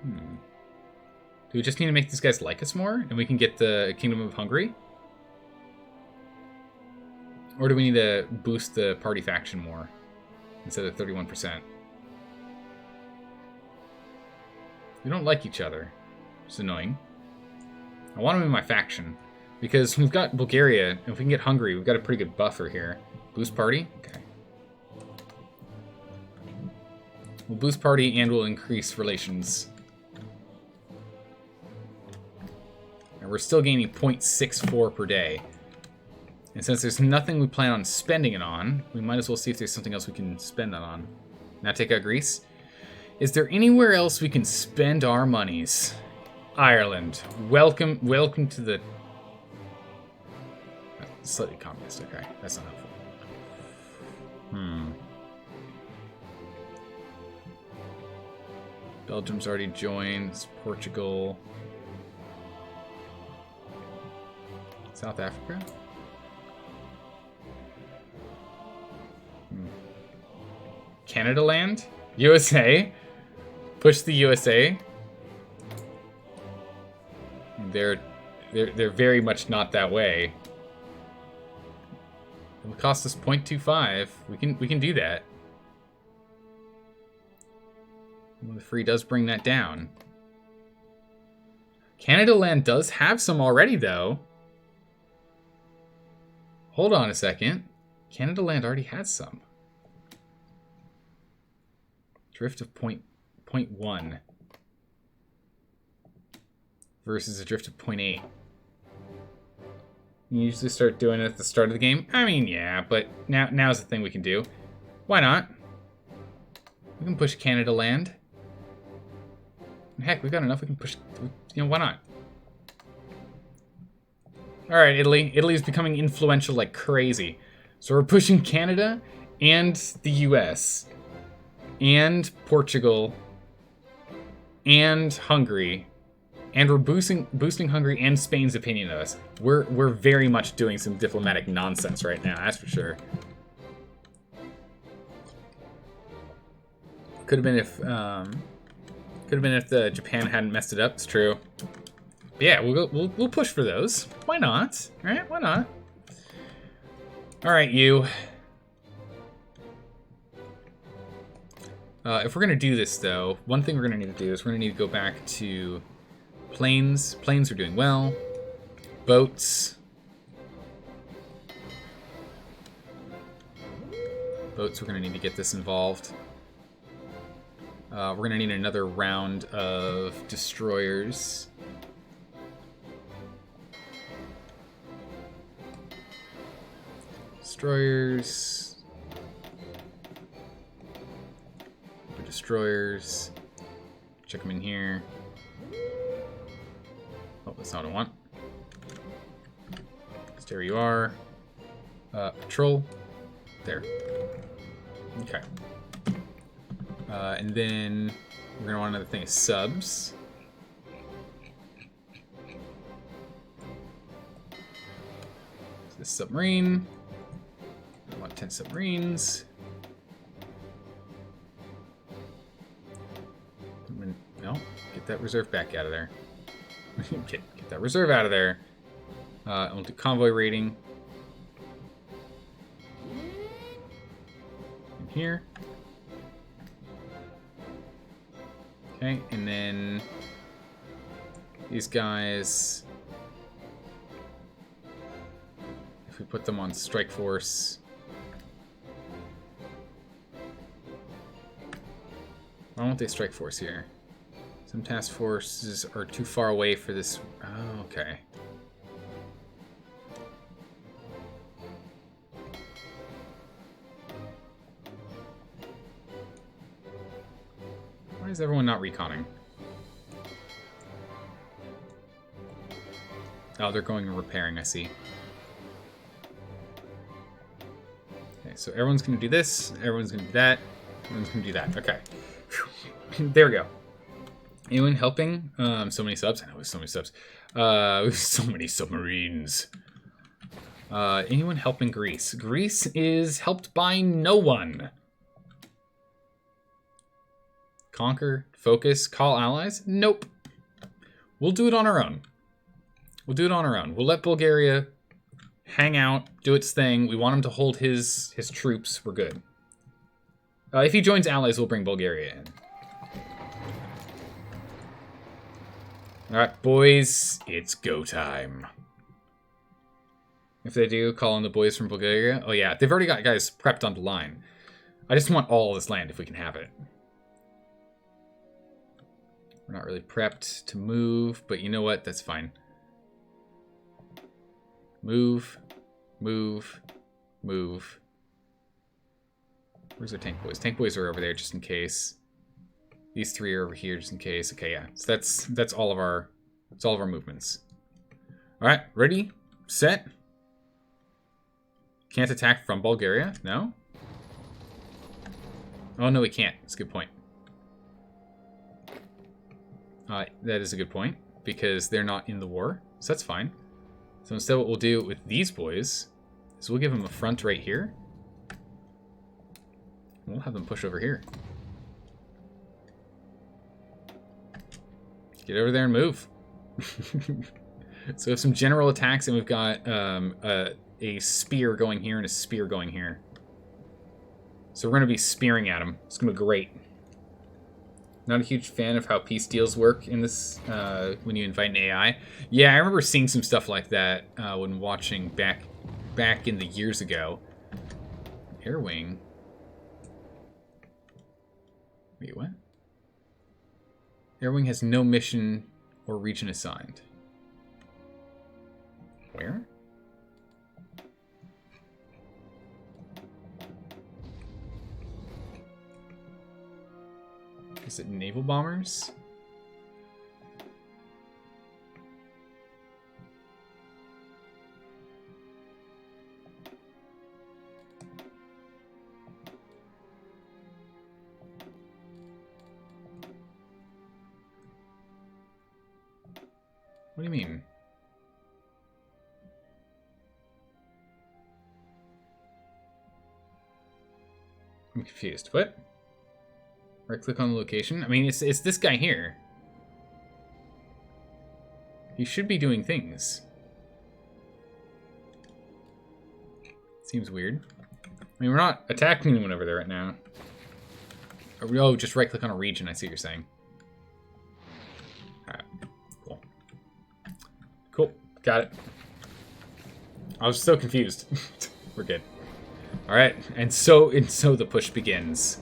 Do we just need to make these guys like us more, and we can get the Kingdom of Hungary? Or do we need to boost the party faction more instead of 31%? We don't like each other. It's annoying. I want them in my faction because we've got Bulgaria, and if we can get Hungary, we've got a pretty good buffer here. Boost party? Okay. We'll boost party and we'll increase relations. And we're still gaining 0.64 per day. And since there's nothing we plan on spending it on, we might as well see if there's something else we can spend that on. Now take out Greece. Is there anywhere else we can spend our monies? Ireland. Welcome to the... Slightly communist, okay. That's not helpful. Belgium's already joined. It's Portugal. South Africa? Canada land? USA? Push the USA? They're very much not that way. It'll cost us 0.25. We can do that. Well, the free does bring that down. Canada land does have some already, though. Hold on a second. Canada land already has some. Drift of 0.1 versus a drift of 0.8. You usually start doing it at the start of the game. I mean, yeah, but now's the thing we can do. Why not? We can push Canada land. Heck, we've got enough. We can push. Why not? All right, Italy. Italy is becoming influential like crazy. So we're pushing Canada and the U.S. and Portugal and Hungary, and we're boosting Hungary and Spain's opinion of us. We're very much doing some diplomatic nonsense right now, that's for sure. Could have been if the Japan hadn't messed it up. It's true. But yeah, we'll push for those. Why not? Right? Why not? All right, you. If we're gonna do this, though, one thing we're gonna need to do is we're gonna need to go back to planes. Planes are doing well. Boats. Boats, we're gonna need to get this involved. We're gonna need another round of destroyers. Destroyers. Destroyers. Check them in here. Oh, that's not what I want. So there you are. Patrol. There. Okay. And then we're going to want another thing of subs. So this submarine. I want 10 submarines. No, get that reserve back out of there. get that reserve out of there. And we'll do convoy rating. In here. Okay, and then these guys, if we put them on strike force, why won't they strike force here? Some task forces are too far away for this. Oh, okay. Why is everyone not reconning? Oh, they're going and repairing, I see. Okay, so everyone's going to do this, everyone's going to do that, everyone's going to do that. Okay. There we go. Anyone helping? So many subs? I know there's so many subs. So many submarines. Anyone helping Greece? Greece is helped by no one. Conquer, focus, call allies? Nope. We'll do it on our own. We'll do it on our own. We'll let Bulgaria hang out, do its thing. We want him to hold his troops. We're good. If he joins allies, we'll bring Bulgaria in. Alright, boys, it's go time. If they do, call in the boys from Bulgaria. Oh yeah, they've already got guys prepped on the line. I just want all this land if we can have it. We're not really prepped to move, but you know what? That's fine. Move, move, move. Where's our tank boys? Tank boys are over there just in case. These three are over here just in case. Okay, yeah. So that's all of our movements. All right, ready, set. Can't attack from Bulgaria. No. Oh no, we can't. That's a good point. That is a good point because they're not in the war, so that's fine. So instead, what we'll do with these boys is we'll give them a front right here. We'll have them push over here. Get over there and move. So we have some general attacks, and we've got a spear going here and a spear going here. So we're going to be spearing at them. It's going to be great. Not a huge fan of how peace deals work in this when you invite an AI. Yeah, I remember seeing some stuff like that when watching back in the years ago. Air wing. Wait, what? Air wing has no mission or region assigned. Where? Is it Naval Bombers? What do you mean? I'm confused. What? Right-click on the location? I mean, it's this guy here. He should be doing things. Seems weird. I mean, we're not attacking anyone over there right now. Oh, just right-click on a region. I see what you're saying. Alright. Cool. Cool. Got it. I was so confused. We're good. Alright. And so the push begins.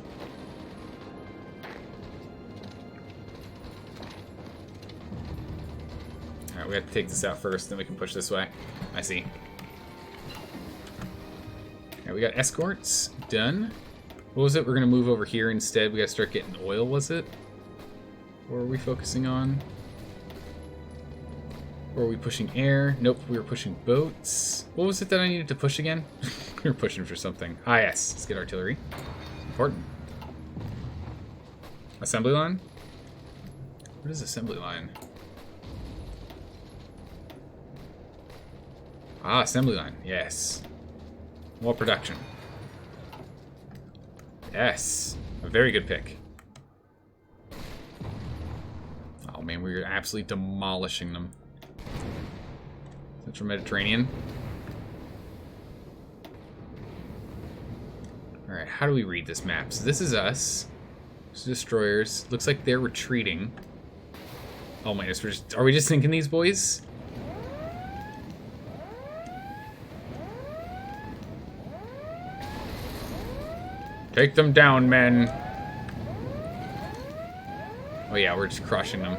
Alright, we have to take this out first, then we can push this way. I see. Alright, we got escorts. Done. What was it? We're going to move over here instead. We got to start getting oil, was it? Or are we focusing on? Or are we pushing air? Nope, we were pushing boats. What was it that I needed to push again? We were pushing for something. Ah, yes. Let's get artillery. Important. Assembly line? What is assembly line? Ah, assembly line. Yes. More production. Yes. A very good pick. Oh, man, we were absolutely demolishing them. Central Mediterranean. Alright, how do we read this map? So this is us. This is destroyers. Looks like they're retreating. Oh my goodness, are we just sinking these boys? Take them down, men. Oh yeah, we're just crushing them.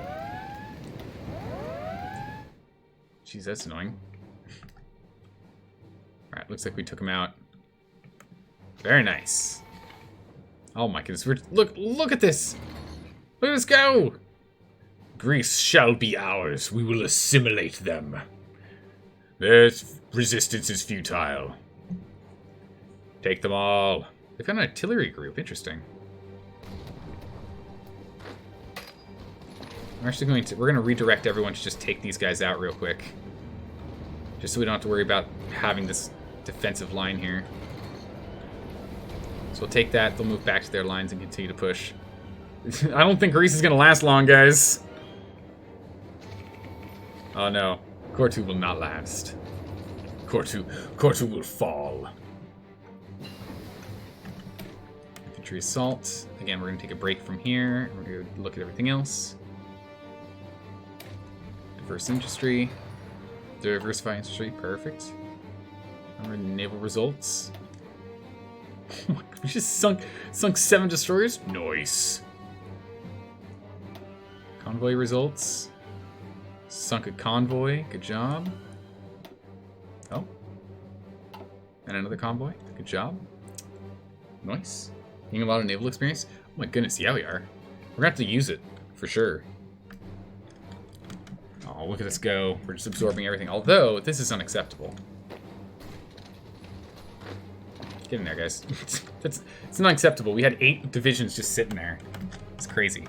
Jeez, that's annoying. Alright, looks like we took him out. Very nice. Oh my goodness, look at this! Look at us go! Greece shall be ours. We will assimilate them. Their resistance is futile. Take them all. They've got an artillery group. Interesting. We're going to redirect everyone to just take these guys out real quick. Just so we don't have to worry about having this defensive line here. So we'll take that, they'll move back to their lines and continue to push. I don't think Greece is going to last long, guys. Oh no, Corfu will not last. Corfu will fall. Infantry assault. Again, we're going to take a break from here. We're going to look at everything else. Diverse industry. Diversify industry, perfect. Remember naval results. We just sunk 7 destroyers. Nice. Convoy results. Sunk a convoy. Good job. Oh. And another convoy. Good job. Nice. Getting a lot of naval experience? Oh my goodness, yeah we are. We're gonna have to use it, for sure. Oh, look at us go. We're just absorbing everything. Although, this is unacceptable. Get in there, guys. It's unacceptable. We had 8 divisions just sitting there. It's crazy.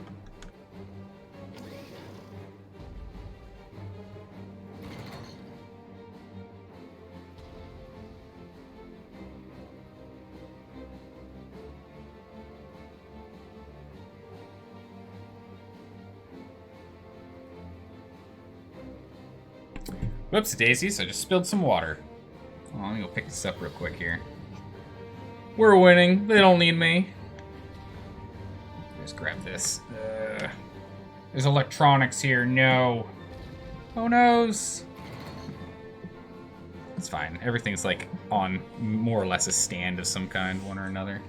Whoops, daisies, I just spilled some water. Oh, let me go pick this up real quick here. We're winning. They don't need me. Just grab this. There's electronics here. No. Oh noes. It's fine. Everything's like on more or less a stand of some kind, one or another.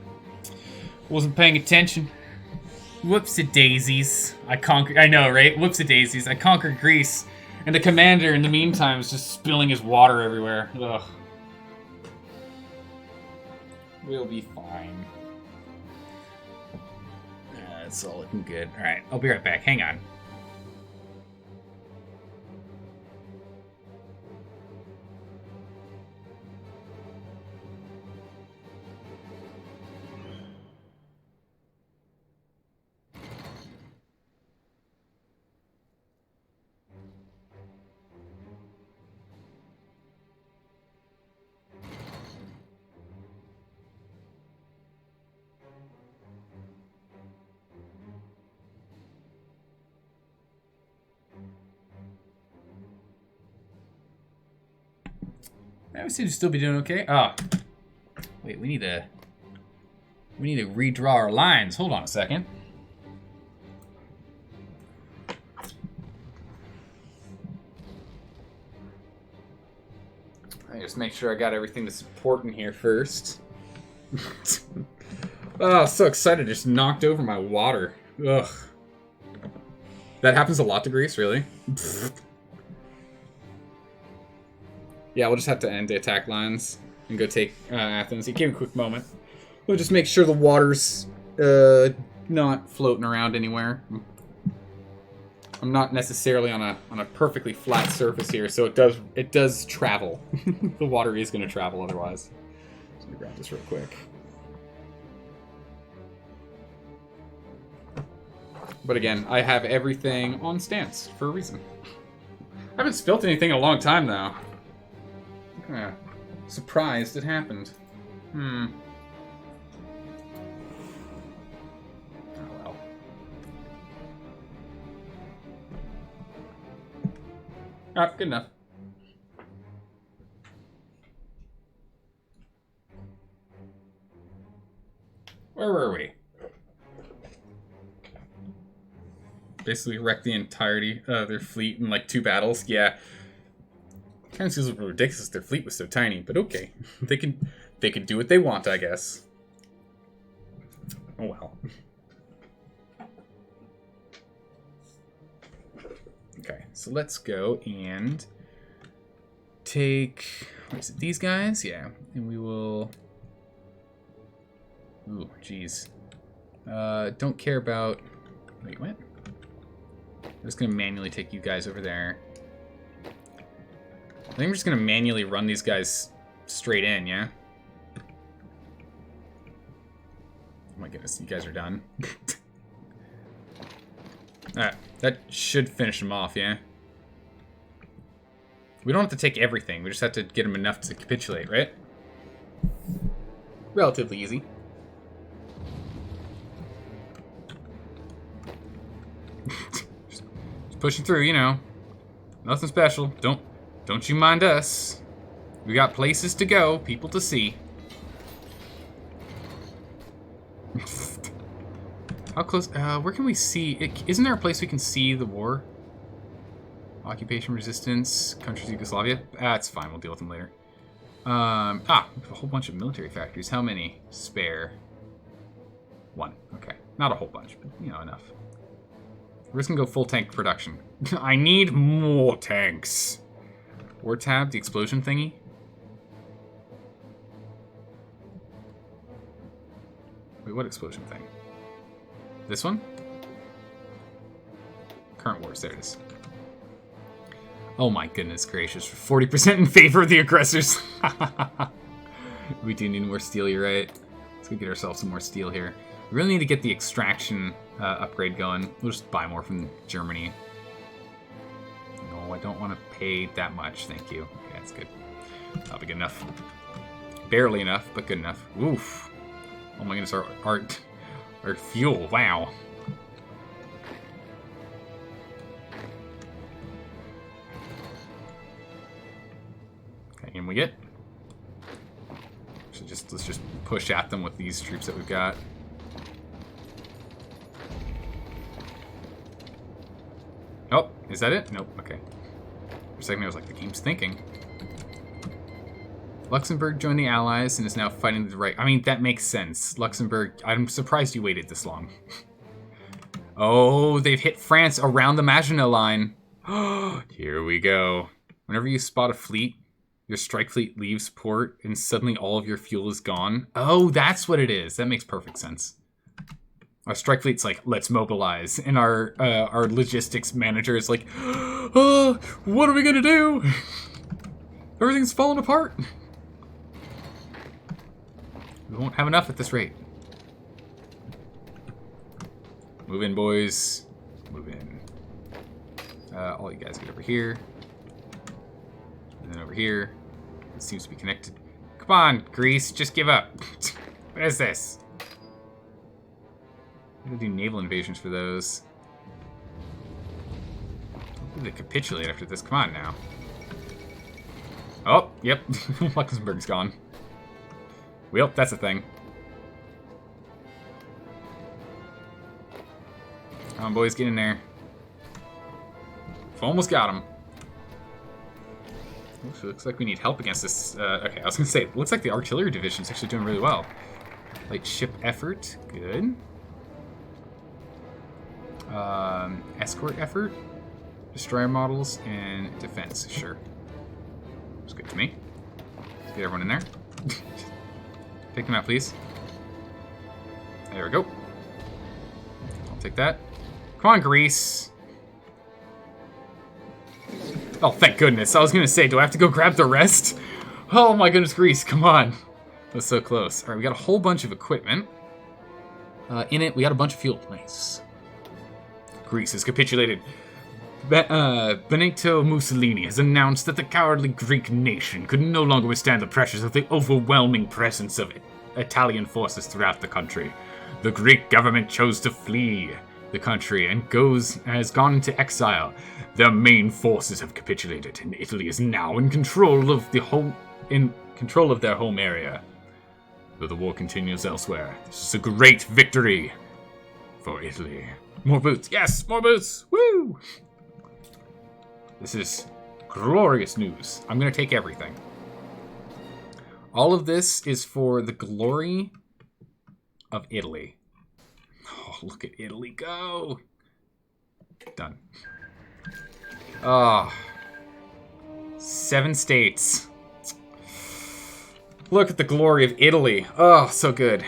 Wasn't paying attention. Whoops-a-daisies. I know, right? Whoops-a-daisies. I conquered Greece. And the commander, in the meantime, is just spilling his water everywhere. Ugh. We'll be fine. It's all looking good. Alright, I'll be right back. Hang on. We seem to still be doing okay. Oh, wait, we need to redraw our lines. Hold on a second. I just make sure I got everything that's important here first. Oh, so excited! Just knocked over my water. Ugh. That happens a lot to Greece, really. Yeah, we'll just have to end the attack lines and go take Athens. Give me a quick moment. We'll just make sure the water's not floating around anywhere. I'm not necessarily on a perfectly flat surface here, so it does travel. The water is going to travel otherwise. Let me grab this real quick. But again, I have everything on stance for a reason. I haven't spilt anything in a long time now. Surprised it happened. Oh well. Alright, good enough. Where were we? Basically wrecked the entirety of their fleet in like 2 battles. Yeah. Kind of feels ridiculous their fleet was so tiny, but okay. They can do what they want, I guess. Oh well. Okay, so let's go and take, what is it, these guys? Yeah, and we will... Ooh, jeez. Don't care about... Wait, what? I'm just going to manually take you guys over there. I think we're just going to manually run these guys straight in, yeah? Oh my goodness, you guys are done. Alright, that should finish them off, yeah? We don't have to take everything, we just have to get them enough to capitulate, right? Relatively easy. Just pushing through, you know. Nothing special. Don't you mind us. We got places to go, people to see. How close? Where can we see? Isn't there a place we can see the war? Occupation resistance, countries Yugoslavia. It's fine. We'll deal with them later. We have a whole bunch of military factories. How many? Spare. 1. Okay, not a whole bunch, but you know, enough. We're just gonna go full tank production. I need more tanks. War tab, the explosion thingy. Wait, what explosion thing? This one? Current wars, there it is. Oh my goodness gracious. 40% in favor of the aggressors. We do need more steel, you're right. Let's go get ourselves some more steel here. We really need to get the extraction upgrade going. We'll just buy more from Germany. No, I don't want to pay that much, thank you. Okay, that's good. That'll be good enough. Barely enough, but good enough. Oof. Oh my goodness, our fuel, wow. Okay, in we get. So let's just push at them with these troops that we've got. Oh, is that it? Nope, okay. For a second I was like, the game's thinking. Luxembourg joined the Allies and is now fighting the right... I mean, that makes sense. Luxembourg, I'm surprised you waited this long. Oh, they've hit France around the Maginot Line. Here we go. Whenever you spot a fleet, your strike fleet leaves port and suddenly all of your fuel is gone. Oh, that's what it is. That makes perfect sense. Our strike fleet's like, let's mobilize. And our logistics manager is like, what are we gonna do? Everything's falling apart. We won't have enough at this rate. Move in, boys. Move in. All you guys get over here. And then over here. It seems to be connected. Come on, Greece, just give up. What is this? I'm gonna do naval invasions for those. Hopefully they capitulate after this. Come on now. Oh, yep. Luxembourg's gone. Well, that's a thing. Come on, boys, get in there. Almost got him. Looks like we need help against this. Okay, I was going to say, it looks like the artillery division's actually doing really well. Light ship effort, good. Escort effort, destroyer models, and defense, sure. Looks good to me. Let's get everyone in there. Take them out, please. There we go. I'll take that. Come on, Greece. Oh, thank goodness. I was going to say, do I have to go grab the rest? Oh my goodness, Greece, come on. That's so close. All right, we got a whole bunch of equipment. In it, we got a bunch of fuel. Nice. Greece has capitulated. Benito Mussolini has announced that the cowardly Greek nation could no longer withstand the pressures of the overwhelming presence of Italian forces throughout the country. The Greek government chose to flee the country and has gone into exile. Their main forces have capitulated, and Italy is now in control of their home area. Though the war continues elsewhere, this is a great victory for Italy. More boots, yes, more boots, woo! This is glorious news. I'm going to take everything. All of this is for the glory of Italy. Oh, look at Italy go. Done. Oh. 7 states. Look at the glory of Italy. Oh, so good.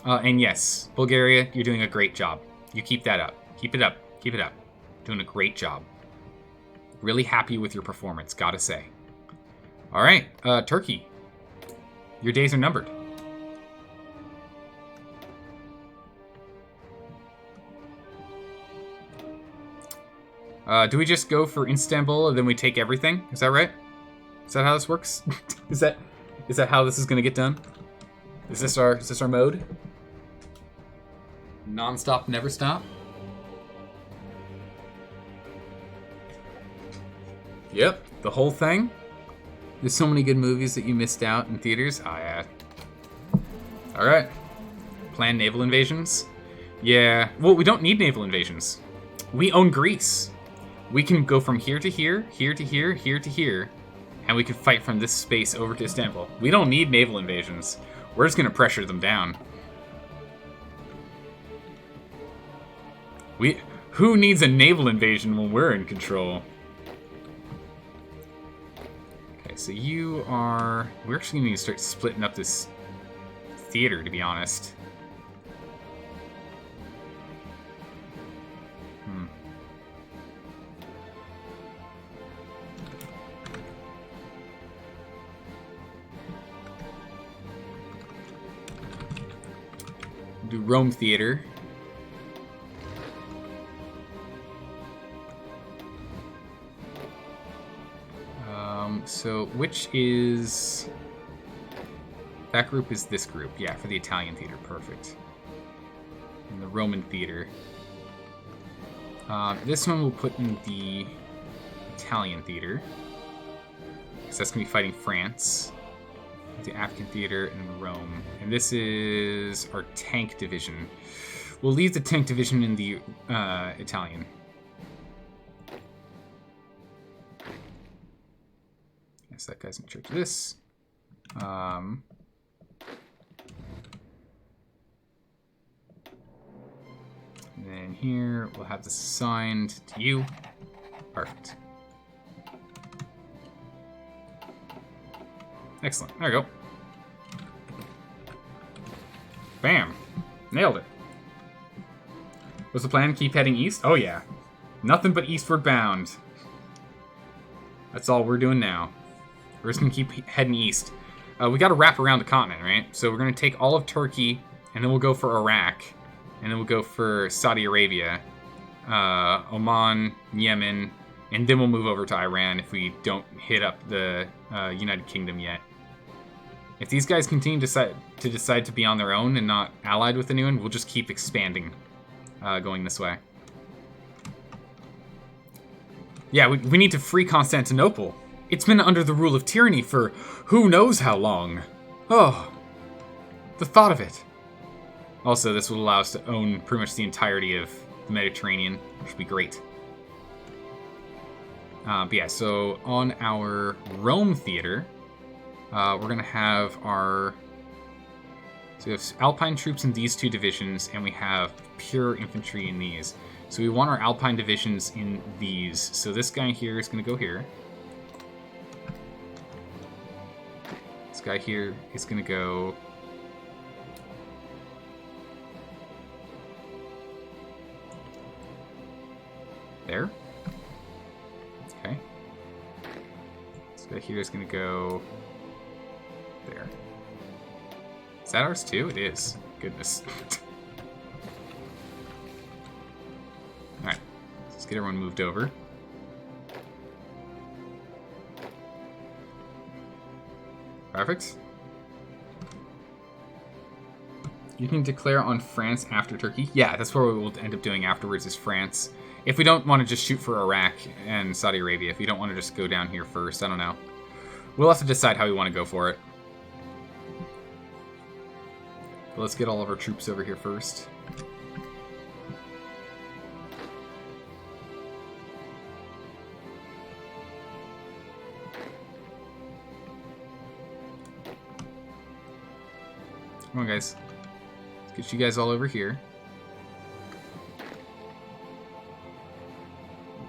And yes, Bulgaria, you're doing a great job. You keep that up. Keep it up. Keep it up. Doing a great job. Really happy with your performance, gotta say. All right, Turkey. Your days are numbered. Do we just go for Istanbul and then we take everything? Is that right? Is that how this works? Is that how this is gonna get done? Is this our mode? Non-stop, never stop? Yep, the whole thing. There's so many good movies that you missed out in theaters. Oh, yeah. Alright. Plan naval invasions? Yeah. Well, we don't need naval invasions. We own Greece. We can go from here to here, here to here, here to here, and we can fight from this space over to Istanbul. We don't need naval invasions. We're just going to pressure them down. Who needs a naval invasion when we're in control? Okay, so you are... We're actually going to need to start splitting up this theater, to be honest. do Rome Theater. So which is... That group is this group. Yeah, for the Italian theater. Perfect. And the Roman theater. This one we'll put in the Italian theater. Because that's going to be fighting France. The African theater and Rome. And this is our tank division. We'll leave the tank division in the Italian. Yes, that guy's in charge of this. And then here, we'll have this assigned to you. Perfect. Excellent. There we go. Bam. Nailed it. What's the plan? Keep heading east? Oh, yeah. Nothing but eastward bound. That's all we're doing now. We're just going to keep heading east. We got to wrap around the continent, right? So we're going to take all of Turkey, and then we'll go for Iraq, and then we'll go for Saudi Arabia, Oman, Yemen, and then we'll move over to Iran if we don't hit up the United Kingdom yet. If these guys continue to decide to be on their own and not allied with anyone, we'll just keep expanding, going this way. Yeah, we need to free Constantinople. It's been under the rule of tyranny for who knows how long. Oh, the thought of it. Also, this will allow us to own pretty much the entirety of the Mediterranean, which would be great. But yeah, so on our Rome theater, we're going to have our... So we have Alpine troops in these two divisions, and we have pure infantry in these. So we want our Alpine divisions in these. So this guy here is going to go here. This guy here is going to go... there. Okay. This guy here is going to go there. Is that ours too? It is. Goodness. Alright. Let's get everyone moved over. Perfect. You can declare on France after Turkey. Yeah, that's what we'll end up doing afterwards is France. If we don't want to just shoot for Iraq and Saudi Arabia, if you don't want to just go down here first, I don't know. We'll have to decide how we want to go for it. But let's get all of our troops over here first. Come on, guys. Let's get you guys all over here.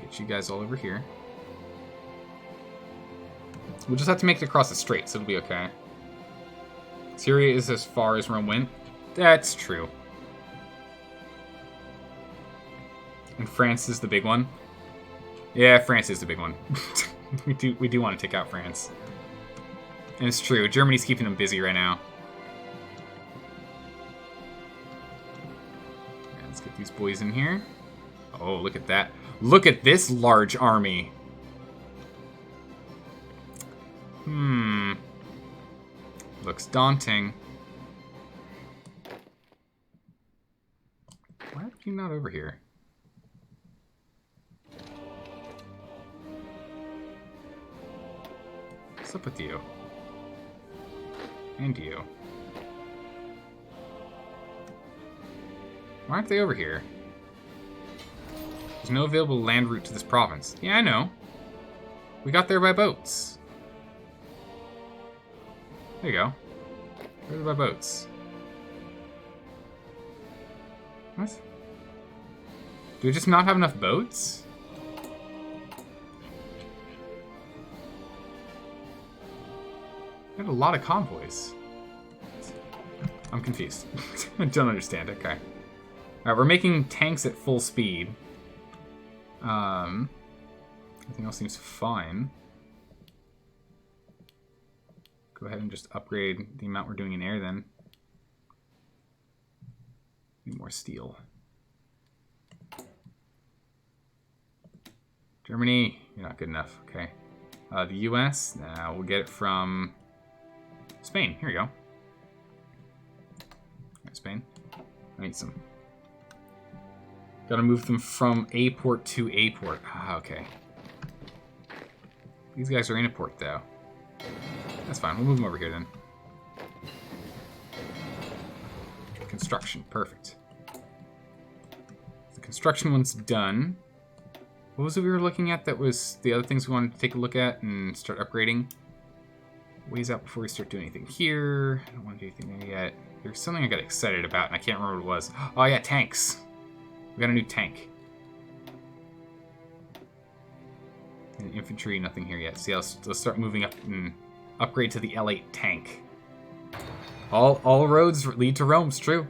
Get you guys all over here. We'll just have to make it across the strait, so it'll be okay. Syria is as far as Rome went. That's true. And France is the big one. Yeah, France is the big one. we do want to take out France. And it's true. Germany's keeping them busy right now. Right, let's get these boys in here. Oh, look at that. Look at this large army. Looks daunting. Why are you not over here? What's up with you? And you. Why aren't they over here? There's no available land route to this province. Yeah, I know. We got there by boats. There you go. Where are by boats? What? Do we just not have enough boats? We have a lot of convoys. I'm confused. I don't understand. Okay. Alright, we're making tanks at full speed. Everything else seems fine. Go ahead and just upgrade the amount we're doing in air then. Need more steel. Germany, you're not good enough. Okay. The U.S., nah, we'll get it from Spain. Here we go. Right, Spain. I need some. Gotta move them from A port to A port. Ah, okay. These guys are in a port, though. That's fine. We'll move them over here, then. Construction. Perfect. The construction one's done. What was it we were looking at that was the other things we wanted to take a look at and start upgrading? Ways out before we start doing anything here. I don't want to do anything there yet. There's something I got excited about, and I can't remember what it was. Oh, yeah, tanks. We got a new tank. And infantry, nothing here yet. See, let's start moving up and upgrade to the L8 tank. All roads lead to Rome, it's true.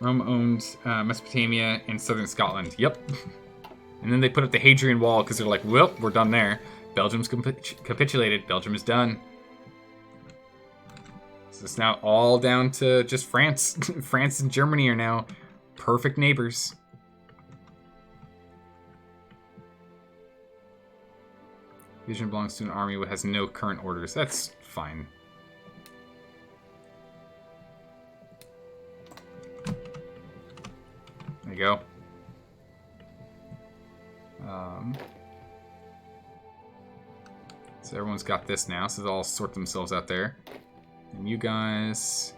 Rome owned Mesopotamia and southern Scotland. Yep. And then they put up the Hadrian Wall because they're like, well, we're done there. Belgium's capitulated. Belgium is done. So it's now all down to just France. France and Germany are now perfect neighbors. Division belongs to an army that has no current orders. That's fine. There you go. So everyone's got this now, so they'll all sort themselves out there. And you guys...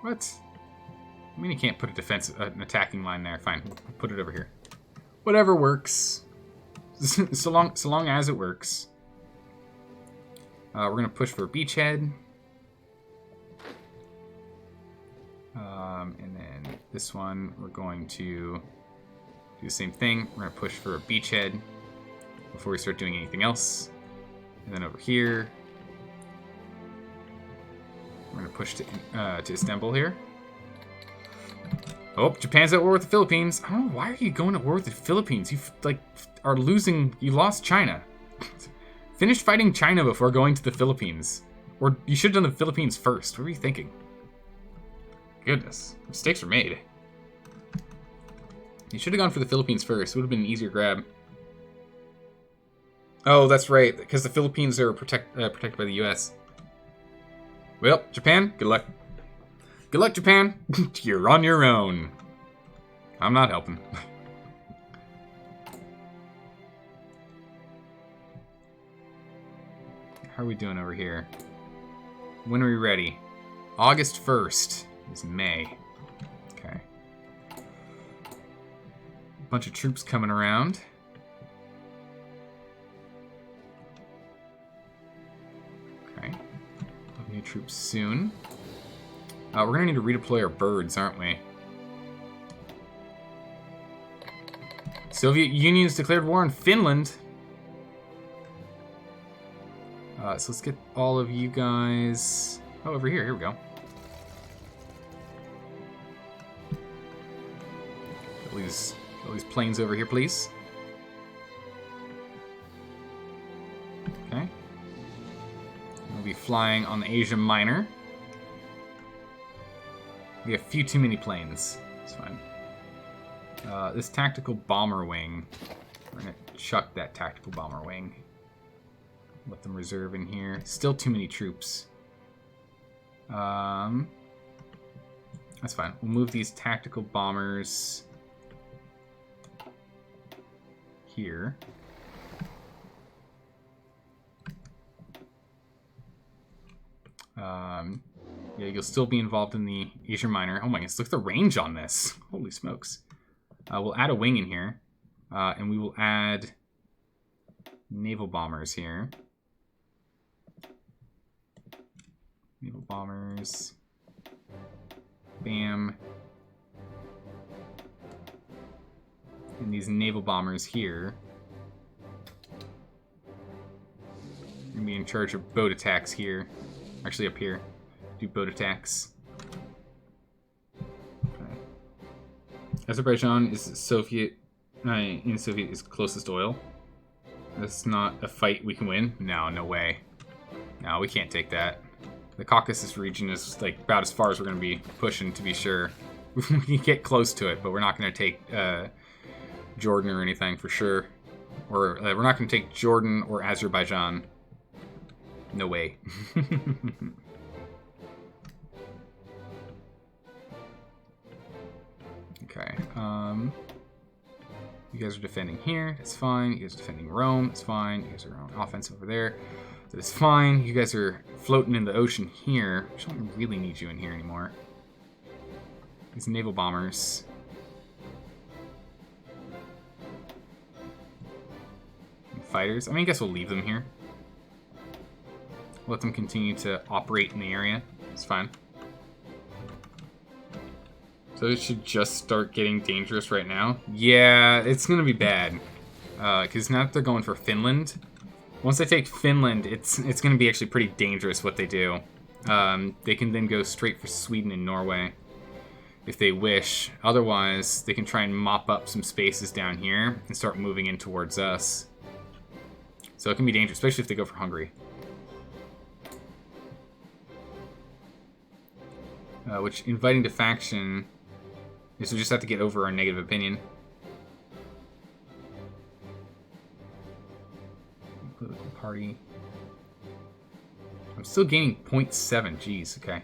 What? I mean, you can't put an attacking line there. Fine, we'll put it over here. Whatever works. so long as it works. We're gonna push for a beachhead. And then this one, we're going to do the same thing. We're gonna push for a beachhead before we start doing anything else. And then over here, we're gonna push to Istanbul here. Oh, Japan's at war with the Philippines. I don't know, why are you going to war with the Philippines? You are losing. You lost China. Finish fighting China before going to the Philippines. Or you should have done the Philippines first. What were you thinking? Goodness, mistakes were made. You should have gone for the Philippines first. It would have been an easier grab. Oh, that's right, because the Philippines are protected by the U.S. Well, Japan, good luck. Good luck, Japan. You're on your own. I'm not helping. How are we doing over here? When are we ready? August 1st is May. Okay. A bunch of troops coming around. Okay. New troops soon. We're going to need to redeploy our birds, aren't we? Soviet Union has declared war on Finland. So let's get all of you guys... Oh, over here. Here we go. All these planes over here, please. Okay. We'll be flying on the Asia Minor. We have a few too many planes. It's fine. This tactical bomber wing. We're going to chuck that tactical bomber wing. Let them reserve in here. Still too many troops. That's fine. We'll move these tactical bombers here. Yeah, you'll still be involved in the Asia Minor. Oh my goodness, look at the range on this. Holy smokes. We'll add a wing in here. And we will add naval bombers here. Naval bombers. Bam. And these naval bombers here. We're going to be in charge of boat attacks here. Actually up here. Do boat attacks. Okay. Azerbaijan is Soviet is closest oil. That's not a fight we can win. No way. No, we can't take that. The Caucasus region is like about as far as we're going to be pushing, to be sure. We can get close to it, but we're not going to take Jordan or anything for sure. Or we're not going to take Jordan or Azerbaijan. No way. Okay. You guys are defending here. That's fine. You guys are defending Rome. That's fine. You guys are on offense over there. That's fine. You guys are floating in the ocean here. I don't really need you in here anymore. These naval bombers. And fighters. I mean, I guess we'll leave them here. Let them continue to operate in the area. It's fine. So it should just start getting dangerous right now. Yeah, it's going to be bad. Because now that they're going for Finland, once they take Finland, it's going to be actually pretty dangerous what they do. They can then go straight for Sweden and Norway if they wish. Otherwise, they can try and mop up some spaces down here and start moving in towards us. So it can be dangerous, especially if they go for Hungary. Which, inviting to faction... So we just have to get over our negative opinion. Political party. I'm still gaining 0.7. Jeez, okay.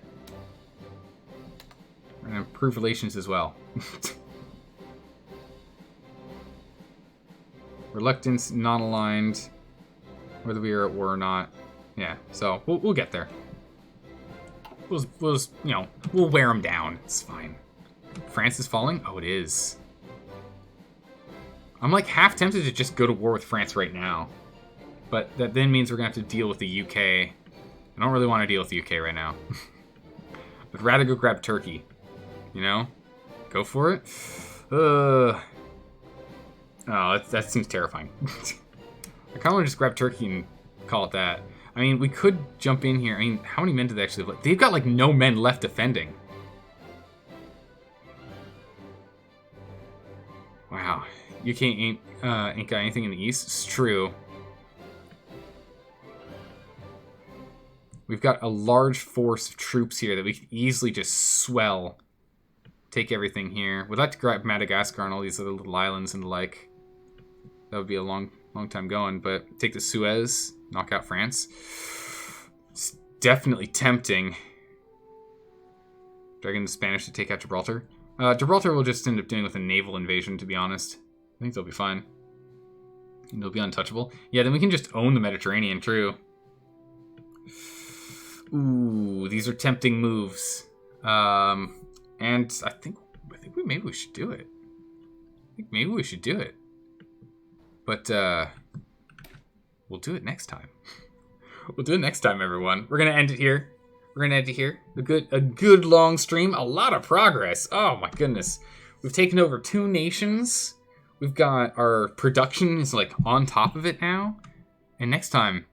We're going to improve relations as well. Reluctance, non-aligned. Whether we are at war or not. Yeah, so we'll get there. We'll you know, we'll wear them down. It's fine. France is falling? Oh, it is. I'm like half tempted to just go to war with France right now. But that then means we're going to have to deal with the UK. I don't really want to deal with the UK right now. I'd rather go grab Turkey. You know? Go for it? Oh, that seems terrifying. I kind of want to just grab Turkey and call it that. I mean, we could jump in here. I mean, how many men do they actually have left? They've got like no men left defending. Wow, UK ain't got anything in the east. It's true. We've got a large force of troops here that we could easily just swell. Take everything here. We'd like to grab Madagascar and all these other little islands and the like. That would be a long time going, but take the Suez, knock out France. It's definitely tempting. Dragging the Spanish to take out Gibraltar. Gibraltar will just end up doing with a naval invasion, to be honest. I think they'll be fine. And they'll be untouchable. Yeah, then we can just own the Mediterranean, true. Ooh, these are tempting moves. And I think maybe we should do it. But, we'll do it next time. We'll do it next time, everyone. We're going to end it here. A good long stream. A lot of progress. Oh my goodness. We've taken over 2 nations. We've got our production is like on top of it now. And next time,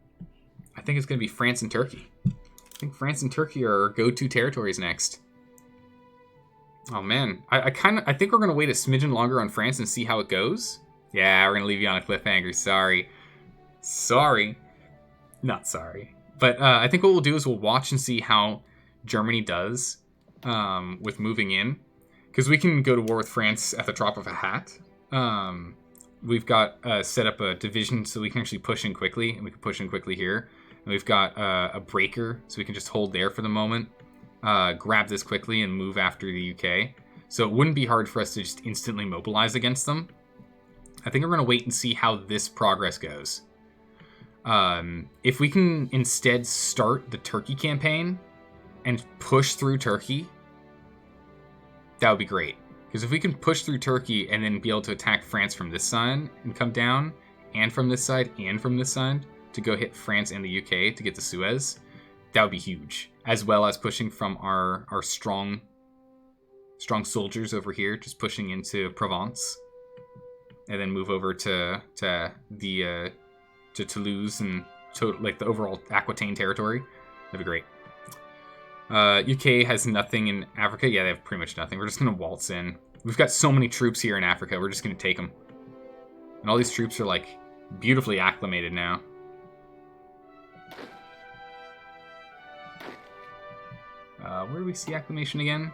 I think it's going to be France and Turkey. I think France and Turkey are our go-to territories next. Oh man. I think we're going to wait a smidgen longer on France and see how it goes. Yeah, we're going to leave you on a cliffhanger. Sorry. Not sorry. But I think what we'll do is we'll watch and see how Germany does with moving in. Because we can go to war with France at the drop of a hat. We've got set up a division so we can actually push in quickly. And we can push in quickly here. And we've got a breaker so we can just hold there for the moment. Grab this quickly and move after the UK. So it wouldn't be hard for us to just instantly mobilize against them. I think we're going to wait and see how this progress goes. If we can instead start the Turkey campaign and push through Turkey, that would be great. Because if we can push through Turkey and then be able to attack France from this side and come down, and from this side and from this side, to go hit France and the UK to get the Suez, that would be huge. As well as pushing from our strong soldiers over here, just pushing into Provence, and then move over to Toulouse and like the overall Aquitaine territory. That'd be great. UK has nothing in Africa. Yeah, they have pretty much nothing. We're just going to waltz in. We've got so many troops here in Africa. We're just going to take them. And all these troops are like beautifully acclimated now. Where do we see acclamation again?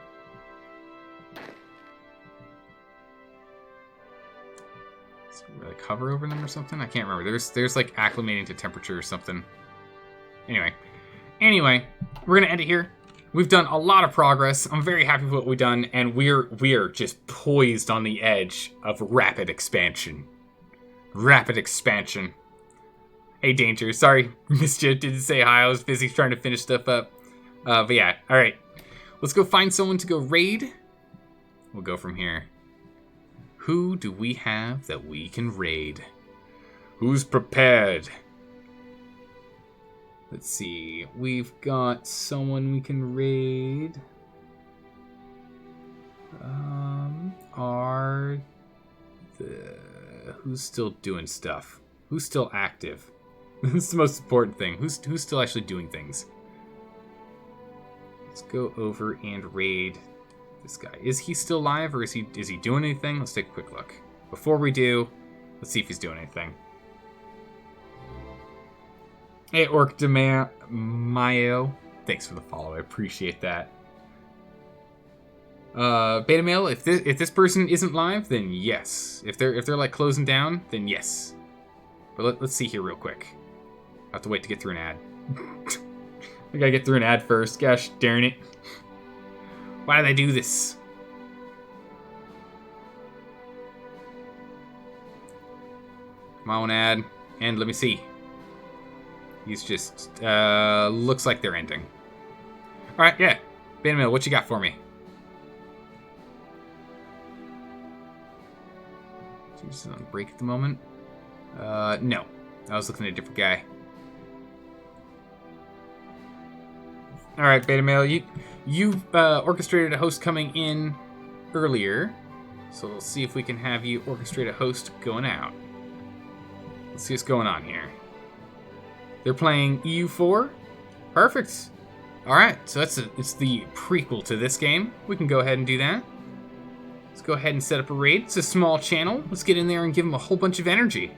Is it like hover over them or something? I can't remember. There's like acclimating to temperature or something. Anyway, we're gonna end it here. We've done a lot of progress. I'm very happy with what we've done, and we're just poised on the edge of rapid expansion. Rapid expansion. Hey, Danger. Sorry, missed you. Didn't say hi. I was busy trying to finish stuff up. But yeah, all right. Let's go find someone to go raid. We'll go from here. Who do we have that we can raid? Who's prepared? Let's see. We've got someone we can raid. Who's still doing stuff? Who's still active? That's the most important thing. Who's still actually doing things? Let's go over and raid this guy. Is he still alive, or is he doing anything? Let's take a quick look. Before we do, let's see if he's doing anything. Hey, Orc de Mayo. Thanks for the follow. I appreciate that. Beta male, if this person isn't live, then yes. If they're like closing down, then yes. But let's see here real quick. I have to wait to get through an ad. I gotta get through an ad first. Gosh darn it. Why did I do this? Come on, ad. And let me see. He's just, looks like they're ending. Alright, yeah. Beta male, what you got for me? He's on break at the moment. No. I was looking at a different guy. Alright, Beta Male, you orchestrated a host coming in earlier. So we'll see if we can have you orchestrate a host going out. Let's see what's going on here. They're playing EU4. Perfect. Alright, so it's the prequel to this game. We can go ahead and do that. Let's go ahead and set up a raid. It's a small channel. Let's get in there and give them a whole bunch of energy.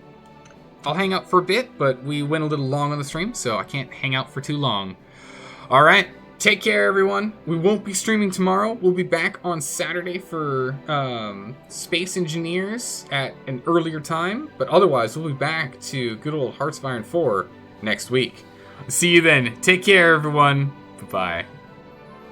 I'll hang out for a bit, but we went a little long on the stream, so I can't hang out for too long. Alright, take care, everyone. We won't be streaming tomorrow. We'll be back on Saturday for Space Engineers at an earlier time, but otherwise, we'll be back to good old Hearts of Iron 4 next week. See you then. Take care, everyone. Bye-bye.